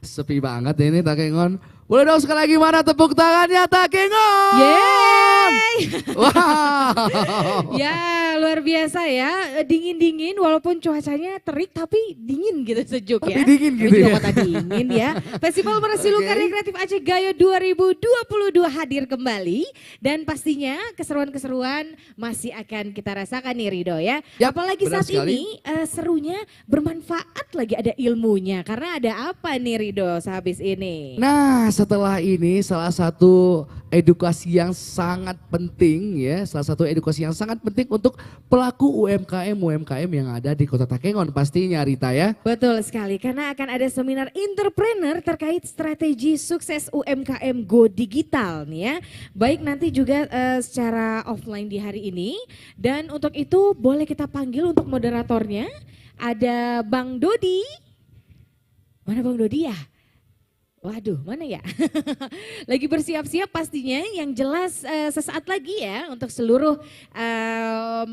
Sepi banget ini Takengon. Boleh dong sekali lagi mana tepuk tangannya Takengon? Yeay! Wow. Ya, luar biasa ya, dingin-dingin walaupun cuacanya terik tapi dingin gitu, sejuk ya. Tapi dingin gitu juga ya. kota dingin ya. Festival Merasilu Karya Kreatif Aceh Gayo 2022 hadir kembali dan pastinya keseruan-keseruan masih akan kita rasakan nih Rido ya. Yap, apalagi benar saat sekali. ini serunya bermanfaat lagi, ada ilmunya. Karena ada apa nih Rido sehabis ini? Nah, setelah ini salah satu edukasi yang sangat penting ya, salah satu edukasi yang sangat penting untuk pelaku UMKM yang ada di Kota Takengon pastinya Rita ya. Betul sekali, karena akan ada seminar entrepreneur terkait strategi sukses UMKM Go Digital nih ya. Baik nanti juga secara offline di hari ini, dan untuk itu boleh kita panggil untuk moderatornya. Ada Bang Dodi. Mana Bang Dodi ya? Waduh, mana ya? Lagi bersiap-siap pastinya, yang jelas sesaat lagi ya untuk seluruh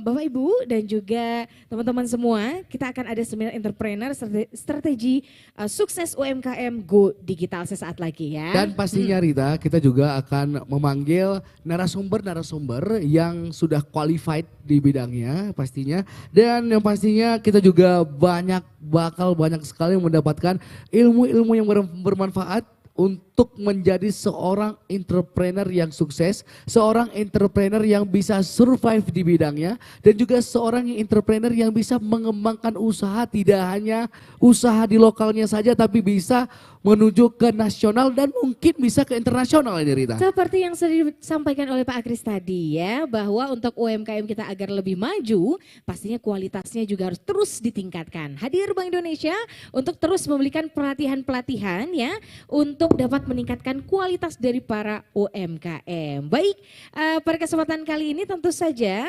Bapak Ibu dan juga teman-teman semua. Kita akan ada seminar entrepreneur strategi sukses UMKM Go Digital sesaat lagi ya. Dan pastinya Rita, kita juga akan memanggil narasumber-narasumber yang sudah qualified di bidangnya pastinya. Dan yang pastinya kita juga bakal banyak sekali mendapatkan ilmu-ilmu yang bermanfaat untuk menjadi seorang entrepreneur yang sukses, seorang entrepreneur yang bisa survive di bidangnya, dan juga seorang entrepreneur yang bisa mengembangkan usaha, tidak hanya usaha di lokalnya saja tapi bisa menuju ke nasional dan mungkin bisa ke internasional ini Rita. Seperti yang sudah disampaikan oleh Pak Akris tadi ya, bahwa untuk UMKM kita agar lebih maju, pastinya kualitasnya juga harus terus ditingkatkan. Hadir Bank Indonesia untuk terus memberikan pelatihan-pelatihan ya, untuk dapat meningkatkan kualitas dari para UMKM. Baik, pada kesempatan kali ini tentu saja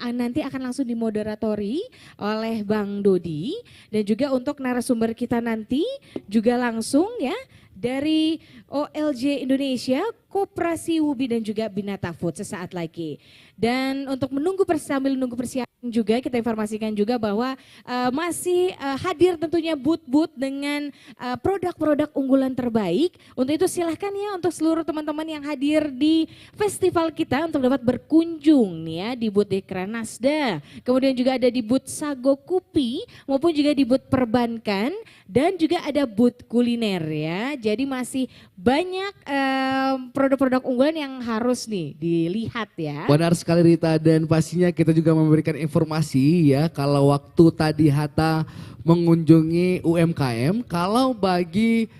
nanti akan langsung dimoderatori oleh Bang Dodi, dan juga untuk narasumber kita nanti juga langsung ya dari OLJ Indonesia, Koperasi Wubi dan juga Binata Food sesaat lagi. Dan untuk sambil menunggu persiapan juga kita informasikan juga bahwa masih hadir tentunya booth-booth dengan produk-produk unggulan terbaik. Untuk itu silahkan ya untuk seluruh teman-teman yang hadir di festival kita untuk dapat berkunjung nih ya di booth Dekra Nasda. Kemudian juga ada di booth Sago Kupi maupun juga di booth perbankan dan juga ada booth kuliner ya. Jadi masih banyak produk-produk unggulan yang harus nih dilihat ya. Benar sekali Rita, dan pastinya kita juga memberikan informasi ya kalau waktu tadi Hatta mengunjungi UMKM, kalau bagi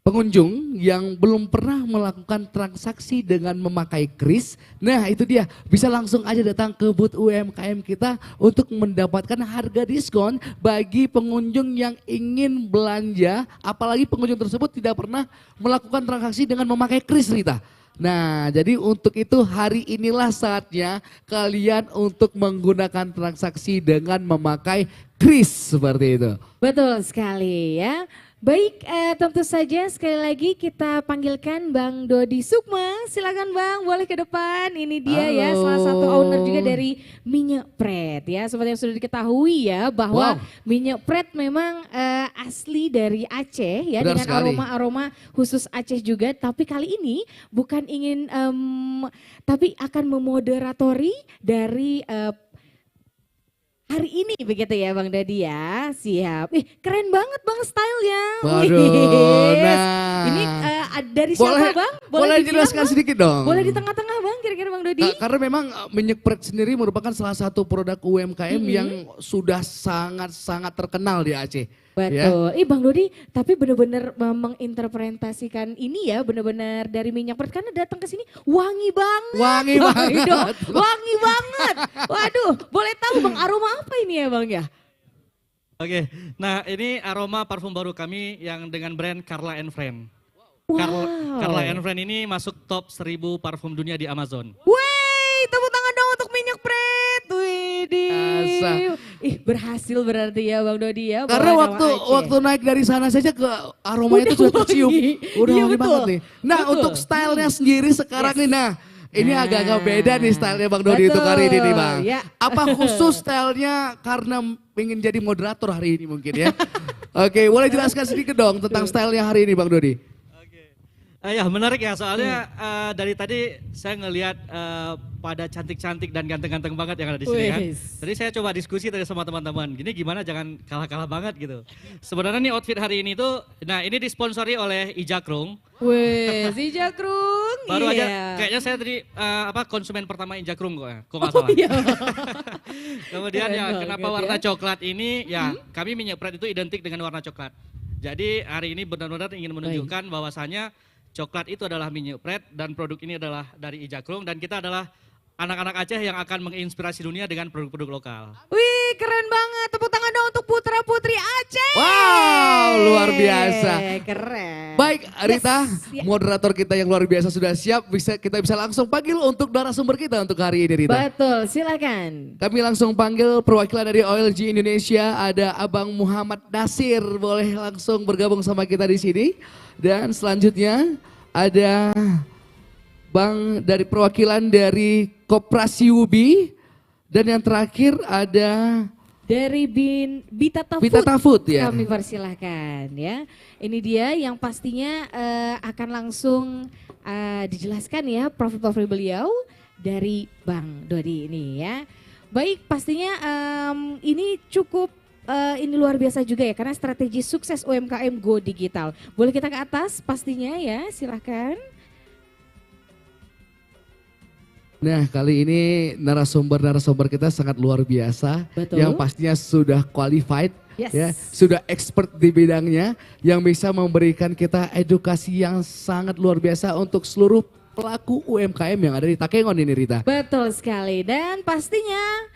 pengunjung yang belum pernah melakukan transaksi dengan memakai kris, nah itu dia bisa langsung aja datang ke booth UMKM kita untuk mendapatkan harga diskon bagi pengunjung yang ingin belanja, apalagi pengunjung tersebut tidak pernah melakukan transaksi dengan memakai kris Rita. Nah, jadi untuk itu hari inilah saatnya kalian untuk menggunakan transaksi dengan memakai kris seperti itu. Betul sekali ya. Baik, tentu saja sekali lagi kita panggilkan Bang Dodi Sukma. Silakan Bang, boleh ke depan. Ini dia ya, salah satu owner juga dari Minyak Pret ya. Seperti yang sudah diketahui ya bahwa Minyak Pret memang asli dari Aceh ya. Benar dengan aroma-aroma khusus Aceh juga. Tapi kali ini bukan ingin, tapi akan memoderatori dari hari ini begitu ya Bang Dodi ya, siap. Keren banget Bang stylenya. Waduh, nah. Ini dari siapa Bang? Boleh dijelaskan sedikit dong? Boleh di tengah-tengah Bang kira-kira Bang Dodi? Karena memang Minyak Pret sendiri merupakan salah satu produk UMKM yang sudah sangat-sangat terkenal di Aceh. Betul. Bang Dodi tapi benar-benar menginterpretasikan ini ya, benar-benar dari Minyak Pret karena datang ke sini wangi banget. Wangi banget. Wangi banget. Waduh, boleh tahu Bang aroma apa ini ya Bang ya? Oke, nah ini aroma parfum baru kami yang dengan brand Carla & Friend. Carla & Friend ini masuk top 1000 parfum dunia di Amazon. Wih, tepuk tangan dong untuk Minyak Pret. Widih. Berhasil berarti ya Bang Dodi ya. Karena waktu naik dari sana saja ke aromanya itu sudah tercium. Udah wangi banget nih. Nah, untuk stylenya sendiri sekarang nih, ini agak-agak beda nih stylenya Bang Dodi untuk hari ini nih Bang. Ya. Apa khusus stylenya karena ingin jadi moderator hari ini mungkin ya? Oke, boleh jelaskan sedikit dong tentang stylenya hari ini Bang Dodi? Ya menarik ya, soalnya dari tadi saya ngelihat pada cantik-cantik dan ganteng-ganteng banget yang ada di sini kan. Jadi saya coba diskusi tadi sama teman-teman, gini gimana jangan kalah-kalah banget gitu. Sebenarnya nih outfit hari ini tuh, nah ini disponsori oleh Ijakrung. Wih, si Jakrung. Baru iya. aja, kayaknya saya tadi konsumen pertama Ijakrung kok ya, kok nggak salah. Iya. Kemudian Keren ya banget kenapa warna coklat ini, ya kami minyak pret itu identik dengan warna coklat. Jadi hari ini benar-benar ingin menunjukkan bahwasanya coklat itu adalah minyak pret dan produk ini adalah dari Ijakrung dan kita adalah anak-anak Aceh yang akan menginspirasi dunia dengan produk-produk lokal. Wih, keren banget. Tepuk tangan dong untuk putra-putri Aceh. Wow, luar biasa. Keren. Baik, Rita, Yes. moderator kita yang luar biasa sudah siap. Kita bisa langsung panggil untuk narasumber kita untuk hari ini, Rita. Betul, silakan. Kami langsung panggil perwakilan dari OLG Indonesia, ada Abang Muhammad Nasir. Boleh langsung bergabung sama kita di sini. Dan selanjutnya ada Bang dari perwakilan dari Koperasi Ubi. Dan yang terakhir ada dari Bitata Food ya. Kami persilahkan ya. Ini dia yang pastinya akan langsung dijelaskan ya profil-profil beliau dari Bang Dodi ini ya. Baik, pastinya ini cukup ini luar biasa juga ya karena strategi sukses UMKM Go Digital. Boleh kita ke atas pastinya ya, silahkan. Nah, kali ini narasumber kita sangat luar biasa. Betul. Yang pastinya sudah qualified, Yes. ya, sudah expert di bidangnya, yang bisa memberikan kita edukasi yang sangat luar biasa untuk seluruh pelaku UMKM yang ada di Takengon ini, Rita. Betul sekali dan pastinya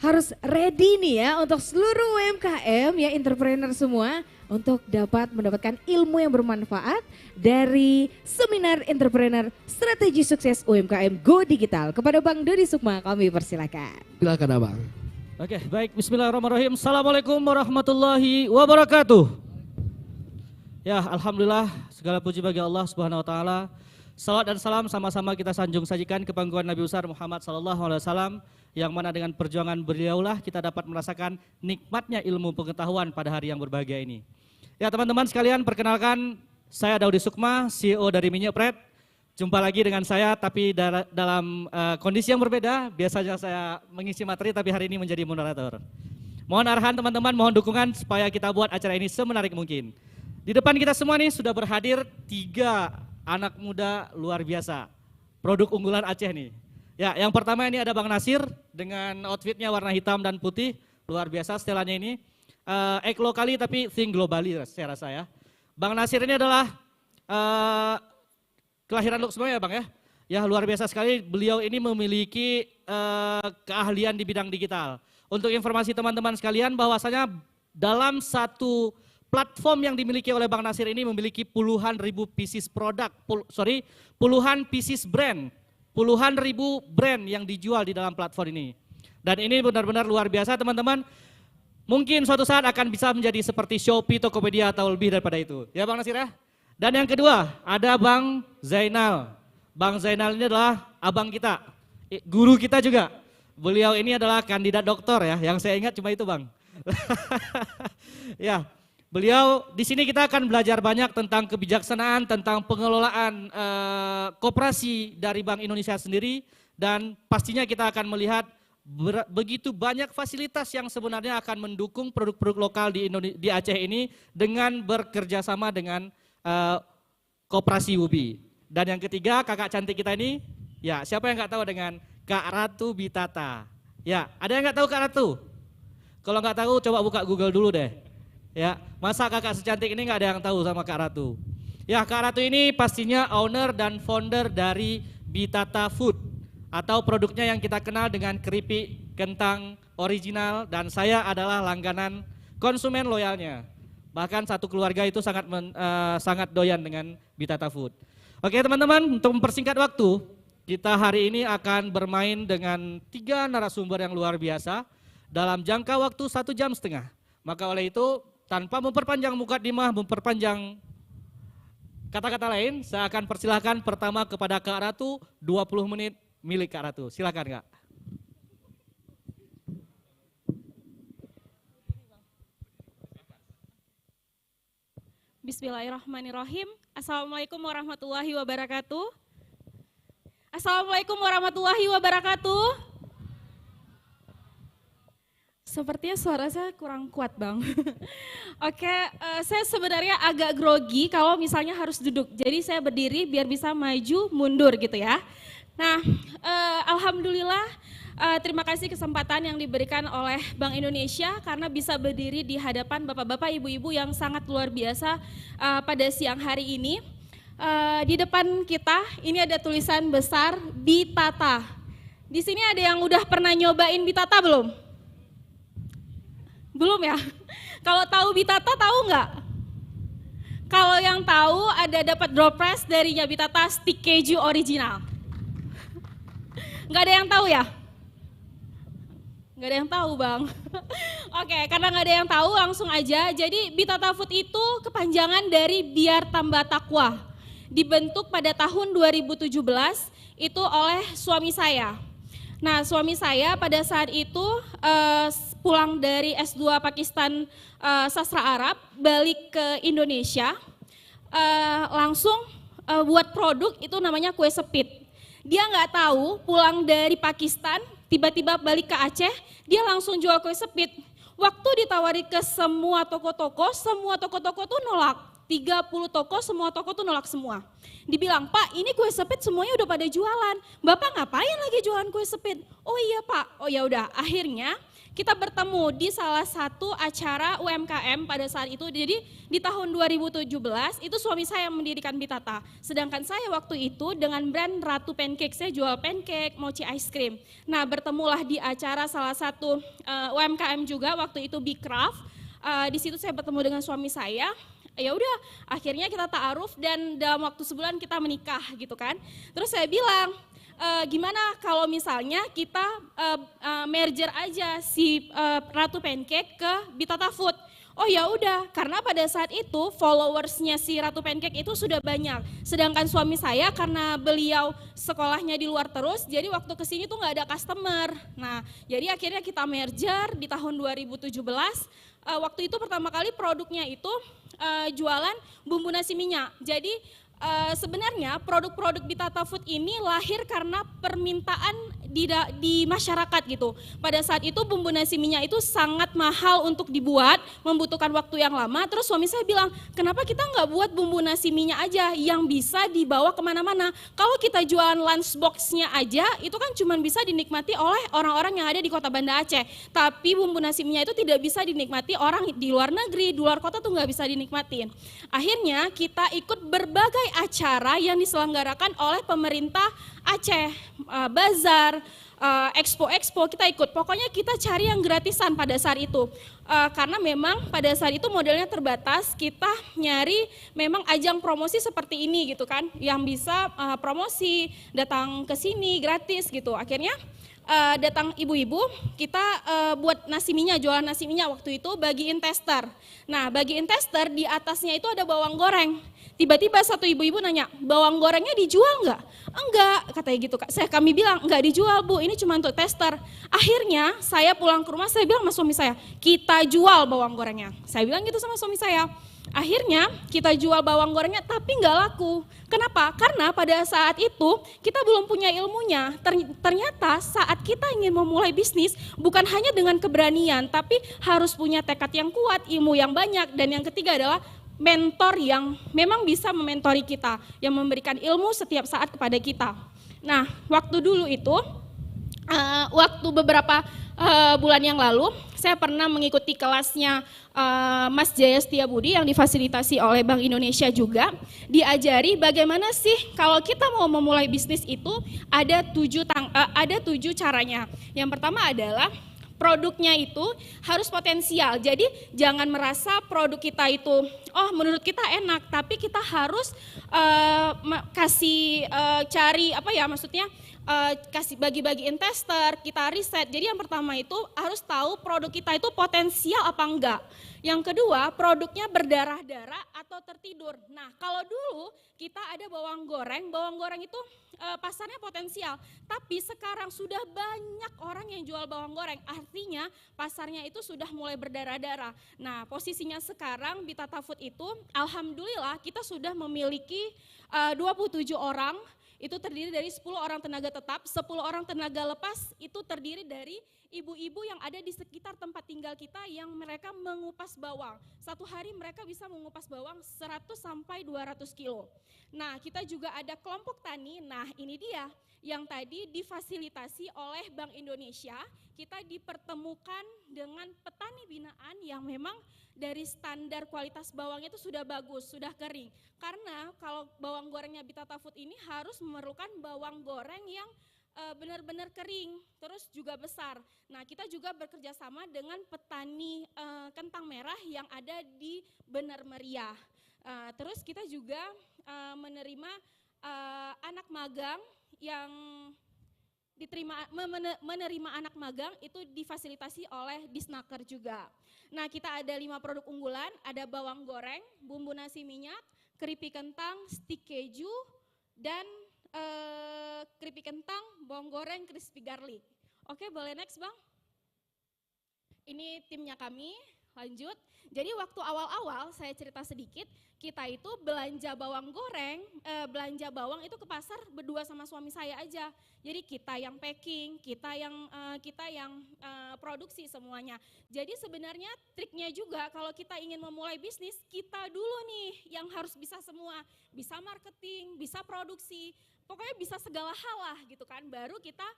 harus ready nih ya untuk seluruh UMKM ya entrepreneur semua untuk dapat mendapatkan ilmu yang bermanfaat dari seminar entrepreneur strategi sukses UMKM Go Digital. Kepada Bang Dodi Sukma kami persilakan. Silakan Abang. Oke, baik, bismillahirrahmanirrahim. Assalamualaikum warahmatullahi wabarakatuh. Ya, alhamdulillah segala puji bagi Allah Subhanahu wa taala. Salawat dan salam sama-sama kita sanjung sajikan ke pangkuan Nabi besar Muhammad sallallahu alaihi wasallam yang mana dengan perjuangan beliaulah kita dapat merasakan nikmatnya ilmu pengetahuan pada hari yang berbahagia ini. Ya teman-teman sekalian, perkenalkan saya Daudi Sukma, CEO dari Minyak Pret. Jumpa lagi dengan saya tapi dalam kondisi yang berbeda. Biasanya saya mengisi materi tapi hari ini menjadi moderator. Mohon arahan teman-teman, mohon dukungan supaya kita buat acara ini semenarik mungkin. Di depan kita semua nih sudah berhadir 3 anak muda luar biasa. Produk unggulan Aceh nih. Ya, yang pertama ini ada Bang Nasir dengan outfitnya warna hitam dan putih, luar biasa setelannya ini. Act locally tapi think globally saya rasa ya. Bang Nasir ini adalah kelahiran Luxembourg ya Bang ya. Ya luar biasa sekali, beliau ini memiliki keahlian di bidang digital. Untuk informasi teman-teman sekalian bahwasanya dalam satu platform yang dimiliki oleh Bang Nasir ini memiliki puluhan ribu pieces produk, puluhan pieces brand. Puluhan ribu brand yang dijual di dalam platform ini. Dan ini benar-benar luar biasa teman-teman. Mungkin suatu saat akan bisa menjadi seperti Shopee, Tokopedia atau lebih daripada itu. Ya Bang Nasir ya. Dan yang kedua ada Bang Zainal. Bang Zainal ini adalah abang kita, guru kita juga. Beliau ini adalah kandidat doktor ya, yang saya ingat cuma itu Bang. Ya. Beliau di sini kita akan belajar banyak tentang kebijaksanaan, tentang pengelolaan koperasi dari Bank Indonesia sendiri dan pastinya kita akan melihat begitu banyak fasilitas yang sebenarnya akan mendukung produk-produk lokal di Aceh ini dengan bekerja sama dengan Koperasi Ubi. Dan yang ketiga kakak cantik kita ini, ya siapa yang nggak tahu dengan Kak Ratu Bitata? Ya, ada yang nggak tahu Kak Ratu? Kalau nggak tahu coba buka Google dulu deh. Ya, masa kakak secantik ini nggak ada yang tahu sama Kak Ratu? Ya, Kak Ratu ini pastinya owner dan founder dari Bitata Food atau produknya yang kita kenal dengan keripik kentang original dan saya adalah langganan konsumen loyalnya. Bahkan satu keluarga itu sangat doyan dengan Bitata Food. Oke teman-teman, untuk mempersingkat waktu, kita hari ini akan bermain dengan 3 narasumber yang luar biasa dalam jangka waktu 1,5 jam. Maka oleh itu, tanpa memperpanjang mukadimah, memperpanjang kata-kata lain, saya akan persilahkan pertama kepada Kak Ratu, 20 menit milik Kak Ratu. Silakan Kak. Bismillahirrahmanirrahim. Assalamualaikum warahmatullahi wabarakatuh. Assalamualaikum warahmatullahi wabarakatuh. Sepertinya suara saya kurang kuat, Bang. Oke, saya sebenarnya agak grogi kalau misalnya harus duduk. Jadi saya berdiri biar bisa maju mundur gitu ya. Nah, alhamdulillah terima kasih kesempatan yang diberikan oleh Bank Indonesia karena bisa berdiri di hadapan bapak-bapak, ibu-ibu yang sangat luar biasa pada siang hari ini. Di depan kita ini ada tulisan besar Bitata. Di sini ada yang udah pernah nyobain Bitata belum? Belum ya? Kalau tahu Bitata tahu nggak? Kalau yang tahu ada dapat door prize darinya Bitata stick keju original. Nggak ada yang tahu ya? Nggak ada yang tahu, Bang. Oke, karena nggak ada yang tahu langsung aja. Jadi Bitata Food itu kepanjangan dari Biar Tambah Takwa. Dibentuk pada tahun 2017 itu oleh suami saya. Nah, suami saya pada saat itu pulang dari S2 Pakistan Sastra Arab, balik ke Indonesia, langsung buat produk itu namanya kue sepit. Dia nggak tahu pulang dari Pakistan, tiba-tiba balik ke Aceh, dia langsung jual kue sepit. Waktu ditawari ke semua toko-toko tuh nolak. 30 toko, semua toko tuh nolak semua. Dibilang, Pak ini kue sepit semuanya udah pada jualan. Bapak ngapain lagi jualan kue sepit? Oh iya Pak, oh ya udah. Akhirnya kita bertemu di salah satu acara UMKM pada saat itu. Jadi di tahun 2017 itu suami saya yang mendirikan Bitata. Sedangkan saya waktu itu dengan brand Ratu Pancake, saya jual pancake, mochi ice cream. Nah bertemulah di acara salah satu UMKM juga waktu itu Bikraf. Di situ saya bertemu dengan suami saya. Ya udah, akhirnya kita ta'aruf dan dalam waktu sebulan kita menikah gitu kan. Terus saya bilang, gimana kalau misalnya kita merger aja si Ratu Pancake ke Bitata Food. Oh ya udah, karena pada saat itu followersnya si Ratu Pancake itu sudah banyak. Sedangkan suami saya karena beliau sekolahnya di luar terus, jadi waktu kesini tuh nggak ada customer. Nah, jadi akhirnya kita merger di tahun 2017. Waktu itu pertama kali produknya itu jualan bumbu nasi minyak. Jadi sebenarnya produk-produk Bitata Food ini lahir karena permintaan di masyarakat gitu. Pada saat itu bumbu nasi minyak itu sangat mahal untuk dibuat, membutuhkan waktu yang lama. Terus suami saya bilang, kenapa kita nggak buat bumbu nasi minyak aja yang bisa dibawa kemana-mana. Kalau kita jualan lunchbox-nya aja, itu kan cuma bisa dinikmati oleh orang-orang yang ada di kota Banda Aceh. Tapi bumbu nasi minyak itu tidak bisa dinikmati orang di luar negeri, di luar kota tuh nggak bisa dinikmatin. Akhirnya kita ikut berbagai acara yang diselenggarakan oleh pemerintah Aceh, bazar, expo kita ikut. Pokoknya kita cari yang gratisan pada saat itu. Karena memang pada saat itu modelnya terbatas, kita nyari memang ajang promosi seperti ini gitu kan, yang bisa promosi, datang ke sini gratis gitu. Akhirnya datang ibu-ibu, kita buat nasi minyak, jualan nasi minyak waktu itu, bagiin tester. Nah bagiin tester di atasnya itu ada bawang goreng. Tiba-tiba satu ibu-ibu nanya, bawang gorengnya dijual nggak? Enggak, katanya gitu. Kami bilang, enggak dijual Bu, ini cuma untuk tester. Akhirnya saya pulang ke rumah, saya bilang sama suami saya, kita jual bawang gorengnya. Saya bilang gitu sama suami saya. Akhirnya kita jual bawang gorengnya tapi nggak laku. Kenapa? Karena pada saat itu kita belum punya ilmunya. Ternyata saat kita ingin memulai bisnis bukan hanya dengan keberanian, tapi harus punya tekad yang kuat, ilmu yang banyak, dan yang ketiga adalah mentor yang memang bisa mementori kita, yang memberikan ilmu setiap saat kepada kita. Nah, waktu dulu itu, waktu beberapa bulan yang lalu, saya pernah mengikuti kelasnya Mas Jaya Setiabudi yang difasilitasi oleh Bank Indonesia juga. Diajari bagaimana sih kalau kita mau memulai bisnis itu ada 7 caranya. Yang pertama adalah produknya itu harus potensial. Jadi jangan merasa produk kita itu, oh menurut kita enak, tapi kita harus cari apa ya, maksudnya kasih bagi-bagi investor, kita riset. Jadi yang pertama itu harus tahu produk kita itu potensial apa enggak. Yang kedua, produknya berdarah-darah atau tertidur. Nah, kalau dulu kita ada bawang goreng itu pasarnya potensial. Tapi sekarang sudah banyak orang yang jual bawang goreng, artinya pasarnya itu sudah mulai berdarah-darah. Nah, posisinya sekarang Bitata Food itu, alhamdulillah kita sudah memiliki 27 orang, itu terdiri dari 10 orang tenaga tetap, 10 orang tenaga lepas itu terdiri dari ibu-ibu yang ada di sekitar tempat tinggal kita yang mereka mengupas bawang. Satu hari mereka bisa mengupas bawang 100 sampai 200 kilo. Nah, kita juga ada kelompok tani, nah ini dia yang tadi difasilitasi oleh Bank Indonesia, kita dipertemukan dengan petani binaan yang memang dari standar kualitas bawangnya itu sudah bagus, sudah kering. Karena kalau bawang gorengnya Bitata Food ini harus memerlukan bawang goreng yang benar-benar kering, terus juga besar. Nah, kita juga bekerja sama dengan petani kentang merah yang ada di Benar Meriah. Terus kita juga menerima anak magang yang menerima anak magang itu difasilitasi oleh Disnaker juga. Nah, kita ada 5 produk unggulan, ada bawang goreng, bumbu nasi minyak, keripik kentang, stik keju, dan keripik kentang, bawang goreng, crispy garlic. Oke, boleh next Bang? Ini timnya kami, lanjut. Jadi waktu awal-awal saya cerita sedikit, kita itu belanja bawang goreng, belanja bawang itu ke pasar berdua sama suami saya aja. Jadi kita yang packing, kita yang produksi semuanya. Jadi sebenarnya triknya juga kalau kita ingin memulai bisnis, kita dulu nih yang harus bisa semua. Bisa marketing, bisa produksi, pokoknya bisa segala hal lah gitu kan. Baru kita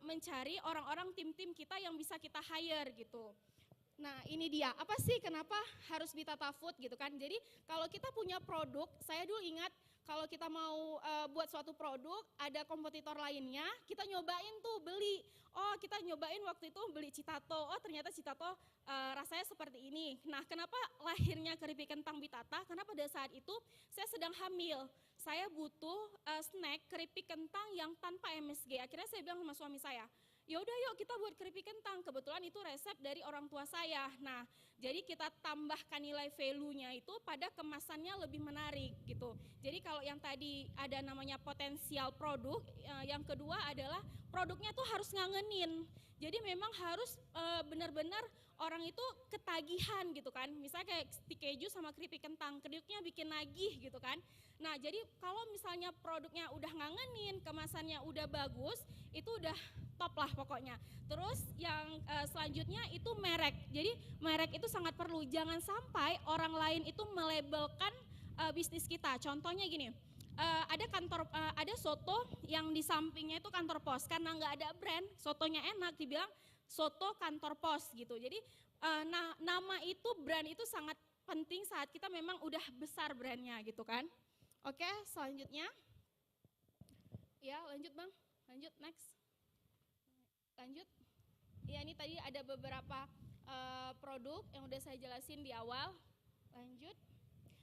mencari orang-orang tim-tim kita yang bisa kita hire gitu. Nah ini dia, apa sih kenapa harus Bitata Food gitu kan. Jadi kalau kita punya produk, saya dulu ingat kalau kita mau buat suatu produk, ada kompetitor lainnya, kita nyobain tuh beli. Oh kita nyobain waktu itu beli Citato, oh ternyata Citato rasanya seperti ini. Nah kenapa lahirnya keripik kentang Bitata, karena pada saat itu saya sedang hamil. Saya butuh snack keripik kentang yang tanpa MSG. Akhirnya saya bilang sama suami saya, ya udah yuk kita buat keripik kentang. Kebetulan itu resep dari orang tua saya. Nah, jadi kita tambahkan nilai value-nya itu pada kemasannya lebih menarik gitu. Jadi kalau yang tadi ada namanya potensial produk, yang kedua adalah produknya tuh harus ngangenin. Jadi memang harus benar-benar orang itu ketagihan gitu kan. Misalnya kayak stik keju sama keripik kentang, keduknya bikin nagih gitu kan. Nah jadi kalau misalnya produknya udah ngangenin, kemasannya udah bagus, itu udah top lah pokoknya. Terus yang selanjutnya itu merek. Jadi merek itu sangat perlu. Jangan sampai orang lain itu melabelkan bisnis kita. Contohnya gini, ada soto yang di sampingnya itu kantor pos. Karena nggak ada brand, sotonya enak, dibilang soto kantor pos gitu. Jadi nama itu, brand itu sangat penting saat kita memang udah besar brandnya gitu kan. Oke, selanjutnya. Ya lanjut Bang, lanjut next. Lanjut. Ya ini tadi ada beberapa produk yang udah saya jelasin di awal. Lanjut.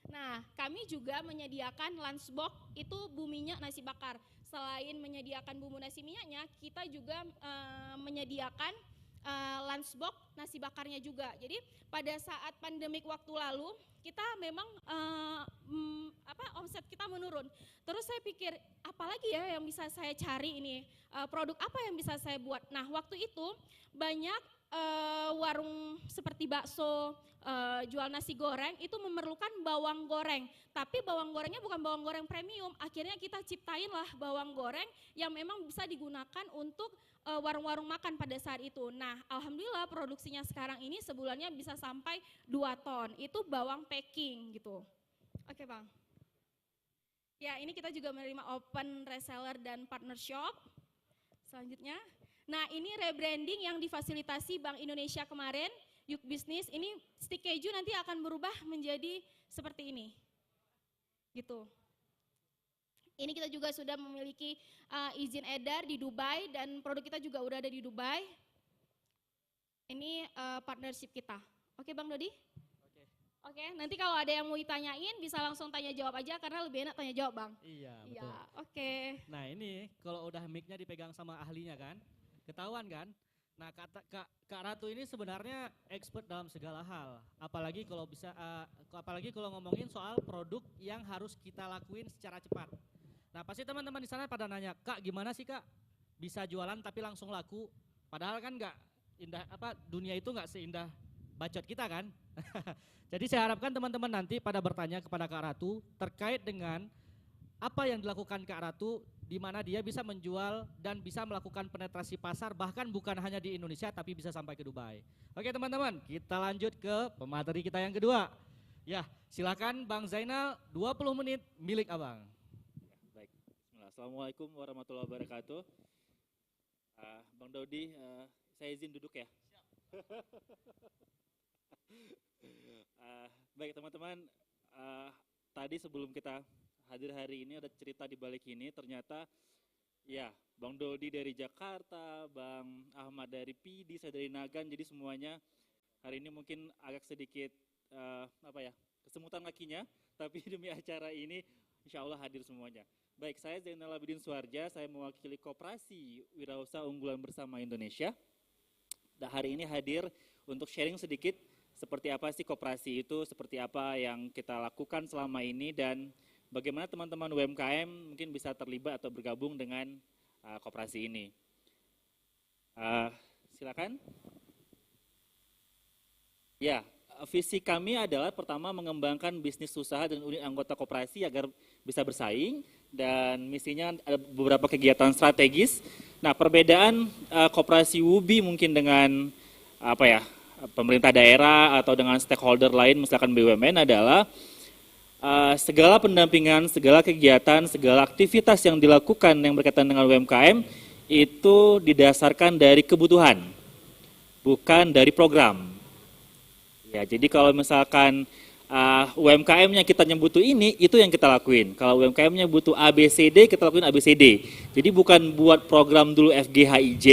Nah kami juga menyediakan lunchbox itu buminya nasi bakar. Selain menyediakan bumbu nasi minyaknya, kita juga menyediakan lunchbox nasi bakarnya juga. Jadi pada saat pandemik waktu lalu kita memang omset kita menurun. Terus saya pikir apalagi ya yang bisa saya cari ini, produk apa yang bisa saya buat. Nah waktu itu banyak warung seperti bakso, jual nasi goreng itu memerlukan bawang goreng. Tapi bawang gorengnya bukan bawang goreng premium. Akhirnya kita ciptain lah bawang goreng yang memang bisa digunakan untuk warung-warung makan pada saat itu. Nah alhamdulillah produksinya sekarang ini sebulannya bisa sampai 2 ton. Itu bawang packing gitu. Oke Bang. Ya ini kita juga menerima open reseller dan partner shop. Selanjutnya. Nah ini rebranding yang difasilitasi Bank Indonesia kemarin, Yuk Bisnis, ini stik keju nanti akan berubah menjadi seperti ini. Gitu. Ini kita juga sudah memiliki izin edar di Dubai dan produk kita juga udah ada di Dubai. Ini partnership kita. Oke Bang Dodi? Oke, nanti kalau ada yang mau ditanyain bisa langsung tanya jawab aja karena lebih enak tanya jawab, Bang. Iya, Iya, betul. oke. Nah ini kalau udah mic-nya dipegang sama ahlinya kan, ketahuan kan. Nah Kak Ratu ini sebenarnya expert dalam segala hal. Apalagi kalau ngomongin soal produk yang harus kita lakuin secara cepat. Nah pasti teman-teman di sana pada nanya, Kak gimana sih Kak bisa jualan tapi langsung laku? Padahal kan nggak indah dunia itu nggak seindah bacot kita kan. Jadi saya harapkan teman-teman nanti pada bertanya kepada Kak Ratu terkait dengan apa yang dilakukan Kak Ratu di mana dia bisa menjual dan bisa melakukan penetrasi pasar bahkan bukan hanya di Indonesia tapi bisa sampai ke Dubai. Oke teman-teman, kita lanjut ke pemateri kita yang kedua. Ya, silakan Bang Zainal 20 menit milik Abang. Baik, bismillah. Assalamualaikum warahmatullahi wabarakatuh. Bang Daudi, saya izin duduk ya. Baik teman-teman, tadi sebelum kita hadir hari ini ada cerita di balik ini. Ternyata ya Bang Dodi dari Jakarta, Bang Ahmad dari PD, saya dari Nagan. Jadi semuanya hari ini mungkin agak sedikit kesemutan kakinya. Tapi demi acara ini insya Allah hadir semuanya. Baik, saya Zainal Abidin Suharja, saya mewakili Koperasi Wirausaha Unggulan Bersama Indonesia. Dan hari ini hadir untuk sharing sedikit seperti apa sih koperasi itu, seperti apa yang kita lakukan selama ini, dan bagaimana teman-teman UMKM mungkin bisa terlibat atau bergabung dengan koperasi ini. Silakan. Ya, visi kami adalah pertama mengembangkan bisnis usaha dan unit anggota koperasi agar bisa bersaing, dan misinya ada beberapa kegiatan strategis. Nah, perbedaan koperasi WUBI mungkin dengan pemerintah daerah atau dengan stakeholder lain misalkan BUMN adalah segala pendampingan, segala kegiatan, segala aktivitas yang dilakukan yang berkaitan dengan UMKM itu didasarkan dari kebutuhan, bukan dari program. Ya, jadi kalau misalkan UMKM-nya kita butuh ini, itu yang kita lakuin. Kalau UMKM-nya butuh ABCD, kita lakuin ABCD. Jadi bukan buat program dulu FGHIJ,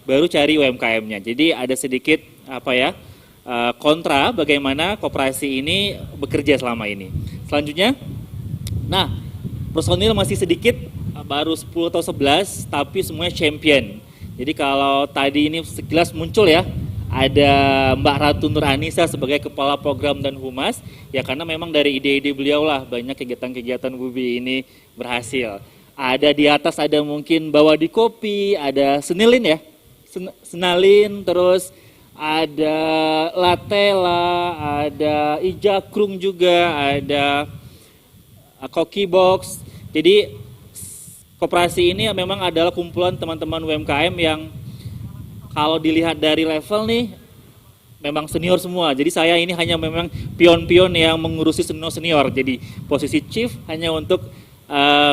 baru cari UMKM-nya. Jadi ada sedikit kontra bagaimana koperasi ini bekerja selama ini. Selanjutnya, nah personil masih sedikit, baru 10 atau 11, tapi semuanya champion. Jadi kalau tadi ini sekilas muncul ya, ada Mbak Ratu Nur Anissa sebagai Kepala Program dan Humas, ya karena memang dari ide-ide beliau lah banyak kegiatan-kegiatan WUBI ini berhasil. Ada di atas, ada mungkin bawa di kopi, ada senilin ya, senalin, terus ada latela, ada ijakrung juga, ada koki box. Jadi koperasi ini memang adalah kumpulan teman-teman UMKM yang kalau dilihat dari level nih memang senior semua. Jadi saya ini hanya memang pion-pion yang mengurusi senior. Jadi posisi chief hanya untuk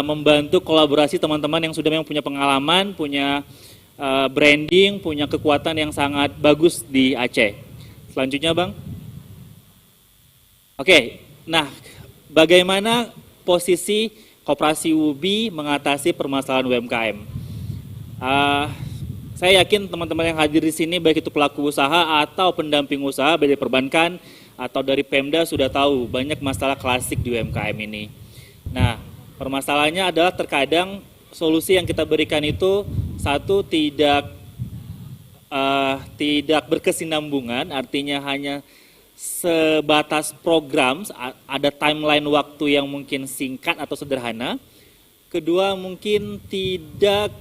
membantu kolaborasi teman-teman yang sudah memang punya pengalaman, punya branding, punya kekuatan yang sangat bagus di Aceh. Selanjutnya Bang. Oke, nah bagaimana posisi koperasi WUBI mengatasi permasalahan UMKM? Saya yakin teman-teman yang hadir di sini baik itu pelaku usaha atau pendamping usaha dari perbankan atau dari Pemda sudah tahu banyak masalah klasik di UMKM ini. Nah, permasalahannya adalah terkadang solusi yang kita berikan itu satu tidak berkesinambungan, artinya hanya sebatas program, ada timeline waktu yang mungkin singkat atau sederhana. Kedua mungkin tidak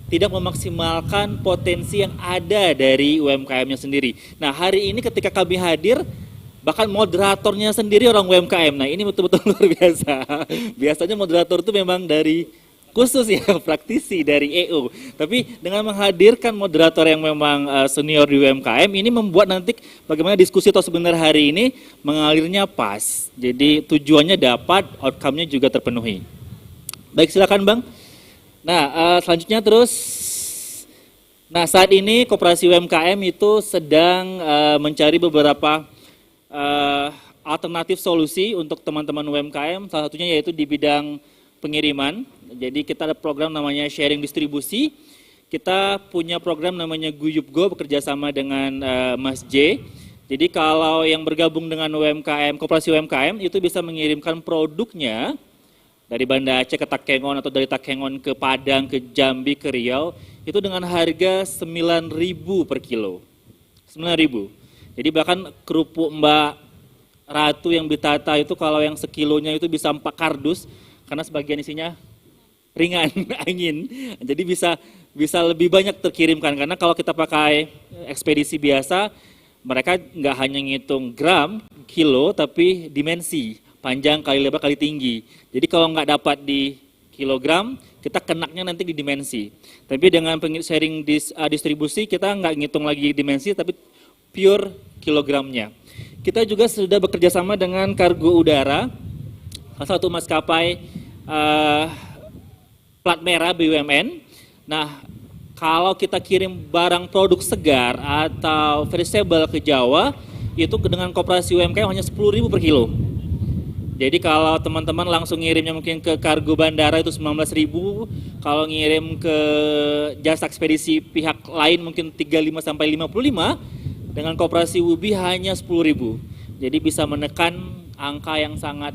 memaksimalkan potensi yang ada dari UMKM-nya sendiri. Nah hari ini ketika kami hadir, bahkan moderatornya sendiri orang UMKM. Nah ini betul-betul luar biasa. Biasanya moderator itu memang dari khusus ya, praktisi dari EO. Tapi dengan menghadirkan moderator yang memang senior di UMKM, ini membuat nanti bagaimana diskusi atau sebenarnya hari ini mengalirnya pas. Jadi tujuannya dapat, outcome-nya juga terpenuhi. Baik, silakan Bang. Nah, selanjutnya terus, nah saat ini koperasi UMKM itu sedang mencari beberapa alternatif solusi untuk teman-teman UMKM, salah satunya yaitu di bidang pengiriman. Jadi kita ada program namanya sharing distribusi, kita punya program namanya Guyub Go bekerja sama dengan Mas J. Jadi kalau yang bergabung dengan UMKM, koperasi UMKM itu bisa mengirimkan produknya dari Banda Aceh ke Takengon atau dari Takengon ke Padang, ke Jambi, ke Riau, itu dengan harga 9.000 per kilo. 9.000. Jadi bahkan kerupuk Mbak Ratu yang Bitata itu kalau yang sekilonya itu bisa 4 kardus, karena sebagian isinya ringan, angin. Jadi bisa lebih banyak terkirimkan, karena kalau kita pakai ekspedisi biasa, mereka nggak hanya ngitung gram, kilo, tapi dimensi, panjang kali lebar kali tinggi. Jadi kalau nggak dapat di kilogram, kita kenaknya nanti di dimensi. Tapi dengan sharing distribusi, kita nggak ngitung lagi dimensi, tapi pure kilogramnya. Kita juga sudah bekerja sama dengan Kargo Udara, salah satu maskapai plat merah BUMN. Nah, kalau kita kirim barang produk segar atau vegetable ke Jawa, itu dengan koperasi UMKM hanya 10.000 per kilo. Jadi kalau teman-teman langsung ngirimnya mungkin ke kargo bandara itu 19.000, kalau ngirim ke jasa ekspedisi pihak lain mungkin 35 sampai 55, dengan koperasi UBI hanya 10.000. Jadi bisa menekan angka yang sangat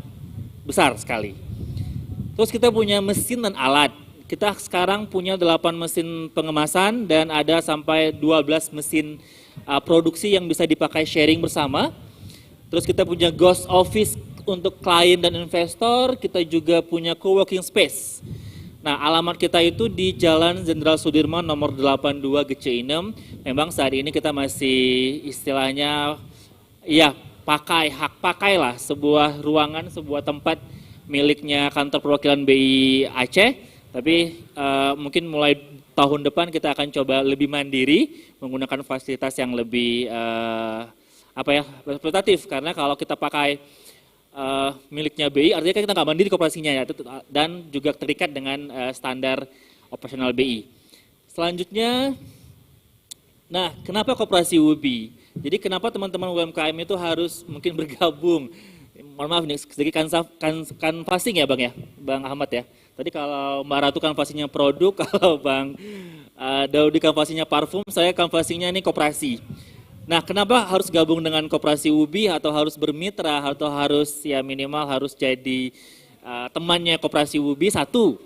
besar sekali. Terus kita punya mesin dan alat. Kita sekarang punya 8 mesin pengemasan dan ada sampai 12 mesin produksi yang bisa dipakai sharing bersama. Terus kita punya ghost office untuk klien dan investor, kita juga punya co-working space. Nah, alamat kita itu di Jalan Jenderal Sudirman nomor 82 GC6. Memang saat ini kita masih istilahnya ya hak pakai lah sebuah ruangan, sebuah tempat miliknya kantor perwakilan BI Aceh. Tapi mungkin mulai tahun depan kita akan coba lebih mandiri menggunakan fasilitas yang lebih representatif, karena kalau kita pakai miliknya BI artinya kan kita nggak mandiri koperasinya ya, dan juga terikat dengan standar operasional BI. Selanjutnya, nah kenapa koperasi UBI? Jadi kenapa teman-teman UMKM itu harus mungkin bergabung? Mohon maaf nih, sedikit canvassing ya Bang Ahmad ya. Tadi kalau Mbak Ratu kanvasinya produk, kalau Bang Daudi kanvasinya parfum, saya kanvasinya ini koperasi. Nah, kenapa harus gabung dengan koperasi UBI atau harus bermitra atau harus ya minimal harus jadi temannya koperasi UBI? Satu,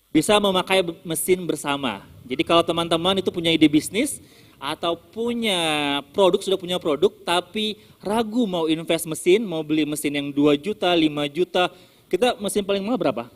bisa memakai mesin bersama. Jadi kalau teman-teman itu punya ide bisnis atau punya produk, sudah punya produk tapi ragu mau invest mesin, mau beli mesin yang 2 juta, 5 juta, kita mesin paling mahal berapa?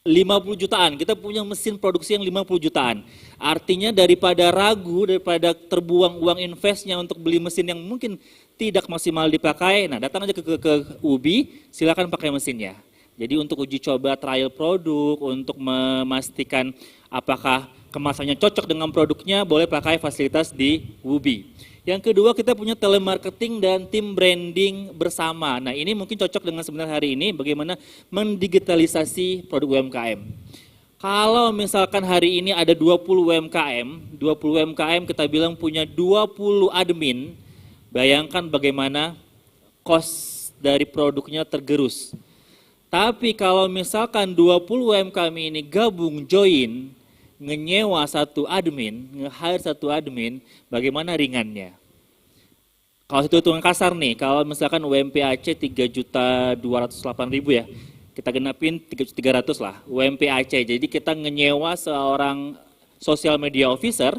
50 jutaan, kita punya mesin produksi yang 50 jutaan. Artinya daripada ragu, daripada terbuang uang investnya untuk beli mesin yang mungkin tidak maksimal dipakai, nah datang aja ke UBI, silakan pakai mesinnya. Jadi untuk uji coba trial produk, untuk memastikan apakah kemasannya cocok dengan produknya, boleh pakai fasilitas di UBI. Yang kedua, kita punya telemarketing dan tim branding bersama. Nah, ini mungkin cocok dengan sebenarnya hari ini bagaimana mendigitalisasi produk UMKM. Kalau misalkan hari ini ada 20 UMKM kita bilang punya 20 admin, bayangkan bagaimana cost dari produknya tergerus. Tapi kalau misalkan 20 UMKM ini gabung, join, ngenyewa satu admin, nge-hire satu admin, bagaimana ringannya? Kalau itu hitungan kasar nih, kalau misalkan UMP Aceh 3.208.000 ya, kita genapin 300 lah, UMP Aceh. Jadi kita ngenyewa seorang social media officer,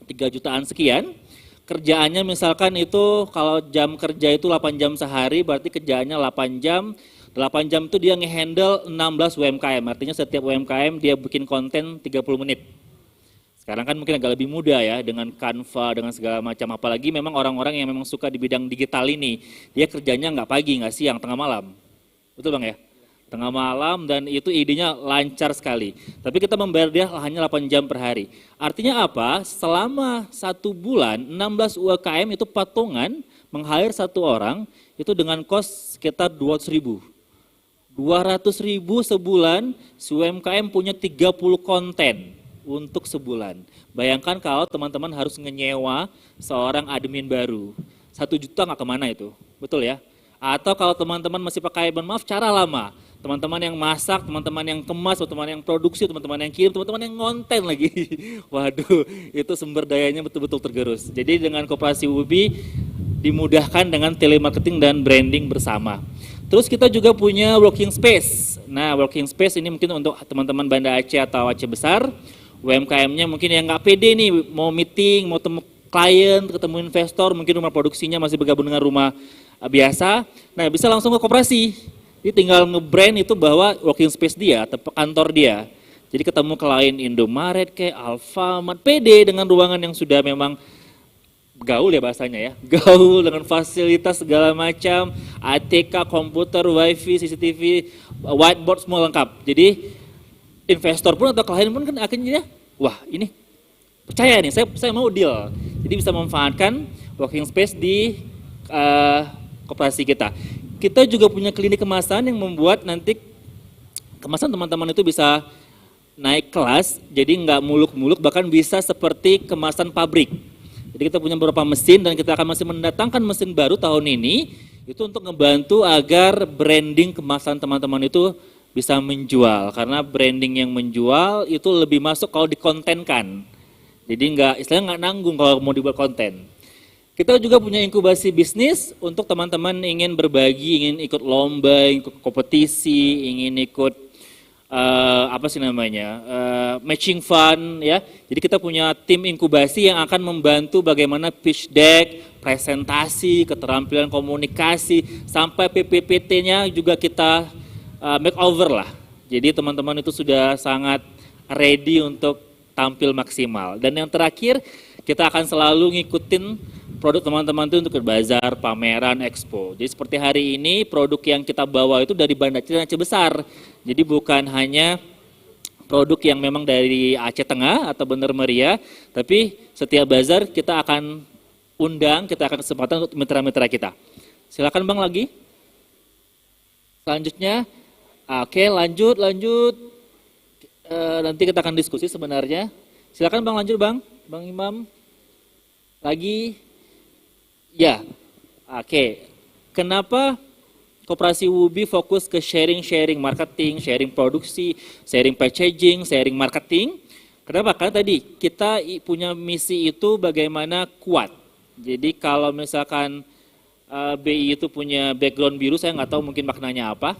3 jutaan sekian, kerjaannya misalkan itu kalau jam kerja itu 8 jam sehari, berarti kerjaannya 8 jam, 8 jam itu dia nge-handle 16 UMKM, artinya setiap UMKM dia bikin konten 30 menit. Sekarang kan mungkin agak lebih mudah ya, dengan Canva, dengan segala macam. Apalagi memang orang-orang yang memang suka di bidang digital ini, dia kerjanya nggak pagi, nggak siang, tengah malam. Betul Bang ya? Tengah malam, dan itu idenya lancar sekali. Tapi kita membayar dia hanya 8 jam per hari. Artinya apa? Selama 1 bulan, 16 UMKM itu patungan meng-hire satu orang, itu dengan cost sekitar 200.000. 200.000 sebulan, si UMKM punya 30 konten untuk sebulan. Bayangkan kalau teman-teman harus ngenyewa seorang admin baru. 1 juta nggak kemana itu, betul ya? Atau kalau teman-teman masih pakai, maaf, cara lama. teman-teman yang masak, teman-teman yang kemas, teman-teman yang produksi, teman-teman yang kirim, teman-teman yang ngonten lagi. Waduh, itu sumber dayanya betul-betul tergerus. Jadi dengan Koperasi UBI dimudahkan dengan telemarketing dan branding bersama. Terus kita juga punya working space. Nah, working space ini mungkin untuk teman-teman Banda Aceh atau Aceh Besar, UMKM-nya mungkin yang nggak pede nih, mau meeting, mau temu klien, ketemu investor, mungkin rumah produksinya masih bergabung dengan rumah biasa. Nah, bisa langsung ke koperasi. Jadi tinggal nge-brand itu bahwa working space dia, atau kantor dia. Jadi ketemu klien Indomaret kayak Alfamart, pede dengan ruangan yang sudah memang gaul ya bahasanya ya. Gaul dengan fasilitas segala macam, ATK, komputer, wifi, CCTV, whiteboard semua lengkap. Jadi investor pun atau klien pun kan akhirnya, wah ini percaya nih, saya mau deal. Jadi bisa memanfaatkan working space di koperasi kita. Kita juga punya klinik kemasan yang membuat nanti kemasan teman-teman itu bisa naik kelas, jadi nggak muluk-muluk, bahkan bisa seperti kemasan pabrik. Jadi kita punya beberapa mesin dan kita akan masih mendatangkan mesin baru tahun ini, itu untuk ngebantu agar branding kemasan teman-teman itu bisa menjual. Karena branding yang menjual itu lebih masuk kalau dikontenkan. Jadi istilahnya nggak nanggung kalau mau dibuat konten. Kita juga punya inkubasi bisnis untuk teman-teman ingin berbagi, ingin ikut lomba, ikut kompetisi, ingin ikut matching fund ya. Jadi kita punya tim inkubasi yang akan membantu bagaimana pitch deck, presentasi, keterampilan komunikasi, sampai PPPT-nya juga kita makeover lah. Jadi teman-teman itu sudah sangat ready untuk tampil maksimal. Dan yang terakhir, kita akan selalu ngikutin produk teman-teman itu untuk ke bazar, pameran, expo. Jadi seperti hari ini produk yang kita bawa itu dari Banda Aceh dan Aceh Besar. Jadi bukan hanya produk yang memang dari Aceh Tengah atau Bener Meriah, tapi setiap bazar kita akan undang, kita akan kesempatan untuk mitra-mitra kita. Silakan Bang lagi. Selanjutnya, oke lanjut. Nanti kita akan diskusi sebenarnya. Silakan Bang lanjut Bang Imam. Lagi. Ya, oke. Kenapa Koperasi UBI fokus ke sharing marketing, sharing produksi, sharing packaging, sharing marketing? Kenapa? Karena tadi kita punya misi itu bagaimana kuat. Jadi kalau misalkan BI itu punya background biru, saya nggak tahu mungkin maknanya apa,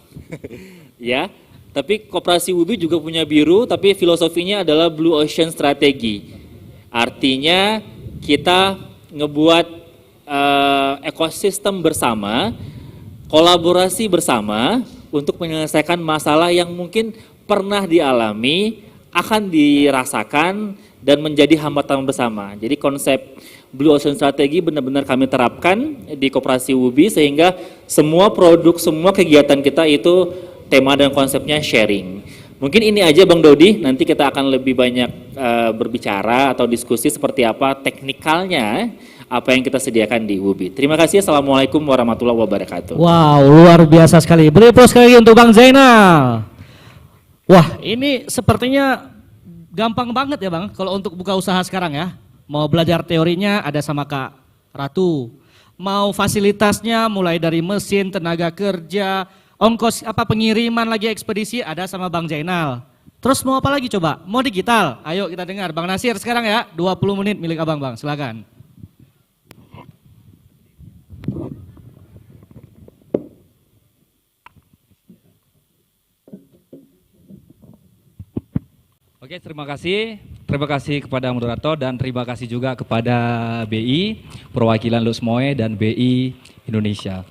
ya. Tapi Koperasi UBI juga punya biru, tapi filosofinya adalah Blue Ocean Strategy. Artinya kita ngebuat ekosistem bersama, kolaborasi bersama untuk menyelesaikan masalah yang mungkin pernah dialami, akan dirasakan dan menjadi hambatan bersama. Jadi konsep Blue Ocean Strategy benar-benar kami terapkan di Koperasi UBI sehingga semua produk, semua kegiatan kita itu tema dan konsepnya sharing. Mungkin ini aja Bang Dodi, nanti kita akan lebih banyak berbicara atau diskusi seperti apa teknikalnya apa yang kita sediakan di UBI. Terima kasih. Assalamualaikum warahmatullahi wabarakatuh. Wow, luar biasa sekali. Beri aplaus sekali untuk Bang Zainal. Wah, ini sepertinya gampang banget ya Bang, kalau untuk buka usaha sekarang ya. Mau belajar teorinya ada sama Kak Ratu. Mau fasilitasnya mulai dari mesin, tenaga kerja, ongkos pengiriman lagi ekspedisi ada sama Bang Zainal. Terus mau apa lagi coba? Mau digital? Ayo kita dengar Bang Nasir sekarang ya, 20 menit milik Abang Bang, silakan. Oke, terima kasih kepada moderator dan terima kasih juga kepada BI, perwakilan Lusmoe dan BI Indonesia.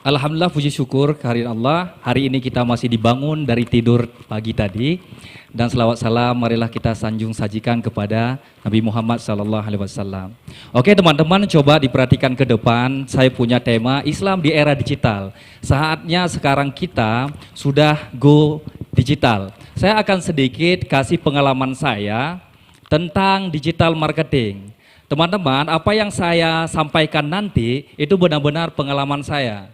Alhamdulillah puji syukur kehadirat Allah, hari ini kita masih dibangun dari tidur pagi tadi dan selawat salam marilah kita sanjung sajikan kepada Nabi Muhammad SAW. Oke teman-teman, coba diperhatikan ke depan, saya punya tema Islam di era digital. Saatnya sekarang kita sudah go digital. Saya akan sedikit kasih pengalaman saya tentang digital marketing. Teman-teman, apa yang saya sampaikan nanti itu benar-benar pengalaman saya.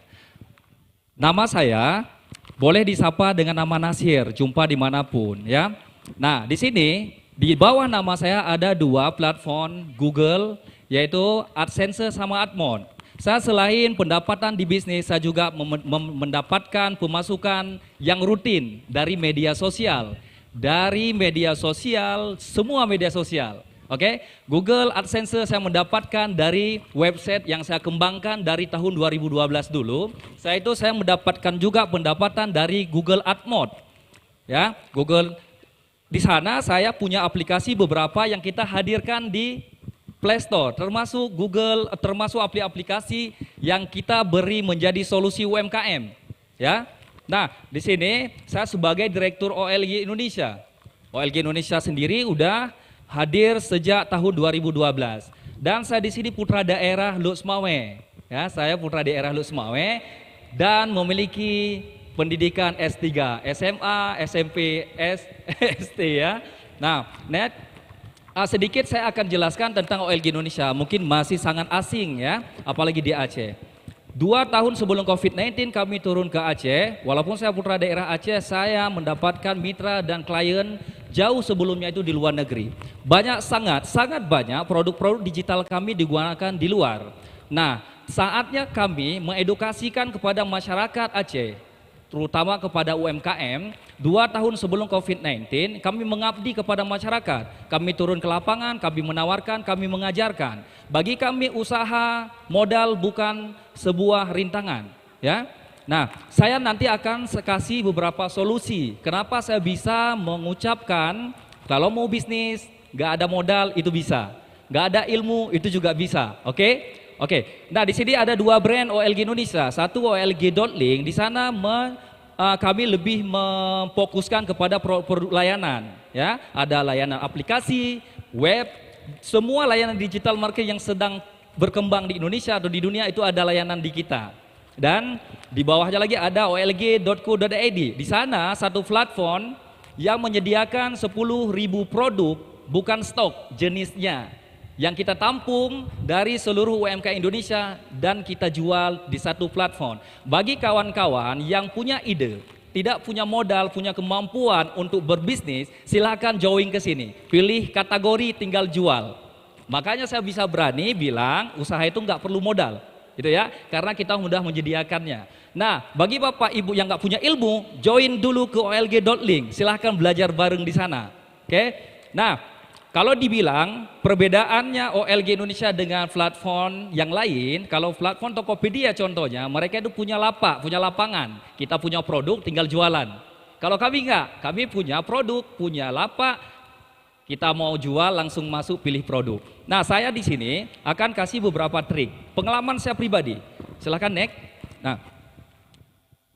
Nama saya boleh disapa dengan nama Nasir, jumpa dimanapun ya. Nah di sini di bawah nama saya ada dua platform Google, yaitu AdSense sama AdMob. Saya selain pendapatan di bisnis, saya juga mendapatkan pemasukan yang rutin dari media sosial. Dari media sosial, semua media sosial. Oke, Google AdSense saya mendapatkan dari website yang saya kembangkan dari tahun 2012 dulu. Saya mendapatkan juga pendapatan dari Google AdMod. Ya, Google di sana saya punya aplikasi beberapa yang kita hadirkan di Play Store, termasuk Google, termasuk aplikasi yang kita beri menjadi solusi UMKM. Ya, nah di sini saya sebagai Direktur OLG Indonesia. OLG Indonesia sendiri udah hadir sejak tahun 2012. Dan saya di sini putra daerah Luxmawe. Ya, saya putra daerah Luxmawe dan memiliki pendidikan S3, SMA, SMP, ST ya. Nah, sedikit saya akan jelaskan tentang OLG Indonesia. Mungkin masih sangat asing ya, apalagi di Aceh. 2 tahun sebelum COVID-19 kami turun ke Aceh. Walaupun saya putra daerah Aceh, saya mendapatkan mitra dan klien jauh sebelumnya itu di luar negeri. Sangat banyak produk-produk digital kami digunakan di luar. Nah, saatnya kami mengedukasikan kepada masyarakat Aceh, terutama kepada UMKM. 2 tahun sebelum COVID-19 kami mengabdi kepada masyarakat. Kami turun ke lapangan, kami menawarkan, kami mengajarkan. Bagi kami usaha modal bukan sebuah rintangan, ya. Nah, saya nanti akan kasih beberapa solusi. Kenapa saya bisa mengucapkan kalau mau bisnis nggak ada modal itu bisa, nggak ada ilmu itu juga bisa, oke? Oke. Nah, di sini ada 2 brand OLG Indonesia. Satu OLG.link, di sana kami lebih memfokuskan kepada produk layanan, ya. Ada layanan aplikasi, web, semua layanan digital marketing yang sedang berkembang di Indonesia atau di dunia itu ada layanan di kita. Dan di bawahnya lagi ada olg.co.id. Di sana satu platform yang menyediakan 10.000 produk, bukan stok jenisnya, yang kita tampung dari seluruh UMKM Indonesia dan kita jual di satu platform. Bagi kawan-kawan yang punya ide, tidak punya modal, punya kemampuan untuk berbisnis, silakan join ke sini. Pilih kategori, tinggal jual. Makanya saya bisa berani bilang usaha itu nggak perlu modal, gitu ya, karena kita mudah menyediakannya. Nah, bagi bapak ibu yang nggak punya ilmu, join dulu ke olg.link. Silahkan belajar bareng di sana. Oke? Nah, kalau dibilang perbedaannya OLG Indonesia dengan platform yang lain, kalau platform Tokopedia contohnya, mereka itu punya lapak, punya lapangan. Kita punya produk, tinggal jualan. Kalau kami enggak, kami punya produk, punya lapak, kita mau jual langsung masuk pilih produk. Nah, saya di sini akan kasih beberapa trik. Pengalaman saya pribadi. Silahkan next. Nah,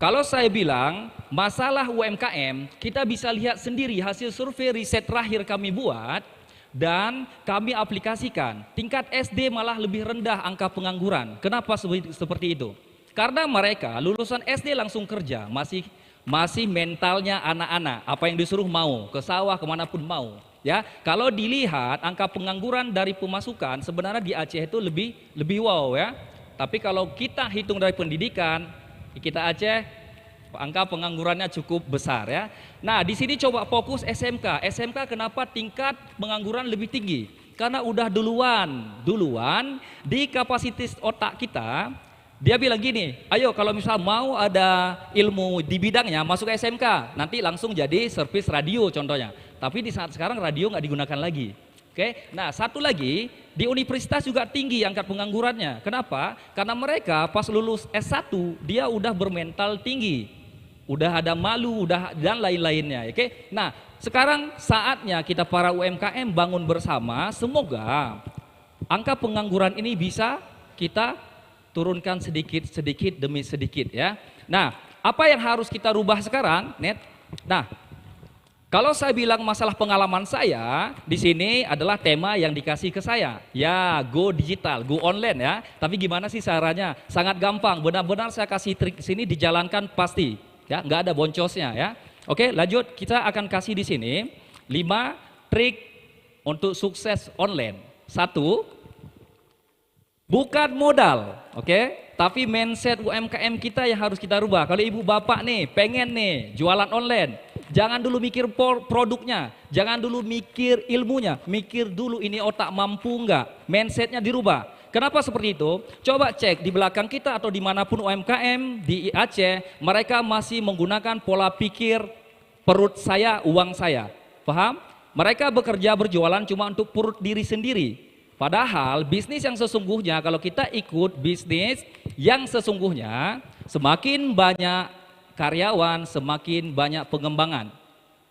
kalau saya bilang masalah UMKM, kita bisa lihat sendiri hasil survei riset terakhir kami buat dan kami aplikasikan. Tingkat SD malah lebih rendah angka pengangguran. Kenapa seperti itu? Karena mereka lulusan SD langsung kerja, masih mentalnya anak-anak. Apa yang disuruh mau, ke sawah kemanapun mau. Ya, kalau dilihat angka pengangguran dari pemasukan sebenarnya di Aceh itu lebih wow ya. Tapi kalau kita hitung dari pendidikan, kita Aceh angka penganggurannya cukup besar ya. Nah, di sini coba fokus SMK. SMK kenapa tingkat pengangguran lebih tinggi? Karena udah duluan di kapasitas otak kita. Dia bilang gini, ayo kalau misal mau ada ilmu di bidangnya masuk SMK, nanti langsung jadi servis radio contohnya. Tapi di saat sekarang radio nggak digunakan lagi. Oke, nah satu lagi di universitas juga tinggi angka penganggurannya. Kenapa? Karena mereka pas lulus S1 dia udah bermental tinggi, udah ada malu, dan lain-lainnya. Oke, nah sekarang saatnya kita para UMKM bangun bersama. Semoga angka pengangguran ini bisa kita turunkan sedikit demi sedikit ya. Nah, apa yang harus kita rubah sekarang, Net? Nah, kalau saya bilang masalah pengalaman saya, di sini adalah tema yang dikasih ke saya. Ya, go digital, go online ya. Tapi gimana sih caranya? Sangat gampang. Benar-benar saya kasih trik sini dijalankan pasti. Ya, nggak ada boncosnya ya. Oke, lanjut. Kita akan kasih di sini 5 trik untuk sukses online. 1, bukan modal, oke? Tapi mindset UMKM kita yang harus kita rubah. Kalau ibu bapak nih pengen nih jualan online, jangan dulu mikir produknya, jangan dulu mikir ilmunya, mikir dulu ini otak mampu nggak, mindsetnya dirubah. Kenapa seperti itu? Coba cek di belakang kita atau dimanapun UMKM di Aceh, mereka masih menggunakan pola pikir perut saya, uang saya. Paham? Mereka bekerja berjualan cuma untuk perut diri sendiri. Padahal bisnis yang sesungguhnya, kalau kita ikut bisnis yang sesungguhnya, semakin banyak karyawan, semakin banyak pengembangan.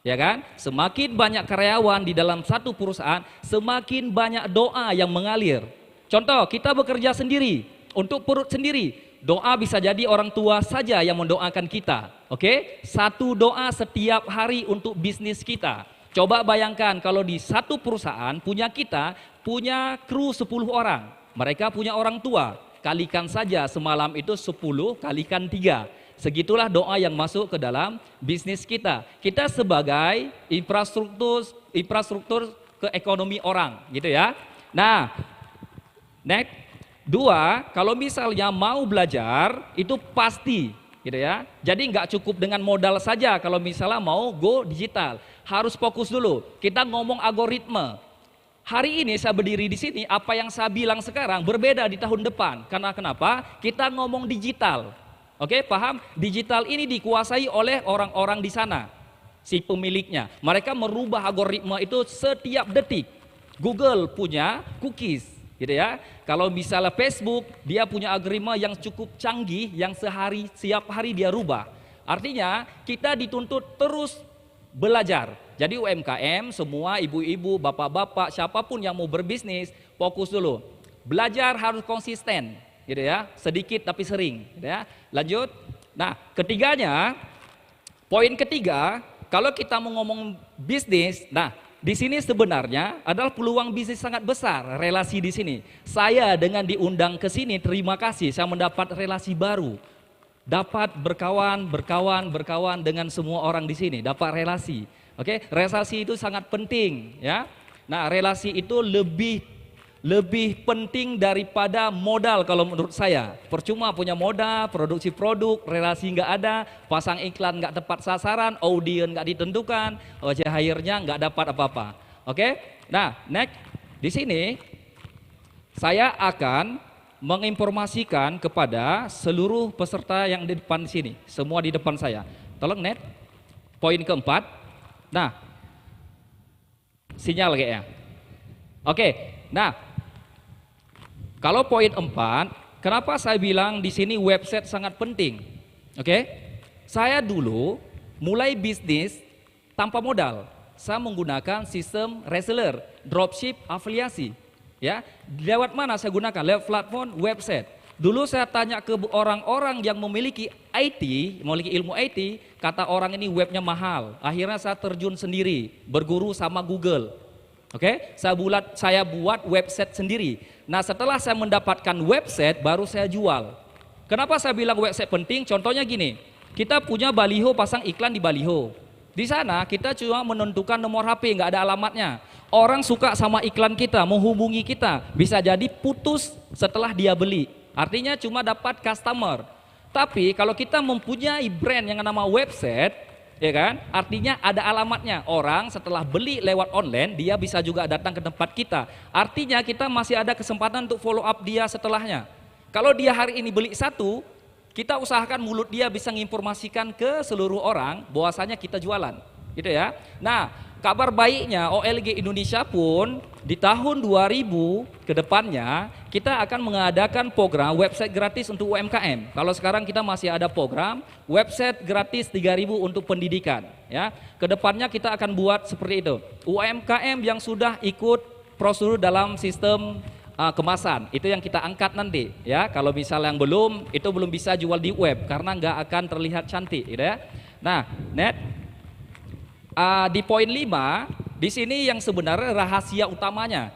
Ya kan? Semakin banyak karyawan di dalam satu perusahaan, semakin banyak doa yang mengalir. Contoh, kita bekerja sendiri, untuk perut sendiri. Doa bisa jadi orang tua saja yang mendoakan kita. Oke? Satu doa setiap hari untuk bisnis kita. Coba bayangkan kalau di satu perusahaan punya kita, punya kru 10 orang. Mereka punya orang tua. Kalikan saja semalam itu 10 kalikan 3. Segitulah doa yang masuk ke dalam bisnis kita. Kita sebagai infrastruktur ke ekonomi orang, gitu ya. Nah, next, 2, kalau misalnya mau belajar itu pasti, gitu ya. Jadi nggak cukup dengan modal saja kalau misalnya mau go digital. Harus fokus dulu. Kita ngomong algoritma. Hari ini saya berdiri di sini, apa yang saya bilang sekarang berbeda di tahun depan. Karena kenapa? Kita ngomong digital. Oke, paham? Digital ini dikuasai oleh orang-orang di sana, si pemiliknya. Mereka merubah algoritma itu setiap detik. Google punya cookies, gitu ya. Kalau misalnya Facebook, dia punya algoritma yang cukup canggih, yang setiap hari dia rubah. Artinya kita dituntut terus belajar. Jadi UMKM, semua ibu-ibu, bapak-bapak, siapapun yang mau berbisnis, fokus dulu. Belajar harus konsisten, gitu ya. Sedikit tapi sering, gitu ya. Lanjut. Nah, ketiganya, poin ketiga, kalau kita mau ngomong bisnis, nah di sini sebenarnya adalah peluang bisnis sangat besar, relasi di sini. Saya dengan diundang ke sini, terima kasih, saya mendapat relasi baru. Dapat berkawan dengan semua orang di sini, dapat relasi. Oke, relasi itu sangat penting, ya. Nah, relasi itu lebih penting daripada modal kalau menurut saya. Percuma punya modal, produksi produk, relasi nggak ada, pasang iklan nggak tepat sasaran, audiens nggak ditentukan, wajah hire-nya nggak dapat apa-apa. Oke, nah next, di sini saya akan menginformasikan kepada seluruh peserta yang di depan sini, semua di depan saya. Tolong next, poin keempat. Nah, sinyal kayaknya. Oke, nah kalau poin 4, kenapa saya bilang di sini website sangat penting? Oke, saya dulu mulai bisnis tanpa modal. Saya menggunakan sistem reseller, dropship, afiliasi. Ya, lewat mana saya gunakan? Lewat platform website. Dulu saya tanya ke orang-orang yang memiliki IT, memiliki ilmu IT, kata orang ini webnya mahal. Akhirnya saya terjun sendiri, berguru sama Google. Oke, saya buat website sendiri. Nah, setelah saya mendapatkan website, baru saya jual. Kenapa saya bilang website penting? Contohnya gini, kita punya baliho, pasang iklan di baliho. Di sana kita cuma menentukan nomor HP, nggak ada alamatnya. Orang suka sama iklan kita, menghubungi kita, bisa jadi putus setelah dia beli. Artinya cuma dapat customer. Tapi kalau kita mempunyai brand yang nama website, ya kan? Artinya ada alamatnya. Orang setelah beli lewat online, dia bisa juga datang ke tempat kita. Artinya kita masih ada kesempatan untuk follow up dia setelahnya. Kalau dia hari ini beli satu, kita usahakan mulut dia bisa menginformasikan ke seluruh orang bahwasanya kita jualan, gitu ya. Nah, kabar baiknya OLG Indonesia pun di tahun 2000 ke depannya kita akan mengadakan program website gratis untuk UMKM. Kalau sekarang kita masih ada program website gratis 3.000 untuk pendidikan, ya. Kedepannya kita akan buat seperti itu. UMKM yang sudah ikut prosedur dalam sistem kemasan itu yang kita angkat nanti, ya. Kalau misalnya yang belum, itu belum bisa jual di web karena nggak akan terlihat cantik, gitu ya. Nah, di poin 5, di sini yang sebenarnya rahasia utamanya.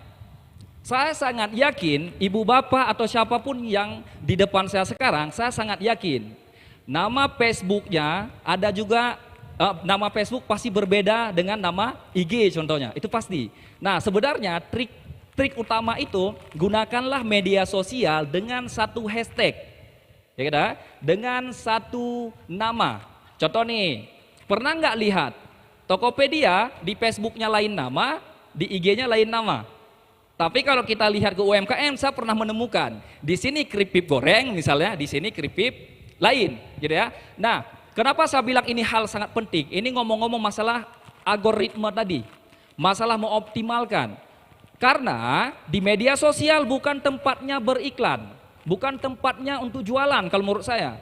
Saya sangat yakin ibu bapak atau siapapun yang di depan saya sekarang, saya sangat yakin nama Facebooknya ada juga, nama Facebook pasti berbeda dengan nama IG contohnya, itu pasti. Nah, sebenarnya trik utama itu gunakanlah media sosial dengan satu hashtag, ya kan? Dengan satu nama. Contoh nih, pernah nggak lihat Tokopedia di Facebooknya lain nama, di IG-nya lain nama, Tapi kalau kita lihat ke UMKM, saya pernah menemukan di sini keripik goreng misalnya, di sini keripik lain, gitu ya. Nah, kenapa saya bilang ini hal sangat penting? Ini ngomong-ngomong masalah algoritma tadi, masalah mengoptimalkan. Karena di media sosial bukan tempatnya beriklan, bukan tempatnya untuk jualan kalau menurut saya.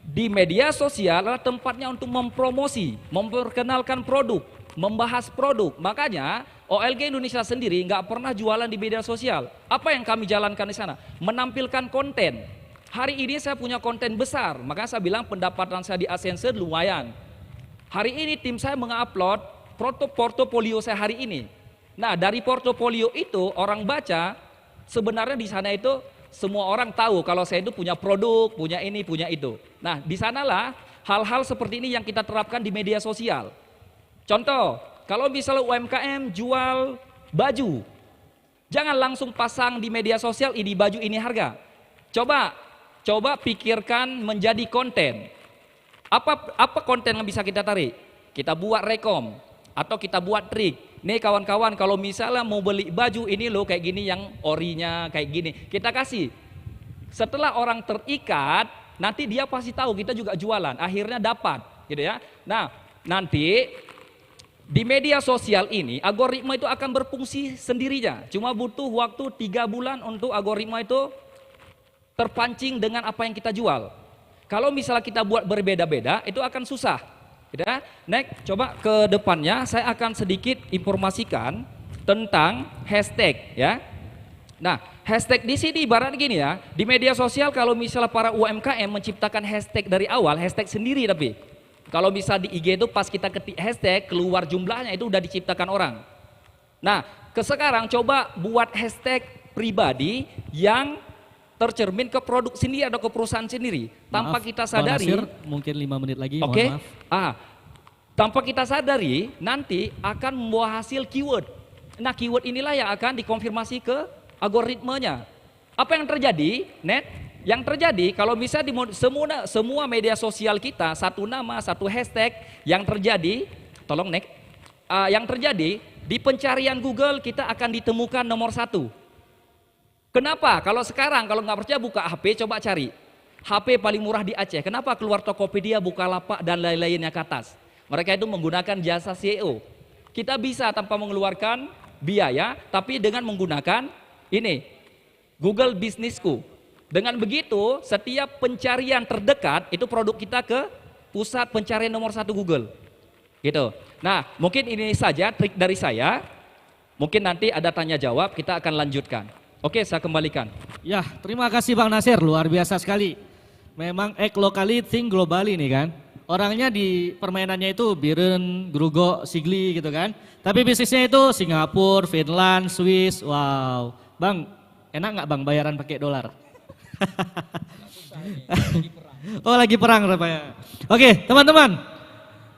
Di media sosial adalah tempatnya untuk mempromosi, memperkenalkan produk, membahas produk. Makanya OLG Indonesia sendiri nggak pernah jualan di media sosial. Apa yang kami jalankan di sana? Menampilkan konten. Hari ini saya punya konten besar, makanya saya bilang pendapatan saya di Asense lumayan. Hari ini tim saya mengupload portofolio saya hari ini. Nah, dari portofolio itu orang baca, sebenarnya di sana itu semua orang tahu kalau saya itu punya produk, punya ini, punya itu. Nah, di sanalah hal-hal seperti ini yang kita terapkan di media sosial. Contoh, kalau misalnya UMKM jual baju, jangan langsung pasang di media sosial ini baju ini harga. Coba pikirkan menjadi konten. Apa konten yang bisa kita tarik? Kita buat rekom atau kita buat trik. Nih kawan-kawan, kalau misalnya mau beli baju ini loh kayak gini yang orinya kayak gini, kita kasih. Setelah orang terikat, nanti dia pasti tahu kita juga jualan, akhirnya dapat, gitu ya. Nah, nanti di media sosial ini algoritma itu akan berfungsi sendirinya. Cuma butuh waktu 3 bulan untuk algoritma itu terpancing dengan apa yang kita jual. Kalau misalnya kita buat berbeda-beda, itu akan susah. Ya. Next, coba ke depannya saya akan sedikit informasikan tentang hashtag ya. Nah, hashtag di sini ibarat gini ya, di media sosial kalau misalnya para UMKM menciptakan hashtag dari awal, hashtag sendiri tapi kalau bisa di IG itu pas kita ketik hashtag keluar jumlahnya itu udah diciptakan orang. Nah, sekarang coba buat hashtag pribadi yang tercermin ke produk sendiri atau ke perusahaan sendiri tanpa kita sadari. Bang Nasir, mungkin 5 menit lagi. Oke. Mohon maaf. Tanpa kita sadari nanti akan membawa hasil keyword. Nah, keyword inilah yang akan dikonfirmasi ke algoritmanya. Apa yang terjadi, Net? Yang terjadi kalau misalnya di semua media sosial kita satu nama, satu hashtag, yang terjadi, tolong Net, yang terjadi di pencarian Google kita akan ditemukan nomor 1. Kenapa? Kalau sekarang kalau nggak percaya buka HP, coba cari HP paling murah di Aceh. Kenapa keluar Tokopedia, Bukalapak dan lain-lainnya ke atas? Mereka itu menggunakan jasa SEO. Kita bisa tanpa mengeluarkan biaya, tapi dengan menggunakan ini Google Businessku. Dengan begitu, setiap pencarian terdekat itu produk kita ke pusat pencarian nomor 1 Google. Gitu. Nah, mungkin ini saja trik dari saya. Mungkin nanti ada tanya jawab, kita akan lanjutkan. Oke, saya kembalikan. Ya, terima kasih Bang Nasir, luar biasa sekali. Memang act locally, think globally nih kan. Orangnya di permainannya itu Biren, Grugo, Sigli gitu kan. Tapi bisnisnya itu Singapura, Finland, Swiss, wow. Bang, enak nggak Bang bayaran pakai dolar? Oh, lagi perang rupanya. Oke, teman-teman.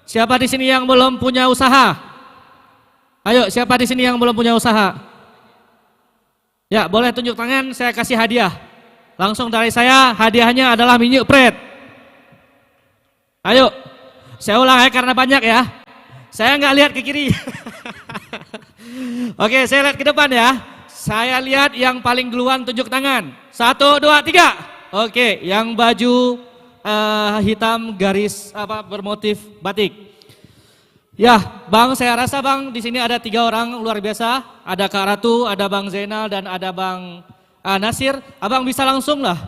Siapa di sini yang belum punya usaha? Ayo, siapa di sini yang belum punya usaha? Ya, boleh tunjuk tangan, saya kasih hadiah. Langsung dari saya, hadiahnya adalah minyak pret. Ayo, saya ulang ya karena banyak ya. Saya nggak lihat ke kiri. Oke, saya lihat ke depan ya. Saya lihat yang paling duluan tunjuk tangan. 1, 2, 3. Oke, yang baju hitam garis bermotif batik. Ya, Bang, saya rasa Bang di sini ada 3 orang luar biasa. Ada Kak Ratu, ada Bang Zainal dan ada Bang Nasir. Abang bisa langsung lah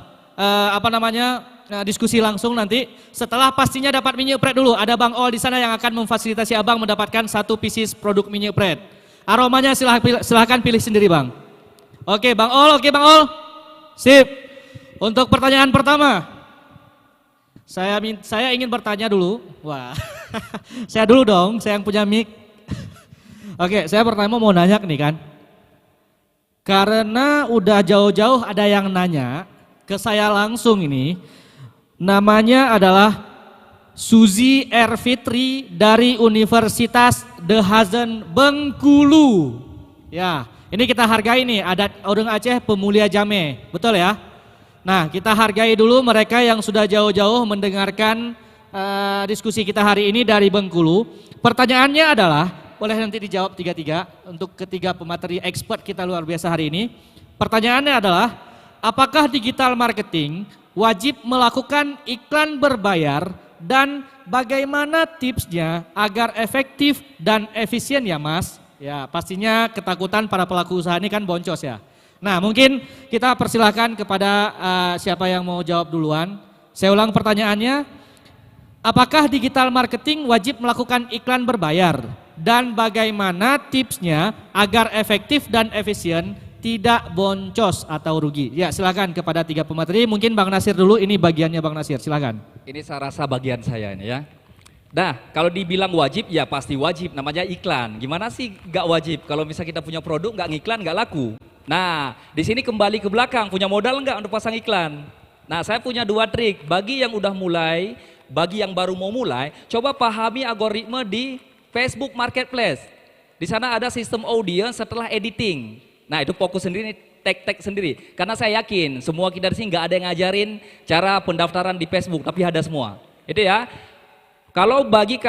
diskusi langsung nanti. Setelah pastinya dapat minyak pret dulu. Ada Bang Ol di sana yang akan memfasilitasi Abang mendapatkan 1 pieces produk minyak pret. Aromanya silahkan pilih sendiri Bang. Oke Bang Ol, Sip. Untuk pertanyaan pertama, saya ingin bertanya dulu. Wah, saya dulu dong, saya yang punya mic. Oke, saya pertama mau nanya nih kan. Karena udah jauh-jauh ada yang nanya ke saya langsung ini. Namanya adalah Suzy R. Fitri dari Universitas The Hazen Bengkulu. Ya, ini kita hargai nih adat orang Aceh pemulia Jame, betul ya? Nah, kita hargai dulu mereka yang sudah jauh-jauh mendengarkan diskusi kita hari ini dari Bengkulu. Pertanyaannya adalah, boleh nanti dijawab tiga-tiga untuk ketiga pemateri expert kita luar biasa hari ini. Pertanyaannya adalah, apakah digital marketing wajib melakukan iklan berbayar dan bagaimana tipsnya agar efektif dan efisien ya Mas? Ya pastinya ketakutan para pelaku usaha ini kan boncos ya. Nah mungkin kita persilahkan kepada siapa yang mau jawab duluan. Saya ulang pertanyaannya, apakah digital marketing wajib melakukan iklan berbayar? Dan bagaimana tipsnya agar efektif dan efisien, tidak boncos atau rugi? Ya silakan kepada tiga pemateri, mungkin Bang Nasir dulu, ini bagiannya Bang Nasir, silakan. Ini saya rasa bagian saya ini ya. Nah, kalau dibilang wajib, ya pasti wajib, namanya iklan. Gimana sih nggak wajib? Kalau misalnya kita punya produk nggak ngiklan nggak laku. Nah, di sini kembali ke belakang, punya modal nggak untuk pasang iklan? Nah, saya punya 2 trik. Bagi yang udah mulai, bagi yang baru mau mulai, coba pahami algoritma di Facebook Marketplace. Di sana ada sistem audience setelah editing. Nah, itu fokus sendiri, tag sendiri. Karena saya yakin semua kita di sini nggak ada yang ngajarin cara pendaftaran di Facebook, tapi ada semua. Itu ya. Kalau bagi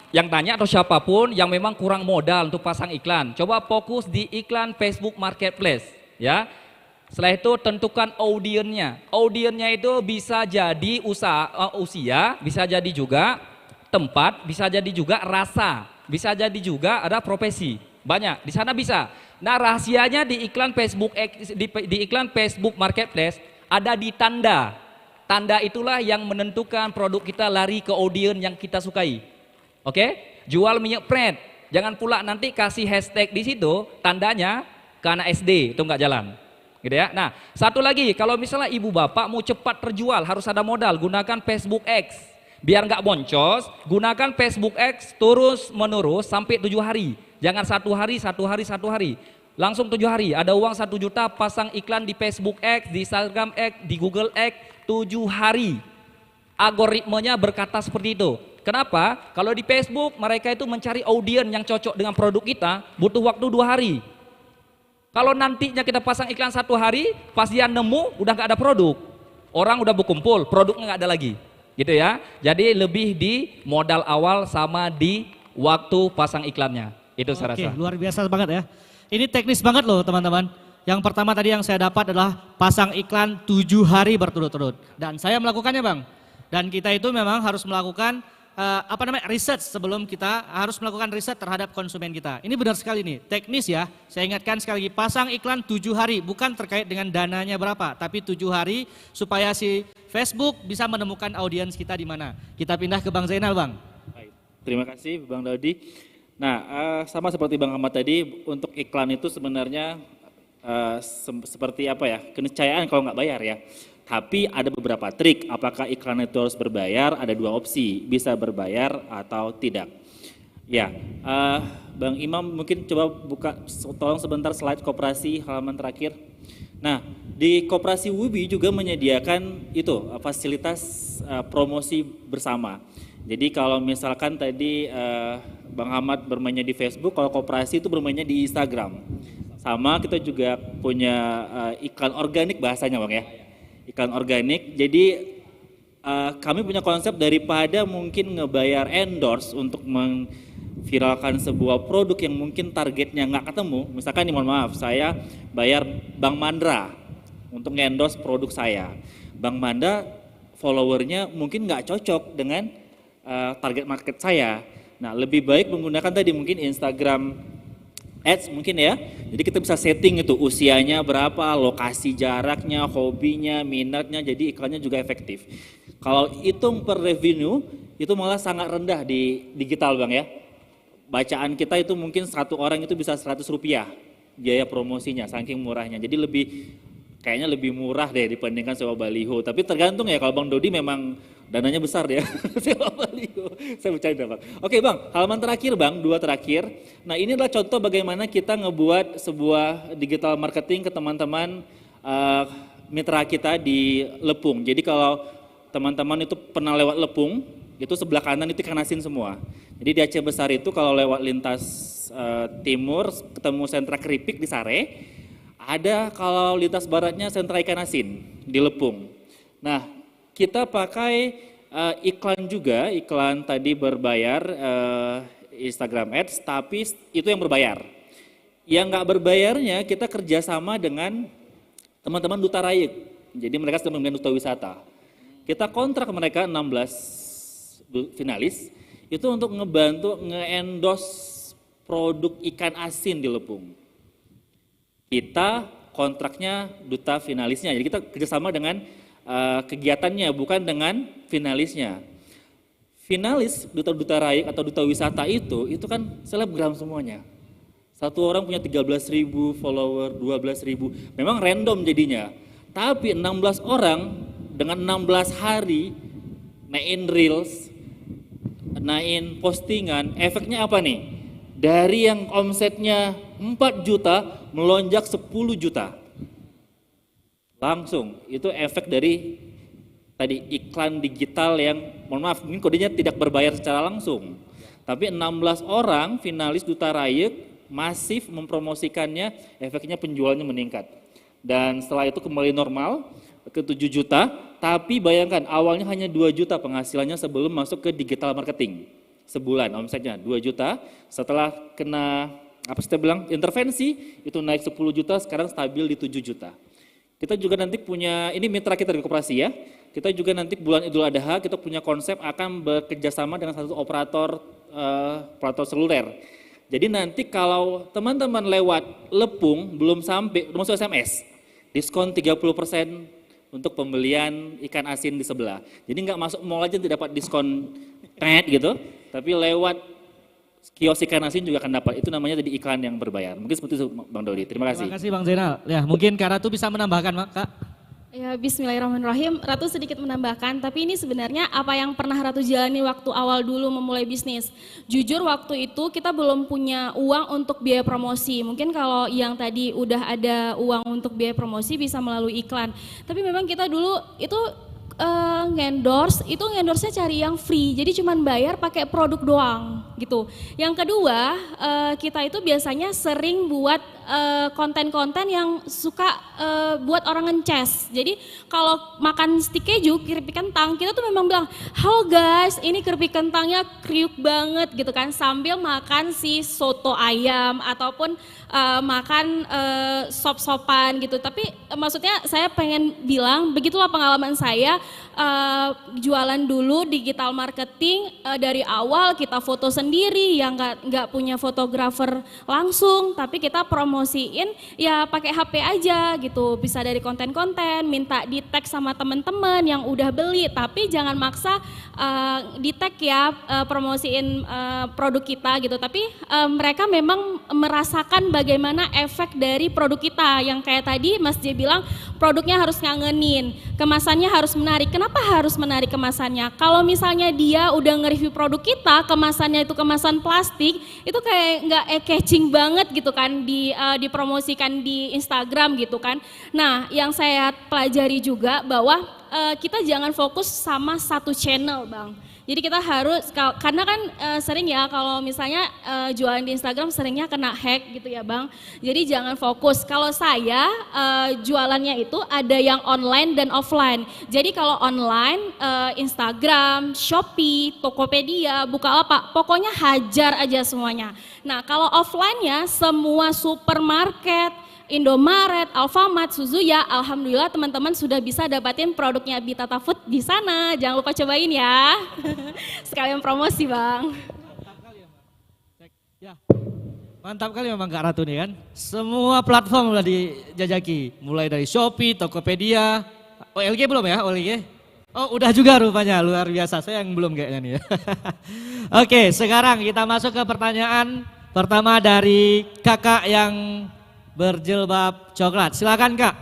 yang tanya atau siapapun yang memang kurang modal untuk pasang iklan, coba fokus di iklan Facebook Marketplace ya. Setelah itu tentukan audiennya. Audiennya itu bisa jadi usia, bisa jadi juga tempat, bisa jadi juga rasa, bisa jadi juga ada profesi. Banyak di sana bisa. Nah, rahasianya di iklan Facebook di iklan Facebook Marketplace ada di tanda. Tanda itulah yang menentukan produk kita lari ke audiens yang kita sukai. Oke? Jual minyak pret. Jangan pula nanti kasih hashtag di situ, tandanya ke anak SD, itu nggak jalan. Gitu ya. Nah, satu lagi, kalau misalnya ibu bapak mau cepat terjual, harus ada modal, gunakan Facebook X. Biar nggak boncos, gunakan Facebook X terus menerus sampai 7 hari. Jangan 1 hari, 1 hari, 1 hari. Langsung 7 hari, ada uang 1 juta, pasang iklan di Facebook X, di Instagram X, di Google X, 7 hari. Algoritmanya berkata seperti itu. Kenapa? Kalau di Facebook mereka itu mencari audiens yang cocok dengan produk kita, butuh waktu 2 hari. Kalau nantinya kita pasang iklan 1 hari, pas dia nemu udah nggak ada produk. Orang udah berkumpul, produknya nggak ada lagi. Gitu ya. Jadi lebih di modal awal sama di waktu pasang iklannya. Itu saya rasa. Oke, luar biasa banget ya. Ini teknis banget loh teman-teman. Yang pertama tadi yang saya dapat adalah pasang iklan 7 hari berturut-turut. Dan saya melakukannya Bang. Dan kita itu memang harus melakukan research sebelum kita harus melakukan riset terhadap konsumen kita. Ini benar sekali nih, teknis ya. Saya ingatkan sekali lagi, pasang iklan 7 hari, bukan terkait dengan dananya berapa, tapi 7 hari supaya si Facebook bisa menemukan audiens kita di mana. Kita pindah ke Bang Zainal Bang. Baik. Terima kasih Bang Daudi. Nah, sama seperti Bang Ahmad tadi, untuk iklan itu sebenarnya seperti apa ya, keniscayaan kalau nggak bayar ya. Tapi ada beberapa trik, apakah iklan itu harus berbayar, ada 2 opsi, bisa berbayar atau tidak. Ya, Bang Imam mungkin coba buka, tolong sebentar slide koperasi halaman terakhir. Nah, di koperasi Wubi juga menyediakan itu, fasilitas promosi bersama. Jadi kalau misalkan tadi Bang Ahmad bermainnya di Facebook, kalau koperasi itu bermainnya di Instagram. Sama kita juga punya iklan organik bahasanya Bang ya. Iklan organik, jadi kami punya konsep daripada mungkin ngebayar endorse untuk memviralkan sebuah produk yang mungkin targetnya nggak ketemu. Misalkan nih mohon maaf, saya bayar Bang Mandra untuk nge-endorse produk saya. Bang Mandra followernya mungkin nggak cocok dengan target market saya. Nah lebih baik menggunakan tadi mungkin Instagram Ads mungkin ya, jadi kita bisa setting itu usianya berapa, lokasi jaraknya, hobinya, minatnya, jadi iklannya juga efektif. Kalau hitung per revenue, itu malah sangat rendah di digital Bang ya. Bacaan kita itu mungkin 1 orang itu bisa Rp100 biaya promosinya, saking murahnya. Jadi kayaknya lebih murah deh dibandingkan sewa baliho. Tapi tergantung ya, kalau Bang Dodi memang dananya besar ya, sewa baliho. Saya bercanda Bang. Oke Bang, halaman terakhir Bang, 2 terakhir. Nah ini adalah contoh bagaimana kita ngebuat sebuah digital marketing ke teman-teman mitra kita di Lepung. Jadi kalau teman-teman itu pernah lewat Lepung, itu sebelah kanan itu ikan asin semua. Jadi di Aceh Besar itu kalau lewat lintas timur ketemu sentra keripik di Sare, ada kalau lintas baratnya sentra ikan asin di Lepung. Nah kita pakai iklan juga, iklan tadi berbayar, Instagram Ads, tapi itu yang berbayar. Yang nggak berbayarnya kita kerjasama dengan teman-teman Duta Rayek. Jadi mereka sedang membangun duta wisata. Kita kontrak mereka 16 finalis itu untuk ngebantu nge-endorse produk ikan asin di Lepung. Kita kontraknya duta finalisnya, jadi kita kerjasama dengan kegiatannya, bukan dengan finalisnya. Finalis duta Rayek atau duta wisata itu kan selebgram semuanya. Satu orang punya 13.000 follower, 12.000, memang random jadinya. Tapi 16 orang dengan 16 hari naikin reels, naikin postingan, efeknya apa nih? Dari yang omsetnya 4 juta melonjak 10 juta. Langsung, itu efek dari tadi iklan digital yang, mohon maaf, mungkin kodenya tidak berbayar secara langsung. Tapi 16 orang finalis Duta Rayek masif mempromosikannya, efeknya penjualannya meningkat. Dan setelah itu kembali normal ke 7 juta, tapi bayangkan awalnya hanya 2 juta penghasilannya sebelum masuk ke digital marketing. Sebulan omsetnya 2 juta, setelah kena intervensi itu naik 10 juta, sekarang stabil di 7 juta. Kita juga nanti punya, ini mitra kita di koperasi ya, kita juga nanti bulan Idul Adha kita punya konsep akan bekerjasama dengan satu operator seluler. Jadi nanti kalau teman-teman lewat Lepung belum sampai, masuk SMS, diskon 30% untuk pembelian ikan asin di sebelah. Jadi nggak masuk mall aja tidak dapat diskon gitu, tapi lewat kios ikan asin juga akan dapat. Itu namanya tadi iklan yang berbayar. Mungkin seperti itu Bang Dodi. Terima kasih. Terima kasih Bang Zainal. Ya mungkin Kak Ratu bisa menambahkan Kak. Ya, bismillahirrahmanirrahim. Ratu sedikit menambahkan, tapi ini sebenarnya apa yang pernah Ratu jalani waktu awal dulu memulai bisnis. Jujur waktu itu kita belum punya uang untuk biaya promosi. Mungkin kalau yang tadi udah ada uang untuk biaya promosi bisa melalui iklan. Tapi memang kita dulu itu ngendorse-nya cari yang free, jadi cuman bayar pakai produk doang gitu. Yang kedua, kita itu biasanya sering buat konten-konten yang suka buat orang ngeces. Jadi kalau makan stik keju, keripik kentang, kita tuh memang bilang, halo guys, ini keripik kentangnya kriuk banget gitu kan, sambil makan si soto ayam ataupun makan sop-sopan gitu. Tapi maksudnya saya pengen bilang, begitulah pengalaman saya jualan dulu digital marketing dari awal kita foto sendiri yang nggak punya fotografer langsung, tapi kita promosiin ya pakai HP aja gitu, bisa dari konten-konten, minta di tag sama teman-teman yang udah beli, tapi jangan maksa di tag ya promosiin produk kita gitu, tapi mereka memang merasakan bagaimana efek dari produk kita yang kayak tadi Mas J bilang produknya harus ngangenin, kemasannya harus menarik. Kenapa harus menarik kemasannya? Kalau misalnya dia udah nge-review produk kita, kemasannya itu kemasan plastik, itu kayak nggak catching banget gitu kan, dipromosikan di Instagram gitu kan. Nah, yang saya pelajari juga bahwa kita jangan fokus sama satu channel, Bang. Jadi kita harus, karena kan sering ya kalau misalnya jualan di Instagram seringnya kena hack gitu ya Bang. Jadi jangan fokus. Kalau saya jualannya itu ada yang online dan offline. Jadi kalau online Instagram, Shopee, Tokopedia, Bukalapak, pokoknya hajar aja semuanya. Nah kalau offline-nya semua supermarket, Indomaret, Alfamart, Suzuya, alhamdulillah teman-teman sudah bisa dapatin produknya Bitata Food di sana. Jangan lupa cobain ya. Sekalian promosi, Bang. Mantap kali memang Kak Ratu nih kan. Semua platform udah dijajaki, mulai dari Shopee, Tokopedia, OLG belum ya, OLG? Oh, udah juga rupanya, luar biasa. Saya yang belum kayaknya nih ya. Oke, sekarang kita masuk ke pertanyaan pertama dari kakak yang berjilbab coklat. Silakan Kak.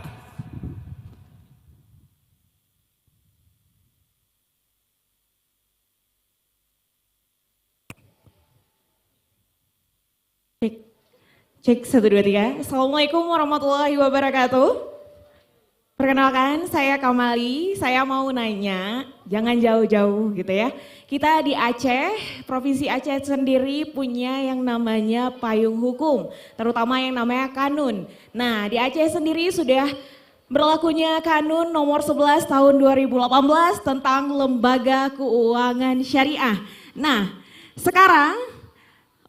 Cek 1, 2, 3. Assalamualaikum warahmatullahi wabarakatuh. Perkenalkan saya Kamali, saya mau nanya, jangan jauh-jauh gitu ya. Kita di Aceh, Provinsi Aceh sendiri punya yang namanya payung hukum, terutama yang namanya kanun. Nah di Aceh sendiri sudah berlakunya kanun nomor 11 tahun 2018 tentang lembaga keuangan syariah. Nah sekarang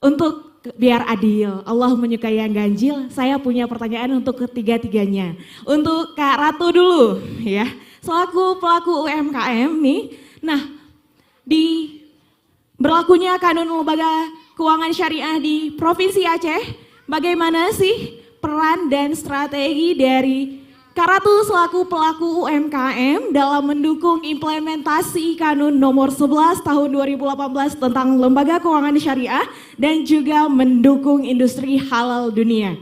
untuk biar adil, Allah menyukai yang ganjil, saya punya pertanyaan untuk ketiga-tiganya. Untuk Kak Ratu dulu ya, selaku pelaku UMKM nih, nah di berlakunya kanun lembaga keuangan syariah di Provinsi Aceh, bagaimana sih peran dan strategi dari Kak Ratu selaku pelaku UMKM dalam mendukung implementasi Kanun Nomor 11 Tahun 2018 tentang Lembaga Keuangan Syariah dan juga mendukung industri halal dunia.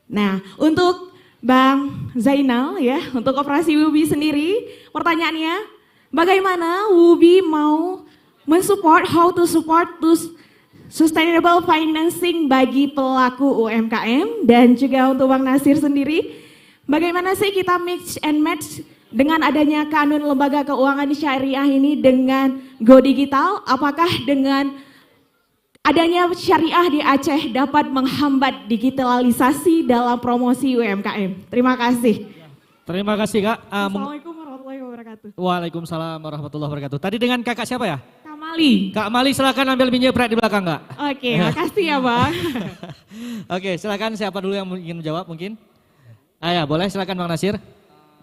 Nah, untuk Bang Zainal ya, untuk operasi WUBI sendiri, pertanyaannya, bagaimana WUBI mau mensupport, how to support to sustainable financing bagi pelaku UMKM, dan juga untuk Bang Nasir sendiri, bagaimana sih kita mix and match dengan adanya kanun lembaga keuangan syariah ini dengan Go Digital? Apakah dengan adanya syariah di Aceh dapat menghambat digitalisasi dalam promosi UMKM? Terima kasih. Terima kasih Kak. Assalamualaikum warahmatullahi wabarakatuh. Waalaikumsalam warahmatullahi wabarakatuh. Tadi dengan kakak siapa ya? Kak Mali. Kak Mali, silakan ambil minyak di belakang Kak. Oke, makasih ya Bang. Oke, silakan siapa dulu yang ingin menjawab mungkin? Ya boleh, silakan Bang Nasir.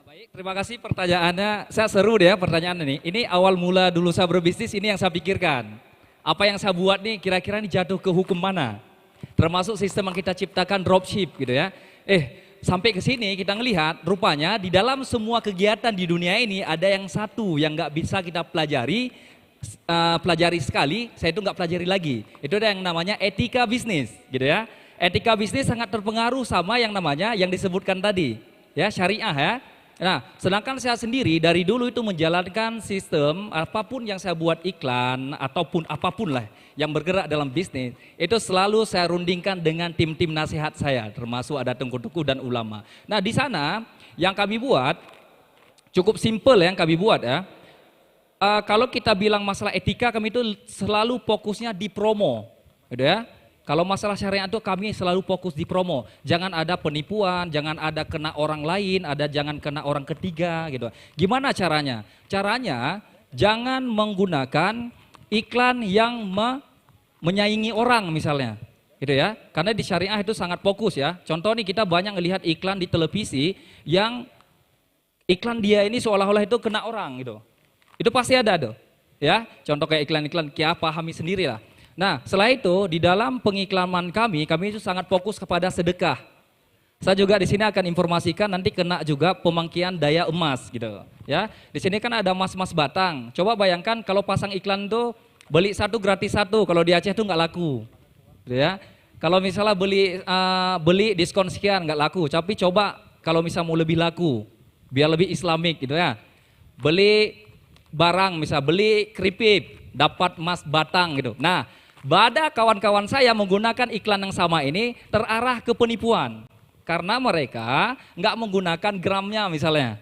Baik, terima kasih pertanyaannya. Saya seru deh ya pertanyaan ini. Ini awal mula dulu saya berbisnis, ini yang saya pikirkan. Apa yang saya buat nih kira-kira ini jatuh ke hukum mana? Termasuk sistem yang kita ciptakan dropship gitu ya. Sampai ke sini kita ngelihat rupanya di dalam semua kegiatan di dunia ini ada yang satu yang nggak bisa kita pelajari sekali, saya itu nggak pelajari lagi. Itu ada yang namanya etika bisnis gitu ya. Etika bisnis sangat terpengaruh sama yang namanya yang disebutkan tadi, ya syariah ya. Nah, sedangkan saya sendiri dari dulu itu menjalankan sistem apapun yang saya buat iklan ataupun apapun lah yang bergerak dalam bisnis, itu selalu saya rundingkan dengan tim-tim nasihat saya, termasuk ada tengku-tengku dan ulama. Nah, di sana yang kami buat cukup simple yang kami buat ya. Kalau kita bilang masalah etika, kami itu selalu fokusnya di promo, gitu ya. Kalau masalah syariat itu kami selalu fokus di promo. Jangan ada penipuan, jangan ada kena orang lain, jangan kena orang ketiga gitu. Gimana caranya? Caranya jangan menggunakan iklan yang menyaingi orang misalnya. Gitu ya. Karena di syariah itu sangat fokus ya. Contoh nih kita banyak melihat iklan di televisi yang iklan dia ini seolah-olah itu kena orang gitu. Itu pasti ada tuh. Ya, contoh kayak iklan-iklan Kia pahami sendiri lah. Nah, setelah itu di dalam pengiklanan kami itu sangat fokus kepada sedekah. Saya juga di sini akan informasikan nanti kena juga pemangkian daya emas gitu. Ya, di sini kan ada emas-emas batang. Coba bayangkan kalau pasang iklan tuh beli satu gratis satu. Kalau di Aceh tuh nggak laku, gitu ya. Kalau misalnya beli diskon sekian nggak laku. Tapi coba kalau misalnya mau lebih laku, biar lebih Islamik gitu ya. Beli barang misal beli keripik dapat emas batang gitu. Nah, ada kawan-kawan saya menggunakan iklan yang sama ini terarah ke penipuan karena mereka nggak menggunakan gramnya misalnya,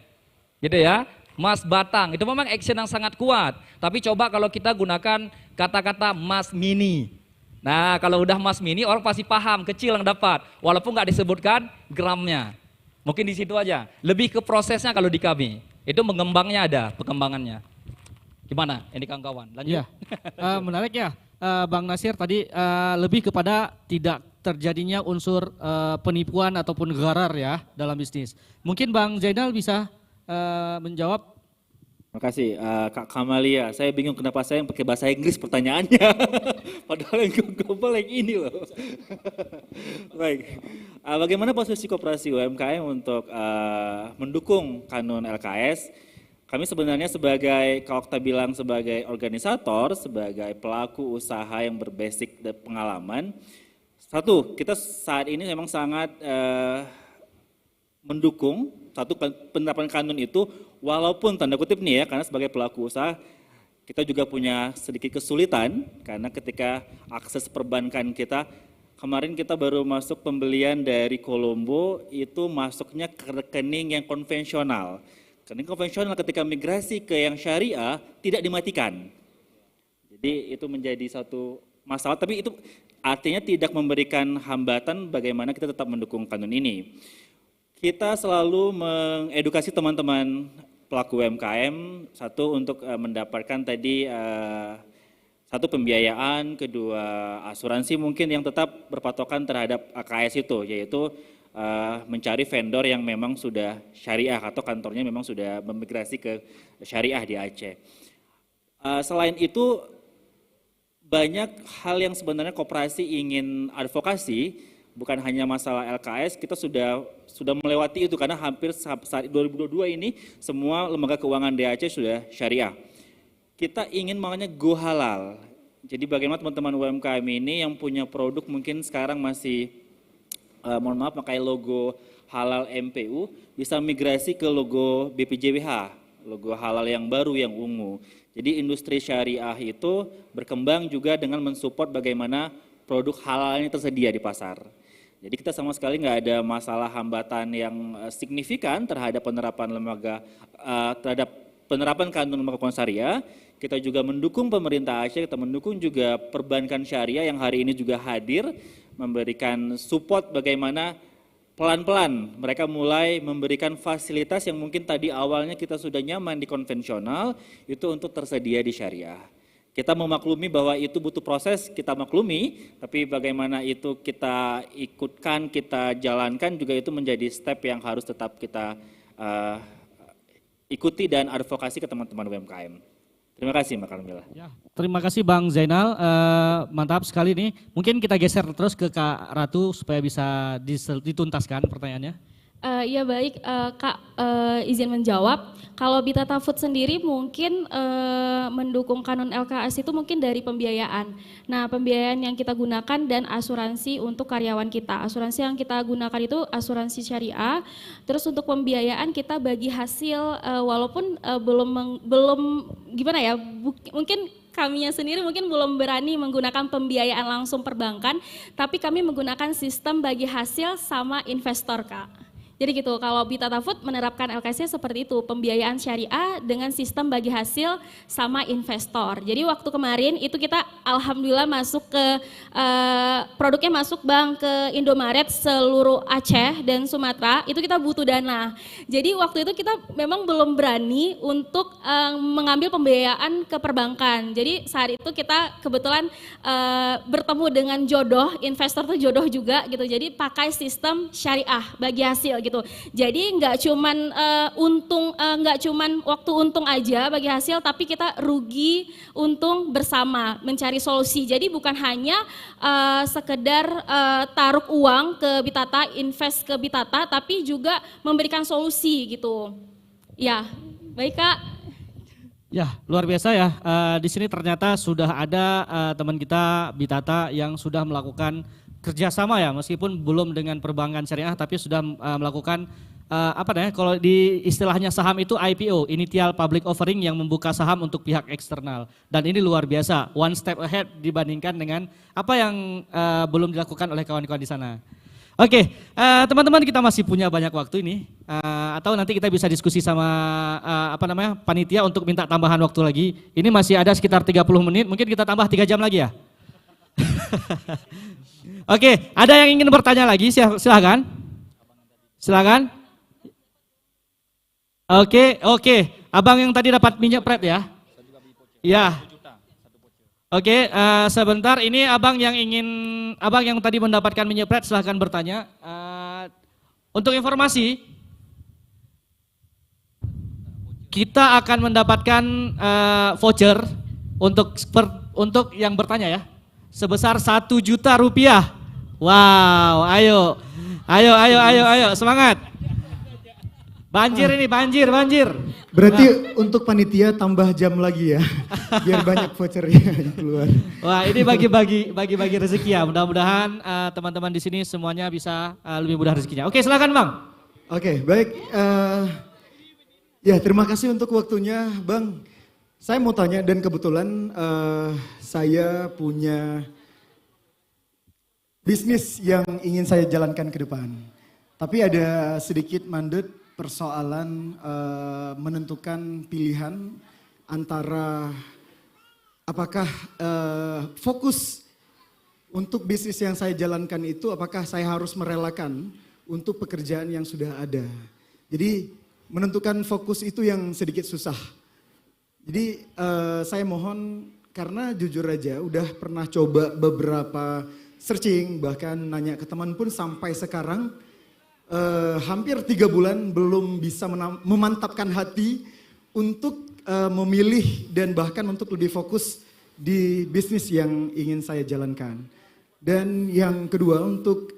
gitu ya. Emas batang itu memang action yang sangat kuat. Tapi coba kalau kita gunakan kata-kata emas mini. Nah, kalau udah emas mini orang pasti paham kecil yang dapat, walaupun nggak disebutkan gramnya. Mungkin di situ aja. Lebih ke prosesnya kalau di kami itu mengembangnya ada pengembangannya. Gimana ini kawan-kawan? Lanjut. Ya, menarik ya. Bang Nasir tadi lebih kepada tidak terjadinya unsur penipuan ataupun gharar ya dalam bisnis. Mungkin Bang Zainal bisa menjawab. Terima kasih Kak Kamalia. Saya bingung kenapa saya yang pakai bahasa Inggris pertanyaannya. Padahal yang global yang ini loh. Baik. Bagaimana posisi koperasi UMKM untuk mendukung kanun LKS? Kami sebenarnya sebagai, kalau kita bilang sebagai organisator, sebagai pelaku usaha yang berbasic pengalaman, satu, kita saat ini memang sangat mendukung satu penerapan kanun itu, walaupun tanda kutip nih ya, karena sebagai pelaku usaha, kita juga punya sedikit kesulitan, karena ketika akses perbankan kita, kemarin kita baru masuk pembelian dari Kolombo, itu masuknya ke rekening yang konvensional. Rekening konvensional ketika migrasi ke yang syariah tidak dimatikan. Jadi itu menjadi satu masalah, tapi itu artinya tidak memberikan hambatan bagaimana kita tetap mendukung kanun ini. Kita selalu mengedukasi teman-teman pelaku UMKM, satu untuk mendapatkan tadi Satu pembiayaan, kedua asuransi mungkin yang tetap berpatokan terhadap AKS itu, yaitu mencari vendor yang memang sudah syariah atau kantornya memang sudah memigrasi ke syariah di Aceh. Selain itu banyak hal yang sebenarnya koperasi ingin advokasi, bukan hanya masalah LKS, kita sudah melewati itu karena hampir saat 2022 ini semua lembaga keuangan di Aceh sudah syariah. Kita ingin makanya go halal. Jadi bagaimana teman-teman UMKM ini yang punya produk mungkin sekarang masih, mohon maaf pakai logo halal MPU, bisa migrasi ke logo BPJBH, logo halal yang baru yang ungu. Jadi industri syariah itu berkembang juga dengan mensupport bagaimana produk halal ini tersedia di pasar. Jadi kita sama sekali nggak ada masalah hambatan yang signifikan terhadap penerapan penerapan kanun lembaga keuangan syariah. Kita juga mendukung pemerintah Aceh, kita mendukung juga perbankan syariah yang hari ini juga hadir, memberikan support bagaimana pelan-pelan mereka mulai memberikan fasilitas yang mungkin tadi awalnya kita sudah nyaman di konvensional, itu untuk tersedia di syariah. Kita memaklumi bahwa itu butuh proses, kita maklumi, tapi bagaimana itu kita ikutkan, kita jalankan juga itu menjadi step yang harus tetap kita ikuti dan advokasi ke teman-teman UMKM. Terima kasih Mbak Carmila. Ya, terima kasih Bang Zainal, mantap sekali nih. Mungkin kita geser terus ke Kak Ratu supaya bisa dituntaskan pertanyaannya. Ya baik, Kak izin menjawab. Kalau Bitata Food sendiri mungkin mendukung kanun LKS itu mungkin dari pembiayaan. Nah, pembiayaan yang kita gunakan dan asuransi untuk karyawan kita. Asuransi yang kita gunakan itu asuransi syariah. Terus untuk pembiayaan kita bagi hasil walaupun belum gimana ya, mungkin kaminya sendiri mungkin belum berani menggunakan pembiayaan langsung perbankan, tapi kami menggunakan sistem bagi hasil sama investor, Kak. Jadi gitu, kalau Bitata Food menerapkan LKS seperti itu, pembiayaan syariah dengan sistem bagi hasil sama investor. Jadi waktu kemarin itu kita alhamdulillah masuk ke, produknya masuk Bang ke Indomaret seluruh Aceh dan Sumatera, itu kita butuh dana. Jadi waktu itu kita memang belum berani untuk mengambil pembiayaan ke perbankan. Jadi saat itu kita kebetulan bertemu dengan jodoh, investor tuh jodoh juga gitu, jadi pakai sistem syariah bagi hasil gitu. Jadi nggak cuman nggak cuman waktu untung aja bagi hasil, tapi kita rugi untung bersama mencari solusi. Jadi bukan hanya sekedar taruh uang ke Bitata, invest ke Bitata, tapi juga memberikan solusi gitu. Ya, baik Kak. Ya, luar biasa ya. Di sini ternyata sudah ada teman kita Bitata yang sudah melakukan kerjasama ya, meskipun belum dengan perbankan syariah, tapi sudah melakukan kalau di istilahnya saham itu IPO, Initial Public Offering, yang membuka saham untuk pihak eksternal. Dan ini luar biasa, one step ahead dibandingkan dengan apa yang belum dilakukan oleh kawan-kawan di sana. Oke, teman-teman, kita masih punya banyak waktu ini, atau nanti kita bisa diskusi sama panitia untuk minta tambahan waktu lagi. Ini masih ada sekitar 30 menit, mungkin kita tambah 3 jam lagi ya. Oke, ada yang ingin bertanya lagi? Silakan. Silakan. Oke. Abang yang tadi dapat minyak pret ya? Ya. Oke, sebentar. Ini abang yang tadi mendapatkan minyak pret, silahkan bertanya. Untuk informasi, kita akan mendapatkan voucher untuk yang bertanya ya, sebesar 1 juta rupiah. Wow, ayo, semangat. Banjir ini, banjir. Berarti untuk panitia tambah jam lagi ya, biar banyak vouchernya keluar. Wah, ini bagi rezeki ya. Mudah-mudahan teman-teman di sini semuanya bisa lebih mudah rezekinya. Oke, silakan Bang. Oke, baik. Ya, terima kasih untuk waktunya, Bang. Saya mau tanya, dan kebetulan saya punya bisnis yang ingin saya jalankan ke depan. Tapi ada sedikit mandut persoalan menentukan pilihan antara apakah fokus untuk bisnis yang saya jalankan itu, apakah saya harus merelakan untuk pekerjaan yang sudah ada. Jadi menentukan fokus itu yang sedikit susah. Jadi saya mohon karena jujur aja udah pernah coba beberapa searching, bahkan nanya ke teman pun sampai sekarang hampir 3 bulan belum bisa memantapkan hati untuk memilih dan bahkan untuk lebih fokus di bisnis yang ingin saya jalankan. Dan yang kedua untuk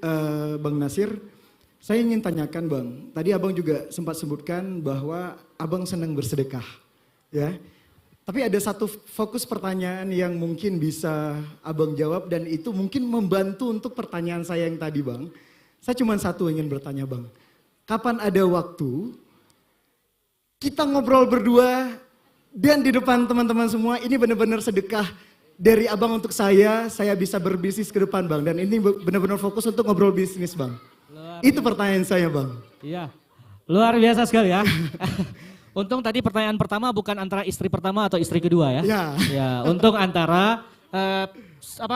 Bang Nasir, saya ingin tanyakan Bang, tadi Abang juga sempat sebutkan bahwa Abang senang bersedekah, ya. Tapi ada satu fokus pertanyaan yang mungkin bisa Abang jawab dan itu mungkin membantu untuk pertanyaan saya yang tadi Bang. Saya cuma satu ingin bertanya Bang, kapan ada waktu kita ngobrol berdua dan di depan teman-teman semua ini benar-benar sedekah dari Abang untuk saya bisa berbisnis ke depan Bang. Dan ini benar-benar fokus untuk ngobrol bisnis Bang. Itu pertanyaan saya Bang. Iya, luar biasa sekali ya. Untung tadi pertanyaan pertama bukan antara istri pertama atau istri kedua ya. Ya. Ya, untung antara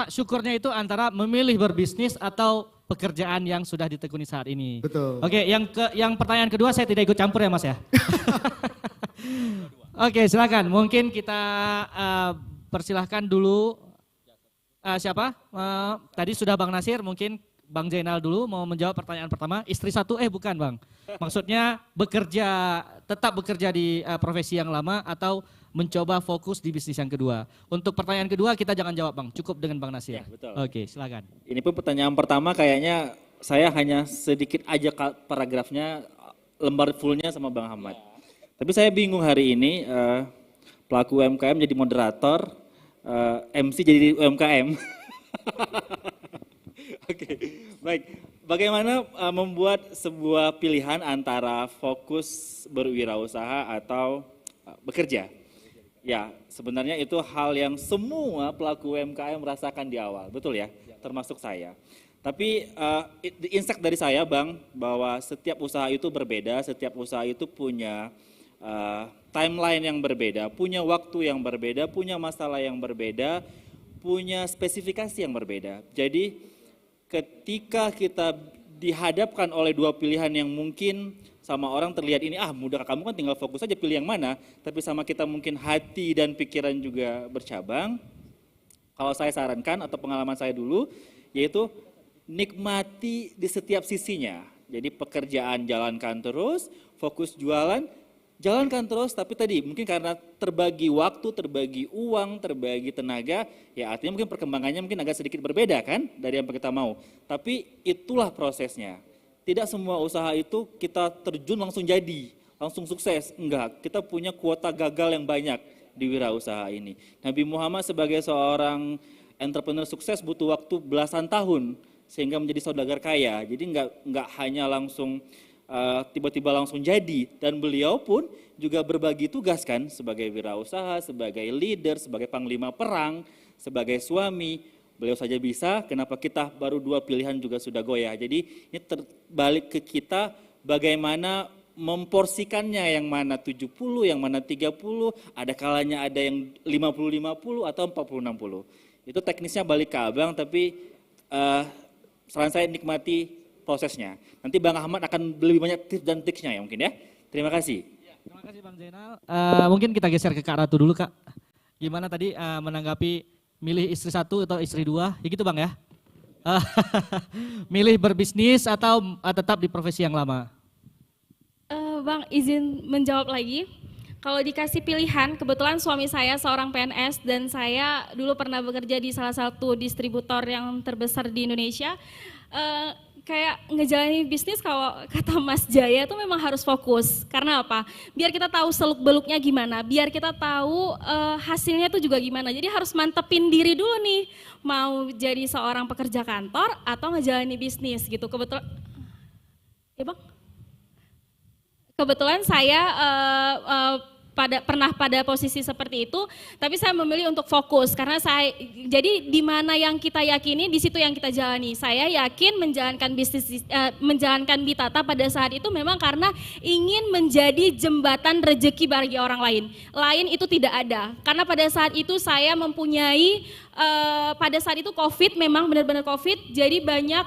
syukurnya itu antara memilih berbisnis atau pekerjaan yang sudah ditekuni saat ini. Betul. Oke, yang pertanyaan kedua saya tidak ikut campur ya Mas ya. Oke, silakan. Mungkin kita persilahkan dulu siapa? Tadi sudah Bang Nasir, mungkin Bang Zainal dulu mau menjawab pertanyaan pertama. Istri satu, bukan Bang. Maksudnya tetap bekerja di profesi yang lama atau mencoba fokus di bisnis yang kedua. Untuk pertanyaan kedua kita jangan jawab Bang, cukup dengan Bang Nasir. Ya, betul. Oke, silakan. Ini pun pertanyaan pertama kayaknya saya hanya sedikit aja paragrafnya, lembar fullnya sama Bang Ahmad. Tapi saya bingung hari ini, pelaku UMKM jadi moderator, MC jadi UMKM. Oke, baik. Bagaimana membuat sebuah pilihan antara fokus berwirausaha atau bekerja? Ya, sebenarnya itu hal yang semua pelaku UMKM merasakan di awal, betul ya? Termasuk saya. Tapi insight dari saya Bang, bahwa setiap usaha itu berbeda, setiap usaha itu punya timeline yang berbeda, punya waktu yang berbeda, punya masalah yang berbeda, punya spesifikasi yang berbeda. Jadi ketika kita dihadapkan oleh dua pilihan yang mungkin sama orang terlihat ini, mudah, kamu kan tinggal fokus aja pilih yang mana, tapi sama kita mungkin hati dan pikiran juga bercabang. Kalau saya sarankan atau pengalaman saya dulu, yaitu nikmati di setiap sisinya. Jadi pekerjaan jalankan terus, fokus jualan, jalankan terus, tapi tadi mungkin karena terbagi waktu, terbagi uang, terbagi tenaga, ya artinya mungkin perkembangannya mungkin agak sedikit berbeda kan dari yang kita mau. Tapi itulah prosesnya. Tidak semua usaha itu kita terjun langsung jadi, langsung sukses. Enggak, kita punya kuota gagal yang banyak di wirausaha ini. Nabi Muhammad sebagai seorang entrepreneur sukses butuh waktu belasan tahun sehingga menjadi saudagar kaya. Jadi enggak hanya langsung tiba-tiba langsung jadi, dan beliau pun juga berbagi tugas kan sebagai wirausaha, sebagai leader, sebagai panglima perang, sebagai suami. Beliau saja bisa, kenapa kita baru dua pilihan juga sudah goyah. Jadi ini terbalik ke kita bagaimana memporsikannya, yang mana 70, yang mana 30, ada kalanya ada yang 50-50 atau 40-60. Itu teknisnya balik ke Abang, tapi saran saya nikmati prosesnya. Nanti Bang Ahmad akan lebih banyak tips dan triksnya ya mungkin ya. Terima kasih. Terima kasih Bang Zainal. Mungkin kita geser ke Kak Ratu dulu Kak. Gimana tadi menanggapi milih istri satu atau istri dua? Ya gitu Bang ya. Milih berbisnis atau tetap di profesi yang lama? Bang izin menjawab lagi. Kalau dikasih pilihan, kebetulan suami saya seorang PNS dan saya dulu pernah bekerja di salah satu distributor yang terbesar di Indonesia. Kayak ngejalanin bisnis kalau kata Mas Jaya itu memang harus fokus. Karena apa? Biar kita tahu seluk-beluknya gimana, biar kita tahu hasilnya itu juga gimana. Jadi harus mantepin diri dulu nih, mau jadi seorang pekerja kantor atau ngejalanin bisnis gitu. Kebetulan, ya Bang? Kebetulan saya pernah pada posisi seperti itu, tapi saya memilih untuk fokus karena jadi di mana yang kita yakini di situ yang kita jalani. Saya yakin menjalankan bisnis, menjalankan Bitata pada saat itu memang karena ingin menjadi jembatan rezeki bagi orang lain. Lain itu tidak ada, karena pada saat itu saya mempunyai pada saat itu COVID, memang benar-benar COVID, jadi banyak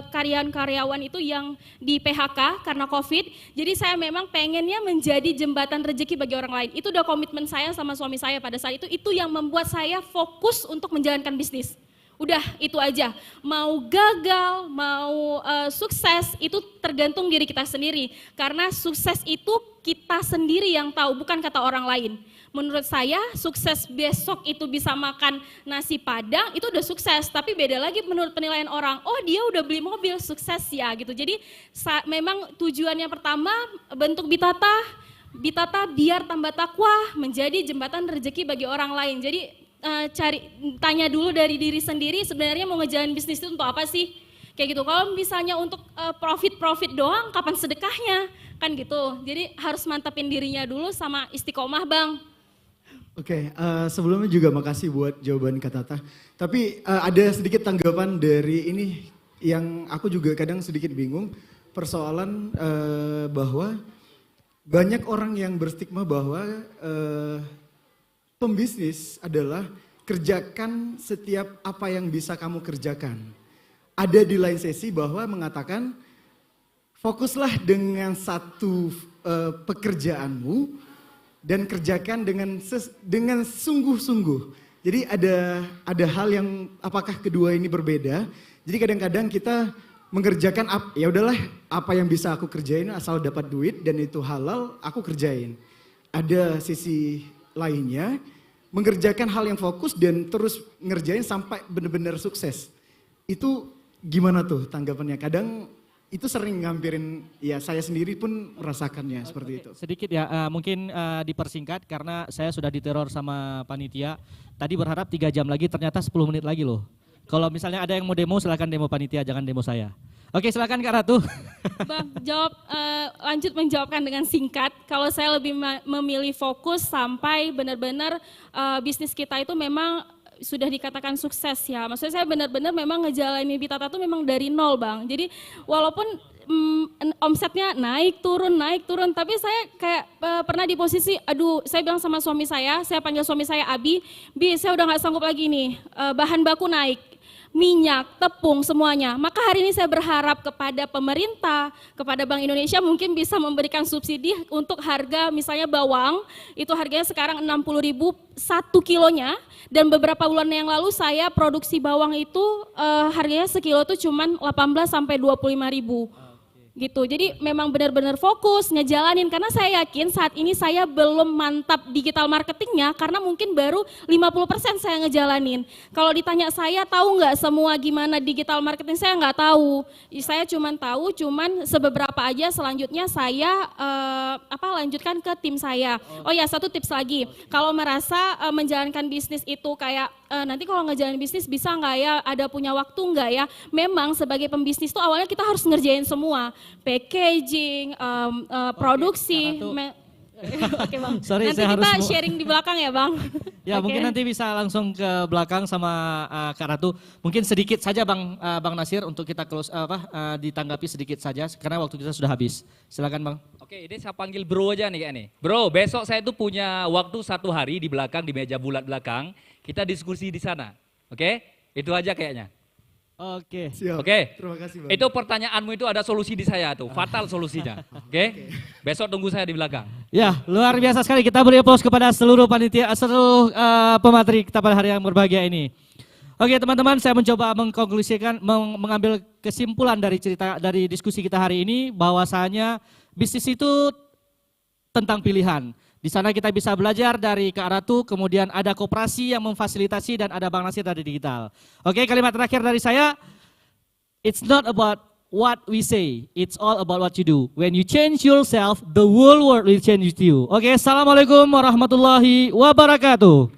karyawan-karyawan itu yang di PHK karena COVID. Jadi saya memang pengennya menjadi jembatan rezeki bagi orang lain. Itu udah komitmen saya sama suami saya pada saat itu yang membuat saya fokus untuk menjalankan bisnis. Udah itu aja, mau gagal, mau sukses itu tergantung diri kita sendiri. Karena sukses itu kita sendiri yang tahu, bukan kata orang lain. Menurut saya sukses besok itu bisa makan nasi padang itu udah sukses, tapi beda lagi menurut penilaian orang, oh dia udah beli mobil, sukses ya gitu. Jadi memang tujuannya pertama bentuk Bitata biar tambah takwa, menjadi jembatan rezeki bagi orang lain. Jadi tanya dulu dari diri sendiri sebenarnya mau ngejalanin bisnis itu untuk apa sih? Kayak gitu. Kalau misalnya untuk profit doang, kapan sedekahnya? Kan gitu. Jadi harus mantapin dirinya dulu sama istiqomah, Bang. Oke, sebelumnya juga makasih buat jawaban Kak Tata. Tapi ada sedikit tanggapan dari ini yang aku juga kadang sedikit bingung. Persoalan bahwa banyak orang yang berstigma bahwa pembisnis adalah kerjakan setiap apa yang bisa kamu kerjakan. Ada di lain sesi bahwa mengatakan fokuslah dengan satu pekerjaanmu dan kerjakan dengan sungguh-sungguh. Jadi ada hal yang apakah kedua ini berbeda? Jadi kadang-kadang kita mengerjakan ya udahlah apa yang bisa aku kerjain asal dapat duit dan itu halal aku kerjain. Ada sisi lainnya mengerjakan hal yang fokus dan terus ngerjain sampai benar-benar sukses. Itu gimana tuh tanggapannya? Kadang itu sering ngampirin, ya saya sendiri pun merasakannya seperti itu. Sedikit ya, mungkin dipersingkat karena saya sudah diteror sama panitia. Tadi berharap 3 jam lagi, ternyata 10 menit lagi loh. Kalau misalnya ada yang mau demo, silakan demo panitia, jangan demo saya. Oke, silakan Kak Ratu. Bang, lanjut menjawabkan dengan singkat. Kalau saya lebih memilih fokus sampai benar-benar bisnis kita itu memang sudah dikatakan sukses ya. Maksudnya saya benar-benar memang ngejalanin Bitata tuh memang dari nol, Bang. Jadi walaupun omsetnya naik turun, tapi saya kayak pernah di posisi, aduh saya bilang sama suami saya panggil suami saya Abi, saya udah gak sanggup lagi nih, bahan baku naik, minyak, tepung, semuanya. Maka hari ini saya berharap kepada pemerintah, kepada Bank Indonesia mungkin bisa memberikan subsidi untuk harga misalnya bawang, itu harganya sekarang 60.000 1 kilonya, dan beberapa bulan yang lalu saya produksi bawang itu harganya sekilo itu cuma 18 sampai 25.000. Gitu. Jadi memang benar-benar fokus ngejalanin karena saya yakin saat ini saya belum mantap digital marketingnya karena mungkin baru 50% saya ngejalanin. Kalau ditanya saya tahu nggak semua gimana digital marketing, saya nggak tahu. Saya tahu sebeberapa aja, selanjutnya saya lanjutkan ke tim saya. Oh ya, satu tips lagi, kalau merasa menjalankan bisnis itu kayak nanti kalau ngejalanin bisnis bisa nggak ya, ada punya waktu nggak ya, memang sebagai pembisnis tuh awalnya kita harus ngerjain semua. Packaging, produksi. Oke Bang, sorry, nanti kita sharing di belakang ya Bang. Ya mungkin nanti bisa langsung ke belakang sama Kak Ratu. Mungkin sedikit saja Bang Nasir untuk kita close ditanggapi sedikit saja karena waktu kita sudah habis. Silakan Bang. Oke, ini saya panggil bro aja nih kayak nih. Bro, besok saya tuh punya waktu 1 hari di belakang, di meja bulat belakang. Kita diskusi di sana. Oke, itu aja kayaknya. Oke. Siap. Oke. Terima kasih Bang. Itu pertanyaanmu itu ada solusi di saya tuh, fatal solusinya. Oke. Besok tunggu saya di belakang. Ya, luar biasa sekali. Kita beri aplaus kepada seluruh panitia, seluruh pemateri kita pada hari yang berbahagia ini. Oke teman-teman, saya mencoba mengkonklusikan, mengambil kesimpulan dari diskusi kita hari ini bahwasanya bisnis itu tentang pilihan. Di sana kita bisa belajar dari Kak Ratu, kemudian ada koperasi yang memfasilitasi dan ada Bang Nasir dari digital. Oke, kalimat terakhir dari saya, it's not about what we say, it's all about what you do. When you change yourself, the whole world will change with you. Oke, assalamualaikum warahmatullahi wabarakatuh.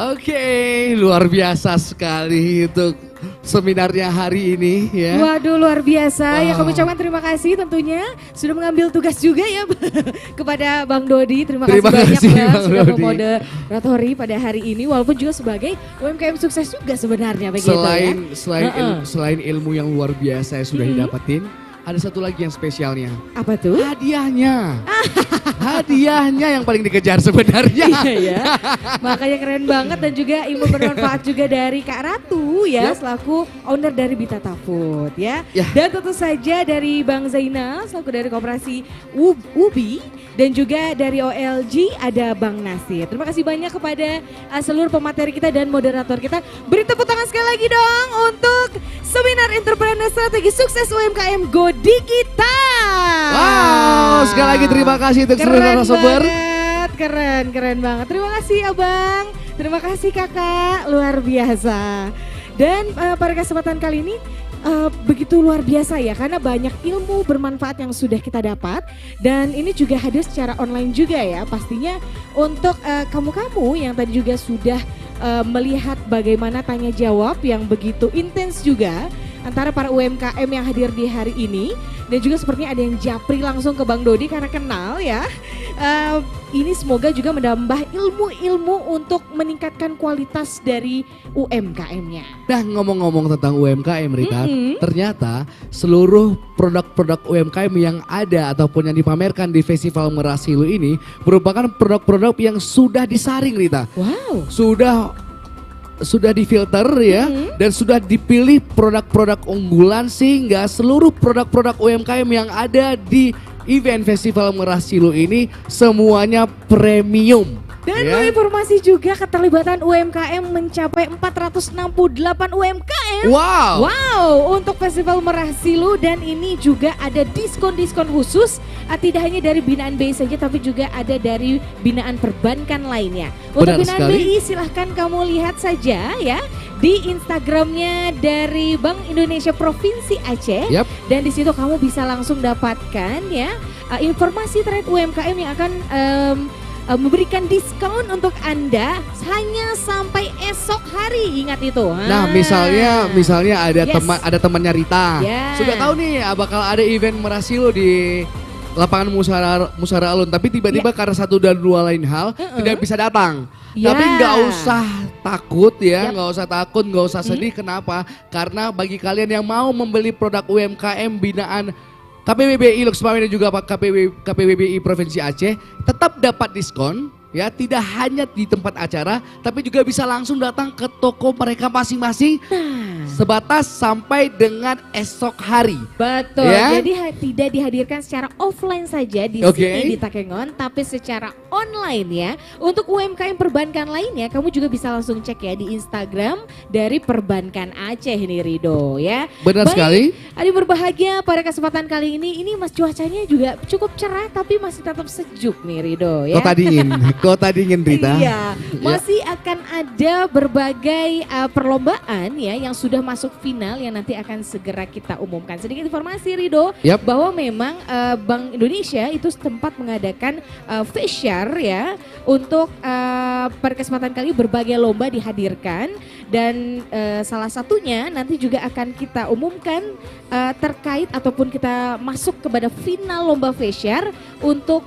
Oke, luar biasa sekali untuk seminarnya hari ini ya. Waduh, luar biasa. Ya kami ucapkan terima kasih tentunya sudah mengambil tugas juga ya kepada Bang Dodi. Terima kasih banyak Bang sudah memoderatori pada hari ini, walaupun juga sebagai UMKM sukses juga sebenarnya begitu Selain ilmu yang luar biasa yang sudah didapatin, ada satu lagi yang spesialnya. Apa tuh? Hadiahnya. Hadiahnya yang paling dikejar sebenarnya. Iya ya. Makanya keren banget dan juga ilmu bermanfaat juga dari Kak Ratu ya, selaku owner dari Bitata Food ya. Dan tentu saja dari Bang Zainal selaku dari Koperasi Ubi, dan juga dari OLG ada Bang Nasir. Terima kasih banyak kepada seluruh pemateri kita dan moderator kita. Beri tepuk tangan sekali lagi dong untuk Seminar Entrepreneur Strategi Sukses UMKM Go Digital. Wow, sekali lagi terima kasih untuk seluruh narasumber. Keren banget. Terima kasih Abang, terima kasih Kakak, luar biasa. Dan pada kesempatan kali ini begitu luar biasa ya, karena banyak ilmu bermanfaat yang sudah kita dapat, dan ini juga hadir secara online juga ya pastinya untuk kamu-kamu yang tadi juga sudah melihat bagaimana tanya jawab yang begitu intens juga antara para UMKM yang hadir di hari ini. Dan juga sepertinya ada yang japri langsung ke Bang Dodi karena kenal ya. Ini semoga juga menambah ilmu-ilmu untuk meningkatkan kualitas dari UMKM-nya. Nah, ngomong-ngomong tentang UMKM Rita, ternyata seluruh produk-produk UMKM yang ada ataupun yang dipamerkan di Festival Merasilu ini merupakan produk-produk yang sudah disaring Rita. Wow. Sudah difilter ya, dan sudah dipilih produk-produk unggulan sehingga seluruh produk-produk UMKM yang ada di event Festival Merasilu ini semuanya premium. Dan informasi juga keterlibatan UMKM mencapai 468 UMKM. Wow, untuk Festival Merasilu, dan ini juga ada diskon-diskon khusus tidak hanya dari binaan BI saja tapi juga ada dari binaan perbankan lainnya. Untuk binaan BI silahkan kamu lihat saja ya di Instagramnya dari Bank Indonesia Provinsi Aceh. Dan di situ kamu bisa langsung dapatkan ya informasi terkait UMKM yang akan memberikan diskon untuk Anda hanya sampai esok hari, ingat itu. Nah, misalnya ada temannya Rita. Sudah tahu nih bakal ada event Merasilu di lapangan Musara Alun, tapi tiba-tiba karena satu dan dua lain hal tidak bisa datang. Tapi nggak usah takut ya, nggak usah takut, nggak usah sedih. Kenapa? Karena bagi kalian yang mau membeli produk UMKM binaan KPWBI Luxmawai dan juga KPWBI Provinsi Aceh, tetap dapat diskon ya, tidak hanya di tempat acara tapi juga bisa langsung datang ke toko mereka masing-masing sebatas sampai dengan esok hari. Betul, jadi tidak dihadirkan secara offline saja di sini di Takengon, tapi secara online ya. Untuk UMKM perbankan lainnya kamu juga bisa langsung cek ya di Instagram dari Perbankan Aceh ini Rido ya. Benar sekali. Adik berbahagia, pada kesempatan kali ini Mas cuacanya juga cukup cerah tapi masih tetap sejuk nih Rido ya. Kota dingin Rita. Iya, masih akan ada berbagai perlombaan ya yang sudah masuk final yang nanti akan segera kita umumkan. Sedikit informasi Rido, bahwa memang Bank Indonesia itu sempat mengadakan Fair ya untuk pada kesempatan kali berbagai lomba dihadirkan, dan salah satunya nanti juga akan kita umumkan terkait ataupun kita masuk kepada final lomba Fair untuk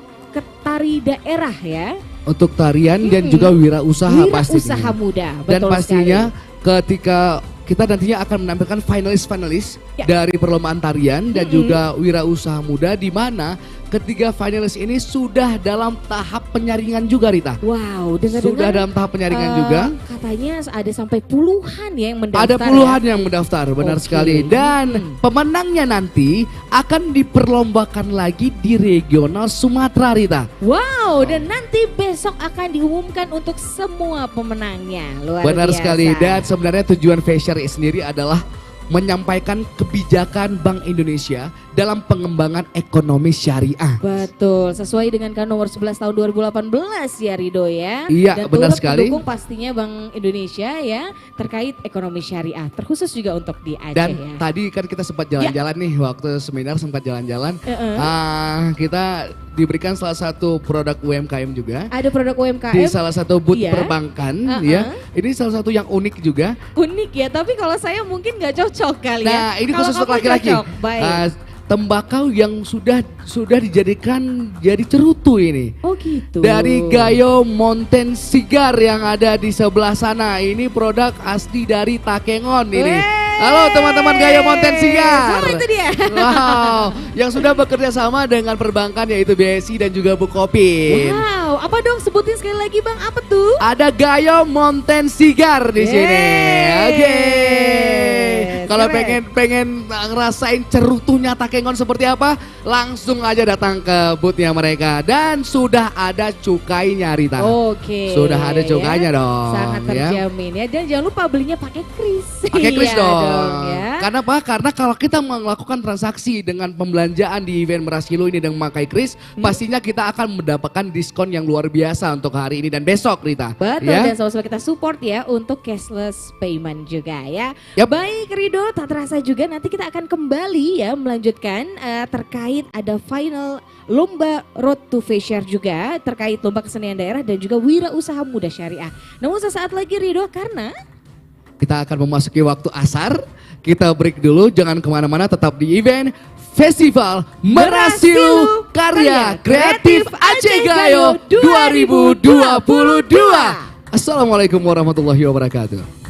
tari daerah ya. Untuk tarian dan juga wirausaha pastinya. Wirausaha muda, betul. Dan pastinya ketika kita nantinya akan menampilkan finalis-finalis dari perlombaan tarian dan juga wirausaha muda, di mana ketiga finalis ini sudah dalam tahap penyaringan juga Rita. Wow, sudah dalam tahap penyaringan juga. Katanya ada sampai puluhan ya yang mendaftar. Ada puluhan yang mendaftar, benar sekali. Dan pemenangnya nanti akan diperlombakan lagi di regional Sumatera Rita. Wow, dan nanti besok akan diumumkan untuk semua pemenangnya. Luar benar biasa sekali. Dan sebenarnya tujuan Fair sendiri adalah menyampaikan kebijakan Bank Indonesia dalam pengembangan ekonomi syariah. Betul, sesuai dengan kan nomor 11 tahun 2018 ya Rido ya. Iya, dan benar turut sekali. mendukung pastinya Bank Indonesia ya terkait ekonomi syariah, terkhusus juga untuk di Aceh Dan ya. tadi kan kita sempat jalan-jalan nih waktu seminar, sempat jalan-jalan. Kita diberikan salah satu produk UMKM juga. Ada produk UMKM Di salah satu booth iya. perbankan ya. Ini salah satu yang unik juga. Unik ya, tapi kalau saya mungkin nggak cocok kali ya. Nah, ini Kalau khusus untuk kamu laki-laki. cocok, baik. Tembakau yang sudah dijadikan jadi cerutu ini. Oh gitu. Dari Gayo Mountain Cigar yang ada di sebelah sana. Ini produk asli dari Takengon ini. Halo teman-teman Gayo Mountain Cigar. Oh itu dia. Wow, yang sudah bekerja sama dengan perbankan yaitu BSI dan juga Bukopin. Wow, apa dong sebutin sekali lagi Bang, apa tuh? Ada Gayo Mountain Cigar di sini. Oke. Kalau pengen ngerasain cerutunya Takengon seperti apa, langsung aja datang ke boothnya mereka. Dan sudah ada cukainya Rita. Oke. Sudah ada cukainya dong. Sangat ya. terjamin ya. Dan jangan lupa belinya pakai kris. Pakai kris Iya dong. ya. Karena apa? Karena kalau kita melakukan transaksi dengan pembelanjaan di event Merasilo ini dengan memakai kris, pastinya kita akan mendapatkan diskon yang luar biasa untuk hari ini dan besok Rita. Betul, ya? dan sama-sama kita support ya untuk cashless payment juga ya. Yap. Baik Rido, tak terasa juga nanti kita akan kembali ya melanjutkan terkait ada final lomba Road to Fair juga terkait lomba kesenian daerah dan juga wirausaha muda syariah. Namun sesaat lagi Rido, karena kita akan memasuki waktu asar. Kita break dulu, jangan kemana-mana, tetap di event Festival Merasilu Karya Kreatif Aceh Gayo 2022. Assalamualaikum warahmatullahi wabarakatuh.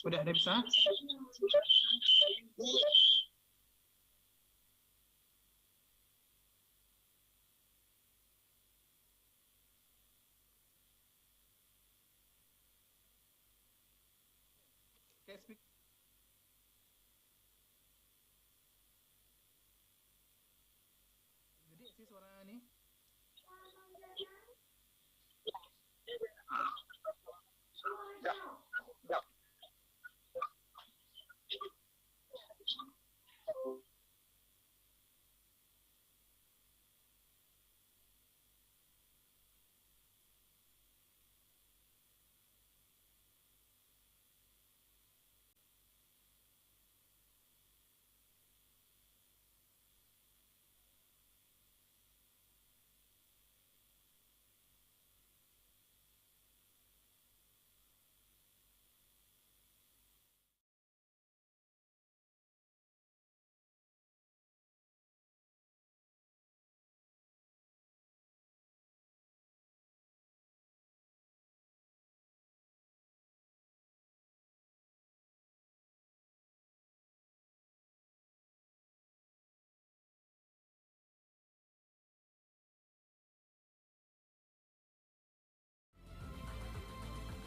Udah ada bisa? Jadi sih suara ini.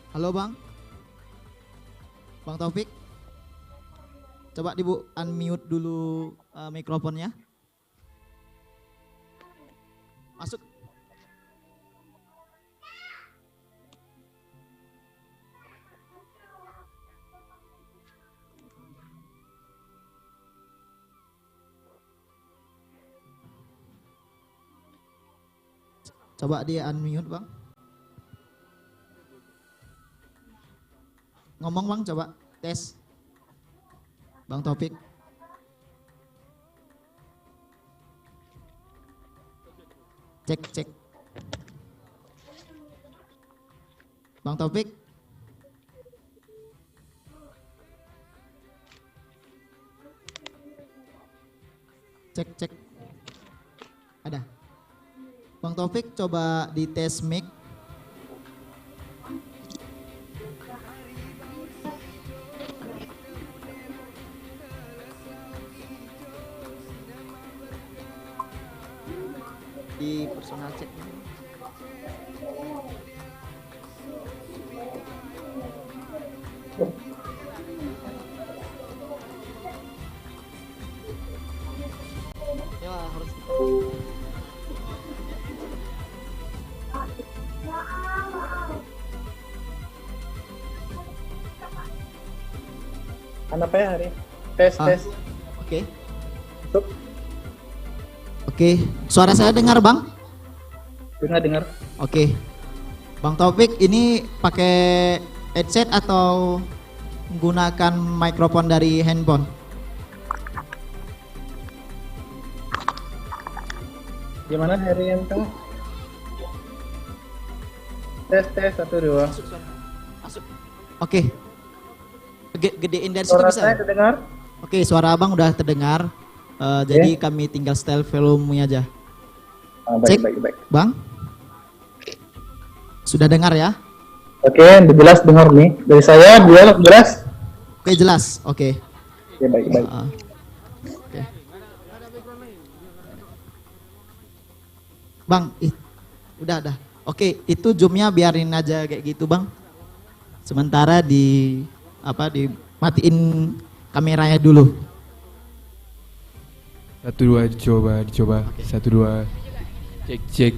Halo Bang. Bang Taufik. Coba dibu unmute dulu mikrofonnya. Masuk. Coba dia unmute Bang. Ngomong Bang, coba tes. Bang Taufik. Cek, cek. Bang Taufik. Cek, cek. Ada. Bang Taufik coba di tes mic. Di personal chat. Ya harus Apa ya hari? Tes, tes. Oke. Oke, suara saya dengar Bang? Dengar. Oke. Bang Taufik ini pakai headset atau menggunakan mikrofon dari handphone? Gimana Herianto? Tes, 1, 2. Masuk. Oke. Gedein dari situ Suara bisa? saya terdengar? Oke, suara Abang udah terdengar. Jadi kami tinggal setel volumenya aja. Baik, Cek, baik. Bang. Sudah dengar ya? Oke, jelas dengar nih. Dari saya dia jelas. Oke, jelas. Oke. Ya, baik, baik. Oke. Bang, udah. Oke, itu zoomnya biarin aja kayak gitu Bang. Sementara dimatiin kameranya dulu. 1, 2 dicoba. 1, 2. Cek.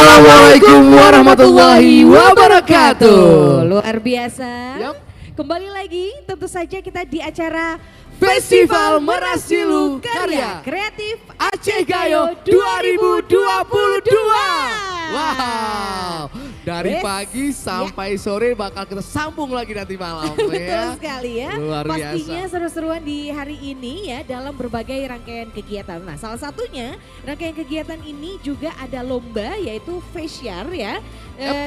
Assalamualaikum warahmatullahi wabarakatuh. Luar biasa. Kembali lagi tentu saja kita di acara Festival Merasilu Karya Kreatif Aceh Gayo 2022. Wow, dari pagi sampai sore bakal kita sambung lagi nanti malam. Betul sekali ya. Luar biasa. Pastinya seru-seruan di hari ini ya dalam berbagai rangkaian kegiatan. Nah, salah satunya rangkaian kegiatan ini juga ada lomba yaitu Fesyar ya.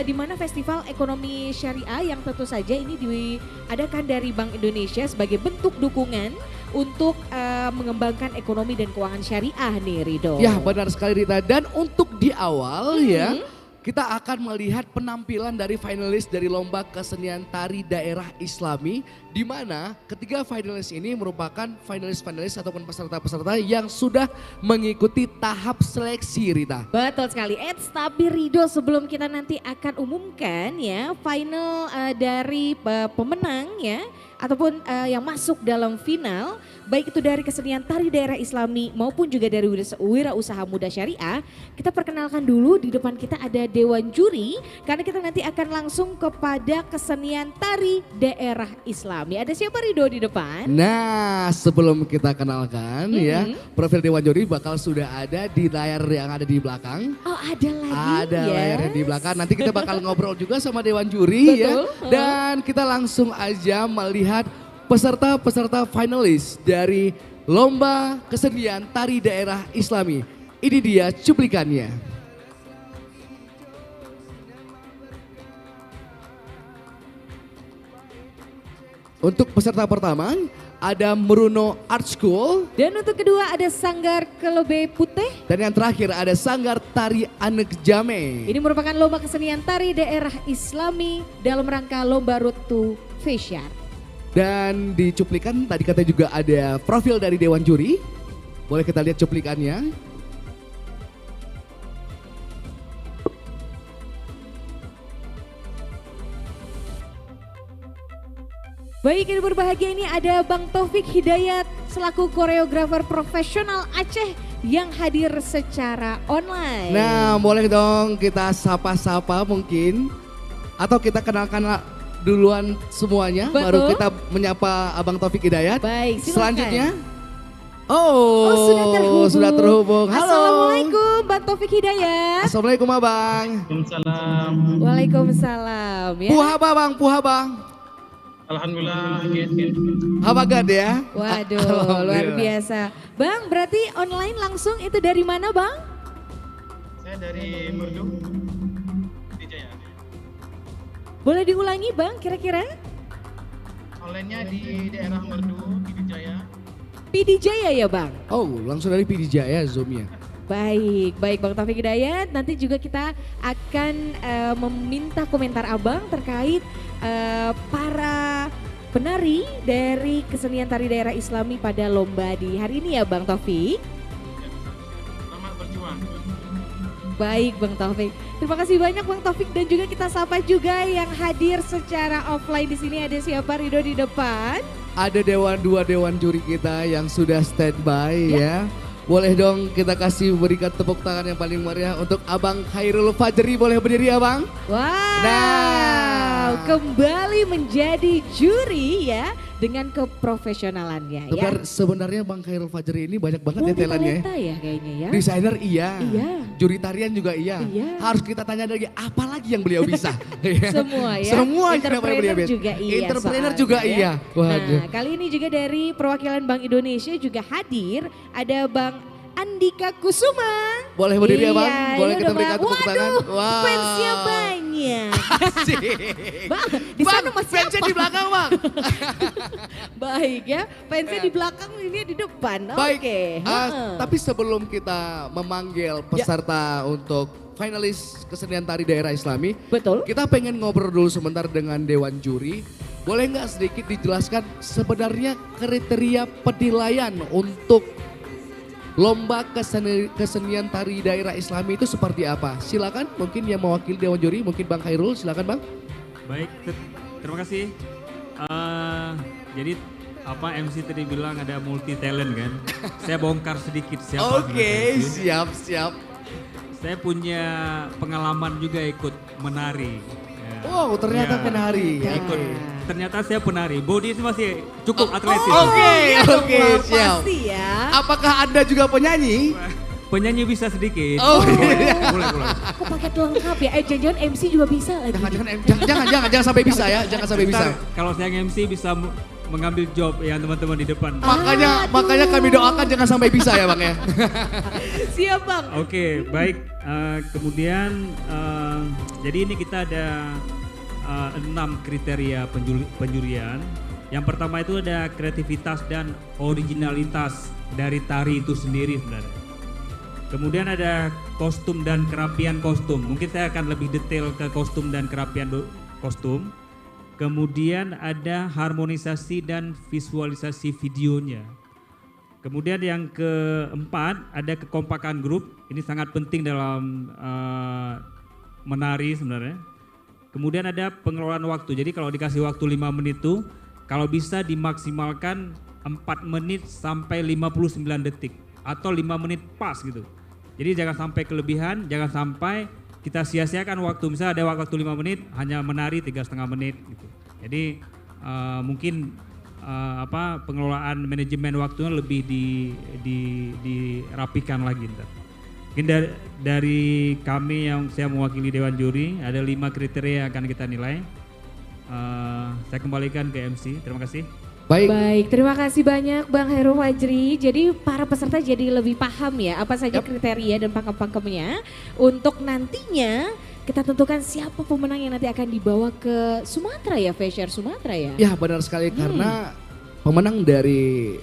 Di mana Festival Ekonomi Syariah yang tentu saja ini diadakan dari Bank Indonesia sebagai bentuk dukungan untuk mengembangkan ekonomi dan keuangan syariah nih Rido. Ya benar sekali Rita, dan untuk di awal ya kita akan melihat penampilan dari finalis dari Lomba Kesenian Tari Daerah Islami, di mana ketiga finalis ini merupakan finalis-finalis ataupun peserta-peserta yang sudah mengikuti tahap seleksi Rita. Betul sekali. Tapi Rido, sebelum kita nanti akan umumkan ya final dari pemenang ya ataupun yang masuk dalam final, baik itu dari kesenian tari daerah Islami maupun juga dari wirausaha muda syariah, kita perkenalkan dulu di depan kita ada Dewan Juri karena kita nanti akan langsung kepada kesenian tari daerah Islami. Ada siapa Rido di depan? Nah, sebelum kita kenalkan ya, profil Dewan Juri bakal sudah ada di layar yang ada di belakang. Oh, ada lagi. Ada layarnya di belakang. Nanti kita bakal ngobrol juga sama Dewan Juri ya. Dan kita langsung aja melihat peserta-peserta finalis dari Lomba Kesenian Tari Daerah Islami. Ini dia cuplikannya. Untuk peserta pertama ada Meruno Art School. Dan untuk kedua ada Sanggar Kelebe Putih. Dan yang terakhir ada Sanggar Tari Anek Jame. Ini merupakan lomba kesenian tari daerah Islami dalam rangka lomba Road to Fesyar. Dan di cuplikan tadi katanya juga ada profil dari Dewan Juri. Boleh kita lihat cuplikannya. Baik, yang berbahagia ini ada Bang Taufik Hidayat selaku koreografer profesional Aceh yang hadir secara online. Nah, boleh dong kita sapa-sapa mungkin. Atau kita kenalkan duluan semuanya. Betul. Baru kita menyapa Abang Taufik Hidayat. Baik, silakan. Selanjutnya. Sudah terhubung. Halo. Assalamualaikum Bang Taufik Hidayat. Assalamualaikum Abang. Waalaikumsalam. Waalaikumsalam ya. Puhaba Bang, puhaba. Alhamdulillah. Habagad ya. Waduh, luar biasa. Bang, berarti online langsung itu dari mana Bang? Saya dari Merdu, Pidijaya. Boleh diulangi Bang kira-kira? Online-nya di daerah Merdu, Pidijaya. Pidijaya ya Bang? Oh, langsung dari Pidijaya Zoom-nya. Baik Bang Taufik Hidayat, nanti juga kita akan meminta komentar Abang terkait para penari dari kesenian tari daerah Islami pada lomba di hari ini ya Bang Taufik. Selamat berjuang. Baik Bang Taufik, terima kasih banyak Bang Taufik, dan juga kita sapa juga yang hadir secara offline di sini. Ada siapa Rido di depan? Ada dua dewan juri kita yang sudah standby ya. Boleh dong kita berikan tepuk tangan yang paling meriah untuk Abang Khairul Fajri. Boleh berdiri Abang? Wow, kembali menjadi juri ya dengan keprofesionalannya ya. Sebenarnya Bang Khairul Fajri ini banyak banget talentnya ya kayaknya ya. Desainer iya, juri tarian juga iya. Harus kita tanya lagi apa lagi yang beliau bisa. Semua ya. Semua entrepreneur juga iya. Entrepreneur juga iya. Waduh. Nah, kali ini juga dari perwakilan Bank Indonesia juga hadir, ada Bang Andika Kusuma. Boleh berdiri ya Bang? Boleh kita berikan tepuk tangan? Wow. Fansnya banyak. Bang, di sana masih fansnya di belakang Bang. Baik ya, fansnya di belakang, ini di depan. Baik, Oke. Tapi sebelum kita memanggil peserta untuk finalis kesenian tari daerah Islami. Betul. Kita pengen ngobrol dulu sebentar dengan Dewan Juri. Boleh nggak sedikit dijelaskan sebenarnya kriteria penilaian untuk Lomba Kesenian Tari Daerah Islami itu seperti apa? Silakan, mungkin yang mewakili Dewan Juri, mungkin Bang Khairul, silakan Bang. Baik, terima kasih. Jadi MC tadi bilang ada multi talent kan? Saya bongkar sedikit siapa. Oke, siap. Saya punya pengalaman juga ikut menari. Ya. Wow, ternyata Ya, penari. Ikut. Ternyata saya penari. Body masih cukup atletis. Oke, siap. Pasti ya. Apakah Anda juga penyanyi? Penyanyi bisa sedikit. Oh, boleh. Kok paket lengkap ya? Jangan-jangan MC juga bisa lagi. Jangan sampai bisa ya, jangan sampai bisa. Ntar kalau saya MC bisa mengambil job ya teman-teman di depan. Makanya kami doakan jangan sampai bisa ya Bang ya. Siap Bang. Oke, baik. Kemudian jadi ini kita ada 6 kriteria penjurian. Yang pertama itu ada kreativitas dan originalitas dari tari itu sendiri sebenarnya. Kemudian ada kostum dan kerapian kostum. Mungkin saya akan lebih detail ke kostum dan kerapian kostum. Kemudian ada harmonisasi dan visualisasi videonya. Kemudian yang keempat ada kekompakan grup. Ini sangat penting dalam menari sebenarnya. Kemudian ada pengelolaan waktu. Jadi kalau dikasih waktu 5 menit itu, kalau bisa dimaksimalkan 4 menit sampai 59 detik. Atau 5 menit pas gitu. Jadi jangan sampai kelebihan, jangan sampai kita sia-siakan waktu. Misalnya ada waktu 5 menit, hanya menari 3,5 menit gitu. Jadi mungkin pengelolaan manajemen waktunya lebih dirapikan lagi. Mungkin dari kami yang saya mewakili Dewan Juri, ada 5 kriteria yang akan kita nilai. Saya kembalikan ke MC, terima kasih. Baik, terima kasih banyak Bang Heru Fajri. Jadi para peserta jadi lebih paham ya apa saja kriteria dan pakem-pakemnya untuk nantinya kita tentukan siapa pemenang yang nanti akan dibawa ke Sumatera ya, Fair Sumatera ya. Ya benar sekali karena pemenang dari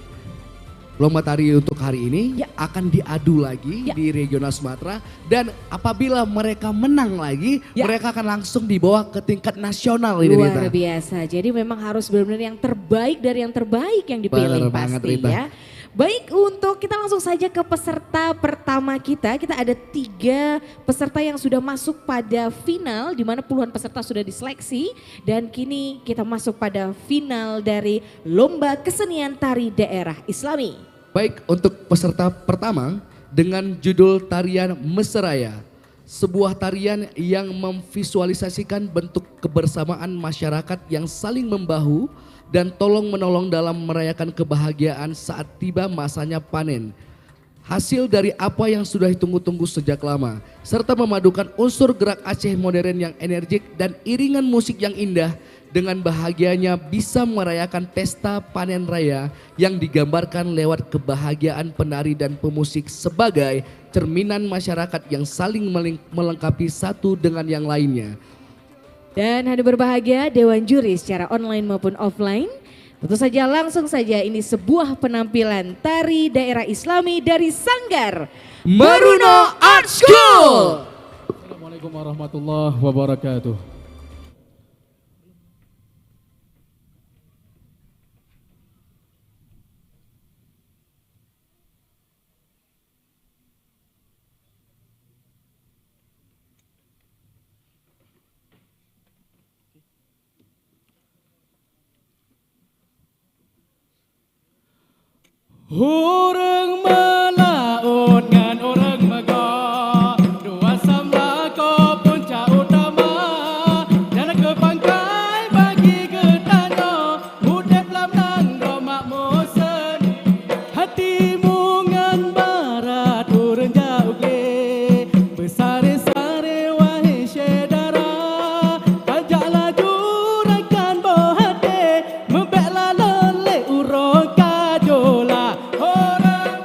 lomba tari untuk hari ini akan diadu lagi di regional Sumatera dan apabila mereka menang lagi mereka akan langsung dibawa ke tingkat nasional. Luar biasa, jadi memang harus benar-benar yang terbaik dari yang terbaik yang dipilih pasti ya. Baik, untuk kita langsung saja ke peserta pertama kita ada 3 peserta yang sudah masuk pada final di mana puluhan peserta sudah diseleksi dan kini kita masuk pada final dari Lomba Kesenian Tari Daerah Islami. Baik, untuk peserta pertama dengan judul tarian Meseraya, sebuah tarian yang memvisualisasikan bentuk kebersamaan masyarakat yang saling membahu dan tolong menolong dalam merayakan kebahagiaan saat tiba masanya panen. Hasil dari apa yang sudah ditunggu-tunggu sejak lama, serta memadukan unsur gerak Aceh modern yang energik dan iringan musik yang indah dengan bahagianya bisa merayakan pesta panen raya yang digambarkan lewat kebahagiaan penari dan pemusik sebagai cerminan masyarakat yang saling melengkapi satu dengan yang lainnya. Dan hadirin berbahagia Dewan Juri secara online maupun offline. Tentu saja langsung saja ini sebuah penampilan tari daerah Islami dari Sanggar Maruno Art School. Assalamualaikum warahmatullahi wabarakatuh. Orang melaut ngan orang megah, dua sama ko puncak utama, dan ke pangkai bagi ketanya, udep lam nang romak mosen, hatimu ngan barat urang jauh ge, besare-sare wahai syedara, ajak laju rakan bohade, membeklah lele urang kajola. Orang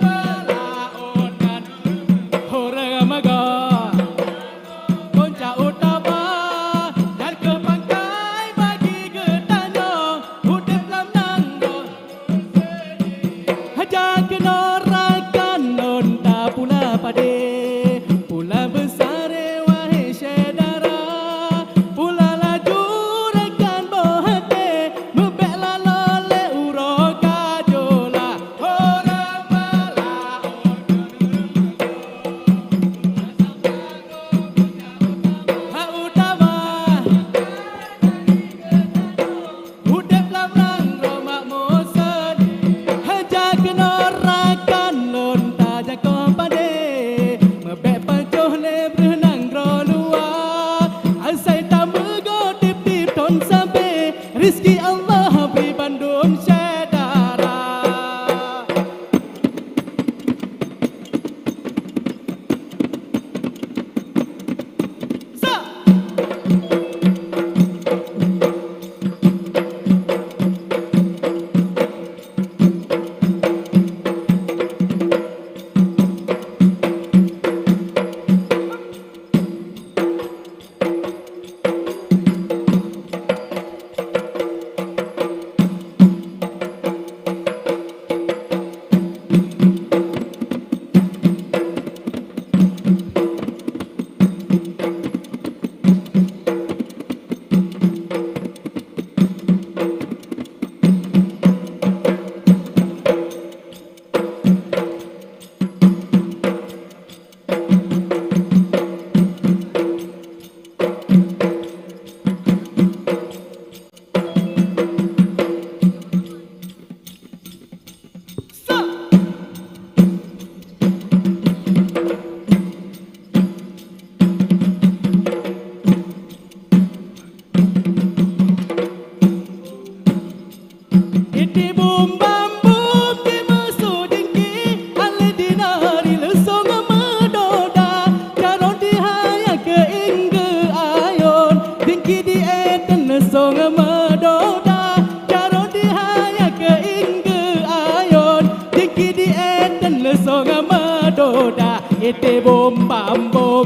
ite bom bam bom.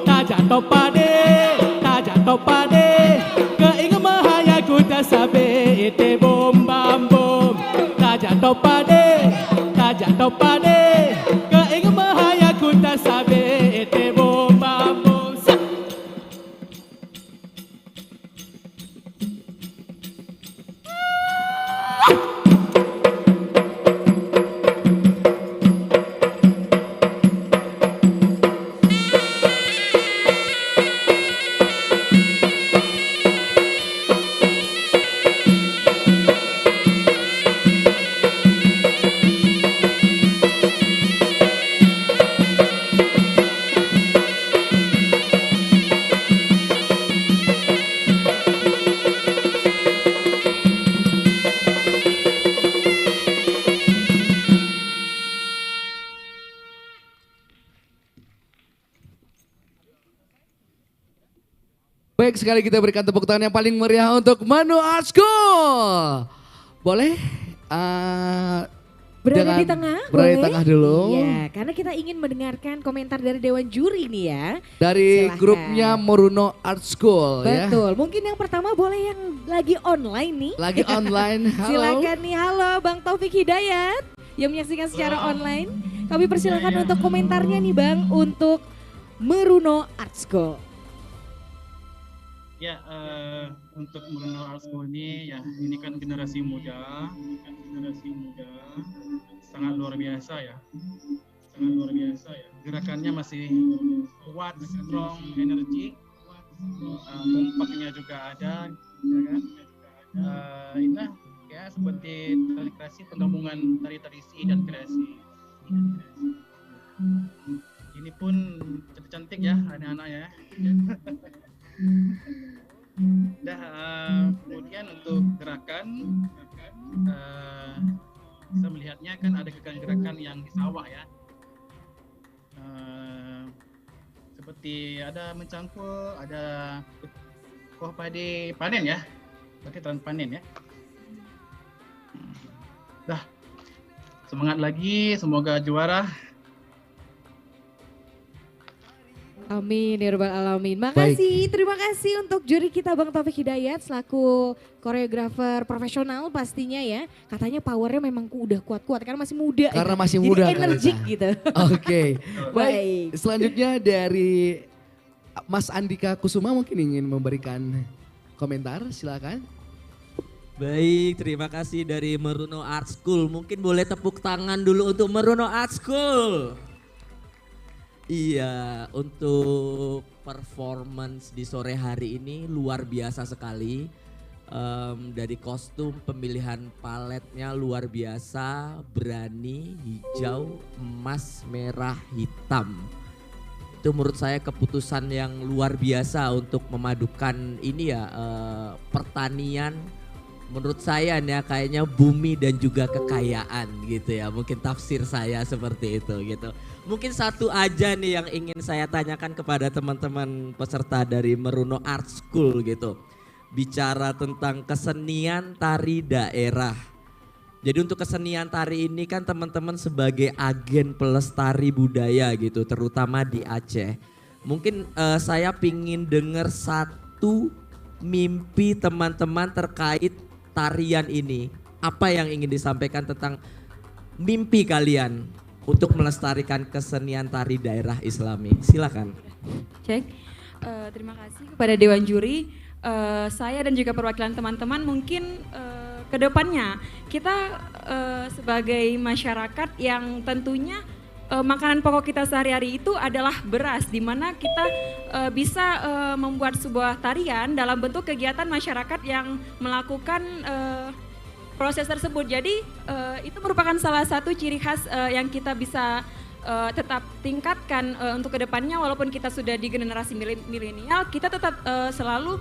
Tak jatuh pade, tak jatuh pade. Keingin mahaya ku tak sabe ite bom bam bom. Tak jatuh pade, tak jatuh pade. Keingin mahaya ku tak sabe ite bom bam bom. Baik sekali, kita berikan tepuk tangan yang paling meriah untuk Manu Art School. Boleh? Berada di tengah, berada di boleh? tengah dulu. Iya, karena kita ingin mendengarkan komentar dari Dewan Juri nih ya. Dari Silahkan. grupnya Moruno Art School ya. Betul, mungkin yang pertama boleh yang lagi online nih. Lagi online, halo. Silakan nih, halo Bang Taufik Hidayat yang menyaksikan secara online. Kami persilakan untuk komentarnya nih Bang untuk Moruno Art School. Ya, untuk Moruno Art School ini ya, ini kan generasi muda, sangat luar biasa ya, Gerakannya masih kuat, strong, energi, kompaknya juga ada, ya kan? Ini ya seperti tari kreasi, penggabungan tari tradisi dan kreasi. Ini pun cantik-cantik ya anak-anak ya. Kemudian untuk gerakan, saya melihatnya kan ada gerakan yang di sawah ya, seperti ada mencangkul, ada kuah padi panen ya, berarti tren panen ya. Semangat lagi, semoga juara. Amin ya rabbal alamin. Makasih, terima kasih untuk juri kita Bang Taufik Hidayat selaku koreografer profesional pastinya ya. Katanya powernya memang udah kuat-kuat karena masih muda. Karena ya. masih Jadi muda. energik gitu. Oke. Baik, selanjutnya dari Mas Andika Kusuma mungkin ingin memberikan komentar, silakan. Baik, terima kasih dari Moruno Art School. Mungkin boleh tepuk tangan dulu untuk Moruno Art School. Iya, untuk performance di sore hari ini luar biasa sekali. Dari kostum, pemilihan paletnya luar biasa, berani, hijau, emas, merah, hitam. Itu menurut saya keputusan yang luar biasa untuk memadukan ini ya, pertanian. Menurut saya nih kayaknya bumi dan juga kekayaan gitu ya. Mungkin tafsir saya seperti itu gitu. Mungkin satu aja nih yang ingin saya tanyakan kepada teman-teman peserta dari Moruno Art School gitu. Bicara tentang kesenian tari daerah. Jadi untuk kesenian tari ini kan teman-teman sebagai agen pelestari budaya gitu, terutama di Aceh. Mungkin saya pingin dengar satu mimpi teman-teman terkait tarian ini. Apa yang ingin disampaikan tentang mimpi kalian untuk melestarikan kesenian tari daerah Islami? Silakan. Cek, terima kasih kepada Dewan Juri. Saya dan juga perwakilan teman-teman mungkin ke depannya kita sebagai masyarakat yang tentunya makanan pokok kita sehari-hari itu adalah beras, di mana kita bisa membuat sebuah tarian dalam bentuk kegiatan masyarakat yang melakukan proses tersebut. Jadi itu merupakan salah satu ciri khas yang kita bisa tetap tingkatkan untuk kedepannya, walaupun kita sudah di generasi milenial, kita tetap selalu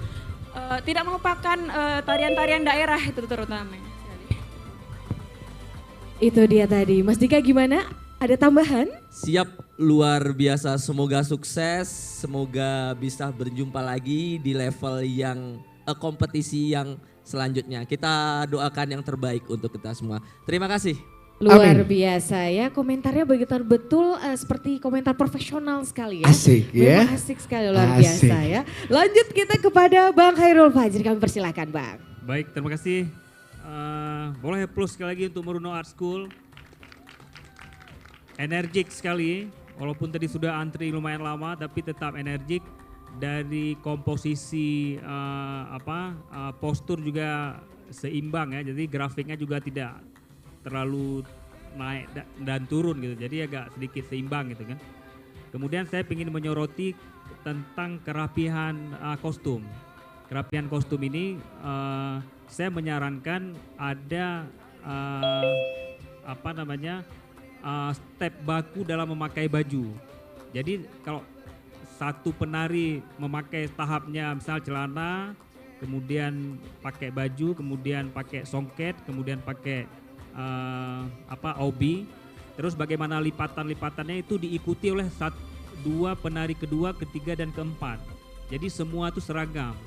tidak melupakan tarian-tarian daerah itu terutama. Itu dia tadi. Mas Dika gimana? Ada tambahan? Siap, luar biasa. Semoga sukses, semoga bisa berjumpa lagi di level yang kompetisi yang selanjutnya. Kita doakan yang terbaik untuk kita semua. Terima kasih. Luar Amin. biasa ya, komentarnya betul seperti komentar profesional sekali ya. Asik ya. Memang asik sekali, luar Asik. biasa ya. Lanjut kita kepada Bang Khairul Fajri, kami persilakan Bang. Baik, terima kasih. Boleh plus sekali lagi untuk Meruno Art School. Energik sekali, walaupun tadi sudah antri lumayan lama, tapi tetap energik. Dari komposisi postur juga seimbang ya, jadi grafiknya juga tidak terlalu naik dan turun gitu, jadi agak sedikit seimbang gitu kan. Kemudian saya ingin menyoroti tentang kerapihan kostum. Kerapihan kostum ini saya menyarankan ada step baku dalam memakai baju. Jadi kalau satu penari memakai tahapnya misal celana, kemudian pakai baju, kemudian pakai songket, kemudian pakai obi, terus bagaimana lipatan-lipatannya itu diikuti oleh dua penari kedua, ketiga dan keempat. Jadi semua itu seragam.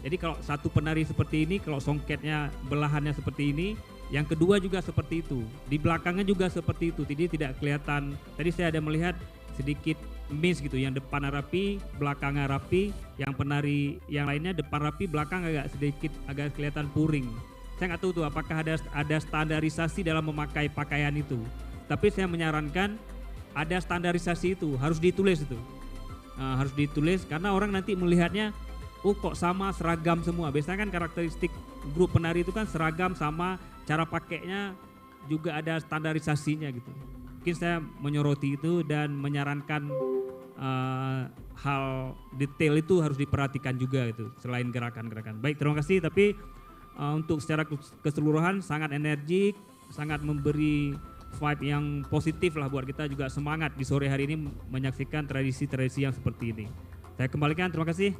Jadi kalau satu penari seperti ini, kalau songketnya belahannya seperti ini, yang kedua juga seperti itu. Di belakangnya juga seperti itu. Jadi tidak kelihatan. Tadi saya ada melihat sedikit miss gitu, yang depan rapi, belakangnya rapi, yang penari yang lainnya depan rapi, belakang agak kelihatan puring. Saya nggak tahu tuh apakah ada standarisasi dalam memakai pakaian itu. Tapi saya menyarankan ada standarisasi itu, harus ditulis itu. Harus ditulis karena orang nanti melihatnya, oh kok sama seragam semua. Biasanya kan karakteristik grup penari itu kan seragam sama, cara pakainya juga ada standarisasinya gitu. Mungkin saya menyoroti itu dan menyarankan hal detail itu harus diperhatikan juga itu selain gerakan-gerakan. Baik, terima kasih. Tapi untuk secara keseluruhan sangat energik, sangat memberi vibe yang positif lah buat kita, juga semangat di sore hari ini menyaksikan tradisi-tradisi yang seperti ini. Saya kembalikan, terima kasih.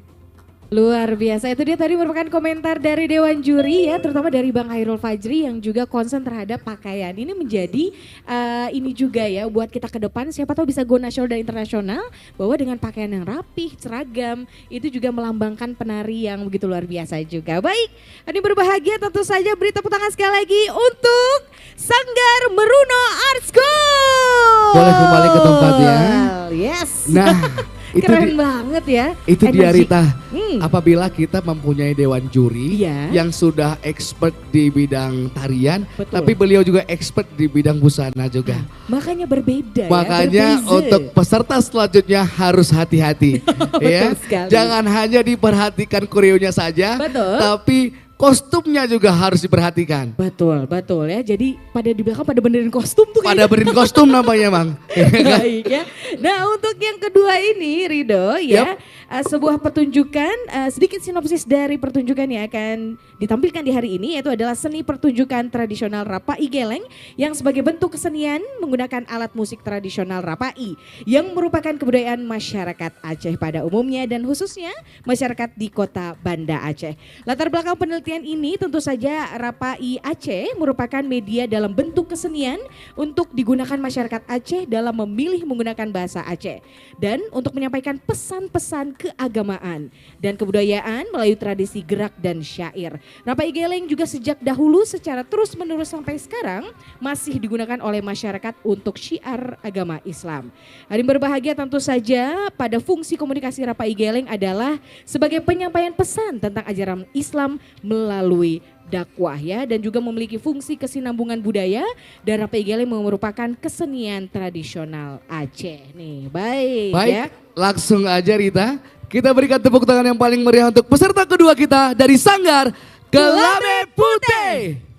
Luar biasa, itu dia tadi merupakan komentar dari Dewan Juri ya, terutama dari Bang Khairul Fajri yang juga concern terhadap pakaian. Ini menjadi ini juga ya buat kita ke depan, siapa tahu bisa go nasional dan internasional, bahwa dengan pakaian yang rapih, seragam, itu juga melambangkan penari yang begitu luar biasa juga. Baik, ini berbahagia tentu saja, beri tepuk tangan sekali lagi untuk Sanggar Meruno Art School. Boleh kembali ke tempat ya. Yes. Nah, itu keren banget ya. Itu dia Energi. Rita, apabila kita mempunyai dewan juri yang sudah expert di bidang tarian, tapi beliau juga expert di bidang busana juga. Makanya berbeda Makanya ya, untuk peserta selanjutnya harus hati-hati. Ya. sekali. Jangan hanya diperhatikan koreonya saja, Betul. tapi kostumnya juga harus diperhatikan. Betul, betul ya. Jadi pada di belakang pada benerin kostum tuh Pada benerin kostum namanya, Mang. Baik ya. Nah, untuk yang kedua ini Rido ya, sebuah pertunjukan, sedikit sinopsis dari pertunjukan yang akan ditampilkan di hari ini, yaitu adalah seni pertunjukan tradisional Rapai Geleng yang sebagai bentuk kesenian menggunakan alat musik tradisional Rapai yang merupakan kebudayaan masyarakat Aceh pada umumnya dan khususnya masyarakat di kota Banda Aceh. Latar belakang penelitian ini tentu saja Rapai Aceh merupakan media dalam bentuk kesenian untuk digunakan masyarakat Aceh dalam memilih menggunakan bahasa Aceh dan untuk menyampaikan pesan-pesan keagamaan dan kebudayaan melalui tradisi gerak dan syair. Rapai Geleng juga sejak dahulu secara terus-menerus sampai sekarang masih digunakan oleh masyarakat untuk syiar agama Islam. Hari berbahagia tentu saja pada fungsi komunikasi Rapai Geleng adalah sebagai penyampaian pesan tentang ajaran Islam melalui dakwah ya, dan juga memiliki fungsi kesinambungan budaya, dan Rapai Geleng merupakan kesenian tradisional Aceh nih. Baik ya. Langsung aja Rita, kita berikan tepuk tangan yang paling meriah untuk peserta kedua kita dari Sanggar Kelabe Putih.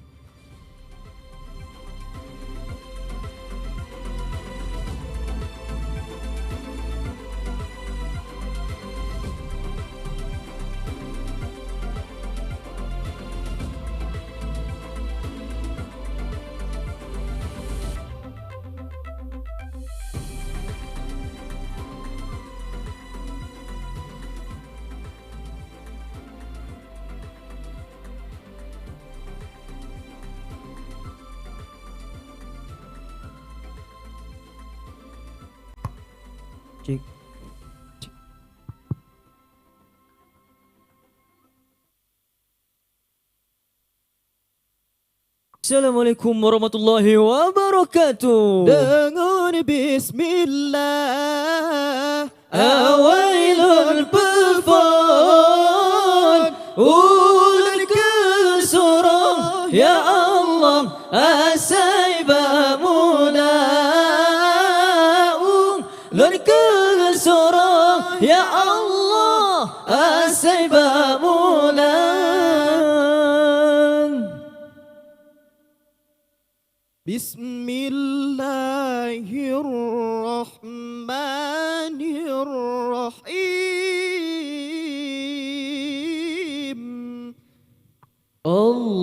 Assalamualaikum warahmatullahi wabarakatuh. Dengan bismillah Awailul perform Ulul surah Ya Allah Asai bamuna Ulul surah Ya Allah Asai bamuna Bismillahirrahmanirrahim. Allahu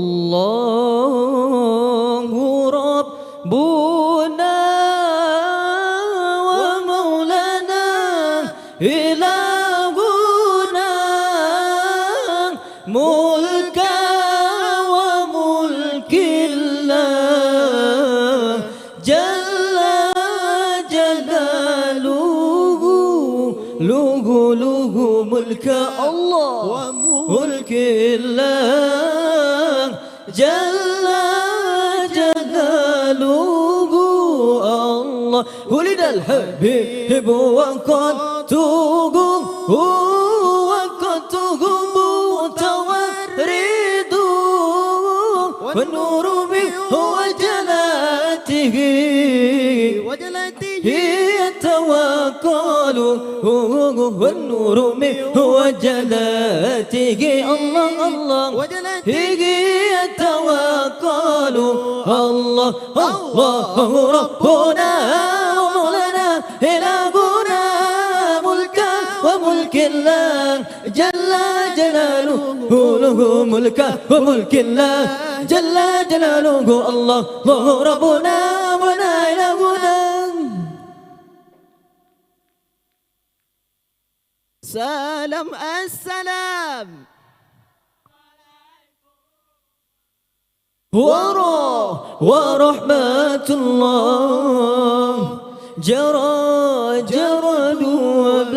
Rabbuna wa maulana ilahuna mulka wa mulkillah jalla jalaluhu luhu mulka Allah wa mulkillah jalla jalaluhu Allah ulidal habib wa qatuhu wa qatuhu mutawaridu wa nuru min wajalatihi يتوكل والنور من وجلاته الله الله يتوكل الله الله ربنا ومولانا إلهنا ملكا وملك الله جل جلاله له ملكا وملك الله جل جلاله الله الله ربنا ومولانا إلهنا Salam assalam ورحمة الله جرى دوبان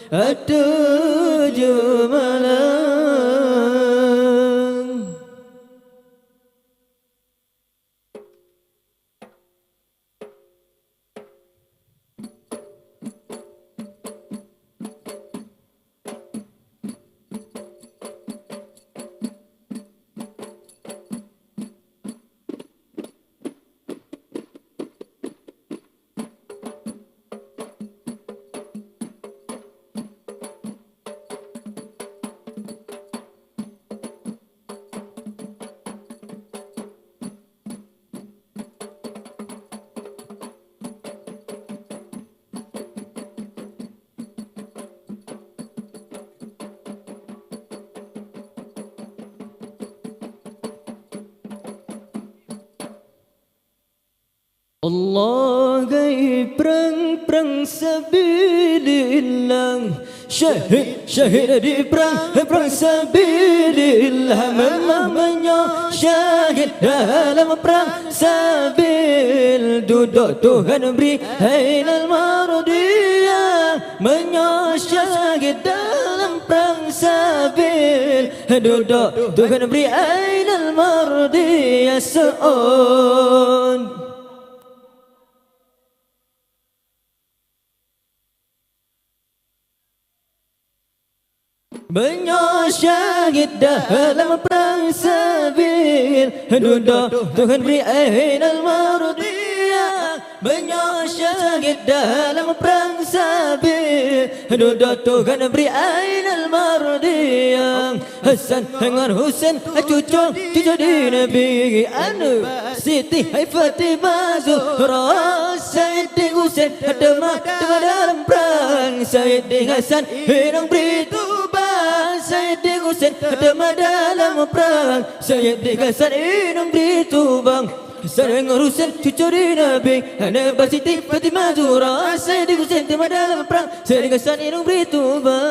التجملان Allah gai perang sabilillah syahid di perang sabilillah memangnya syahid dalam perang sabil duduk Tuhan beri ainal mardiyah menyasyahid dalam perang sabil duduk Tuhan beri ainal mardiyah seon menyasyahid dalam perang sabil duduk Tuhan beri ainal mardiyah menyasyahid dalam perang sabil duduk Tuhan beri ainal mardiyah Hasan dengan Husain cucu di Nabi anu Siti Fatimah Zuhra Sayyidi Husain dalam perang Sayyidi Hasan hendak beri Sayyidi Husain dalam perang Sayyidi Hasan hendak beri tumbang Hasan Husain cucu di Nabi Anak Siti Fatimah Zuhra Sayyidi Husain dalam perang Sayyidi Hasan hendak beri tumbang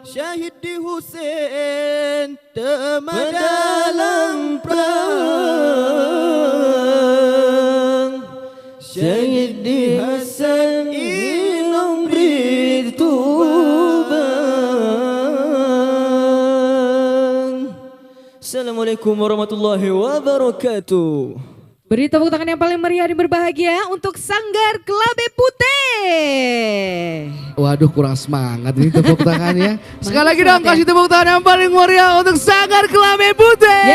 Syahidi Husain dalam perang Syahidi Hasan hendak beri tumbang Assalamualaikum warahmatullahi wabarakatuh. Beri tepuk tangan yang paling meriah dan berbahagia untuk Sanggar Kelabe Putih. Waduh, kurang semangat ini tepuk tangannya. Sekali lagi dong kasih tepuk tangan yang paling meriah untuk Sanggar Kelabe Putih.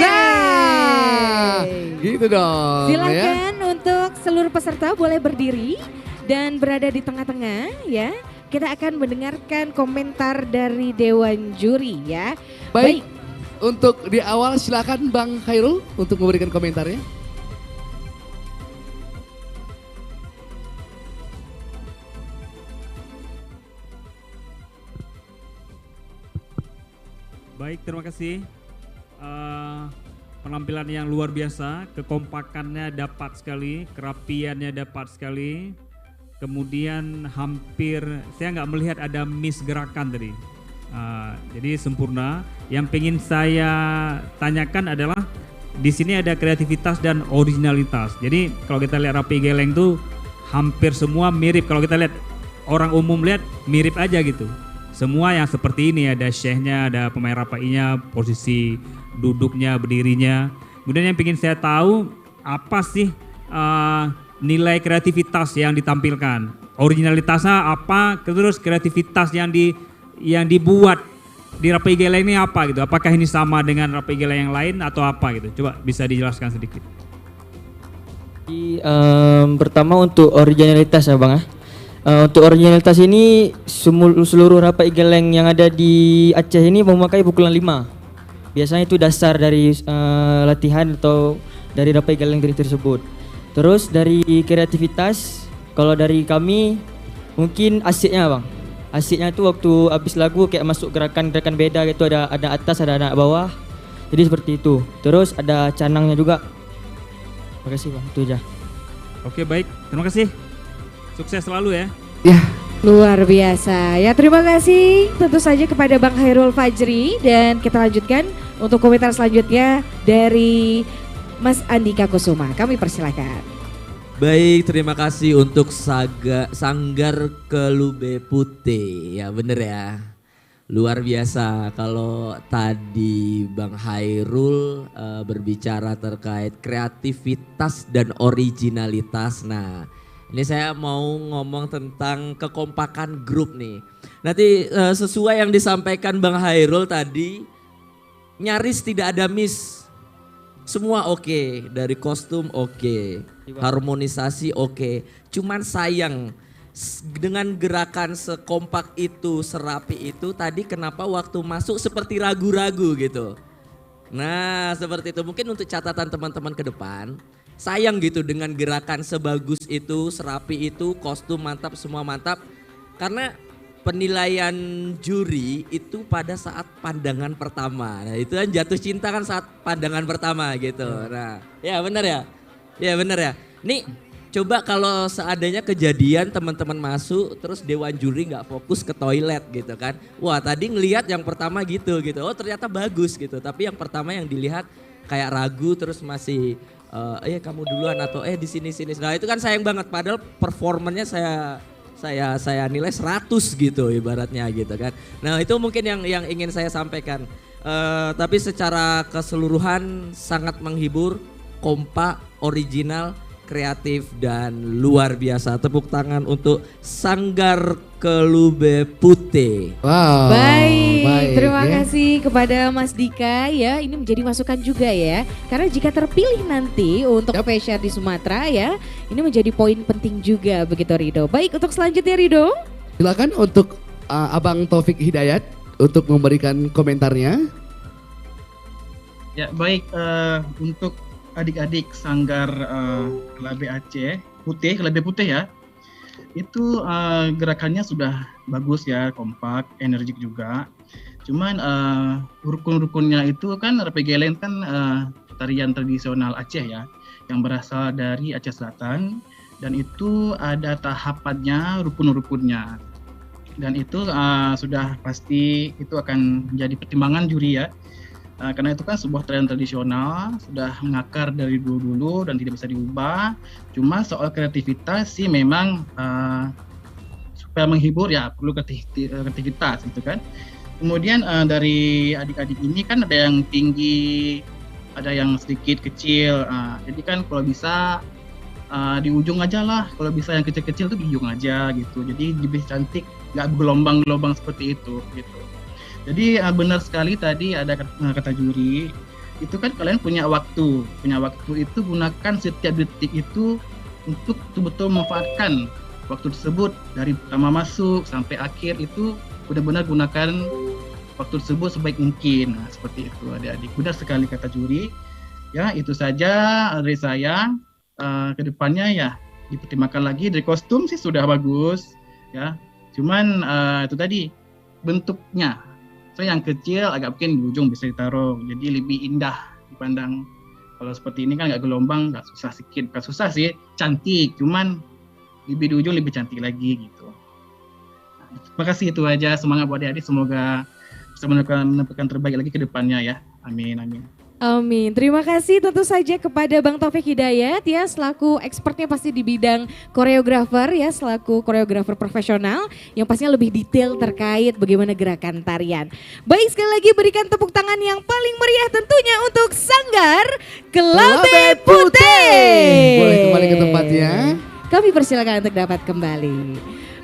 Nah, gitu dong. Silakan untuk seluruh peserta boleh berdiri dan berada di tengah-tengah ya. Kita akan mendengarkan komentar dari Dewan Juri ya. Baik. Untuk di awal silakan Bang Khairul untuk memberikan komentarnya. Baik, terima kasih. Penampilan yang luar biasa, kekompakannya dapat sekali, kerapiannya dapat sekali. Kemudian hampir saya nggak melihat ada miss gerakan tadi. Jadi sempurna. Yang pengen saya tanyakan adalah di sini ada kreativitas dan originalitas. Jadi kalau kita lihat Rapi Geleng tuh hampir semua mirip. Kalau kita lihat orang umum lihat mirip aja gitu. Semua yang seperti ini, ada syekhnya, ada pemain rapainya, posisi duduknya, berdirinya. Kemudian yang pengen saya tahu apa sih nilai kreativitas yang ditampilkan. Originalitasnya apa, terus kreativitas yang dibuat di Rapi Geleng ini apa gitu? Apakah ini sama dengan Rapi Geleng yang lain atau apa gitu? Coba bisa dijelaskan sedikit. Pertama untuk originalitas ya Bang. Untuk originalitas ini seluruh Rapi Geleng yang ada di Aceh ini memakai pukulan 5. Biasanya itu dasar dari latihan atau dari Rapi Geleng tersebut. Terus dari kreativitas, kalau dari kami mungkin asiknya Bang. Asiknya itu waktu habis lagu kayak masuk gerakan-gerakan beda gitu, ada atas, ada bawah. Jadi seperti itu. Terus ada canangnya juga. Terima kasih Bang, itu aja. Oke, baik. Terima kasih. Sukses selalu ya. Ya. Luar biasa. Ya, terima kasih tentu saja kepada Bang Khairul Fajri, dan kita lanjutkan untuk komentar selanjutnya dari Mas Andika Kusuma. Kami persilakan. Baik, terima kasih untuk Sanggar Kelabe Putih. Ya bener ya, luar biasa. Kalau tadi Bang Khairul berbicara terkait kreativitas dan originalitas. Nah, ini saya mau ngomong tentang kekompakan grup nih. Nanti sesuai yang disampaikan Bang Khairul tadi, nyaris tidak ada miss. Semua oke, dari kostum oke, harmonisasi oke. Cuman sayang dengan gerakan sekompak itu, serapi itu tadi kenapa waktu masuk seperti ragu-ragu gitu. Nah seperti itu, mungkin untuk catatan teman-teman ke depan. Sayang gitu dengan gerakan sebagus itu, serapi itu, kostum mantap, semua mantap. Karena penilaian juri itu pada saat pandangan pertama. Nah itu kan jatuh cinta kan saat pandangan pertama gitu. Nah ya benar ya, ya benar ya. Nih coba kalau seadanya kejadian teman-teman masuk terus dewan juri nggak fokus ke toilet gitu kan. Wah tadi ngelihat yang pertama gitu. Oh ternyata bagus gitu. Tapi yang pertama yang dilihat kayak ragu terus masih kamu duluan atau di sini. Nah itu kan sayang banget, padahal performanya saya nilai 100 gitu ibaratnya gitu kan. Nah itu mungkin yang ingin saya sampaikan. Tapi secara keseluruhan sangat menghibur, kompak, original, kreatif dan luar biasa. Tepuk tangan untuk Sanggar Kelabe Putih. Wow. Baik, terima kasih kepada Mas Dika ya. Ini menjadi masukan juga ya. Karena jika terpilih nanti untuk Fashion di Sumatera ya, ini menjadi poin penting juga begitu Rido. Baik, untuk selanjutnya Rido. Silakan untuk Abang Taufik Hidayat untuk memberikan komentarnya. Ya baik, untuk adik-adik Sanggar Kelabe Aceh Putih, Kelabe Putih ya, itu gerakannya sudah bagus ya, kompak, energik juga. Cuman rukun-rukunnya itu kan Rapi Geleng kan tarian tradisional Aceh ya, yang berasal dari Aceh Selatan, dan itu ada tahapannya, rukun-rukunnya. Dan itu sudah pasti itu akan menjadi pertimbangan juri ya. Karena itu kan sebuah tarian tradisional, sudah mengakar dari dulu dan tidak bisa diubah. Cuma soal kreativitas sih memang supaya menghibur ya perlu kreativitas gitu kan. Kemudian dari adik-adik ini kan ada yang tinggi, ada yang sedikit kecil. Jadi kan kalau bisa di ujung aja lah. Kalau bisa yang kecil-kecil tuh di ujung aja gitu. Jadi lebih cantik, nggak gelombang-gelombang seperti itu gitu. Jadi benar sekali tadi ada kata juri. Itu kan kalian punya waktu itu gunakan setiap detik itu untuk betul-betul memanfaatkan waktu tersebut dari pertama masuk sampai akhir itu benar-benar gunakan waktu tersebut sebaik mungkin. Nah, seperti itu adik-adik. Benar sekali kata juri. Ya, itu saja dari saya. Kedepannya ya dipertimbangkan lagi. Dari kostum sih sudah bagus, ya. Cuman itu tadi bentuknya. Saya yang kecil agak mungkin di ujung bisa ditaruh. Jadi lebih indah dipandang. Kalau seperti ini kan nggak gelombang, nggak susah sedikit. Bukan susah sih, cantik. Cuman lebih di ujung lebih cantik lagi gitu. Terima kasih, itu aja. Semangat buat adik-adik, semoga bisa menemukan terbaik lagi ke depannya ya. Amin, amin. Amin. Terima kasih tentu saja kepada Bang Taufik Hidayat ya, selaku expertnya pasti di bidang koreografer ya, selaku koreografer profesional yang pastinya lebih detail terkait bagaimana gerakan tarian. Baik, sekali lagi berikan tepuk tangan yang paling meriah tentunya untuk Sanggar Kelabe Putih. Boleh kembali ke tempatnya. Kami persilakan untuk dapat kembali.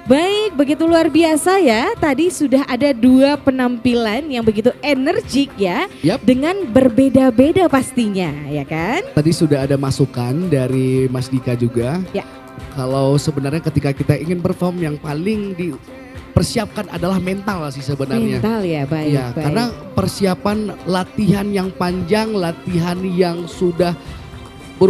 Baik, begitu luar biasa ya. Tadi sudah ada 2 penampilan yang begitu energik ya. Dengan berbeda-beda pastinya, ya kan? Tadi sudah ada masukan dari Mas Dika juga. Ya. Kalau sebenarnya ketika kita ingin perform yang paling dipersiapkan adalah mental sih sebenarnya. Mental ya, baik. Ya, baik. karena persiapan latihan yang panjang, latihan yang sudah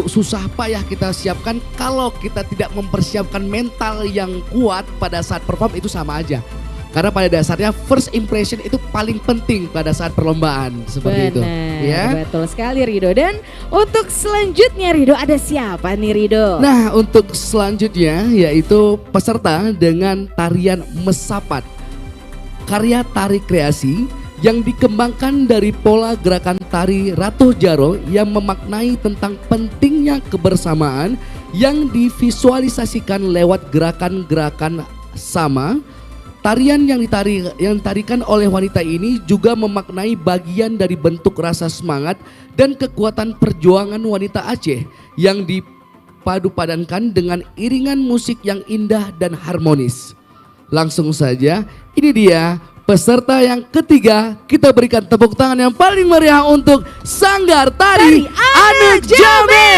susah payah kita siapkan, kalau kita tidak mempersiapkan mental yang kuat pada saat perform itu sama aja. Karena pada dasarnya first impression itu paling penting pada saat perlombaan seperti itu. Ya. Betul sekali Rido. Dan untuk selanjutnya Rido, ada siapa nih Rido? Nah, untuk selanjutnya yaitu peserta dengan tarian Mesapat. Karya tari kreasi yang dikembangkan dari pola gerakan tari Ratuh Jaro yang memaknai tentang pentingnya kebersamaan yang divisualisasikan lewat gerakan-gerakan sama. Tarian yang ditarikan oleh wanita ini juga memaknai bagian dari bentuk rasa semangat dan kekuatan perjuangan wanita Aceh yang dipadu-padankan dengan iringan musik yang indah dan harmonis. Langsung saja, ini dia peserta yang ketiga. Kita berikan tepuk tangan yang paling meriah untuk Sanggar Tari Anak Jame.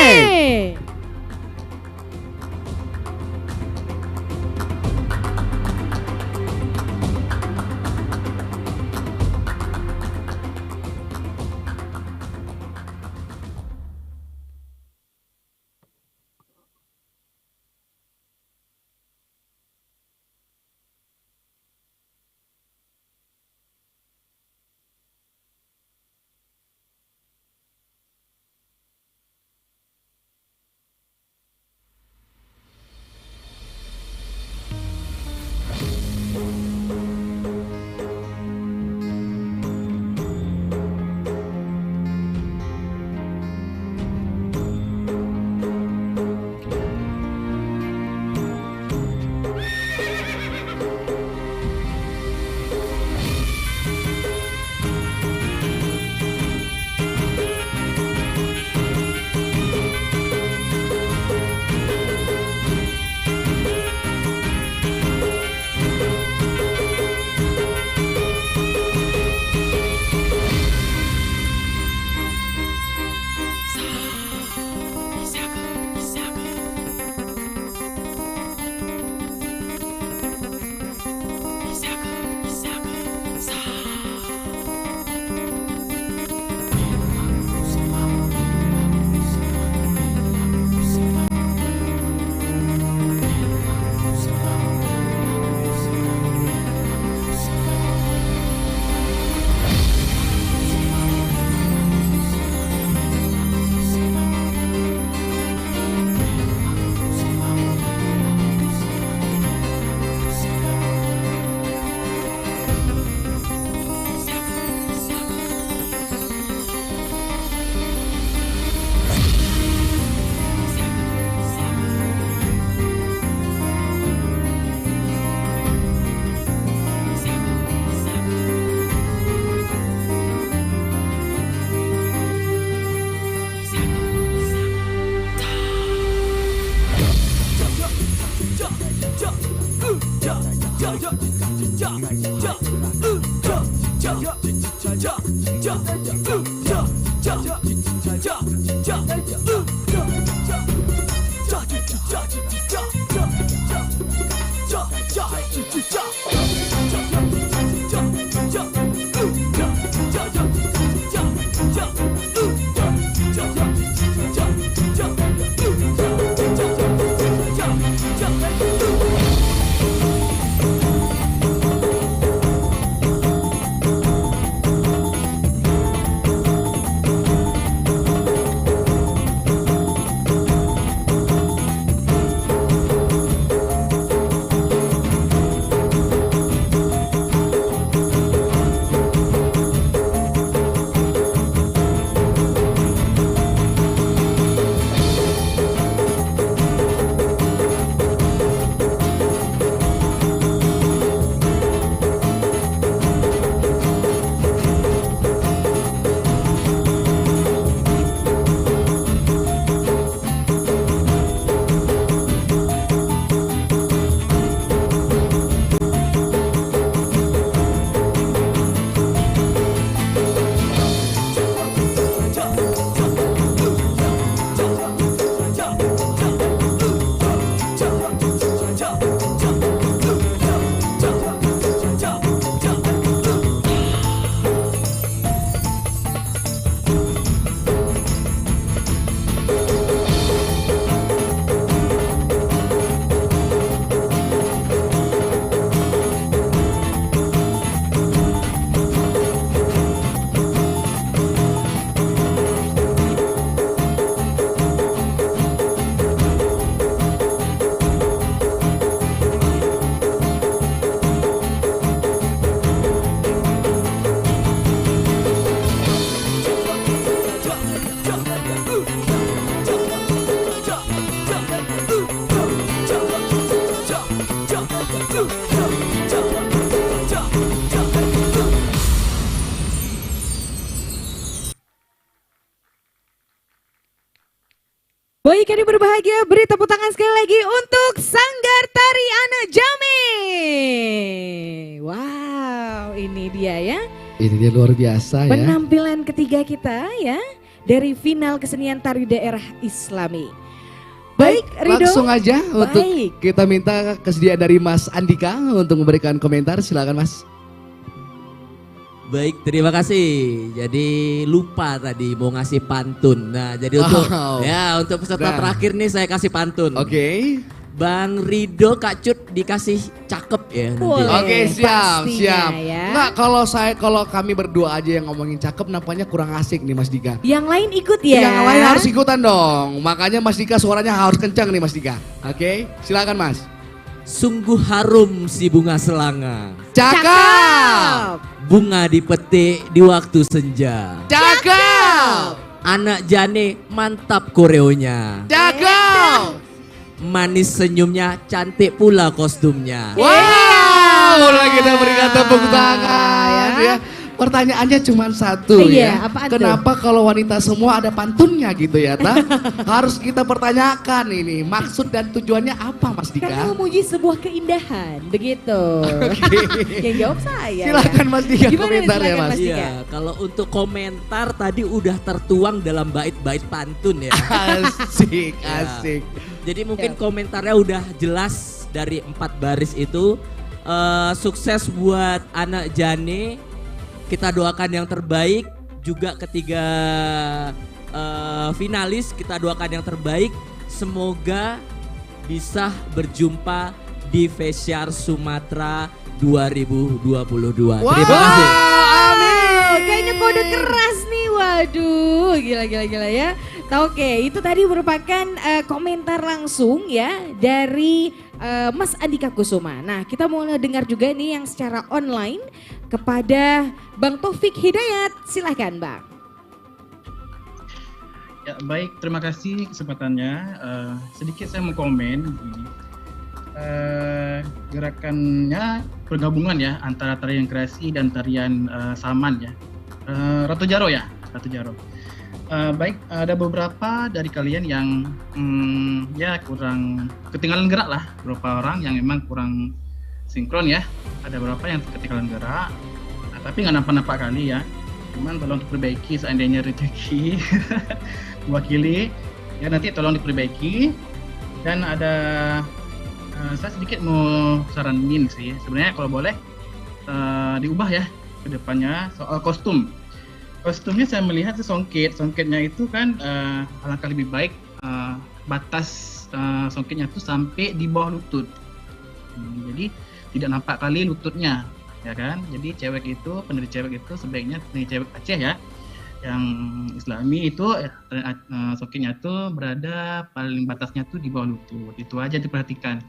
berbahagia, beri tepuk tangan sekali lagi untuk Sanggar Tari Anak Jami. Wow, ini dia ya. Ini dia luar biasa ya. Penampilan ketiga kita ya dari final kesenian tari daerah Islami. Baik, Rido. Langsung aja untuk Baik. kita minta kesediaan dari Mas Andika untuk memberikan komentar. Silakan Mas. Baik, terima kasih. Jadi lupa tadi mau ngasih pantun. Nah, jadi untuk peserta terakhir nih saya kasih pantun. Oke. Bang Rido, Kak Cut dikasih cakep ya nanti. Oke, siap. Ya. Enggak, kalau kami berdua aja yang ngomongin cakep nampaknya kurang asik nih Mas Dika. Yang lain ikut ya. Yang lain harus ikutan dong. Makanya Mas Dika suaranya harus kencang nih Mas Dika. Oke, silakan Mas. Sungguh harum si bunga selanga. Cakep. Bunga dipetik di waktu senja. Cakep. Anak Jane mantap koreonya. Cakep. Manis senyumnya, cantik pula kostumnya. Wow, boleh kita berikan tepuk tangan ya. Pertanyaannya cuma satu ya. Apaan Kenapa kalau wanita semua ada pantunnya gitu ya, Ta? Harus kita pertanyakan ini maksud dan tujuannya apa, Mas Dika? Karena memuji sebuah keindahan, begitu. Yang jawab saya. Silakan Mas Dika komentar ya Mas. Iya, kalau untuk komentar tadi udah tertuang dalam bait-bait pantun ya. Asik, asik. Jadi mungkin komentarnya udah jelas dari 4 baris itu. Sukses buat anak Jane. Kita doakan yang terbaik. Juga ketiga finalis kita doakan yang terbaik. Semoga bisa berjumpa di Festiar Sumatera 2022. Terima kasih. Amin. Kayaknya kode keras nih. Waduh, gila ya. Oke, itu tadi merupakan komentar langsung ya dari Mas Andika Kusuma. Nah, kita mau dengar juga nih yang secara online kepada Bang Taufik Hidayat. Silahkan Bang. Ya baik, terima kasih kesempatannya. Sedikit saya mau komen begini. Gerakannya pergabungan ya antara tarian kreasi dan tarian saman ya. Ratu Jaro ya, Ratu Jaro. Baik, ada beberapa dari kalian yang ya kurang ketinggalan gerak lah. Beberapa orang yang memang kurang sinkron ya. Ada beberapa yang ketinggalan gerak, tapi nggak nampak-nampak kali ya. Cuman tolong diperbaiki seandainya rezeki mewakili. Ya nanti tolong diperbaiki. Dan ada saya sedikit mau saranin sih. Sebenarnya kalau boleh diubah ya ke depannya soal kostum. Kostumnya saya melihat songketnya itu kan alangkah lebih baik batas songketnya itu sampai di bawah lutut. Jadi tidak nampak kali lututnya, ya kan? Jadi penari cewek itu sebaiknya penari cewek Aceh ya, yang Islami itu songketnya itu berada paling batasnya tuh di bawah lutut. Itu aja diperhatikan.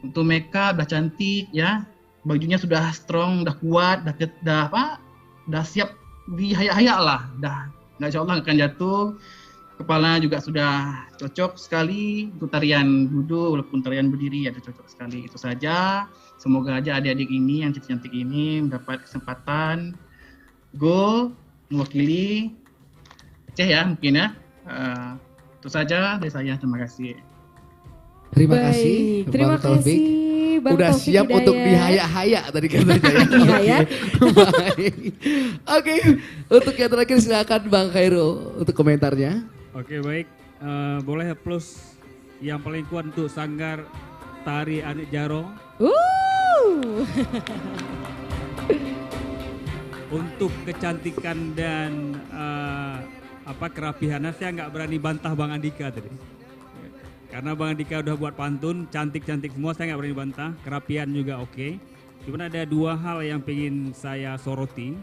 Untuk makeup udah cantik ya, bajunya sudah strong, udah kuat, udah siap dihayak-hayak lah, insya Allah akan jatuh. Kepala juga sudah cocok sekali untuk tarian duduk walaupun tarian berdiri ada cocok sekali. Itu saja. Semoga aja adik-adik ini yang cantik-cantik ini mendapat kesempatan go mewakili Aceh ya mungkin ya. Itu saja dari saya. Terima kasih. Terima kasih. Terima kasih. Bang udah Taufik siap Hidayat. untuk dihayak-hayak tadi katanya ya. Dihayak. Baik. Oke, untuk yang terakhir silakan Bang Khairul untuk komentarnya. Oke baik, boleh plus yang paling kuat untuk Sanggar Tari Anak Jaro. Untuk kecantikan dan kerapihannya saya nggak berani bantah Bang Andika tadi. Karena Bang Andika udah buat pantun, cantik-cantik semua, saya nggak berani bantah. Kerapian juga oke. Cuman ada 2 hal yang pengen saya soroti.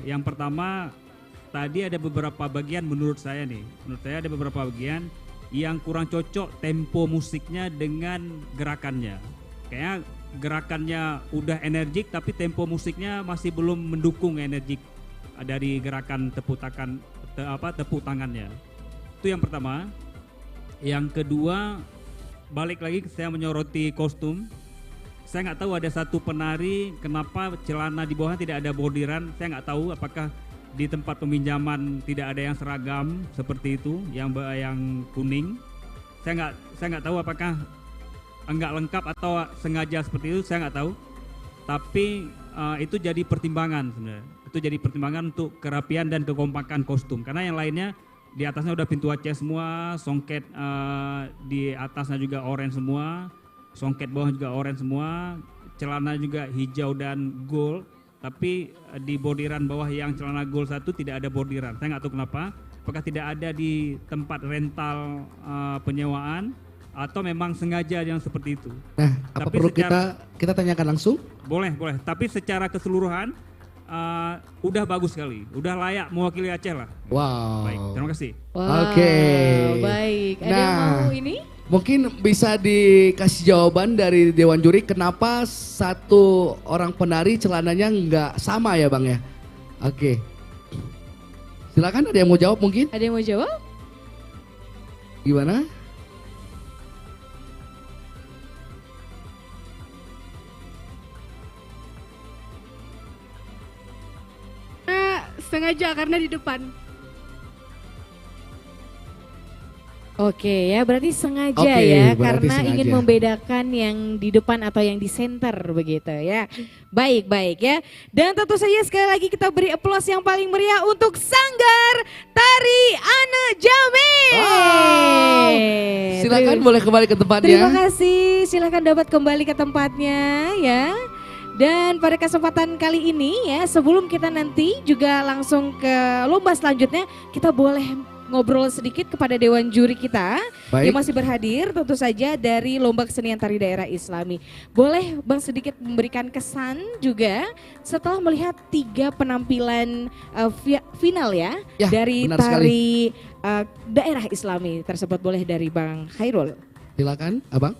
Yang pertama, tadi ada beberapa bagian menurut saya ada beberapa bagian yang kurang cocok tempo musiknya dengan gerakannya. Kayaknya gerakannya udah energik tapi tempo musiknya masih belum mendukung energik dari gerakan tepuk tangannya. Itu yang pertama. Yang kedua, balik lagi saya menyoroti kostum. Saya nggak tahu ada satu penari kenapa celana di bawahnya tidak ada bordiran. Saya nggak tahu apakah di tempat peminjaman tidak ada yang seragam seperti itu, yang kuning. saya nggak tahu apakah enggak lengkap atau sengaja seperti itu, saya nggak tahu. Tapi itu jadi pertimbangan sebenarnya. Itu jadi pertimbangan untuk kerapian dan kekompakan kostum. Karena yang lainnya di atasnya udah pintu Aceh semua, songket di atasnya juga oranye semua, songket bawah juga oranye semua, celana juga hijau dan gold. Tapi di bordiran bawah yang celana gold satu tidak ada bordiran. Saya nggak tahu kenapa. Apakah tidak ada di tempat rental penyewaan atau memang sengaja yang seperti itu? Nah, apa perlu kita tanyakan langsung? Boleh. Tapi secara keseluruhan udah bagus sekali, udah layak mewakili Aceh lah. Wow. Baik, terima kasih. Oke. Baik. Ada yang mau ini? Mungkin bisa dikasih jawaban dari Dewan Juri kenapa satu orang penari celananya nggak sama ya Bang ya? Oke. Silakan, ada yang mau jawab mungkin? Ada yang mau jawab? Gimana? Sengaja karena di depan. Oke ya, berarti sengaja Oke, ya, berarti karena sengaja. ingin membedakan yang di depan atau yang di center begitu ya. Baik ya. Dan tentu saja sekali lagi kita beri aplaus yang paling meriah untuk Sanggar Tari Ane Jamil. Wow. Silakan boleh kembali ke tempatnya. Terima kasih, silakan dapat kembali ke tempatnya ya. Dan pada kesempatan kali ini ya, sebelum kita nanti juga langsung ke lomba selanjutnya, kita boleh ngobrol sedikit kepada Dewan Juri kita yang masih berhadir tentu saja dari Lomba Kesenian Tari Daerah Islami. Boleh Bang sedikit memberikan kesan juga setelah melihat 3 penampilan final ya dari tari daerah Islami tersebut. Boleh dari Bang Khairul. Silakan, Abang.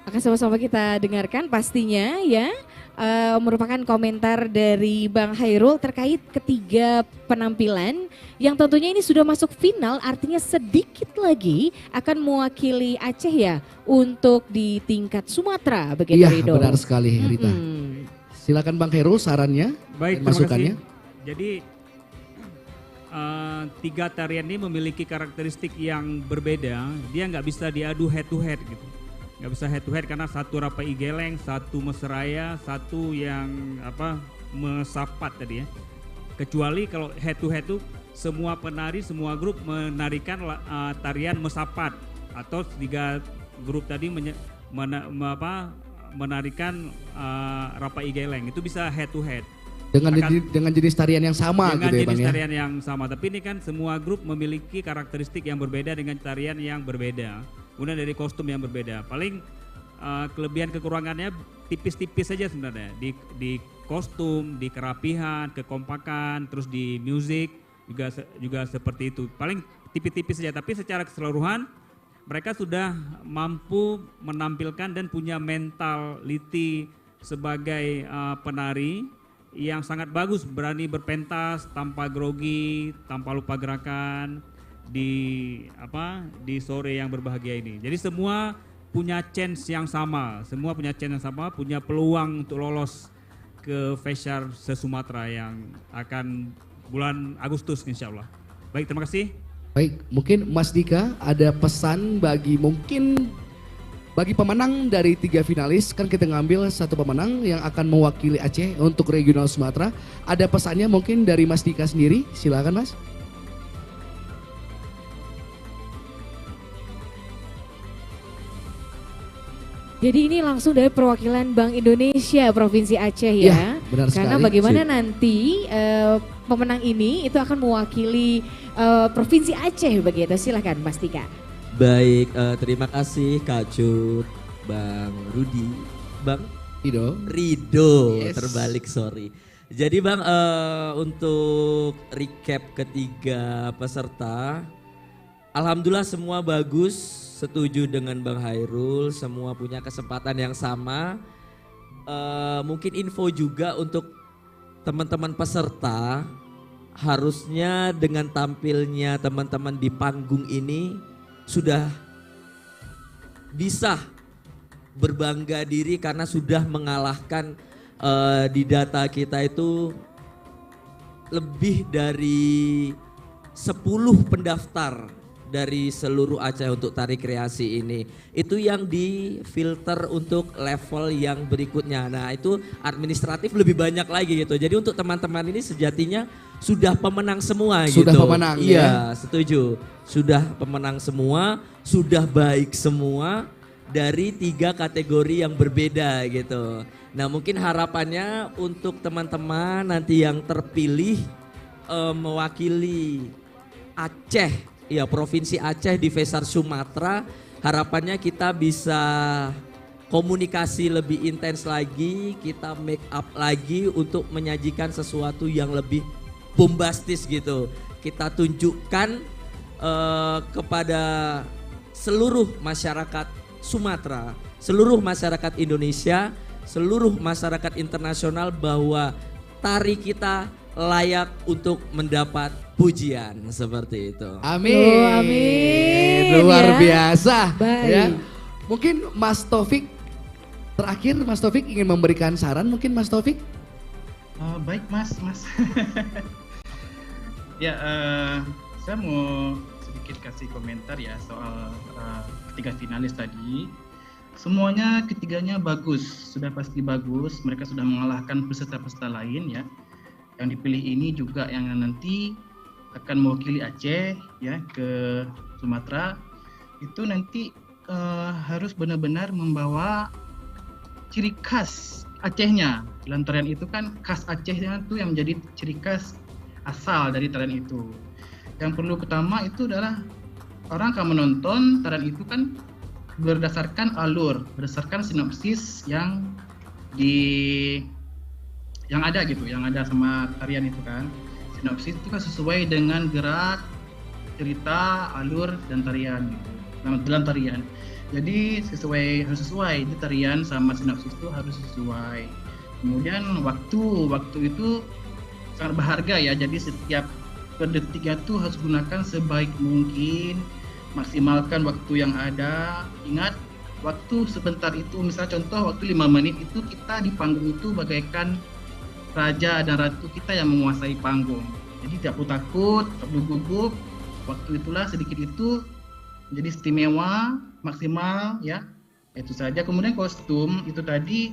Akan sama-sama kita dengarkan pastinya ya, merupakan komentar dari Bang Khairul terkait ketiga penampilan yang tentunya ini sudah masuk final, artinya sedikit lagi akan mewakili Aceh ya untuk di tingkat Sumatera begitu Iya, Ridho. benar sekali Rita. Silakan Bang Khairul sarannya Baik, dan terima masukannya. kasih. Jadi 3 tarian ini memiliki karakteristik yang berbeda, dia nggak bisa diadu head to head gitu. Nggak bisa head to head karena satu Rapai Geleng, satu Meseraya, satu yang Mesapat tadi ya. Kecuali kalau head to head itu semua penari, semua grup menarikan tarian Mesapat atau 3 grup tadi menarikan Rapai Geleng, itu bisa head to head. Dengan jenis tarian yang sama dengan gitu ya Bang jenis ya. tarian yang sama, tapi ini kan semua grup memiliki karakteristik yang berbeda dengan tarian yang berbeda. Kemudian dari kostum yang berbeda. Paling kelebihan kekurangannya tipis-tipis saja sebenarnya di kostum, di kerapihan, kekompakan, terus di musik juga seperti itu. Paling tipis-tipis saja, tapi secara keseluruhan mereka sudah mampu menampilkan dan punya mentality sebagai penari yang sangat bagus, berani berpentas tanpa grogi, tanpa lupa gerakan di sore yang berbahagia ini. Jadi semua punya chance yang sama, punya peluang untuk lolos ke Feshar se-Sumatera yang akan bulan Agustus insya Allah. Baik, terima kasih. Baik, mungkin Mas Dika ada pesan bagi pemenang dari 3 finalis, kan kita ngambil 1 pemenang yang akan mewakili Aceh untuk regional Sumatera. Ada pesannya mungkin dari Mas Dika sendiri, silakan Mas. Jadi ini langsung dari perwakilan Bank Indonesia Provinsi Aceh ya. Benar Karena sekali. bagaimana nanti pemenang ini itu akan mewakili Provinsi Aceh begitu. Silakan Mas Tika. Baik, terima kasih Kak Cut, Bang Rudi, Bang Rido, Yes. terbalik sorry. Jadi Bang, untuk recap ketiga peserta, alhamdulillah semua bagus. Setuju dengan Bang Khairul, semua punya kesempatan yang sama. Mungkin info juga untuk teman-teman peserta, harusnya dengan tampilnya teman-teman di panggung ini sudah bisa berbangga diri karena sudah mengalahkan Di data kita itu lebih dari 10 pendaftar dari seluruh Aceh untuk tari kreasi ini. Itu yang difilter untuk level yang berikutnya. Nah itu administratif lebih banyak lagi gitu. Jadi untuk teman-teman ini sejatinya sudah pemenang semua gitu. Sudah pemenang, iya. Setuju. Sudah pemenang semua, sudah baik semua dari 3 kategori yang berbeda gitu. Nah mungkin harapannya untuk teman-teman nanti yang terpilih mewakili Aceh, ya Provinsi Aceh di Fesar Sumatera, harapannya kita bisa komunikasi lebih intens lagi, kita make up lagi untuk menyajikan sesuatu yang lebih bombastis gitu. Kita tunjukkan kepada seluruh masyarakat Sumatera, seluruh masyarakat Indonesia, seluruh masyarakat internasional bahwa tari kita layak untuk mendapat pujian seperti itu. Amin. Oh, amin. Luar ya. biasa. Baik. Ya. Mungkin Mas Taufik terakhir, Mas Taufik ingin memberikan saran mungkin Mas Taufik? Baik Mas. Ya, saya mau sedikit kasih komentar ya soal ketiga finalis tadi. Semuanya ketiganya bagus, sudah pasti bagus. Mereka sudah mengalahkan peserta-peserta lain ya. Yang dipilih ini juga yang nanti akan mewakili Aceh ya ke Sumatera. Itu nanti harus benar-benar membawa ciri khas Acehnya. Dalam tarian itu kan khas Acehnya itu yang menjadi ciri khas asal dari tarian itu. Yang perlu pertama itu adalah orang akan menonton tarian itu kan berdasarkan alur, berdasarkan sinopsis yang ada gitu, yang ada sama tarian itu kan. Sinopsis itu kan sesuai dengan gerak, cerita, alur dan tarian gitu. Dalam tarian. Jadi harus sesuai di tarian sama sinopsis itu harus sesuai. Kemudian waktu itu sangat berharga ya. Jadi setiap per detiknya tuh harus gunakan sebaik mungkin, maksimalkan waktu yang ada. Ingat waktu sebentar itu, misalnya contoh waktu 5 menit itu kita di panggung itu bagaikan raja dan ratu kita yang menguasai panggung. Jadi tidak perlu takut, tak perlu gugup. Waktu itulah sedikit itu menjadi istimewa, maksimal ya. Itu saja. Kemudian kostum itu tadi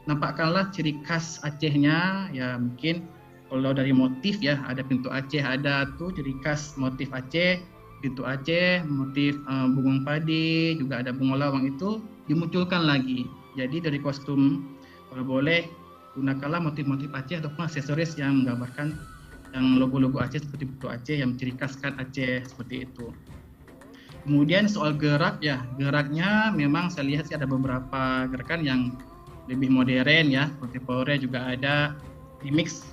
nampakkanlah ciri khas Acehnya ya, mungkin kalau dari motif ya ada pintu Aceh, ada tuh ciri khas motif Aceh, pintu Aceh, motif bungung padi, juga ada bunga lawang itu dimunculkan lagi. Jadi dari kostum kalau boleh gunakanlah motif-motif Aceh ataupun aksesoris yang menggambarkan yang logo-logo Aceh seperti pintu Aceh yang menciri khaskan Aceh seperti itu. Kemudian soal gerak ya, geraknya memang saya lihat sih ada beberapa gerakan yang lebih modern ya, kontemporer juga ada di mix.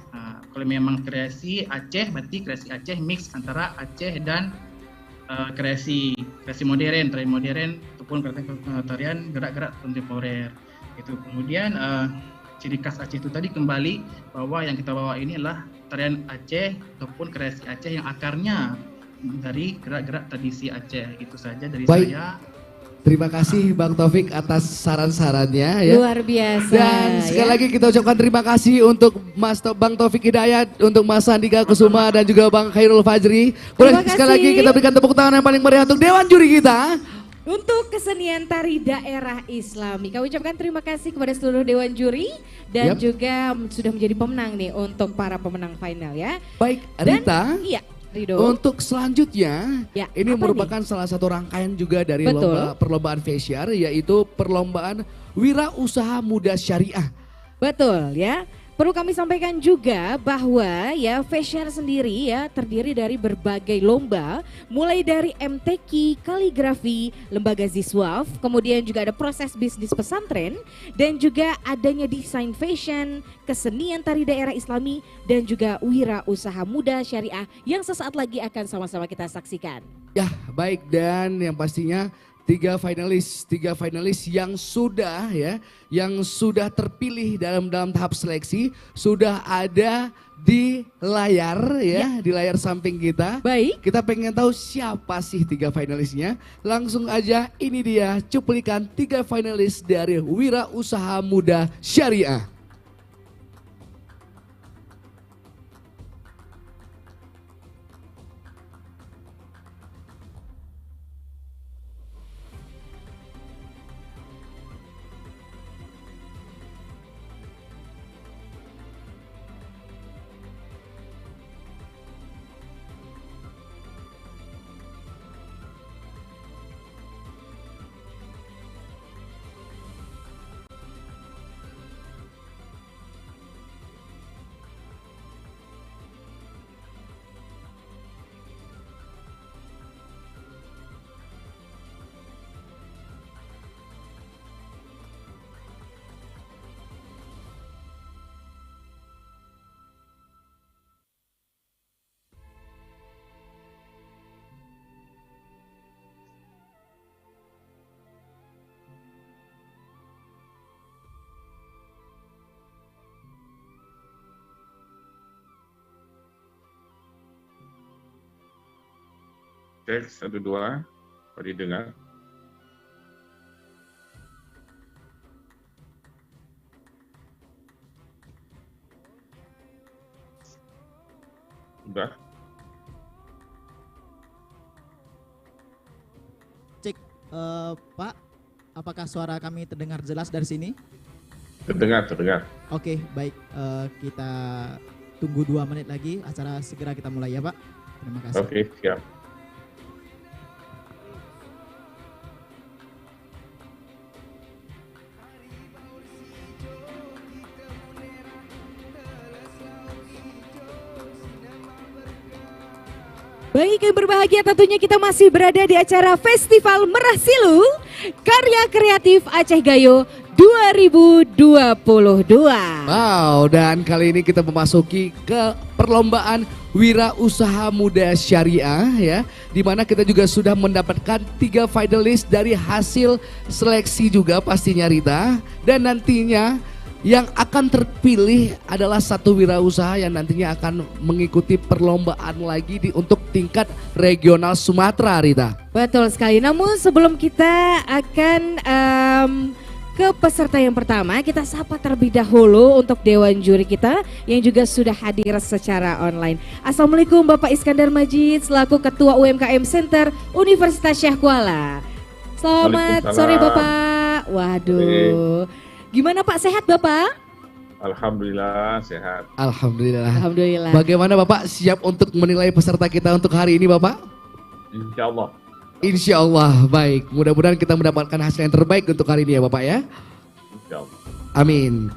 Kalau memang kreasi Aceh berarti kreasi Aceh mix antara Aceh dan kreasi modern, tarian modern ataupun tarian gerak-gerak kontemporer. Itu kemudian ciri khas Aceh itu tadi kembali bahwa yang kita bawa ini adalah tarian Aceh ataupun kreasi Aceh yang akarnya dari gerak-gerak tradisi Aceh. Itu saja dari saya. Terima kasih Bang Taufik atas saran-sarannya ya. Luar biasa. Dan sekali lagi kita ucapkan terima kasih untuk Bang Taufik Hidayat, untuk Mas Sandika Kusuma dan juga Bang Khairul Fajri. Boleh sekali lagi kita berikan tepuk tangan yang paling meriah untuk Dewan Juri kita. Untuk kesenian tari daerah Islami, kami ucapkan terima kasih kepada seluruh Dewan Juri dan juga sudah menjadi pemenang nih untuk para pemenang final ya. Baik, Rita. Dan, iya. Rido. Untuk selanjutnya, ya, ini merupakan salah satu rangkaian juga dari perlombaan Festiar, yaitu perlombaan Wira Usaha Muda Syariah. Betul ya. Perlu kami sampaikan juga bahwa ya Festiar sendiri ya terdiri dari berbagai lomba, mulai dari MTQ, kaligrafi, lembaga Ziswaf, kemudian juga ada proses bisnis pesantren, dan juga adanya desain fashion, kesenian tari daerah Islami, dan juga Wira Usaha Muda Syariah yang sesaat lagi akan sama-sama kita saksikan. Ya baik, dan yang pastinya tiga finalis yang sudah terpilih dalam tahap seleksi sudah ada di layar ya, di layar samping kita. Baik. Kita pengen tahu siapa sih tiga finalisnya. Langsung aja, ini dia cuplikan tiga finalis dari Wira Usaha Muda Syariah. Cek 1 2. Kok didengar? Udah. Cek, Pak, apakah suara kami terdengar jelas dari sini? Terdengar, terdengar. Oke, baik. Kita tunggu 2 menit lagi. Acara segera kita mulai ya, Pak. Terima kasih. Oke, siap. Baik, yang berbahagia tentunya kita masih berada di acara Festival Merah Silu Karya Kreatif Aceh Gayo 2022. Wow, dan kali ini kita memasuki ke perlombaan Wirausaha Muda Syariah ya, di mana kita juga sudah mendapatkan 3 finalis dari hasil seleksi juga pastinya Rita, dan nantinya yang akan terpilih adalah 1 wirausaha yang nantinya akan mengikuti perlombaan lagi untuk tingkat regional Sumatera, Rita. Betul sekali, namun sebelum kita akan ke peserta yang pertama, kita sapa terlebih dahulu untuk Dewan Juri kita yang juga sudah hadir secara online. Assalamualaikum Bapak Iskandar Majid selaku Ketua UMKM Center Universitas Syekh Kuala. Selamat sore Bapak. Waduh. Gimana Pak, sehat Bapak? Alhamdulillah sehat. Alhamdulillah. Alhamdulillah. Bagaimana Bapak siap untuk menilai peserta kita untuk hari ini Bapak? Insya Allah. Insya Allah, baik. Mudah-mudahan kita mendapatkan hasil yang terbaik untuk hari ini ya Bapak ya. Insya Allah. Amin.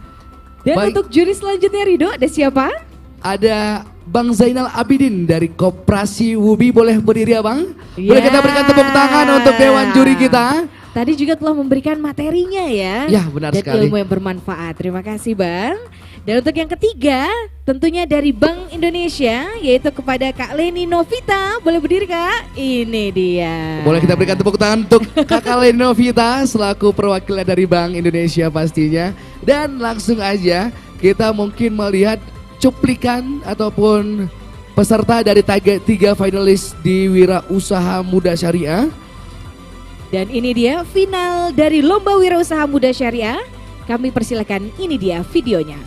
Dan Baik. untuk juri selanjutnya Rido, ada siapa? Ada Bang Zainal Abidin dari Koperasi Wubi, boleh berdiri ya Bang? Boleh kita berikan tepuk tangan untuk Dewan Juri kita. Tadi juga telah memberikan materinya ya. Ya, benar dan sekali. ilmu yang bermanfaat. Terima kasih Bang. Dan untuk yang ketiga, tentunya dari Bank Indonesia, yaitu kepada Kak Leni Novita. Boleh berdiri Kak? Ini dia. Boleh kita berikan tepuk tangan untuk Kakak Leni Novita selaku perwakilan dari Bank Indonesia pastinya. Dan langsung aja kita mungkin melihat cuplikan ataupun peserta dari 3 finalis di Wirausaha Muda Syariah. Dan ini dia final dari Lomba Wirausaha Muda Syariah. Kami persilakan, ini dia videonya.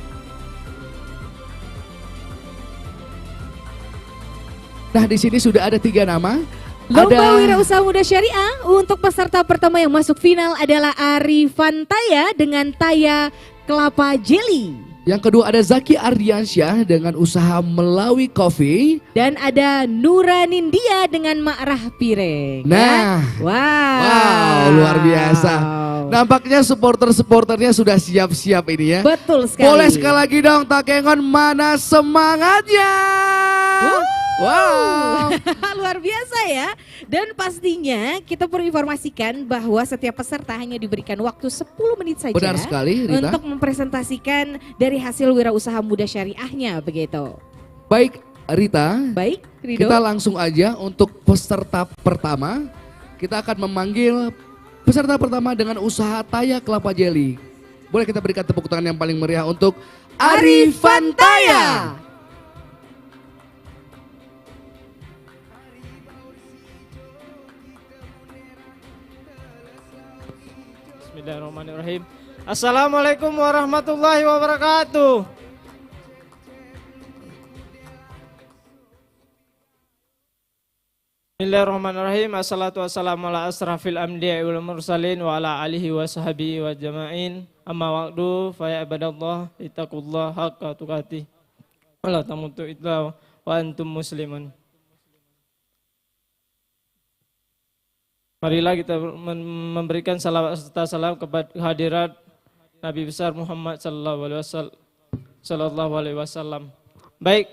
Nah, di sini sudah ada 3 nama. Lomba Wirausaha Muda Syariah untuk peserta pertama yang masuk final adalah Arifan Taya dengan Taya Kelapa Jelly. Yang kedua ada Zaki Ardiansyah dengan usaha Melawi Coffee. Dan ada Nura Nindya dengan Ma'rah Piring. Nah, Wow. wow, luar biasa. Nampaknya supporter-supporternya sudah siap-siap ini ya. Betul sekali. Boleh sekali lagi dong Takengon, mana semangatnya? Wow. Luar biasa ya. Dan pastinya kita perlu informasikan bahwa setiap peserta hanya diberikan waktu 10 menit saja. Benar sekali, Rita. Untuk mempresentasikan dari hasil wirausaha muda syariahnya begitu. Baik Rita. Baik Rido. Kita langsung aja untuk peserta pertama. Kita akan memanggil peserta pertama dengan usaha Taya Kelapa Jelly. Boleh kita berikan tepuk tangan yang paling meriah untuk Arifan Taya. Bismillahirrahmanirrahim. Assalamualaikum warahmatullahi wabarakatuh. Bismillahirrahmanirrahim. Assalatu wassalamu ala asrafil anbiya'i wal mursalin wa ala alihi wa sahbihi wa jama'in. Amma wa'du fa ya ibadallah ittaqullah haqqa tuqatih. Wa la tamutu illa wa antum muslimun. Marilah kita memberikan salawat serta salam kepada hadirat Nabi besar Muhammad sallallahu alaihi wasallam. Baik,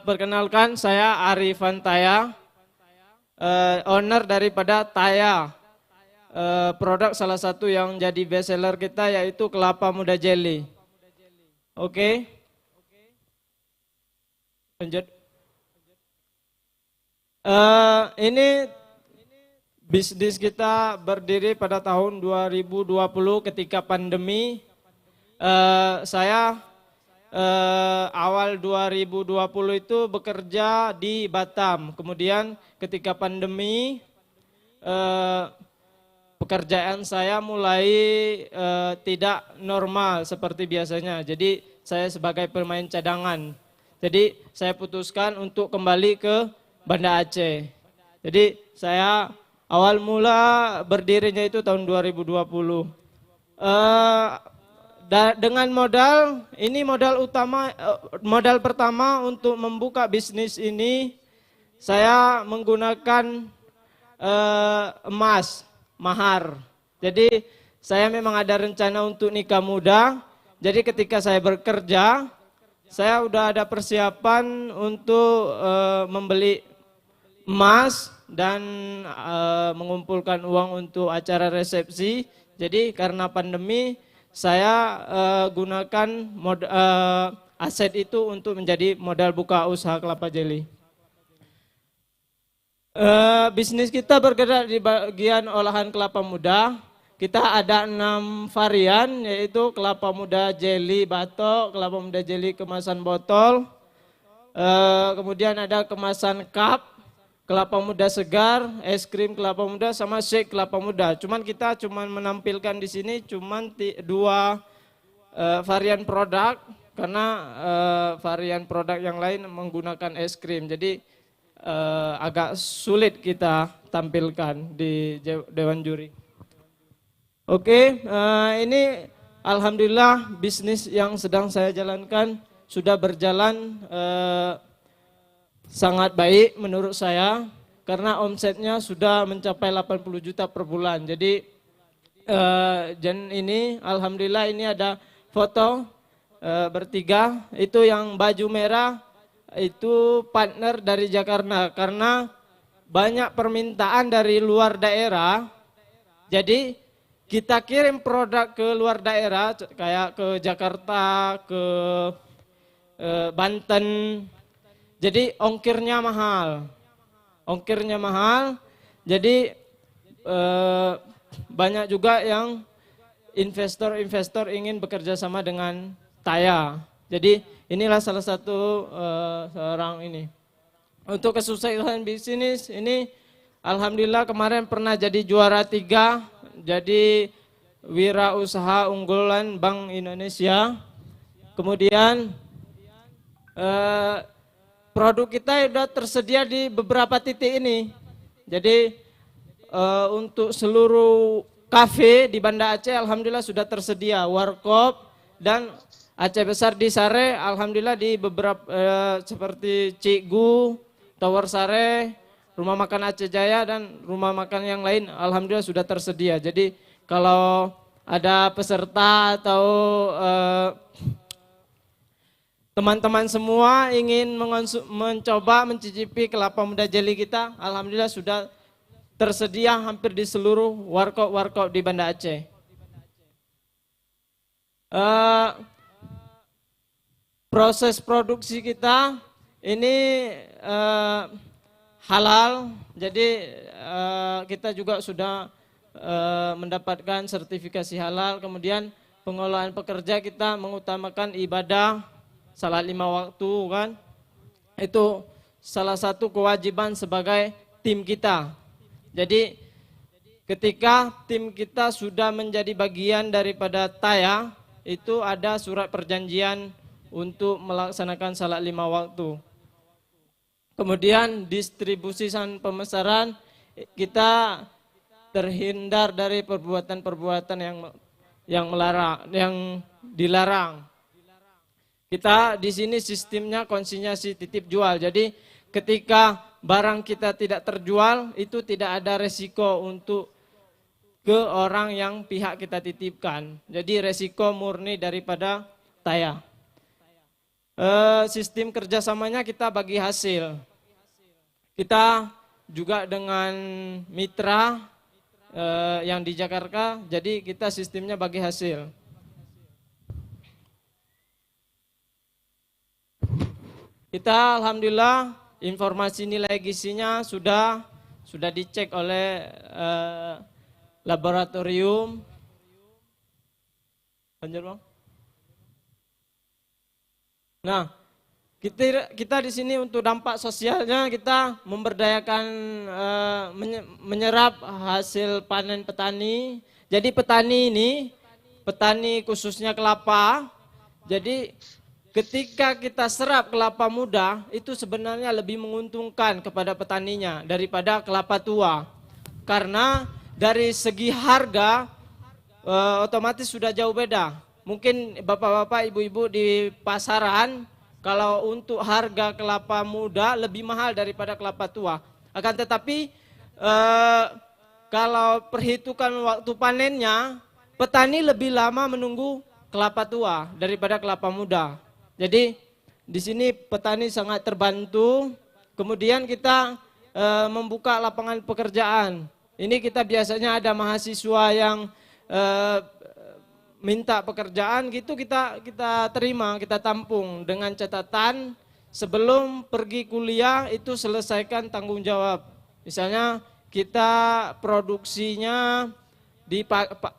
perkenalkan saya Arifan Taya, owner daripada Taya. Produk salah satu yang jadi best seller kita yaitu kelapa muda jelly. Oke. Lanjut. Ini bisnis kita berdiri pada tahun 2020 ketika pandemi. Saya awal awal 2020 itu bekerja di Batam. Kemudian ketika pandemi, pekerjaan saya mulai tidak normal seperti biasanya. Jadi saya sebagai pemain cadangan. Jadi saya putuskan untuk kembali ke Banda Aceh. Jadi saya awal mula berdirinya itu tahun 2020. Dengan modal, ini modal utama, modal pertama untuk membuka bisnis ini, saya menggunakan emas, mahar. Jadi saya memang ada rencana untuk nikah muda. Jadi ketika saya bekerja, saya udah ada persiapan untuk membeli emas dan mengumpulkan uang untuk acara resepsi. Jadi karena pandemi, saya gunakan aset itu untuk menjadi modal buka usaha kelapa jelly. Bisnis kita bergerak di bagian olahan kelapa muda. Kita ada 6 varian, yaitu kelapa muda jelly batok, kelapa muda jelly kemasan botol, kemudian ada kemasan cup, kelapa muda segar, es krim kelapa muda, sama shake kelapa muda. Cuman kita cuman menampilkan di sini cuman 2 varian produk, karena varian produk yang lain menggunakan es krim. Jadi agak sulit kita tampilkan di Dewan Juri. Oke, ini alhamdulillah bisnis yang sedang saya jalankan sudah berjalan sangat baik menurut saya, karena omsetnya sudah mencapai 80 juta per bulan. Jadi ini alhamdulillah ini ada foto bertiga, itu yang baju merah itu partner dari Jakarta, karena banyak permintaan dari luar daerah. Jadi kita kirim produk ke luar daerah, kayak ke Jakarta, ke Banten. Jadi ongkirnya mahal. Jadi banyak juga yang investor ingin bekerja sama dengan Taya. Jadi inilah salah satu seorang ini. Untuk kesuksesan bisnis ini, alhamdulillah kemarin pernah jadi juara 3. Jadi wirausaha unggulan Bank Indonesia. Kemudian produk kita sudah tersedia di beberapa titik ini. Jadi untuk seluruh kafe di Banda Aceh alhamdulillah sudah tersedia. Warkop dan Aceh Besar di Sare alhamdulillah di beberapa seperti Cikgu, Tower Sare, Rumah Makan Aceh Jaya dan rumah makan yang lain alhamdulillah sudah tersedia. Jadi kalau ada peserta atau teman-teman semua ingin mencoba mencicipi kelapa muda jelly kita, alhamdulillah sudah tersedia hampir di seluruh warkop di Banda Aceh. Proses produksi kita ini halal, jadi kita juga sudah mendapatkan sertifikasi halal. Kemudian pengolahan pekerja kita mengutamakan ibadah, salat 5 waktu kan. Itu salah satu kewajiban sebagai tim kita. Jadi ketika tim kita sudah menjadi bagian daripada Taya, itu ada surat perjanjian untuk melaksanakan salat 5 waktu. Kemudian distribusi dan pemesanan kita terhindar dari perbuatan-perbuatan yang dilarang. Kita di sini sistemnya konsinyasi titip jual. Jadi ketika barang kita tidak terjual, itu tidak ada resiko untuk ke orang yang pihak kita titipkan. Jadi resiko murni daripada Taya. Sistem kerjasamanya kita bagi hasil. Kita juga dengan mitra yang di Jakarta, jadi kita sistemnya bagi hasil. Kita alhamdulillah informasi nilai gizinya sudah dicek oleh laboratorium. Lanjut Bang. Nah, Kita di sini untuk dampak sosialnya kita memberdayakan menyerap hasil panen petani. Jadi petani ini, petani khususnya kelapa. Jadi ketika kita serap kelapa muda itu sebenarnya lebih menguntungkan kepada petaninya daripada kelapa tua. Karena dari segi harga otomatis sudah jauh beda. Mungkin bapak-bapak, ibu-ibu di pasaran kalau untuk harga kelapa muda lebih mahal daripada kelapa tua. Akan tetapi kalau perhitungan waktu panennya, petani lebih lama menunggu kelapa tua daripada kelapa muda. Jadi di sini petani sangat terbantu. Kemudian kita membuka lapangan pekerjaan. Ini kita biasanya ada mahasiswa yang minta pekerjaan gitu, kita terima, kita tampung dengan catatan sebelum pergi kuliah itu selesaikan tanggung jawab. Misalnya kita produksinya di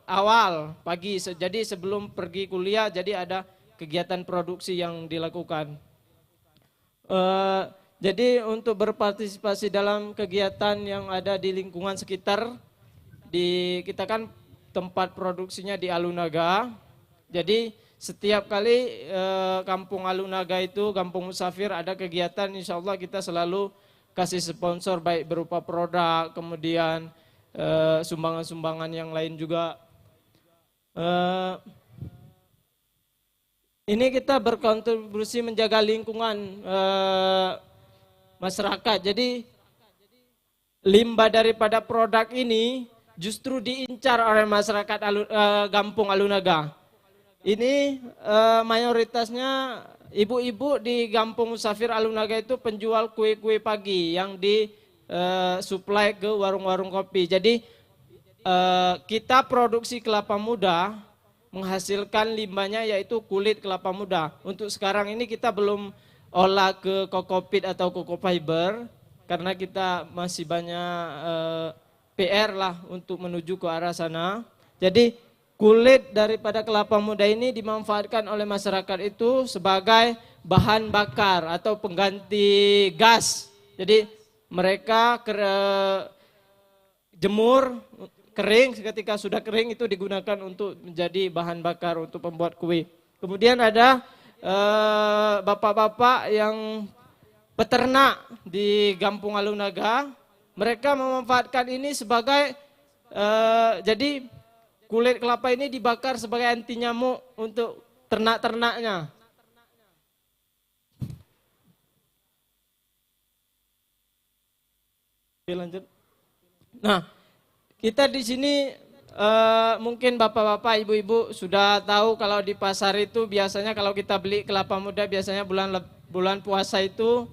awal pagi, jadi sebelum pergi kuliah jadi ada kegiatan produksi yang dilakukan. Jadi untuk berpartisipasi dalam kegiatan yang ada di lingkungan sekitar, kita kan tempat produksinya di Alunaga. Jadi setiap kali kampung Alunaga itu, kampung musafir ada kegiatan, insya Allah kita selalu kasih sponsor baik berupa produk, kemudian sumbangan-sumbangan yang lain juga. Ini kita berkontribusi menjaga lingkungan masyarakat. Jadi limbah daripada produk ini justru diincar oleh masyarakat Kampung Alunaga. Ini mayoritasnya ibu-ibu di Kampung Musafir Alunaga itu penjual kue-kue pagi yang disuplai ke warung-warung kopi. Jadi kita produksi kelapa muda menghasilkan limbahnya yaitu kulit kelapa muda. Untuk sekarang ini kita belum olah ke kokopit atau koko fiber karena kita masih banyak PR lah untuk menuju ke arah sana. Jadi kulit daripada kelapa muda ini dimanfaatkan oleh masyarakat itu sebagai bahan bakar atau pengganti gas. Jadi mereka jemur kering, ketika sudah kering itu digunakan untuk menjadi bahan bakar untuk membuat kue. Kemudian ada bapak-bapak yang peternak di Kampung Alunaga. Mereka memanfaatkan ini sebagai, jadi kulit kelapa ini dibakar sebagai anti nyamuk untuk ternak-ternaknya. Oke, lanjut. Nah, kita di sini mungkin bapak-bapak, ibu-ibu sudah tahu kalau di pasar itu biasanya kalau kita beli kelapa muda biasanya bulan puasa itu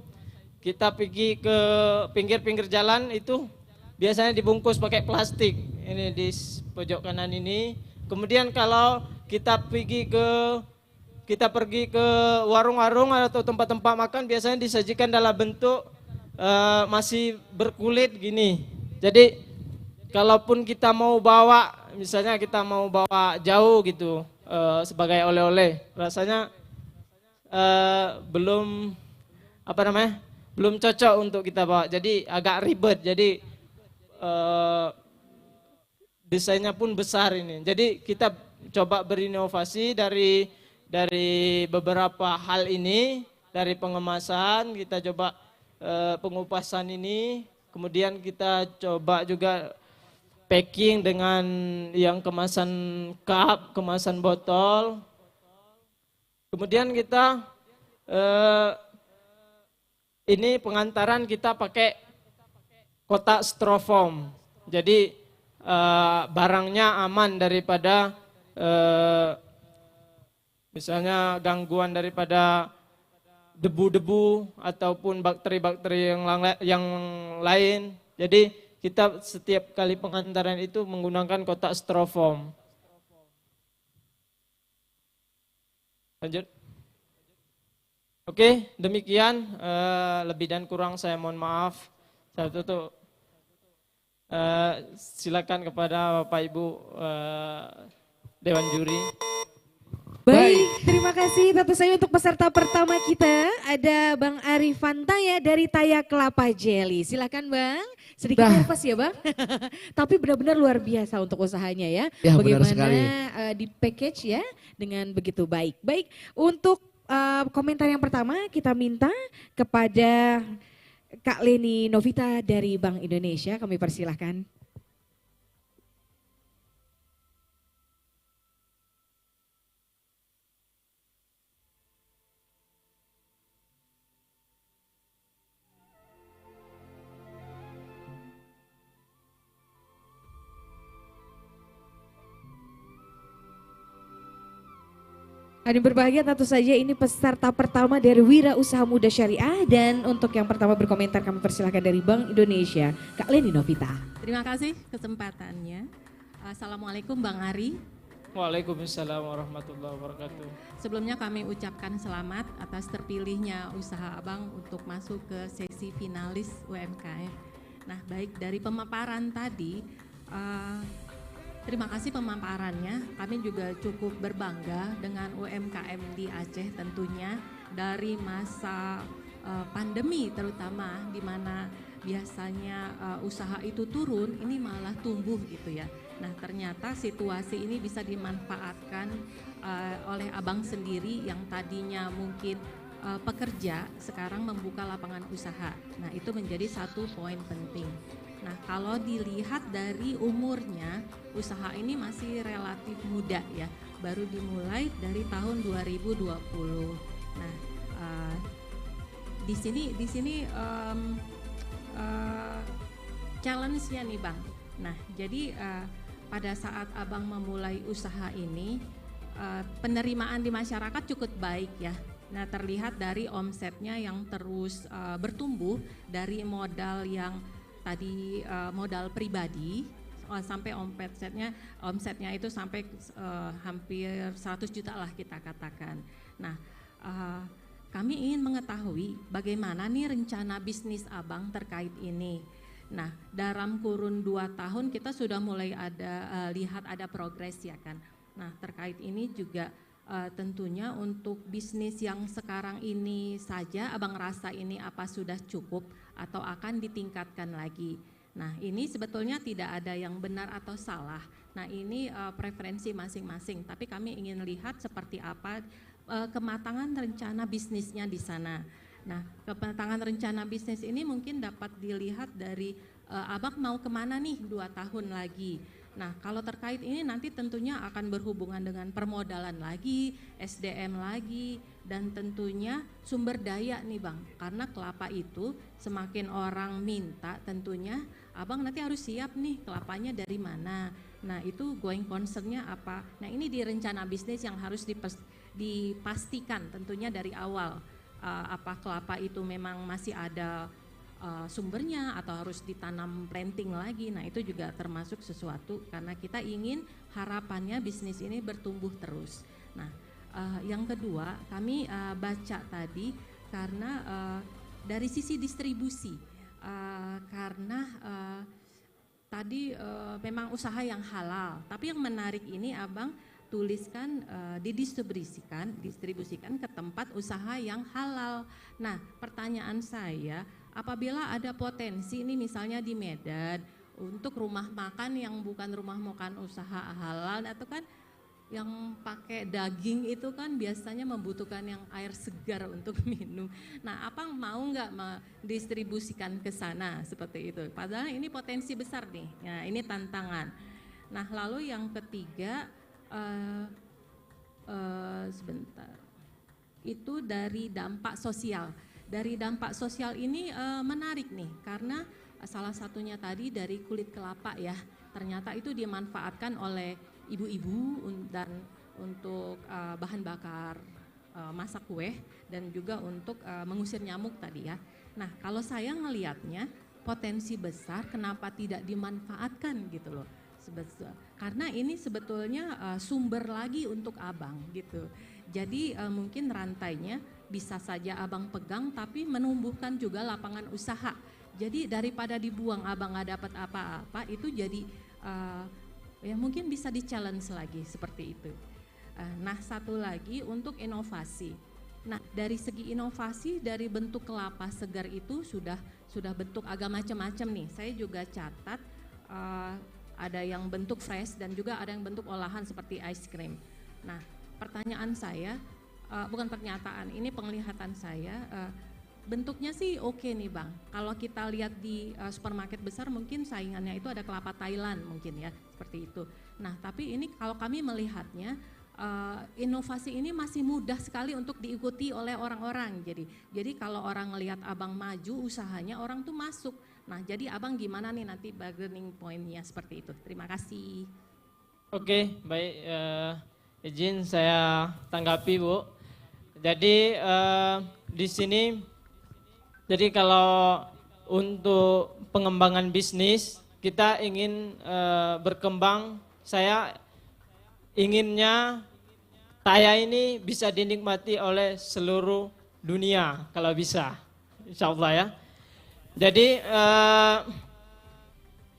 kita pergi ke pinggir-pinggir jalan itu biasanya dibungkus pakai plastik. Ini di pojok kanan ini. Kemudian kalau kita pergi ke warung-warung atau tempat-tempat makan biasanya disajikan dalam bentuk masih berkulit gini. Jadi kalaupun kita mau bawa, misalnya kita mau bawa jauh gitu sebagai oleh-oleh, rasanya belum belum cocok untuk kita bawa. Jadi agak ribet. Jadi desainnya pun besar ini. Jadi kita coba berinovasi dari beberapa hal ini, dari pengemasan kita coba pengupasan ini, kemudian kita coba juga packing dengan yang kemasan cup, kemasan botol. Kemudian kita ini pengantaran kita pakai kotak styrofoam. Jadi barangnya aman daripada misalnya gangguan daripada debu-debu ataupun bakteri-bakteri yang lain. Jadi kita setiap kali pengantaran itu menggunakan kotak styrofoam. Lanjut. Oke, demikian lebih dan kurang saya mohon maaf. Saya tutup. Silakan kepada Bapak Ibu Dewan Juri. Baik, terima kasih. Tentu saja untuk peserta pertama kita ada Bang Arifan Taya dari Taya Kelapa Jelly. Silakan Bang. Sedikit nervous ya Bang, tapi benar-benar luar biasa untuk usahanya ya. Ya, benar bagaimana sekali. Di package ya dengan begitu baik. Baik, untuk komentar yang pertama kita minta kepada Kak Leni Novita dari Bank Indonesia. Kami persilahkan. Hadirin berbahagia, tentu saja ini peserta pertama dari Wira Usaha Muda Syariah, dan untuk yang pertama berkomentar kami persilahkan dari Bank Indonesia, Kak Leni Novita. Terima kasih kesempatannya. Assalamualaikum Bang Ari. Waalaikumsalam warahmatullahi wabarakatuh. Sebelumnya kami ucapkan selamat atas terpilihnya usaha Abang untuk masuk ke sesi finalis UMKM. Nah, baik dari pemaparan tadi, terima kasih pemaparannya. Kami juga cukup berbangga dengan UMKM di Aceh tentunya dari masa pandemi terutama, di mana biasanya usaha itu turun, ini malah tumbuh gitu ya. Nah, ternyata situasi ini bisa dimanfaatkan oleh Abang sendiri yang tadinya mungkin pekerja, sekarang membuka lapangan usaha. Nah, itu menjadi satu poin penting. Nah, kalau dilihat dari umurnya, usaha ini masih relatif muda ya, baru dimulai dari tahun 2020. Nah, di sini challenge-nya nih Bang. Nah, jadi pada saat Abang memulai usaha ini, penerimaan di masyarakat cukup baik ya. Nah, terlihat dari omsetnya yang terus bertumbuh dari modal yang tadi modal pribadi sampai omsetnya itu sampai hampir 100 juta lah kita katakan. Nah, kami ingin mengetahui bagaimana nih rencana bisnis Abang terkait ini. Nah, dalam kurun 2 tahun kita sudah mulai lihat ada progres ya kan. Nah, terkait ini juga tentunya untuk bisnis yang sekarang ini saja Abang rasa ini apa sudah cukup atau akan ditingkatkan lagi. Nah, ini sebetulnya tidak ada yang benar atau salah. Nah, ini preferensi masing-masing, tapi kami ingin lihat seperti apa kematangan rencana bisnisnya di sana. Nah, kematangan rencana bisnis ini mungkin dapat dilihat dari Abang mau kemana nih 2 tahun lagi. Nah, kalau terkait ini nanti tentunya akan berhubungan dengan permodalan lagi, SDM lagi, dan tentunya sumber daya nih Bang. Karena kelapa itu semakin orang minta, tentunya Abang nanti harus siap nih kelapanya dari mana. Nah, itu going concern-nya apa. Nah, ini di rencana bisnis yang harus dipastikan tentunya dari awal. Apa kelapa itu memang masih ada sumbernya atau harus ditanam planting lagi. Nah, itu juga termasuk sesuatu karena kita ingin harapannya bisnis ini bertumbuh terus. Nah, yang kedua kami baca tadi karena dari sisi distribusi karena tadi memang usaha yang halal, tapi yang menarik ini Abang tuliskan didistribusikan ke tempat usaha yang halal. Nah, pertanyaan saya, apabila ada potensi ini misalnya di Medan untuk rumah makan yang bukan rumah makan usaha halal atau kan yang pakai daging itu kan biasanya membutuhkan yang air segar untuk minum. Nah, Abang mau nggak mendistribusikan ke sana seperti itu? Padahal ini potensi besar nih. Nah, ini tantangan. Nah, lalu yang ketiga sebentar. Itu dari dampak sosial. Dari dampak sosial ini menarik nih karena salah satunya tadi dari kulit kelapa ya. Ternyata itu dimanfaatkan oleh ibu-ibu dan untuk bahan bakar masak kue dan juga untuk mengusir nyamuk tadi ya. Nah, kalau saya ngelihatnya potensi besar kenapa tidak dimanfaatkan gitu loh. Karena ini sebetulnya sumber lagi untuk Abang gitu. Jadi mungkin rantainya bisa saja Abang pegang tapi menumbuhkan juga lapangan usaha. Jadi daripada dibuang Abang nggak dapat apa-apa itu jadi ya mungkin bisa di-challenge lagi seperti itu. Nah, satu lagi untuk inovasi. Nah, dari segi inovasi, dari bentuk kelapa segar itu sudah bentuk agak macam-macam nih. Saya juga catat ada yang bentuk fresh dan juga ada yang bentuk olahan seperti ice cream. Nah, pertanyaan saya, bukan pernyataan, ini penglihatan saya, bentuknya sih oke nih Bang. Kalau kita lihat di supermarket besar mungkin saingannya itu ada kelapa Thailand mungkin ya, seperti itu. Nah, tapi ini kalau kami melihatnya, inovasi ini masih mudah sekali untuk diikuti oleh orang-orang. Jadi kalau orang ngelihat Abang maju usahanya, orang tuh masuk. Nah, jadi Abang gimana nih nanti bargaining point-nya seperti itu. Terima kasih. Oke, baik. Izin saya tanggapi Bu. Jadi di sini, jadi kalau untuk pengembangan bisnis kita ingin berkembang, saya inginnya Taya ini bisa dinikmati oleh seluruh dunia kalau bisa, insya Allah ya. Jadi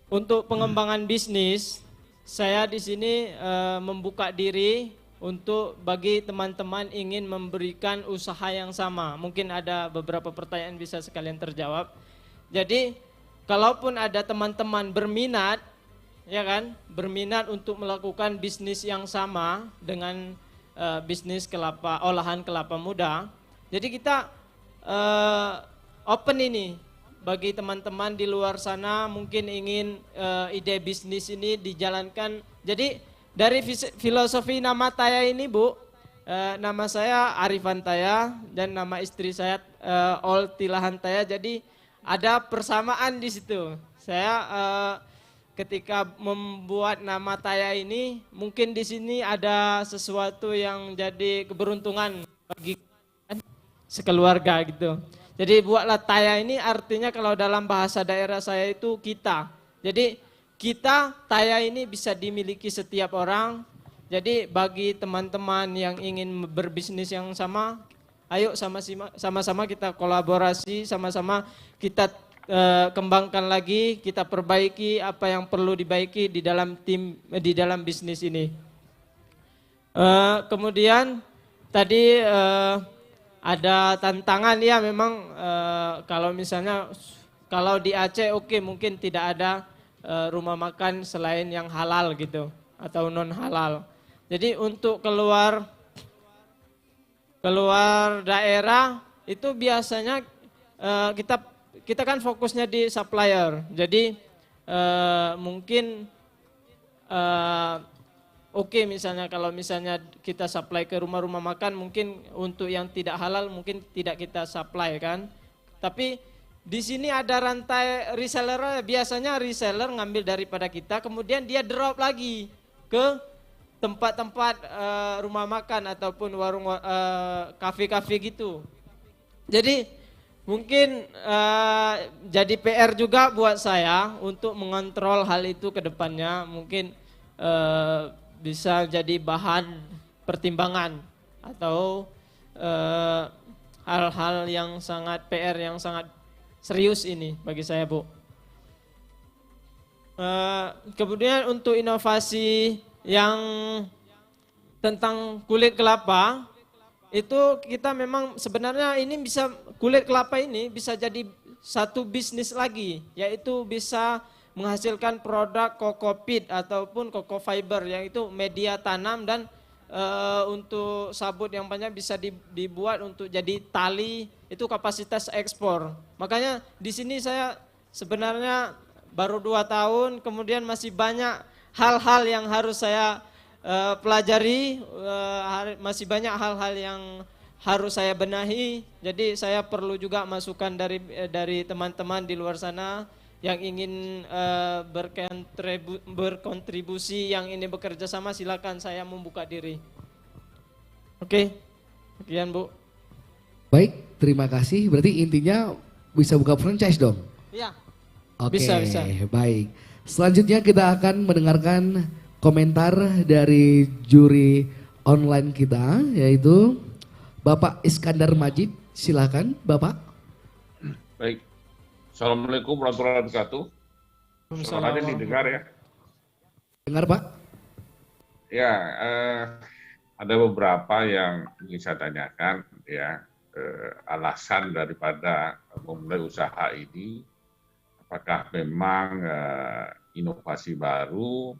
untuk pengembangan bisnis, saya di sini membuka diri untuk bagi teman-teman ingin memberikan usaha yang sama. Mungkin ada beberapa pertanyaan bisa sekalian terjawab. Jadi kalaupun ada teman-teman berminat, ya kan, berminat untuk melakukan bisnis yang sama dengan bisnis kelapa, olahan kelapa muda. Jadi kita open ini bagi teman-teman di luar sana mungkin ingin ide bisnis ini dijalankan. Jadi dari filosofi nama Taya ini Bu, nama saya Arifan Taya dan nama istri saya Oltilahan Taya. Jadi ada persamaan di situ. Saya ketika membuat nama Taya ini mungkin di sini ada sesuatu yang jadi keberuntungan bagi sekeluarga gitu. Jadi buatlah Taya ini artinya kalau dalam bahasa daerah saya itu kita. Jadi kita Taya ini bisa dimiliki setiap orang. Jadi bagi teman-teman yang ingin berbisnis yang sama, ayo sama-sama kita kolaborasi, sama-sama kita kembangkan lagi, kita perbaiki apa yang perlu dibaiki di dalam di dalam bisnis ini. Kemudian tadi ada tantangan ya memang kalau misalnya kalau di Aceh oke, mungkin tidak ada rumah makan selain yang halal gitu atau non halal. Jadi untuk keluar daerah itu biasanya kita kan fokusnya di supplier. Jadi mungkin oke misalnya kalau misalnya kita supply ke rumah-rumah makan, mungkin untuk yang tidak halal mungkin tidak kita supply kan. Tapi di sini ada rantai reseller, biasanya reseller ngambil daripada kita, kemudian dia drop lagi ke tempat-tempat rumah makan ataupun warung kafe-kafe gitu. Jadi mungkin jadi PR juga buat saya untuk mengontrol hal itu ke depannya, mungkin bisa jadi bahan pertimbangan atau hal-hal yang sangat PR yang sangat serius ini bagi saya Bu. Kemudian untuk inovasi yang tentang kulit kelapa, itu kita memang sebenarnya ini bisa, kulit kelapa ini bisa jadi satu bisnis lagi, yaitu bisa menghasilkan produk kokopit ataupun koko fiber, yang itu media tanam dan untuk sabut yang banyak bisa dibuat untuk jadi tali, itu kapasitas ekspor. Makanya di sini saya sebenarnya baru 2 tahun, kemudian masih banyak hal-hal yang harus saya pelajari, masih banyak hal-hal yang harus saya benahi. Jadi saya perlu juga masukan dari teman-teman di luar sana yang ingin berkontribusi, yang ini bekerja sama, silakan, saya membuka diri. Oke, sekian Bu. Baik, terima kasih. Berarti intinya bisa buka franchise dong? Iya. Oke, bisa. Baik. Selanjutnya kita akan mendengarkan komentar dari juri online kita, yaitu Bapak Iskandar Majid. Silakan Bapak. Baik. Assalamualaikum warahmatullahi wabarakatuh. Suaranya didengar ya? Dengar Pak? Ya, ada beberapa yang ingin saya tanyakan ya, alasan daripada memulai usaha ini, apakah memang inovasi baru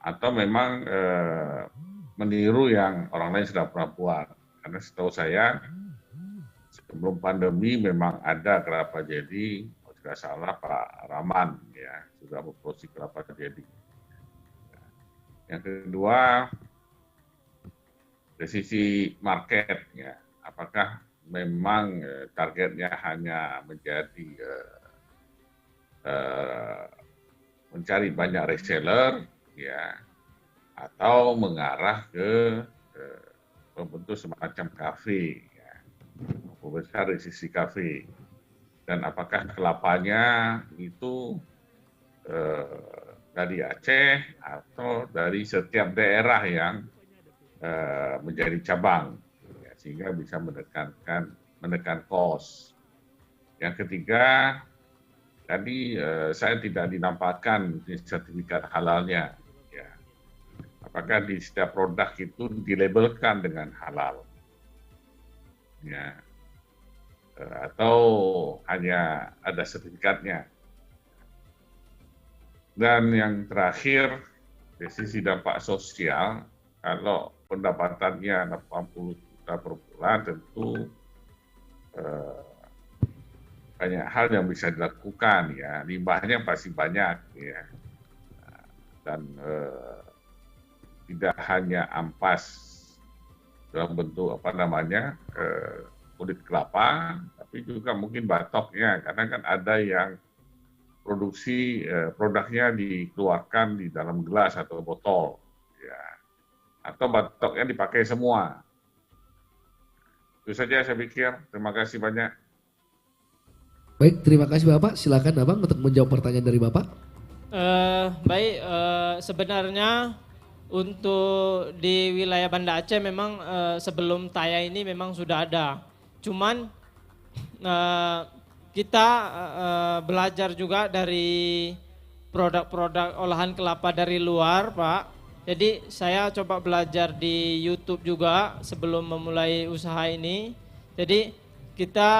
atau memang meniru yang orang lain sudah pernah buat. Karena setahu saya sebelum pandemi memang ada kelapa jadi, kalau tidak salah Pak Rahman ya sudah memproduksi kelapa jadi. Yang kedua, dari sisi market ya, apakah memang targetnya hanya menjadi mencari banyak reseller ya, atau mengarah ke membentuk semacam kafe ya, membesar dari sisi kafe, dan apakah kelapanya itu dari Aceh atau dari setiap daerah yang menjadi cabang ya, sehingga bisa menekan cost. Yang ketiga, tadi saya tidak dinampakkan sertifikat halalnya. Ya. Apakah di setiap produk itu dilabelkan dengan halal? Ya. Atau hanya ada sertifikatnya? Dan yang terakhir, dari sisi dampak sosial, kalau pendapatannya 80 juta per bulan, tentu banyak hal yang bisa dilakukan ya, limbahnya pasti banyak ya, dan tidak hanya ampas dalam bentuk kulit kelapa, tapi juga mungkin batoknya, karena kan ada yang produksi produknya dikeluarkan di dalam gelas atau botol ya, atau batoknya dipakai semua. Itu saja saya pikir. Terima kasih banyak. Baik, terima kasih Bapak. Silakan Abang untuk menjawab pertanyaan dari Bapak. Baik, sebenarnya untuk di wilayah Banda Aceh memang sebelum Taya ini memang sudah ada. Cuman kita belajar juga dari produk-produk olahan kelapa dari luar, Pak. Jadi saya coba belajar di YouTube juga sebelum memulai usaha ini. Jadi kita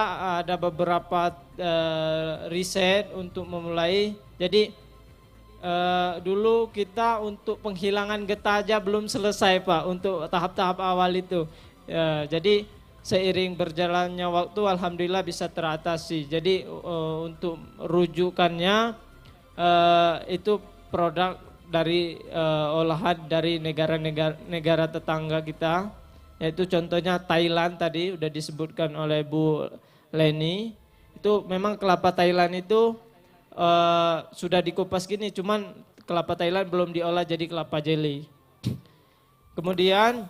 ada beberapa riset untuk memulai. Jadi dulu kita untuk penghilangan getah aja belum selesai, Pak, untuk tahap-tahap awal itu. Jadi seiring berjalannya waktu alhamdulillah bisa teratasi. Jadi untuk rujukannya itu produk dari olahan dari negara tetangga kita, yaitu contohnya Thailand, tadi udah disebutkan oleh Bu Leni. Itu memang kelapa Thailand itu sudah dikupas gini, cuman kelapa Thailand belum diolah jadi kelapa jelly. Kemudian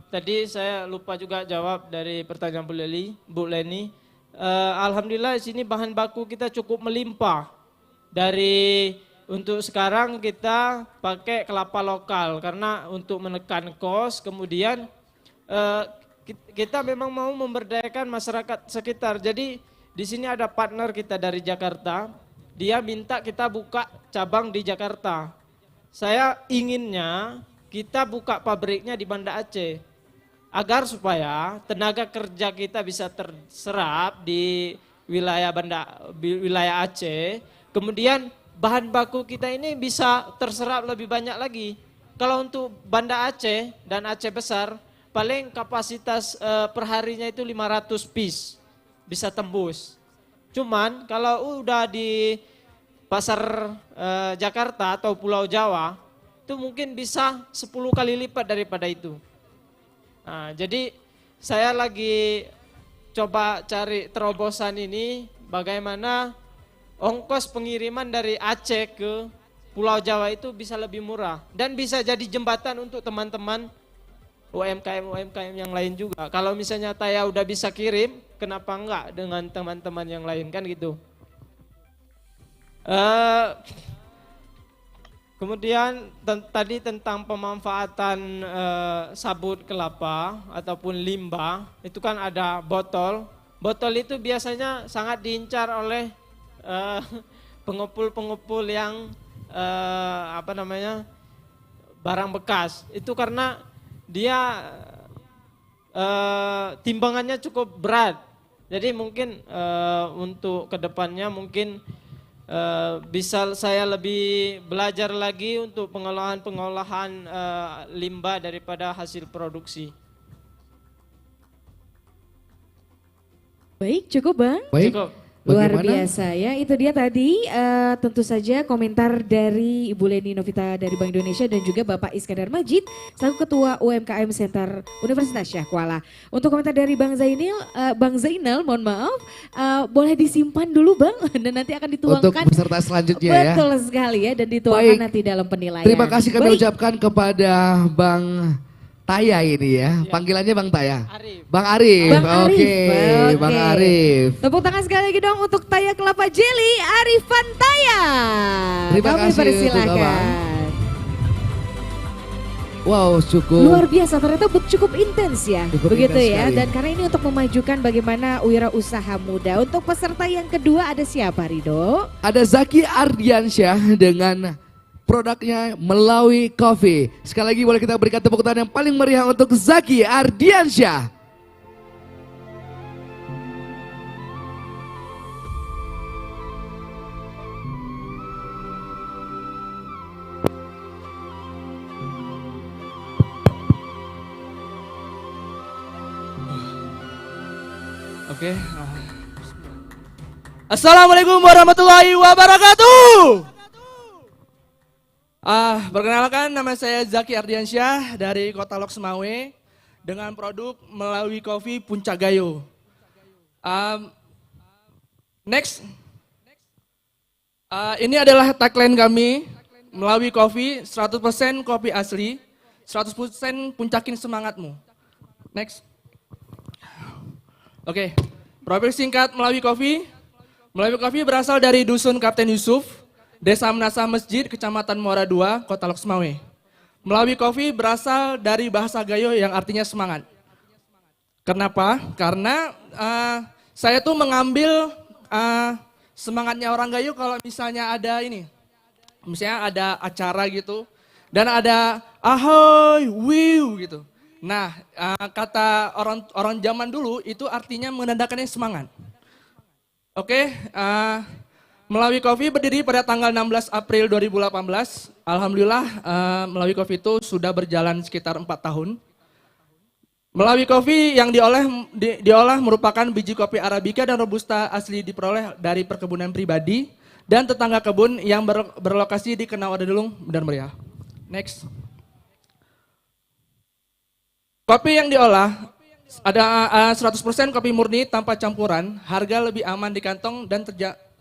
tadi saya lupa juga jawab dari pertanyaan Bu Leni. Alhamdulillah di sini bahan baku kita cukup melimpah. Untuk sekarang kita pakai kelapa lokal karena untuk menekan kos. Kemudian kita memang mau memberdayakan masyarakat sekitar. Jadi di sini ada partner kita dari Jakarta. Dia minta kita buka cabang di Jakarta. Saya inginnya kita buka pabriknya di Banda Aceh, agar supaya tenaga kerja kita bisa terserap di wilayah Aceh. Kemudian bahan baku kita ini bisa terserap lebih banyak lagi. Kalau untuk Banda Aceh dan Aceh besar, paling kapasitas perharinya itu 500 piece bisa tembus. Cuman kalau udah di pasar Jakarta atau Pulau Jawa, itu mungkin bisa 10 kali lipat daripada itu. Nah, jadi saya lagi coba cari terobosan ini bagaimana ongkos pengiriman dari Aceh ke Pulau Jawa itu bisa lebih murah dan bisa jadi jembatan untuk teman-teman UMKM yang lain juga. Kalau misalnya Taya udah bisa kirim, kenapa enggak dengan teman-teman yang lain, kan gitu. Kemudian tadi tentang pemanfaatan sabut kelapa ataupun limbah, itu kan ada botol. Botol itu biasanya sangat diincar oleh pengepul-pengepul yang barang bekas. Itu karena dia timbangannya cukup berat. Jadi mungkin untuk kedepannya mungkin bisa saya lebih belajar lagi untuk pengolahan limbah daripada hasil produksi. Baik, cukup Bang. Baik. Cukup. Luar Bagaimana? biasa ya, itu dia tadi tentu saja komentar dari Ibu Leni Novita dari Bank Indonesia dan juga Bapak Iskandar Majid selaku Ketua UMKM Center Universitas Syah Kuala. Untuk komentar dari Bang Zainal, mohon maaf, boleh disimpan dulu Bang dan nanti akan dituangkan. Untuk peserta selanjutnya ya. Betul sekali ya, dan dituangkan Baik. nanti dalam penilaian. Terima kasih kami Baik. ucapkan kepada Bang Taya ini ya. Panggilannya Bang Taya. Bang Arif. Bang Arif, Oke, Bang oke. Arif. Tepuk tangan sekali lagi dong untuk Taya Kelapa Jelly, Arifan Taya. Terima Kami kasih untuk persilahkan. Abang. Wow, cukup. Luar biasa, ternyata cukup intens ya. Cukup Begitu intens ya. sekali. Dan karena ini untuk memajukan bagaimana wirausaha muda. Untuk peserta yang kedua ada siapa, Rido? Ada Zaki Ardiansyah dengan produknya Melawi Coffee. Sekali lagi boleh kita berikan tepuk tangan yang paling meriah untuk Zaki Ardiansyah. Oke. Assalamualaikum warahmatullahi wabarakatuh. Perkenalkan, nama saya Zaki Ardiansyah dari Kota Lok Semawe dengan produk Melawi Coffee Puncak Gayo. Next. Ini adalah tagline kami, Melawi Coffee 100% kopi asli, 100% puncakin semangatmu. Next. Oke, profil singkat Melawi Coffee. Melawi Coffee berasal dari Dusun Kapten Yusuf, Desa Menasah Masjid, Kecamatan Muara II, Kota Lok Semawe. Melawi Coffee berasal dari bahasa Gayo yang artinya semangat. Kenapa? Karena saya tuh mengambil semangatnya orang Gayo kalau misalnya ada ini. Misalnya ada acara gitu, dan ada ahoy, wiu gitu. Nah, kata orang zaman dulu itu artinya menandakannya semangat. Oke, Melawi Coffee berdiri pada tanggal 16 April 2018. Alhamdulillah, Melawi Coffee itu sudah berjalan sekitar 4 tahun. Melawi Coffee yang diolah merupakan biji kopi Arabica dan Robusta asli diperoleh dari perkebunan pribadi dan tetangga kebun yang berlokasi di Kenawadadulung, Medan Meriah. Next. Kopi yang diolah ada 100% kopi murni tanpa campuran, harga lebih aman di kantong dan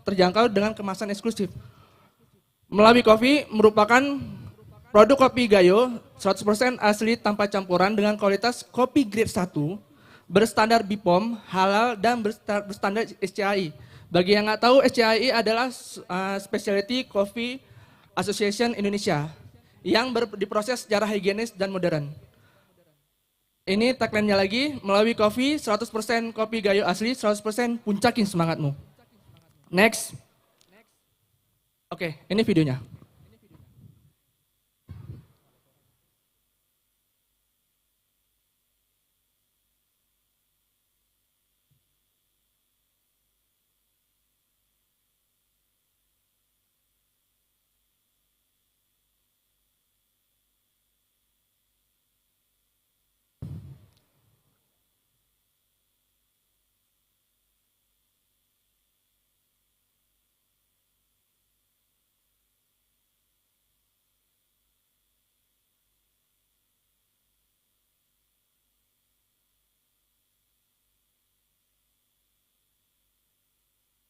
terjangkau dengan kemasan eksklusif. Melawi Coffee merupakan produk kopi Gayo 100% asli tanpa campuran dengan kualitas kopi grade 1, berstandar BPOM, halal dan berstandar SCAI. Bagi yang nggak tahu, SCAI adalah Specialty Coffee Association Indonesia yang diproses secara higienis dan modern. Ini tagline-nya lagi, Melawi Coffee 100% kopi Gayo asli, 100% puncakin semangatmu. Next. Oke, ini videonya.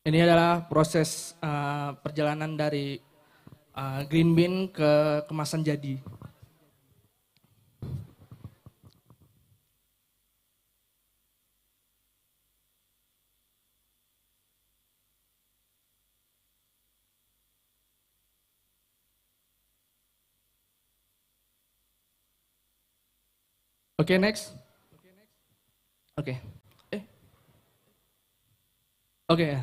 Ini adalah proses perjalanan dari green bean ke kemasan jadi. Oke, next. Oke. Oke ya.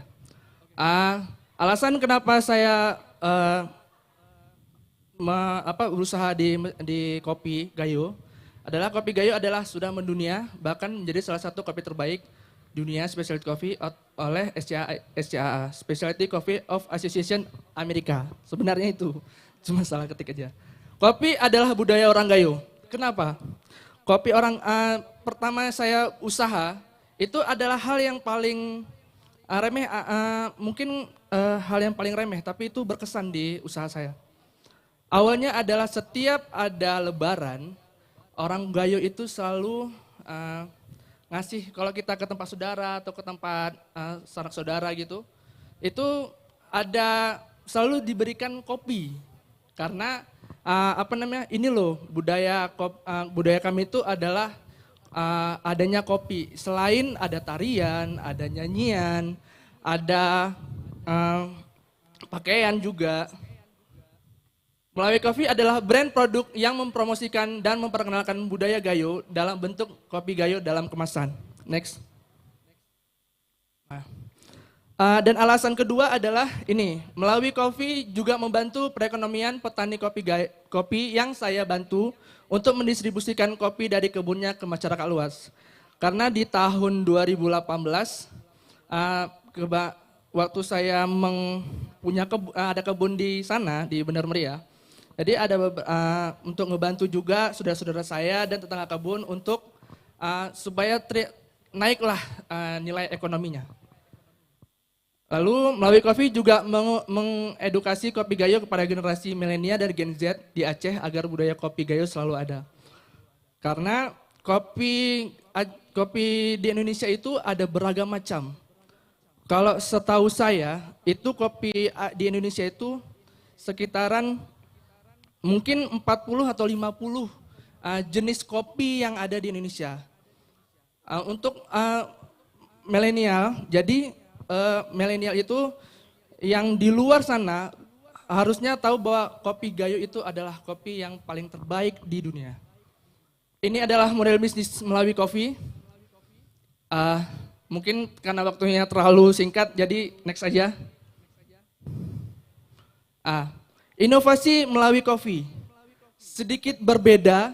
Alasan kenapa saya berusaha di Kopi Gayo adalah Kopi Gayo adalah sudah mendunia, bahkan menjadi salah satu kopi terbaik dunia specialty coffee oleh SCAA, Specialty Coffee of Association Amerika. Sebenarnya itu cuma salah ketik aja. Kopi adalah budaya orang Gayo. Kenapa? Kopi orang pertama saya usaha itu adalah hal yang paling remeh, mungkin hal yang paling remeh, tapi itu berkesan di usaha saya. Awalnya adalah setiap ada lebaran, orang Gayo itu selalu ngasih, kalau kita ke tempat saudara atau ke tempat sanak saudara gitu, itu ada selalu diberikan kopi. Karena ini loh budaya kami itu adalah adanya kopi. Selain ada tarian, ada nyanyian, ada pakaian juga. Melawi Coffee adalah brand produk yang mempromosikan dan memperkenalkan budaya Gayo dalam bentuk kopi Gayo dalam kemasan. Next. Dan alasan kedua adalah ini, Melawi Coffee juga membantu perekonomian petani kopi yang saya bantu untuk mendistribusikan kopi dari kebunnya ke masyarakat luas. Karena di tahun 2018, waktu saya ada kebun di sana, di Bener Meriah, jadi ada untuk ngebantu juga saudara-saudara saya dan tetangga kebun untuk supaya naiklah nilai ekonominya. Lalu Melawi Coffee juga mengedukasi kopi Gayo kepada generasi milenial dan Gen Z di Aceh agar budaya kopi Gayo selalu ada. Karena kopi di Indonesia itu ada beragam macam. Kalau setahu saya, itu kopi di Indonesia itu sekitaran mungkin 40 atau 50 jenis kopi yang ada di Indonesia. Untuk milenial, jadi milenial itu yang di luar sana harusnya tahu bahwa kopi Gayo itu adalah kopi yang paling terbaik di dunia. Ini adalah model bisnis Melawi Coffee. Mungkin karena waktunya terlalu singkat, jadi next aja. Inovasi Melawi Coffee, sedikit berbeda,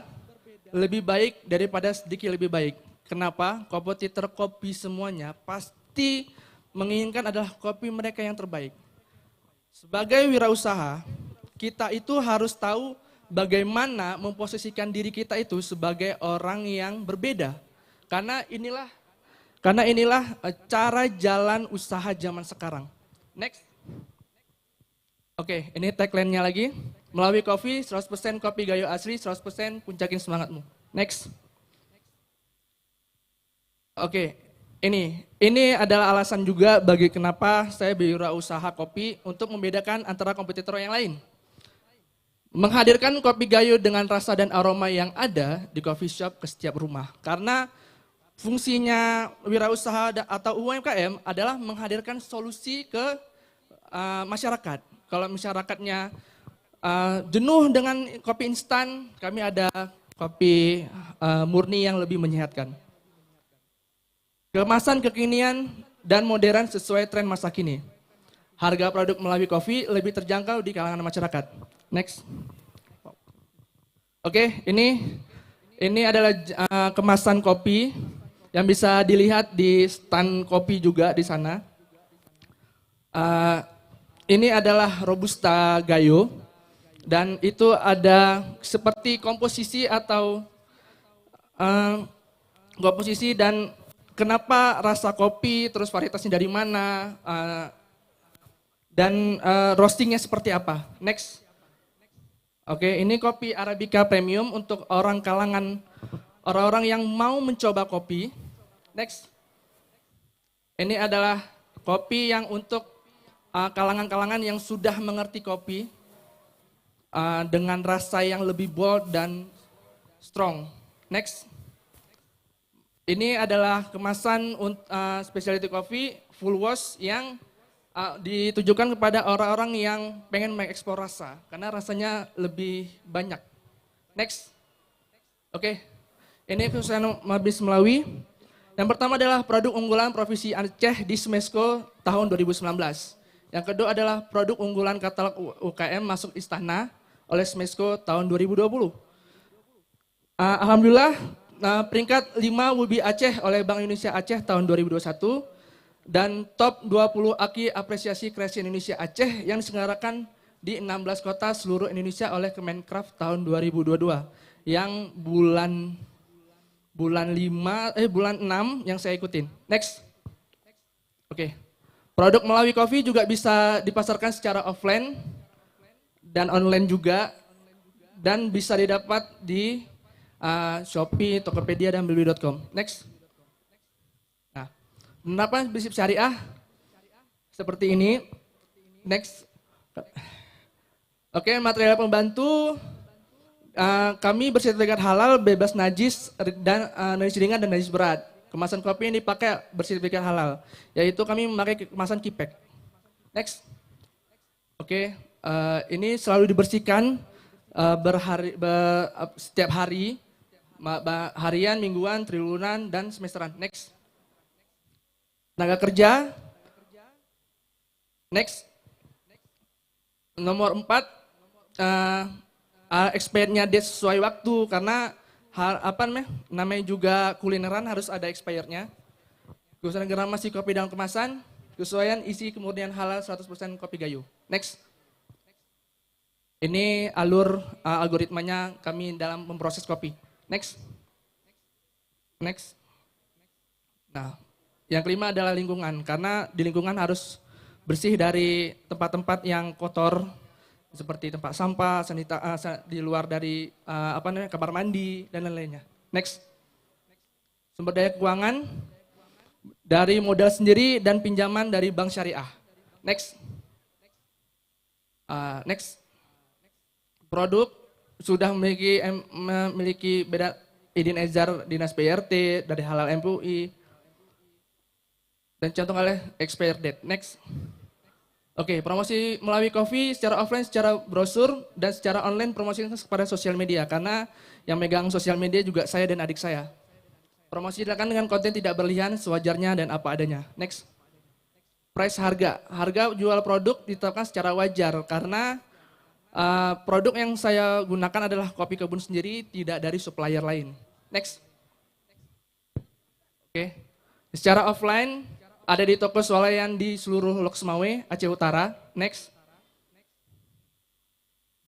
lebih baik daripada sedikit lebih baik. Kenapa? Kompetitor kopi semuanya pasti menginginkan adalah kopi mereka yang terbaik. Sebagai wirausaha, kita itu harus tahu bagaimana memposisikan diri kita itu sebagai orang yang berbeda. Karena inilah cara jalan usaha zaman sekarang. Next. Oke, ini tagline-nya lagi. Melawi Coffee, 100% kopi Gayo asli, 100% puncakin semangatmu. Next. Oke, ini adalah alasan juga bagi kenapa saya berwirausaha kopi untuk membedakan antara kompetitor yang lain. Menghadirkan kopi Gayo dengan rasa dan aroma yang ada di coffee shop ke setiap rumah. Karena fungsinya wirausaha atau UMKM adalah menghadirkan solusi ke masyarakat. Kalau masyarakatnya jenuh dengan kopi instan, kami ada kopi murni yang lebih menyehatkan. Kemasan kekinian dan modern sesuai tren masa kini. Harga produk Melawi Coffee lebih terjangkau di kalangan masyarakat. Next. Oke, ini adalah kemasan kopi yang bisa dilihat di stand kopi juga di sana. Ini adalah Robusta Gayo dan itu ada seperti komposisi atau komposisi dan kenapa rasa kopi, terus varietasnya dari mana, dan roastingnya seperti apa. Next. Oke, ini kopi Arabica Premium untuk orang yang mau mencoba kopi. Next. Ini adalah kopi yang untuk kalangan-kalangan yang sudah mengerti kopi dengan rasa yang lebih bold dan strong. Next. Ini adalah kemasan specialty coffee full wash yang ditujukan kepada orang-orang yang pengen mengeksplor rasa karena rasanya lebih banyak. Next. Oke. Ini kesusahan Mabis Melawi. Yang pertama adalah produk unggulan Provinsi Aceh di SMESCO tahun 2019. Yang kedua adalah produk unggulan katalog UKM masuk Istana oleh Smesco tahun 2020. Alhamdulillah peringkat 5 Wubi Aceh oleh Bank Indonesia Aceh tahun 2021 dan top 20 Aki Apresiasi Kreasi Indonesia Aceh yang diselenggarakan di 16 kota seluruh Indonesia oleh Kemenkraf tahun 2022 yang bulan 6 yang saya ikutin. Next. Oke. Produk Malawi Coffee juga bisa dipasarkan secara offline dan online juga dan bisa didapat di Shopee, Tokopedia, dan Blibli.com. Next. Nah, penerapan prinsip syariah seperti ini. Next. Oke, material pembantu kami bersertifikat halal, bebas najis dan najis ringan dan najis berat. Kemasan kopi yang dipakai bersertifikat halal, yaitu kami memakai kemasan Kipek. Next. Oke, ini selalu dibersihkan setiap hari. Harian, mingguan, triwulan, dan semesteran. Next. Tenaga kerja. Next. Nomor 4, expirednya date sesuai waktu karena namanya juga kulineran harus ada expirednya. Kesesuaian gramasi kopi dalam kemasan, kesesuaian isi kemudian halal 100% kopi gayo. Next. Ini algoritmanya kami dalam memproses kopi. Next. Next. Nah, yang kelima adalah lingkungan. Karena di lingkungan harus bersih dari tempat-tempat yang kotor, seperti tempat sampah, di luar dari kamar mandi dan lain-lainnya. Next. Sumber daya keuangan dari modal sendiri dan pinjaman dari bank syariah. Next. Next. Produk sudah memiliki beda izin edar dinas PRT dari halal MUI dan contoh oleh expired date. Next. Oke, promosi Malawi Coffee secara offline, secara brosur dan secara online promosi kepada sosial media karena yang megang sosial media juga saya dan adik saya. Promosi dilakukan dengan konten tidak berlebihan, sewajarnya dan apa adanya. Next. Price harga. Harga jual produk ditetapkan secara wajar karena produk yang saya gunakan adalah kopi kebun sendiri, tidak dari supplier lain. Next. Oke. Secara offline, ada di toko swalayan di seluruh Loksmawe, Aceh Utara. Next.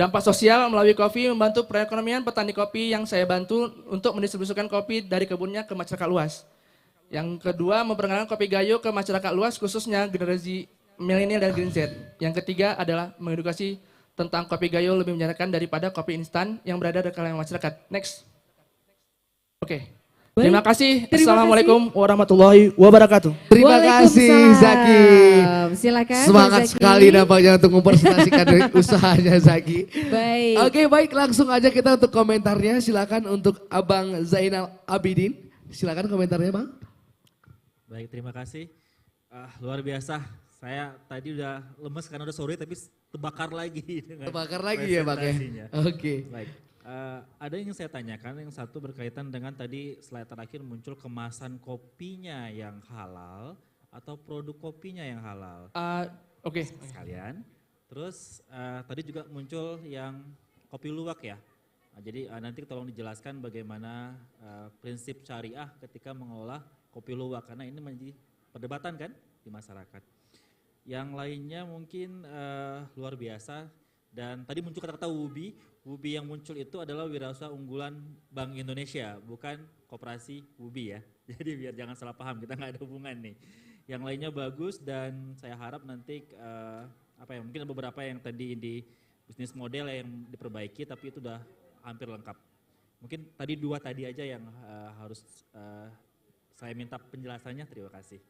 Dampak sosial Malawi Coffee membantu perekonomian petani kopi yang saya bantu untuk mendistribusikan kopi dari kebunnya ke masyarakat luas. Yang kedua, memperkenalkan kopi gayo ke masyarakat luas, khususnya generasi milenial dan Gen Z. Yang ketiga adalah mengedukasi tentang kopi gayo lebih menyenangkan daripada kopi instan yang berada di kalangan masyarakat. Next. Oke. Terima kasih. Assalamualaikum warahmatullahi wabarakatuh. Terima kasih Zaki. Silakan. Semangat Zaki. sekali nampaknya untuk mempresentasikan usahanya Zaki. Baik. Oke, baik, langsung aja kita untuk komentarnya. Silakan untuk Abang Zainal Abidin. Silakan komentarnya, Bang. Baik, terima kasih. Luar biasa. Saya tadi udah lemes karena udah sore tapi terbakar lagi dengan Terbakar lagi ya, Bang ya. presentasinya. Oke. Baik. Ada yang ingin saya tanyakan, yang satu berkaitan dengan tadi slide terakhir muncul kemasan kopinya yang halal atau produk kopinya yang halal. Oke. Sekalian. Terus tadi juga muncul yang kopi luwak ya. Jadi nanti tolong dijelaskan bagaimana prinsip syariah ketika mengelola kopi luwak karena ini menjadi perdebatan kan di masyarakat. Yang lainnya mungkin luar biasa dan tadi muncul kata-kata Wubi. Wubi yang muncul itu adalah wirausaha unggulan Bank Indonesia, bukan koperasi Wubi ya. Jadi biar jangan salah paham, kita nggak ada hubungan nih. Yang lainnya bagus dan saya harap nanti mungkin beberapa yang tadi di bisnis model yang diperbaiki tapi itu udah hampir lengkap. Mungkin tadi dua tadi aja yang harus saya minta penjelasannya. Terima kasih.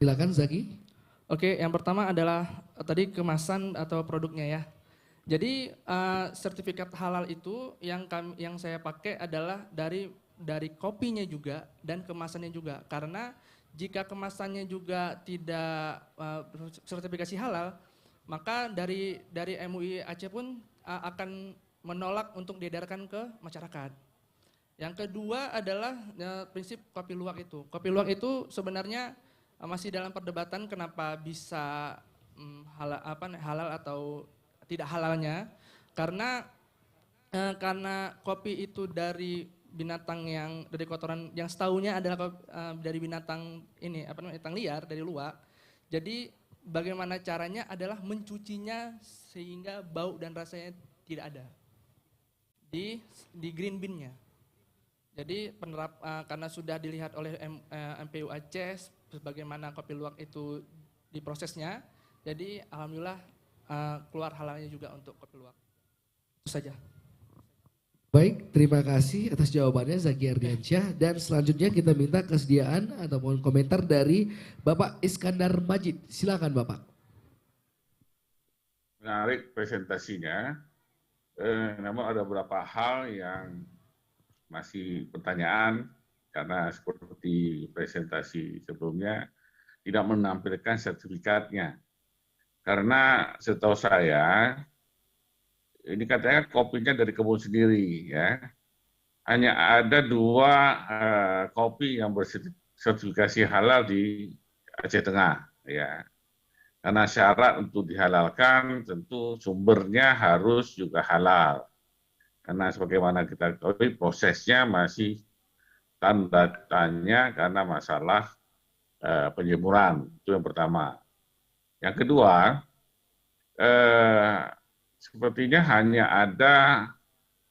Silakan Zaki. Oke, yang pertama adalah tadi kemasan atau produknya ya. Jadi sertifikat halal itu yang saya pakai adalah dari kopinya juga dan kemasannya juga. Karena jika kemasannya juga tidak sertifikasi halal, maka dari MUI Aceh pun akan menolak untuk diedarkan ke masyarakat. Yang kedua adalah prinsip kopi luwak itu. Kopi luwak itu sebenarnya masih dalam perdebatan kenapa bisa halal atau tidak halalnya. Karena kopi itu dari binatang yang dari kotoran yang setahunya adalah dari binatang ini binatang liar dari luwak. Jadi bagaimana caranya adalah mencucinya sehingga bau dan rasanya tidak ada di green bin-nya. Jadi karena sudah dilihat oleh MPU Aceh bagaimana kopi luwak itu diprosesnya, jadi alhamdulillah keluar halalnya juga untuk kopi luwak. Itu saja. Baik, terima kasih atas jawabannya Zaki Ardiansyah, dan selanjutnya kita minta kesediaan ataupun komentar dari Bapak Iskandar Majid. Silakan Bapak. Menarik presentasinya, namun ada beberapa hal yang masih pertanyaan karena seperti presentasi sebelumnya tidak menampilkan sertifikatnya. Karena setahu saya ini katanya kopinya dari kebun sendiri ya. Hanya ada 2 kopi yang bersertifikasi halal di Aceh Tengah ya. Karena syarat untuk dihalalkan tentu sumbernya harus juga halal. Karena sebagaimana kita ketahui prosesnya masih tanda tanya karena masalah penjemuran. Itu yang pertama. Yang kedua, sepertinya hanya ada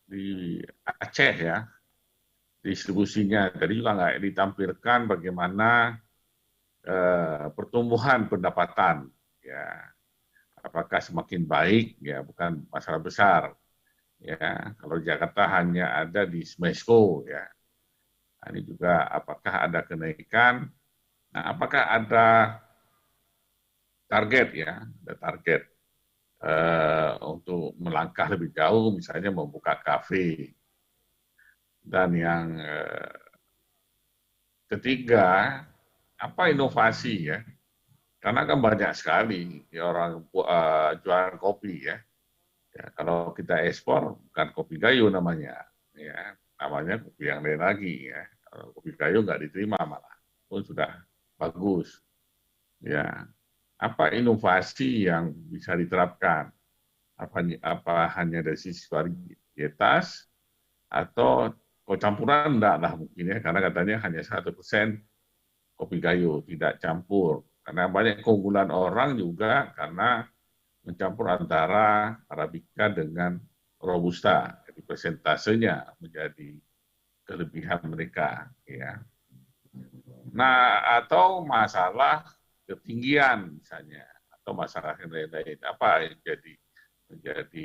di Aceh ya distribusinya. Tadi juga nggak ditampilkan bagaimana pertumbuhan pendapatan ya. Apakah semakin baik ya, bukan masalah besar. Ya, kalau Jakarta hanya ada di Smesco ya. Nah, ini juga apakah ada kenaikan? Nah, apakah ada target ya? Ada target untuk melangkah lebih jauh, misalnya membuka kafe. Dan yang ketiga, apa inovasi ya? Karena kan banyak sekali ya, orang jualan kopi ya. Ya, kalau kita ekspor bukan kopi gayo namanya, ya namanya kopi yang lain lagi ya. Kalau kopi gayo nggak diterima malah, pun sudah bagus. Ya, apa inovasi yang bisa diterapkan? Apa hanya dari sisi varietas atau campuran enggak lah mungkin ya, karena katanya hanya 100% kopi gayo tidak campur. Karena banyak keunggulan orang juga karena mencampur antara Arabica dengan Robusta, jadi persentasenya menjadi kelebihan mereka, ya. Nah, atau masalah ketinggian misalnya, atau masalah yang lain-lain, apa yang menjadi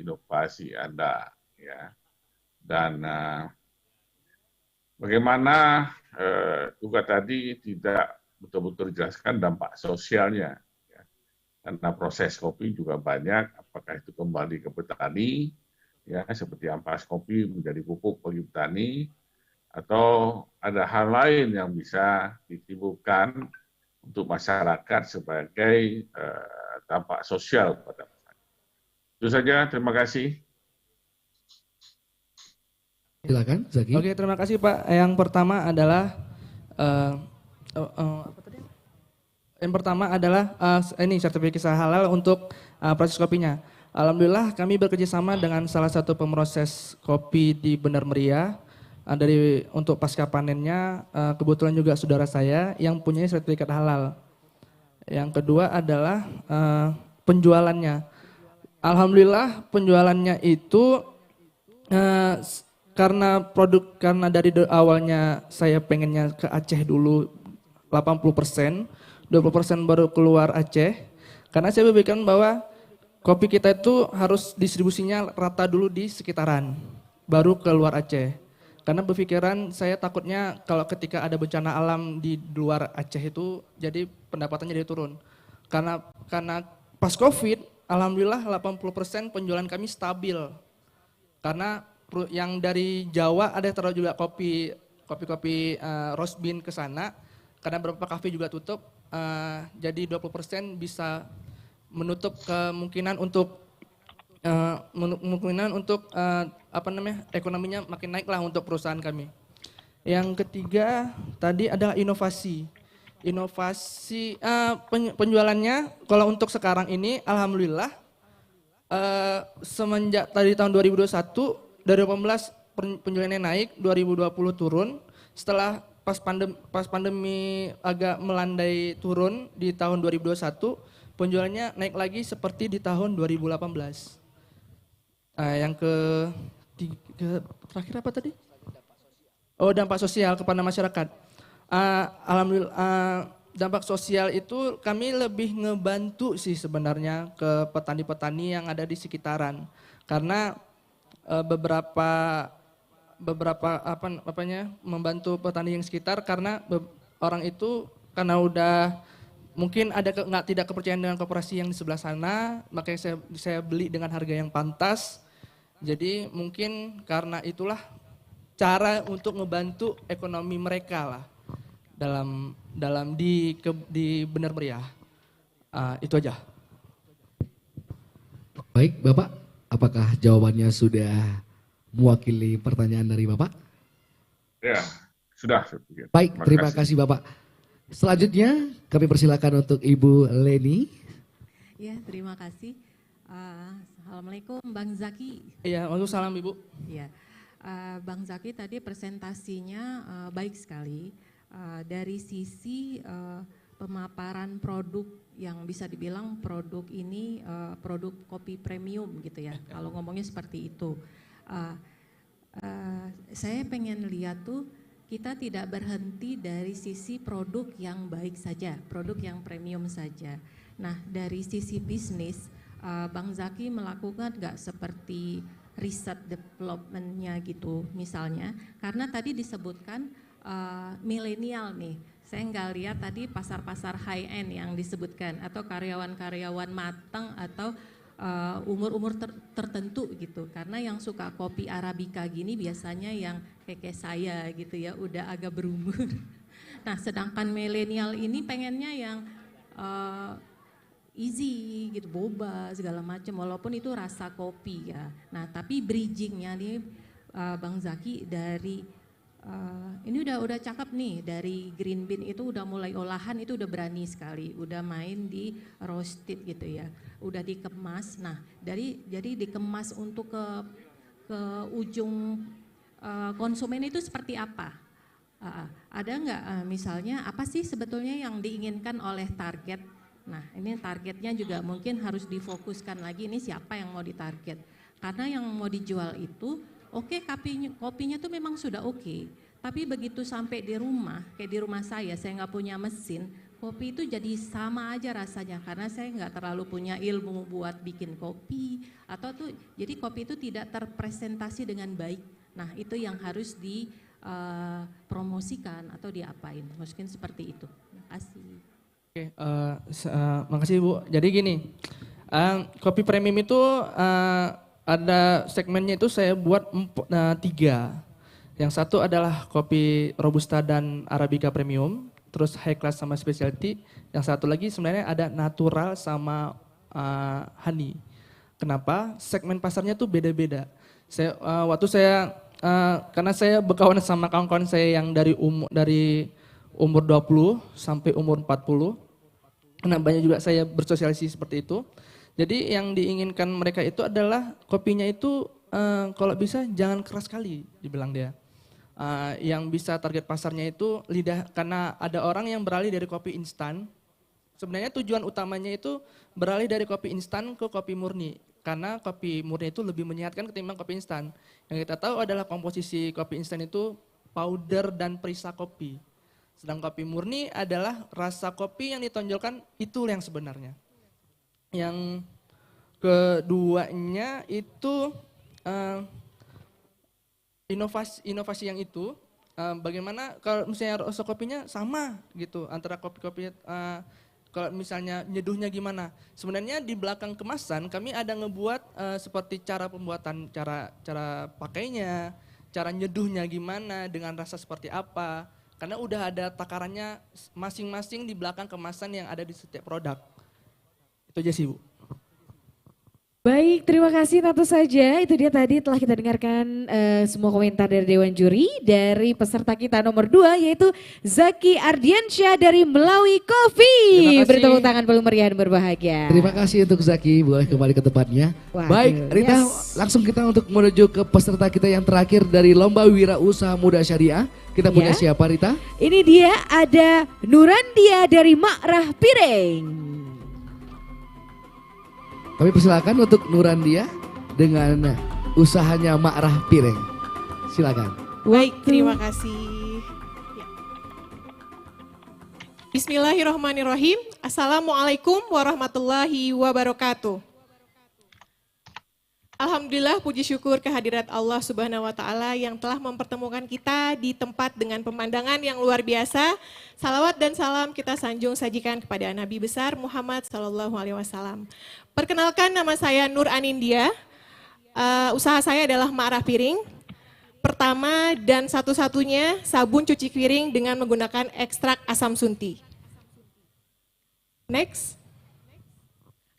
inovasi Anda, ya. Dan bagaimana juga tadi tidak betul-betul dijelaskan dampak sosialnya. Karena proses kopi juga banyak, apakah itu kembali ke petani, ya seperti ampas kopi menjadi pupuk bagi petani, atau ada hal lain yang bisa ditimbulkan untuk masyarakat sebagai dampak sosial pada masyarakat. Itu saja, terima kasih. Silakan, Zaki. Oke, terima kasih Pak. Yang pertama adalah Yang pertama adalah ini sertifikasi halal untuk proses kopinya. Alhamdulillah kami bekerjasama dengan salah satu pemroses kopi di Benar Meriah. Untuk pasca panennya kebetulan juga saudara saya yang punya sertifikat halal. Yang kedua adalah penjualannya. Alhamdulillah penjualannya itu karena dari awalnya saya pengennya ke Aceh dulu 80%. 20% baru keluar Aceh, karena saya berpikir bahwa kopi kita itu harus distribusinya rata dulu di sekitaran, baru keluar Aceh. Karena berpikiran saya takutnya kalau ketika ada bencana alam di luar Aceh itu, jadi pendapatannya jadi turun. Karena pas Covid, alhamdulillah 80% penjualan kami stabil. Karena yang dari Jawa ada taruh juga kopi roast bean ke sana, karena beberapa kafe juga tutup. Jadi 20% bisa menutup kemungkinan untuk ekonominya makin naik lah untuk perusahaan kami. Yang ketiga tadi adalah inovasi. Penjualannya kalau untuk sekarang ini alhamdulillah semenjak tadi tahun 2021, dari 2018 penjualannya naik, 2020 turun. Setelah pas pandemi agak melandai turun di tahun 2021, penjualannya naik lagi seperti di tahun 2018. Yang terakhir apa tadi? Oh, dampak sosial kepada masyarakat. Alhamdulillah, dampak sosial itu kami lebih ngebantu sih sebenarnya ke petani-petani yang ada di sekitaran. Karena beberapa membantu petani yang sekitar, karena orang itu karena udah mungkin ada tidak kepercayaan dengan koperasi yang di sebelah sana, makanya saya beli dengan harga yang pantas. Jadi mungkin karena itulah cara untuk ngebantu ekonomi mereka lah dalam di Benar Meriah. Itu aja. Baik Bapak, apakah jawabannya sudah mewakili pertanyaan dari Bapak? Ya, sudah. Baik, terima kasih Bapak. Selanjutnya kami persilakan untuk Ibu Leni. Ya, terima kasih. Assalamualaikum Bang Zaki. Iya, waalaikumsalam Ibu. Iya, Bang Zaki tadi presentasinya baik sekali. Dari sisi pemaparan produk yang bisa dibilang produk ini produk kopi premium gitu ya, kalau ngomongnya seperti itu. Saya pengen lihat tuh kita tidak berhenti dari sisi produk yang baik saja, produk yang premium saja. Nah dari sisi bisnis, Bang Zaki melakukan nggak seperti riset development-nya gitu misalnya, karena tadi disebutkan milenial nih, saya nggak lihat tadi pasar-pasar high end yang disebutkan atau karyawan-karyawan matang atau umur-umur tertentu gitu, karena yang suka kopi Arabica gini biasanya yang kayak saya gitu ya, udah agak berumur. Nah sedangkan milenial ini pengennya yang easy gitu, boba segala macam, walaupun itu rasa kopi ya. Nah tapi bridgingnya nih Bang Zaki dari ini udah cakep nih, dari green bean itu udah mulai olahan, itu udah berani sekali, udah main di roasted gitu ya, udah dikemas. Nah jadi dikemas untuk ke ujung konsumen itu seperti apa? Ada nggak misalnya apa sih sebetulnya yang diinginkan oleh target? Nah ini targetnya juga mungkin harus difokuskan lagi, ini siapa yang mau ditarget, karena yang mau dijual itu oke, kopinya tuh memang sudah oke, tapi begitu sampai di rumah, kayak di rumah saya nggak punya mesin, kopi itu jadi sama aja rasanya, karena saya nggak terlalu punya ilmu buat bikin kopi, atau tuh jadi kopi itu tidak terpresentasi dengan baik. Nah itu yang harus dipromosikan atau diapain, mungkin seperti itu. Terima kasih. Oke, makasih Bu. Jadi gini, kopi premium itu ada segmennya itu saya buat 3. Yang satu adalah kopi Robusta dan Arabica premium, terus high class sama specialty. Yang satu lagi sebenarnya ada natural sama honey. Kenapa? Segmen pasarnya tuh beda-beda. Karena saya berkawan sama kawan-kawan saya yang dari umur 20 sampai umur 40. Nah banyak juga saya bersosialisasi seperti itu. Jadi yang diinginkan mereka itu adalah kopinya itu kalau bisa jangan keras sekali, dibilang dia. Yang bisa target pasarnya itu lidah, karena ada orang yang beralih dari kopi instan. Sebenarnya tujuan utamanya itu beralih dari kopi instan ke kopi murni. Karena kopi murni itu lebih menyehatkan ketimbang kopi instan. Yang kita tahu adalah komposisi kopi instan itu powder dan perisa kopi. Sedang kopi murni adalah rasa kopi yang ditonjolkan, itu yang sebenarnya. Yang keduanya itu inovasi yang itu bagaimana kalau misalnya rasa kopinya sama gitu antara kopi-kopi, kalau misalnya nyeduhnya gimana. Sebenarnya di belakang kemasan kami ada ngebuat seperti cara pembuatan, cara pakainya, cara nyeduhnya gimana, dengan rasa seperti apa. Karena udah ada takarannya masing-masing di belakang kemasan yang ada di setiap produk. Itu aja sih Bu. Baik, terima kasih tentu saja. Itu dia tadi telah kita dengarkan semua komentar dari Dewan Juri dari peserta kita nomor 2 yaitu Zaki Ardiansyah dari Melawi Coffee. Bertepuk tangan paling meriah dan berbahagia. Terima kasih untuk Zaki, boleh kembali ke tempatnya. Waduh, Baik, Rita, langsung kita untuk menuju ke peserta kita yang terakhir dari Lomba Wirausaha Muda Syariah. Kita punya siapa, Rita? Ini dia ada Nurandia dari Makrah Piring. Kami persilakan untuk Nurandia dengan usahanya Makrah Piring. Silakan. Baik, terima kasih. Ya. Bismillahirrahmanirrahim. Assalamualaikum warahmatullahi wabarakatuh. Alhamdulillah, puji syukur kehadirat Allah Subhanahu wa Ta'ala yang telah mempertemukan kita di tempat dengan pemandangan yang luar biasa. Salawat dan salam kita sanjung sajikan kepada Nabi besar Muhammad Sallallahu Alaihi Wasallam. Perkenalkan, nama saya Nur Anindya. Usaha saya adalah Makrah Piring. Pertama dan satu-satunya sabun cuci piring dengan menggunakan ekstrak asam sunti. Next.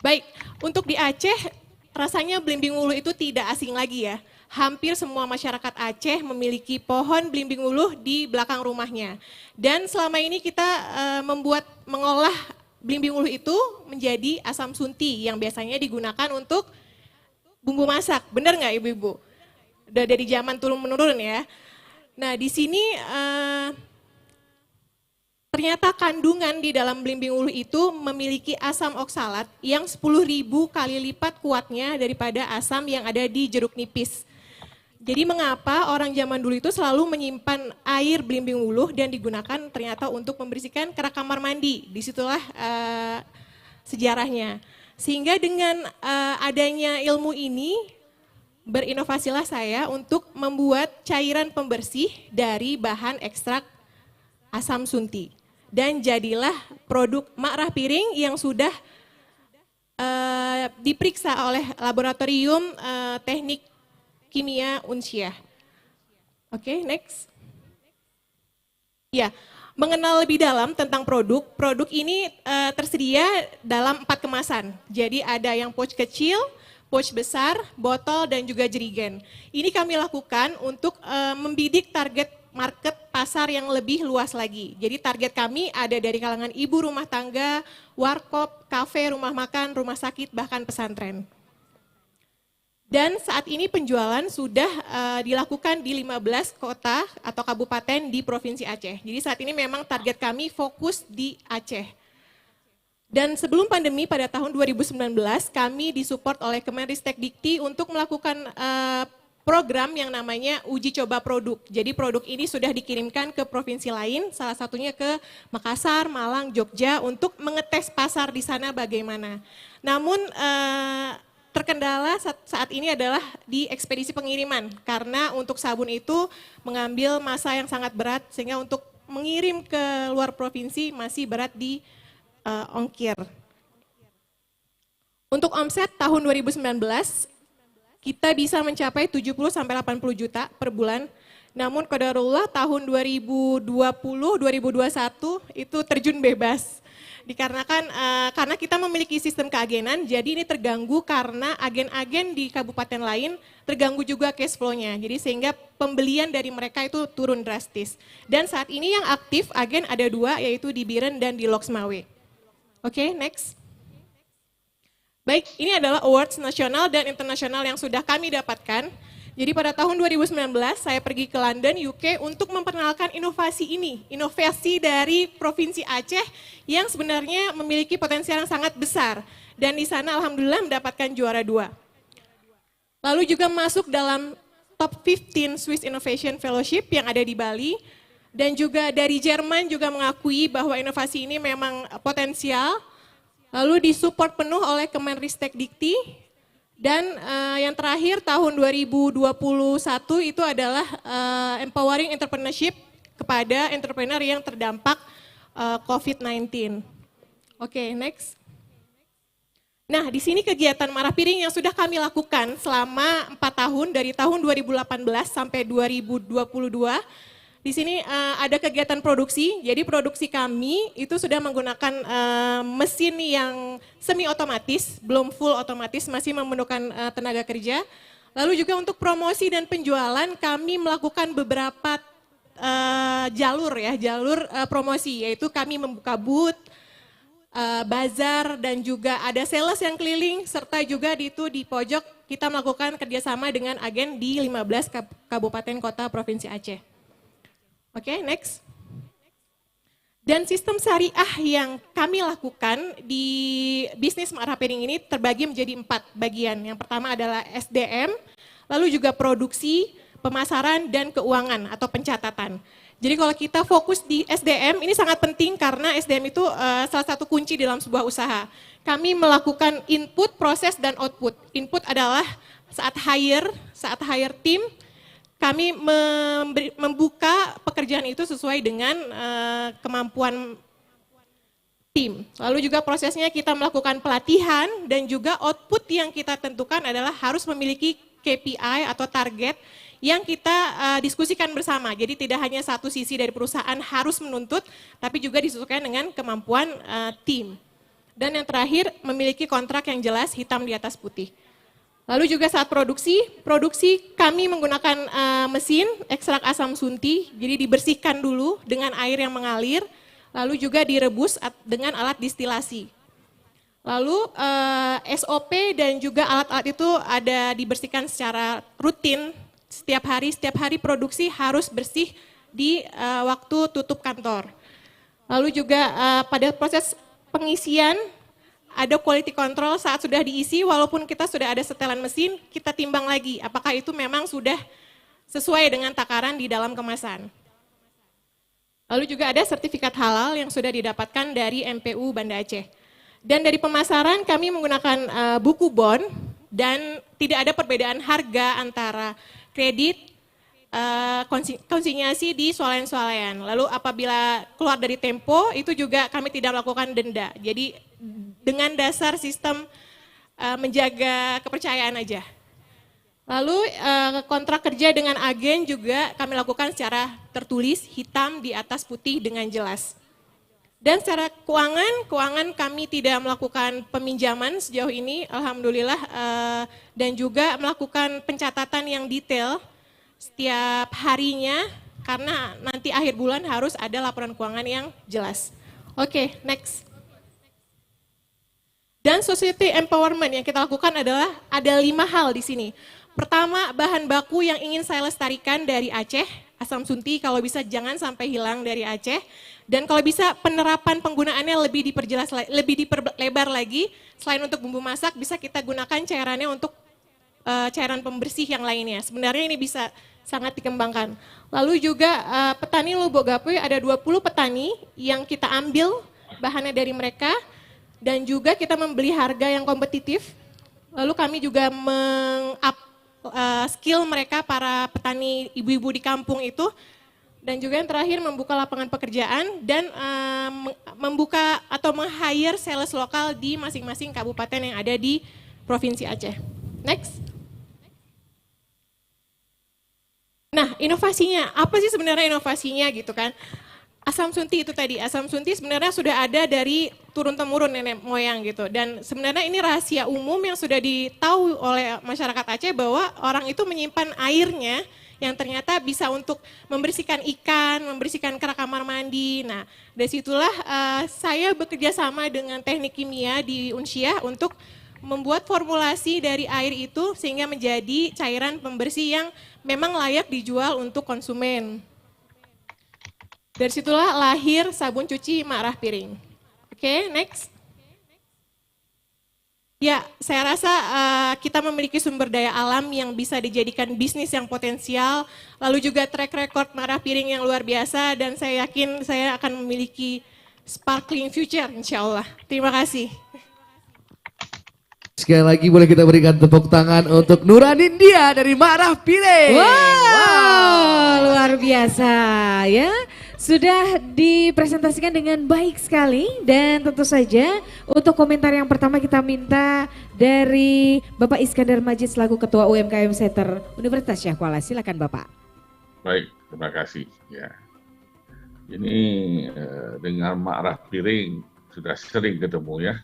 Baik, untuk di Aceh, rasanya belimbing uluh itu tidak asing lagi ya. Hampir semua masyarakat Aceh memiliki pohon belimbing uluh di belakang rumahnya. Dan selama ini kita mengolah belimbing uluh itu menjadi asam sunti yang biasanya digunakan untuk bumbu masak. Benar nggak ibu-ibu? Udah dari zaman turun-menurun ya. Nah di sini ternyata kandungan di dalam belimbing uluh itu memiliki asam oksalat yang 10.000 kali lipat kuatnya daripada asam yang ada di jeruk nipis. Jadi mengapa orang zaman dulu itu selalu menyimpan air belimbing uluh dan digunakan ternyata untuk membersihkan kerak kamar mandi. Disitulah sejarahnya. Sehingga dengan adanya ilmu ini berinovasilah saya untuk membuat cairan pembersih dari bahan ekstrak asam sunti. Dan jadilah produk Makrah Piring yang sudah diperiksa oleh Laboratorium Teknik Kimia Unsyah. Oke, next. Ya, mengenal lebih dalam tentang produk ini tersedia dalam 4 kemasan. Jadi ada yang pouch kecil, pouch besar, botol, dan juga jerigen. Ini kami lakukan untuk membidik target market pasar yang lebih luas lagi. Jadi target kami ada dari kalangan ibu rumah tangga, warkop, kafe, rumah makan, rumah sakit, bahkan pesantren. Dan saat ini penjualan sudah dilakukan di 15 kota atau kabupaten di Provinsi Aceh. Jadi saat ini memang target kami fokus di Aceh. Dan sebelum pandemi pada tahun 2019 kami disupport oleh Kemenristek Dikti untuk melakukan program yang namanya uji coba produk. Jadi produk ini sudah dikirimkan ke provinsi lain, salah satunya ke Makassar, Malang, Jogja untuk mengetes pasar di sana bagaimana. Namun terkendala saat ini adalah di ekspedisi pengiriman karena untuk sabun itu mengambil masa yang sangat berat sehingga untuk mengirim ke luar provinsi masih berat di ongkir. Untuk omset tahun 2019 kita bisa mencapai 70-80 juta per bulan. Namun qadarullah tahun 2020-2021 itu terjun bebas. Dikarenakan karena kita memiliki sistem keagenan, jadi ini terganggu karena agen-agen di kabupaten lain terganggu juga cash flow-nya. Jadi sehingga pembelian dari mereka itu turun drastis. Dan saat ini yang aktif agen ada 2 yaitu di Biren dan di Loksmawe. Oke, next. Baik, ini adalah awards nasional dan internasional yang sudah kami dapatkan. Jadi pada tahun 2019 saya pergi ke London, UK untuk memperkenalkan inovasi ini. Inovasi dari Provinsi Aceh yang sebenarnya memiliki potensial yang sangat besar. Dan di sana alhamdulillah mendapatkan juara 2. Lalu juga masuk dalam top 15 Swiss Innovation Fellowship yang ada di Bali. Dan juga dari Jerman juga mengakui bahwa inovasi ini memang potensial. Lalu disupport penuh oleh Kemenristek Dikti. Dan yang terakhir tahun 2021 itu adalah empowering entrepreneurship kepada entrepreneur yang terdampak COVID-19. Oke, next. Nah, di sini kegiatan Makrah Piring yang sudah kami lakukan selama 4 tahun dari tahun 2018 sampai 2022. Di sini ada kegiatan produksi, jadi produksi kami itu sudah menggunakan mesin yang semi otomatis, belum full otomatis, masih memerlukan tenaga kerja. Lalu juga untuk promosi dan penjualan kami melakukan beberapa jalur promosi, yaitu kami membuka booth, bazar, dan juga ada sales yang keliling, serta juga di pojok kita melakukan kerjasama dengan agen di 15 kabupaten kota Provinsi Aceh. Oke, next. Dan sistem syariah yang kami lakukan di bisnis Ma'rah Piring ini terbagi menjadi 4 bagian. Yang pertama adalah SDM, lalu juga produksi, pemasaran, dan keuangan atau pencatatan. Jadi kalau kita fokus di SDM, ini sangat penting karena SDM itu salah satu kunci dalam sebuah usaha. Kami melakukan input, proses, dan output. Input adalah saat hire tim, kami membuka pekerjaan itu sesuai dengan kemampuan tim. Lalu juga prosesnya kita melakukan pelatihan dan juga output yang kita tentukan adalah harus memiliki KPI atau target yang kita diskusikan bersama. Jadi tidak hanya satu sisi dari perusahaan harus menuntut, tapi juga disesuaikan dengan kemampuan tim. Dan yang terakhir memiliki kontrak yang jelas hitam di atas putih. Lalu juga saat produksi kami menggunakan mesin ekstrak asam sunti, jadi dibersihkan dulu dengan air yang mengalir, lalu juga direbus dengan alat distilasi. Lalu SOP dan juga alat-alat itu ada dibersihkan secara rutin, setiap hari produksi harus bersih di waktu tutup kantor. Lalu juga pada proses pengisian, ada quality control saat sudah diisi, walaupun kita sudah ada setelan mesin, kita timbang lagi apakah itu memang sudah sesuai dengan takaran di dalam kemasan. Lalu juga ada sertifikat halal yang sudah didapatkan dari MPU Banda Aceh. Dan dari pemasaran kami menggunakan buku bon dan tidak ada perbedaan harga antara kredit, konsinyasi di swalayan-swalayan. Lalu apabila keluar dari tempo itu juga kami tidak melakukan denda. Jadi dengan dasar sistem menjaga kepercayaan aja. Lalu kontrak kerja dengan agen juga kami lakukan secara tertulis, hitam di atas putih dengan jelas. Dan secara keuangan kami tidak melakukan peminjaman sejauh ini, alhamdulillah, dan juga melakukan pencatatan yang detail setiap harinya, karena nanti akhir bulan harus ada laporan keuangan yang jelas. Oke, next. Dan society empowerment yang kita lakukan adalah ada 5 hal di sini. Pertama, bahan baku yang ingin saya lestarikan dari Aceh, asam sunti kalau bisa jangan sampai hilang dari Aceh. Dan kalau bisa penerapan penggunaannya lebih diperjelas, lebih diperlebar lagi. Selain untuk bumbu masak, bisa kita gunakan cairannya untuk cairan pembersih yang lainnya. Sebenarnya ini bisa sangat dikembangkan. Lalu juga petani Lubuk Gapuy ada 20 petani yang kita ambil bahannya dari mereka. Dan juga kita membeli harga yang kompetitif. Lalu kami juga meng-up skill mereka para petani ibu-ibu di kampung itu. Dan juga yang terakhir membuka lapangan pekerjaan dan membuka atau meng-hire sales lokal di masing-masing kabupaten yang ada di Provinsi Aceh. Next. Nah, inovasinya, apa sih sebenarnya inovasinya gitu kan? Asam sunti itu tadi, asam sunti sebenarnya sudah ada dari turun-temurun nenek moyang gitu. Dan sebenarnya ini rahasia umum yang sudah ditahu oleh masyarakat Aceh bahwa orang itu menyimpan airnya yang ternyata bisa untuk membersihkan ikan, membersihkan kerak kamar mandi. Nah, dari situlah saya bekerja sama dengan teknik kimia di Unsyah untuk membuat formulasi dari air itu sehingga menjadi cairan pembersih yang memang layak dijual untuk konsumen. Dari situlah lahir sabun cuci Ma'rah Piring. Oke, next. Ya, saya rasa kita memiliki sumber daya alam yang bisa dijadikan bisnis yang potensial, lalu juga track record Ma'rah Piring yang luar biasa, dan saya yakin saya akan memiliki sparkling future, insya Allah. Terima kasih. Sekali lagi boleh kita berikan tepuk tangan untuk Nuranin Dia dari Ma'rah Piring. Wow, luar biasa ya. Sudah dipresentasikan dengan baik sekali dan tentu saja untuk komentar yang pertama kita minta dari Bapak Iskandar Majid selaku Ketua UMKM Center Universitas Syah Kuala. Silakan Bapak. Baik, terima kasih. Ya, ini dengan Ma'rah Piring sudah sering ketemu ya.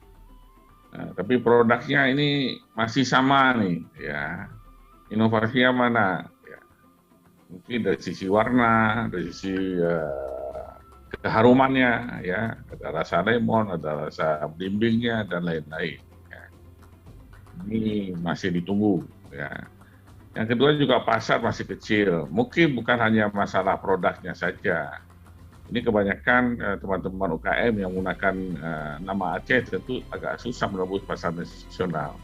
Nah, tapi produknya ini masih sama nih, ya. Inovasinya mana? Ya. Mungkin dari sisi warna, dari sisi keharumannya, ya. Ada rasa lemon, ada rasa belimbingnya dan lain-lain. Ya. Ini masih ditunggu, ya. Yang kedua juga pasar masih kecil. Mungkin bukan hanya masalah produknya saja. Ini kebanyakan teman-teman UKM yang menggunakan nama Aceh tentu agak susah menembus pasar nasional.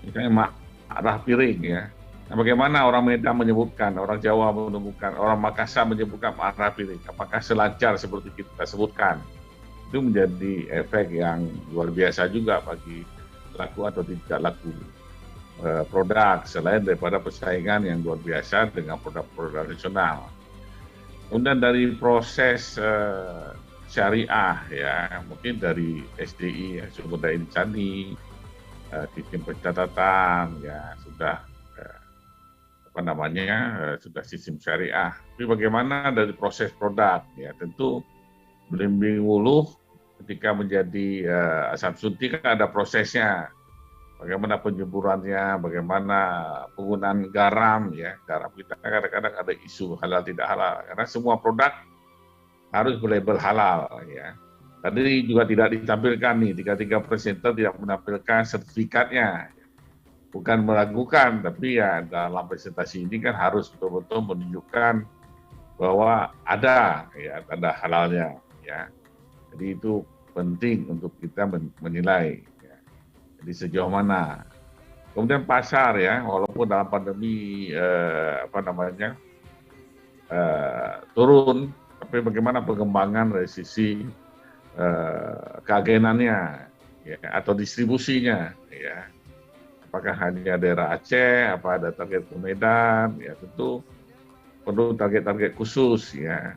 Misalnya marah piring, ya. Nah, bagaimana orang Medan menyebutkan, orang Jawa menemukan, orang Makassar menyebutkan marah piring? Apakah selancar seperti kita sebutkan? Itu menjadi efek yang luar biasa juga bagi laku atau tidak laku produk, selain daripada persaingan yang luar biasa dengan produk-produk nasional. Kemudian dari proses syariah, ya, mungkin dari SDI, sumber daya insani, sistem pencatatan, ya sudah sudah sistem syariah. Tapi bagaimana dari proses produk, ya tentu belimbing wuluh ketika menjadi asam suntik kan ada prosesnya. Bagaimana penjemurannya, bagaimana penggunaan garam, ya. Garam kita kadang-kadang ada isu halal tidak halal, karena semua produk harus berlabel halal, ya. Tadi juga tidak ditampilkan nih, 33 presenter tidak menampilkan sertifikatnya. Bukan meragukan, tapi ya dalam presentasi ini kan harus betul-betul menunjukkan bahwa ada, ya, tanda halalnya, ya. Jadi itu penting untuk kita menilai. Di sejauh mana. Kemudian pasar, ya, walaupun dalam pandemi turun, tapi bagaimana pengembangan dari sisi keagenannya, ya, atau distribusinya, ya. Apakah hanya daerah Aceh, apa ada target ke Medan, ya tentu perlu target-target khusus, ya.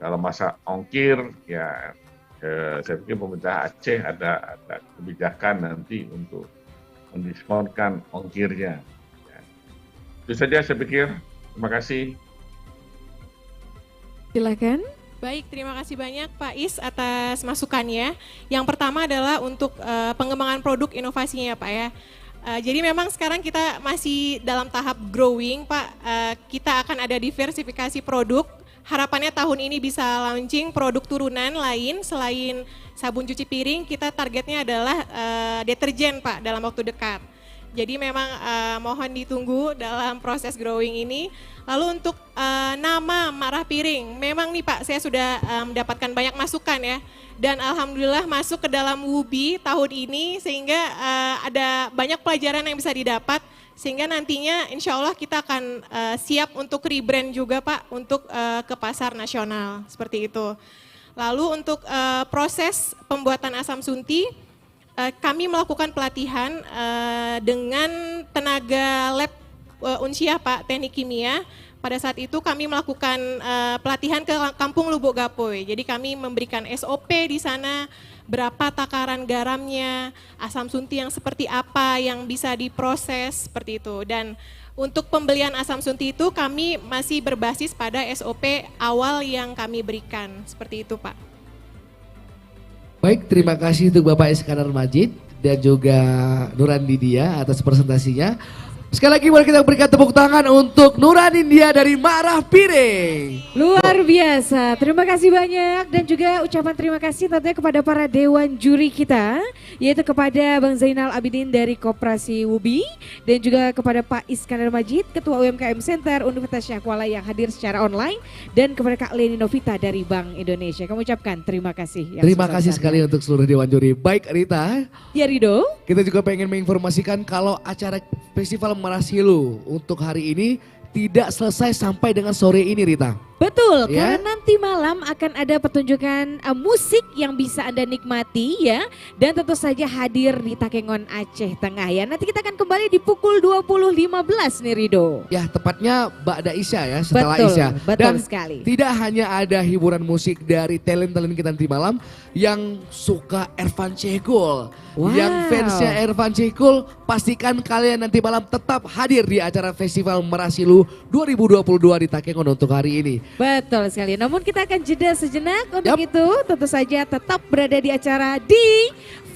Kalau masa ongkir, ya. Saya pikir pemerintah Aceh ada kebijakan nanti untuk mendiskonkan ongkirnya. Ya. Itu saja saya pikir. Terima kasih. Silakan. Baik, terima kasih banyak Pak Is atas masukannya. Yang pertama adalah untuk pengembangan produk inovasinya, Pak, ya. Jadi memang sekarang kita masih dalam tahap growing, Pak. Kita akan ada diversifikasi produk. Harapannya tahun ini bisa launching produk turunan lain selain sabun cuci piring. Kita targetnya adalah deterjen, Pak, dalam waktu dekat. Jadi memang mohon ditunggu dalam proses growing ini. Lalu untuk nama marah piring, memang nih Pak, saya sudah mendapatkan banyak masukan, ya. Dan alhamdulillah masuk ke dalam WUBI tahun ini sehingga ada banyak pelajaran yang bisa didapat. Sehingga nantinya insya Allah kita akan siap untuk rebrand juga Pak, untuk ke pasar nasional, seperti itu. Lalu untuk proses pembuatan asam sunti, kami melakukan pelatihan dengan tenaga lab Unsyah Pak, teknik kimia. Pada saat itu kami melakukan pelatihan ke Kampung Lubuk Gapoy. Jadi kami memberikan SOP di sana, berapa takaran garamnya, asam sunti yang seperti apa yang bisa diproses, seperti itu. Dan untuk pembelian asam sunti itu kami masih berbasis pada SOP awal yang kami berikan, seperti itu Pak. Baik, terima kasih untuk Bapak Iskandar Majid dan juga Nurandidia atas presentasinya. Sekali lagi boleh kita berikan tepuk tangan untuk Nurandidia dari Marah Piring. Luar biasa, terima kasih banyak dan juga ucapan terima kasih tentunya kepada para dewan juri kita, yaitu kepada Bang Zainal Abidin dari Koperasi WUBI dan juga kepada Pak Iskandar Majid, Ketua UMKM Center Universitas Syahkuala yang hadir secara online, dan kepada Kak Leni Novita dari Bank Indonesia. Kami ucapkan terima kasih. Terima kasih sekali untuk seluruh dewan juri. Baik Rita. Ya Rido. Kita juga pengen menginformasikan kalau acara Festival Marah Silu untuk hari ini tidak selesai sampai dengan sore ini Rita. Betul, Ya. karena nanti malam akan ada pertunjukan musik yang bisa Anda nikmati ya. Dan tentu saja hadir di Takengon Aceh Tengah ya. Nanti kita akan kembali di pukul 20.15 nih Rido. Ya tepatnya Ba'da Isya ya, setelah Betul, Isya. betul Dan sekali. tidak hanya ada hiburan musik dari talent-talent kita nanti malam yang suka Ervan Cekul. Wow. Yang fansnya Ervan Cekul, pastikan kalian nanti malam tetap hadir di acara Festival Marah Silu 2022 di Takengon untuk hari ini. Betul sekali, namun kita akan jeda sejenak untuk itu tentu saja tetap berada di acara di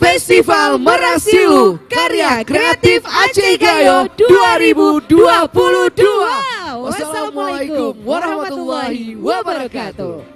Festival Merasilu karya kreatif Aceh Gayo 2022. Wassalamualaikum warahmatullahi wabarakatuh.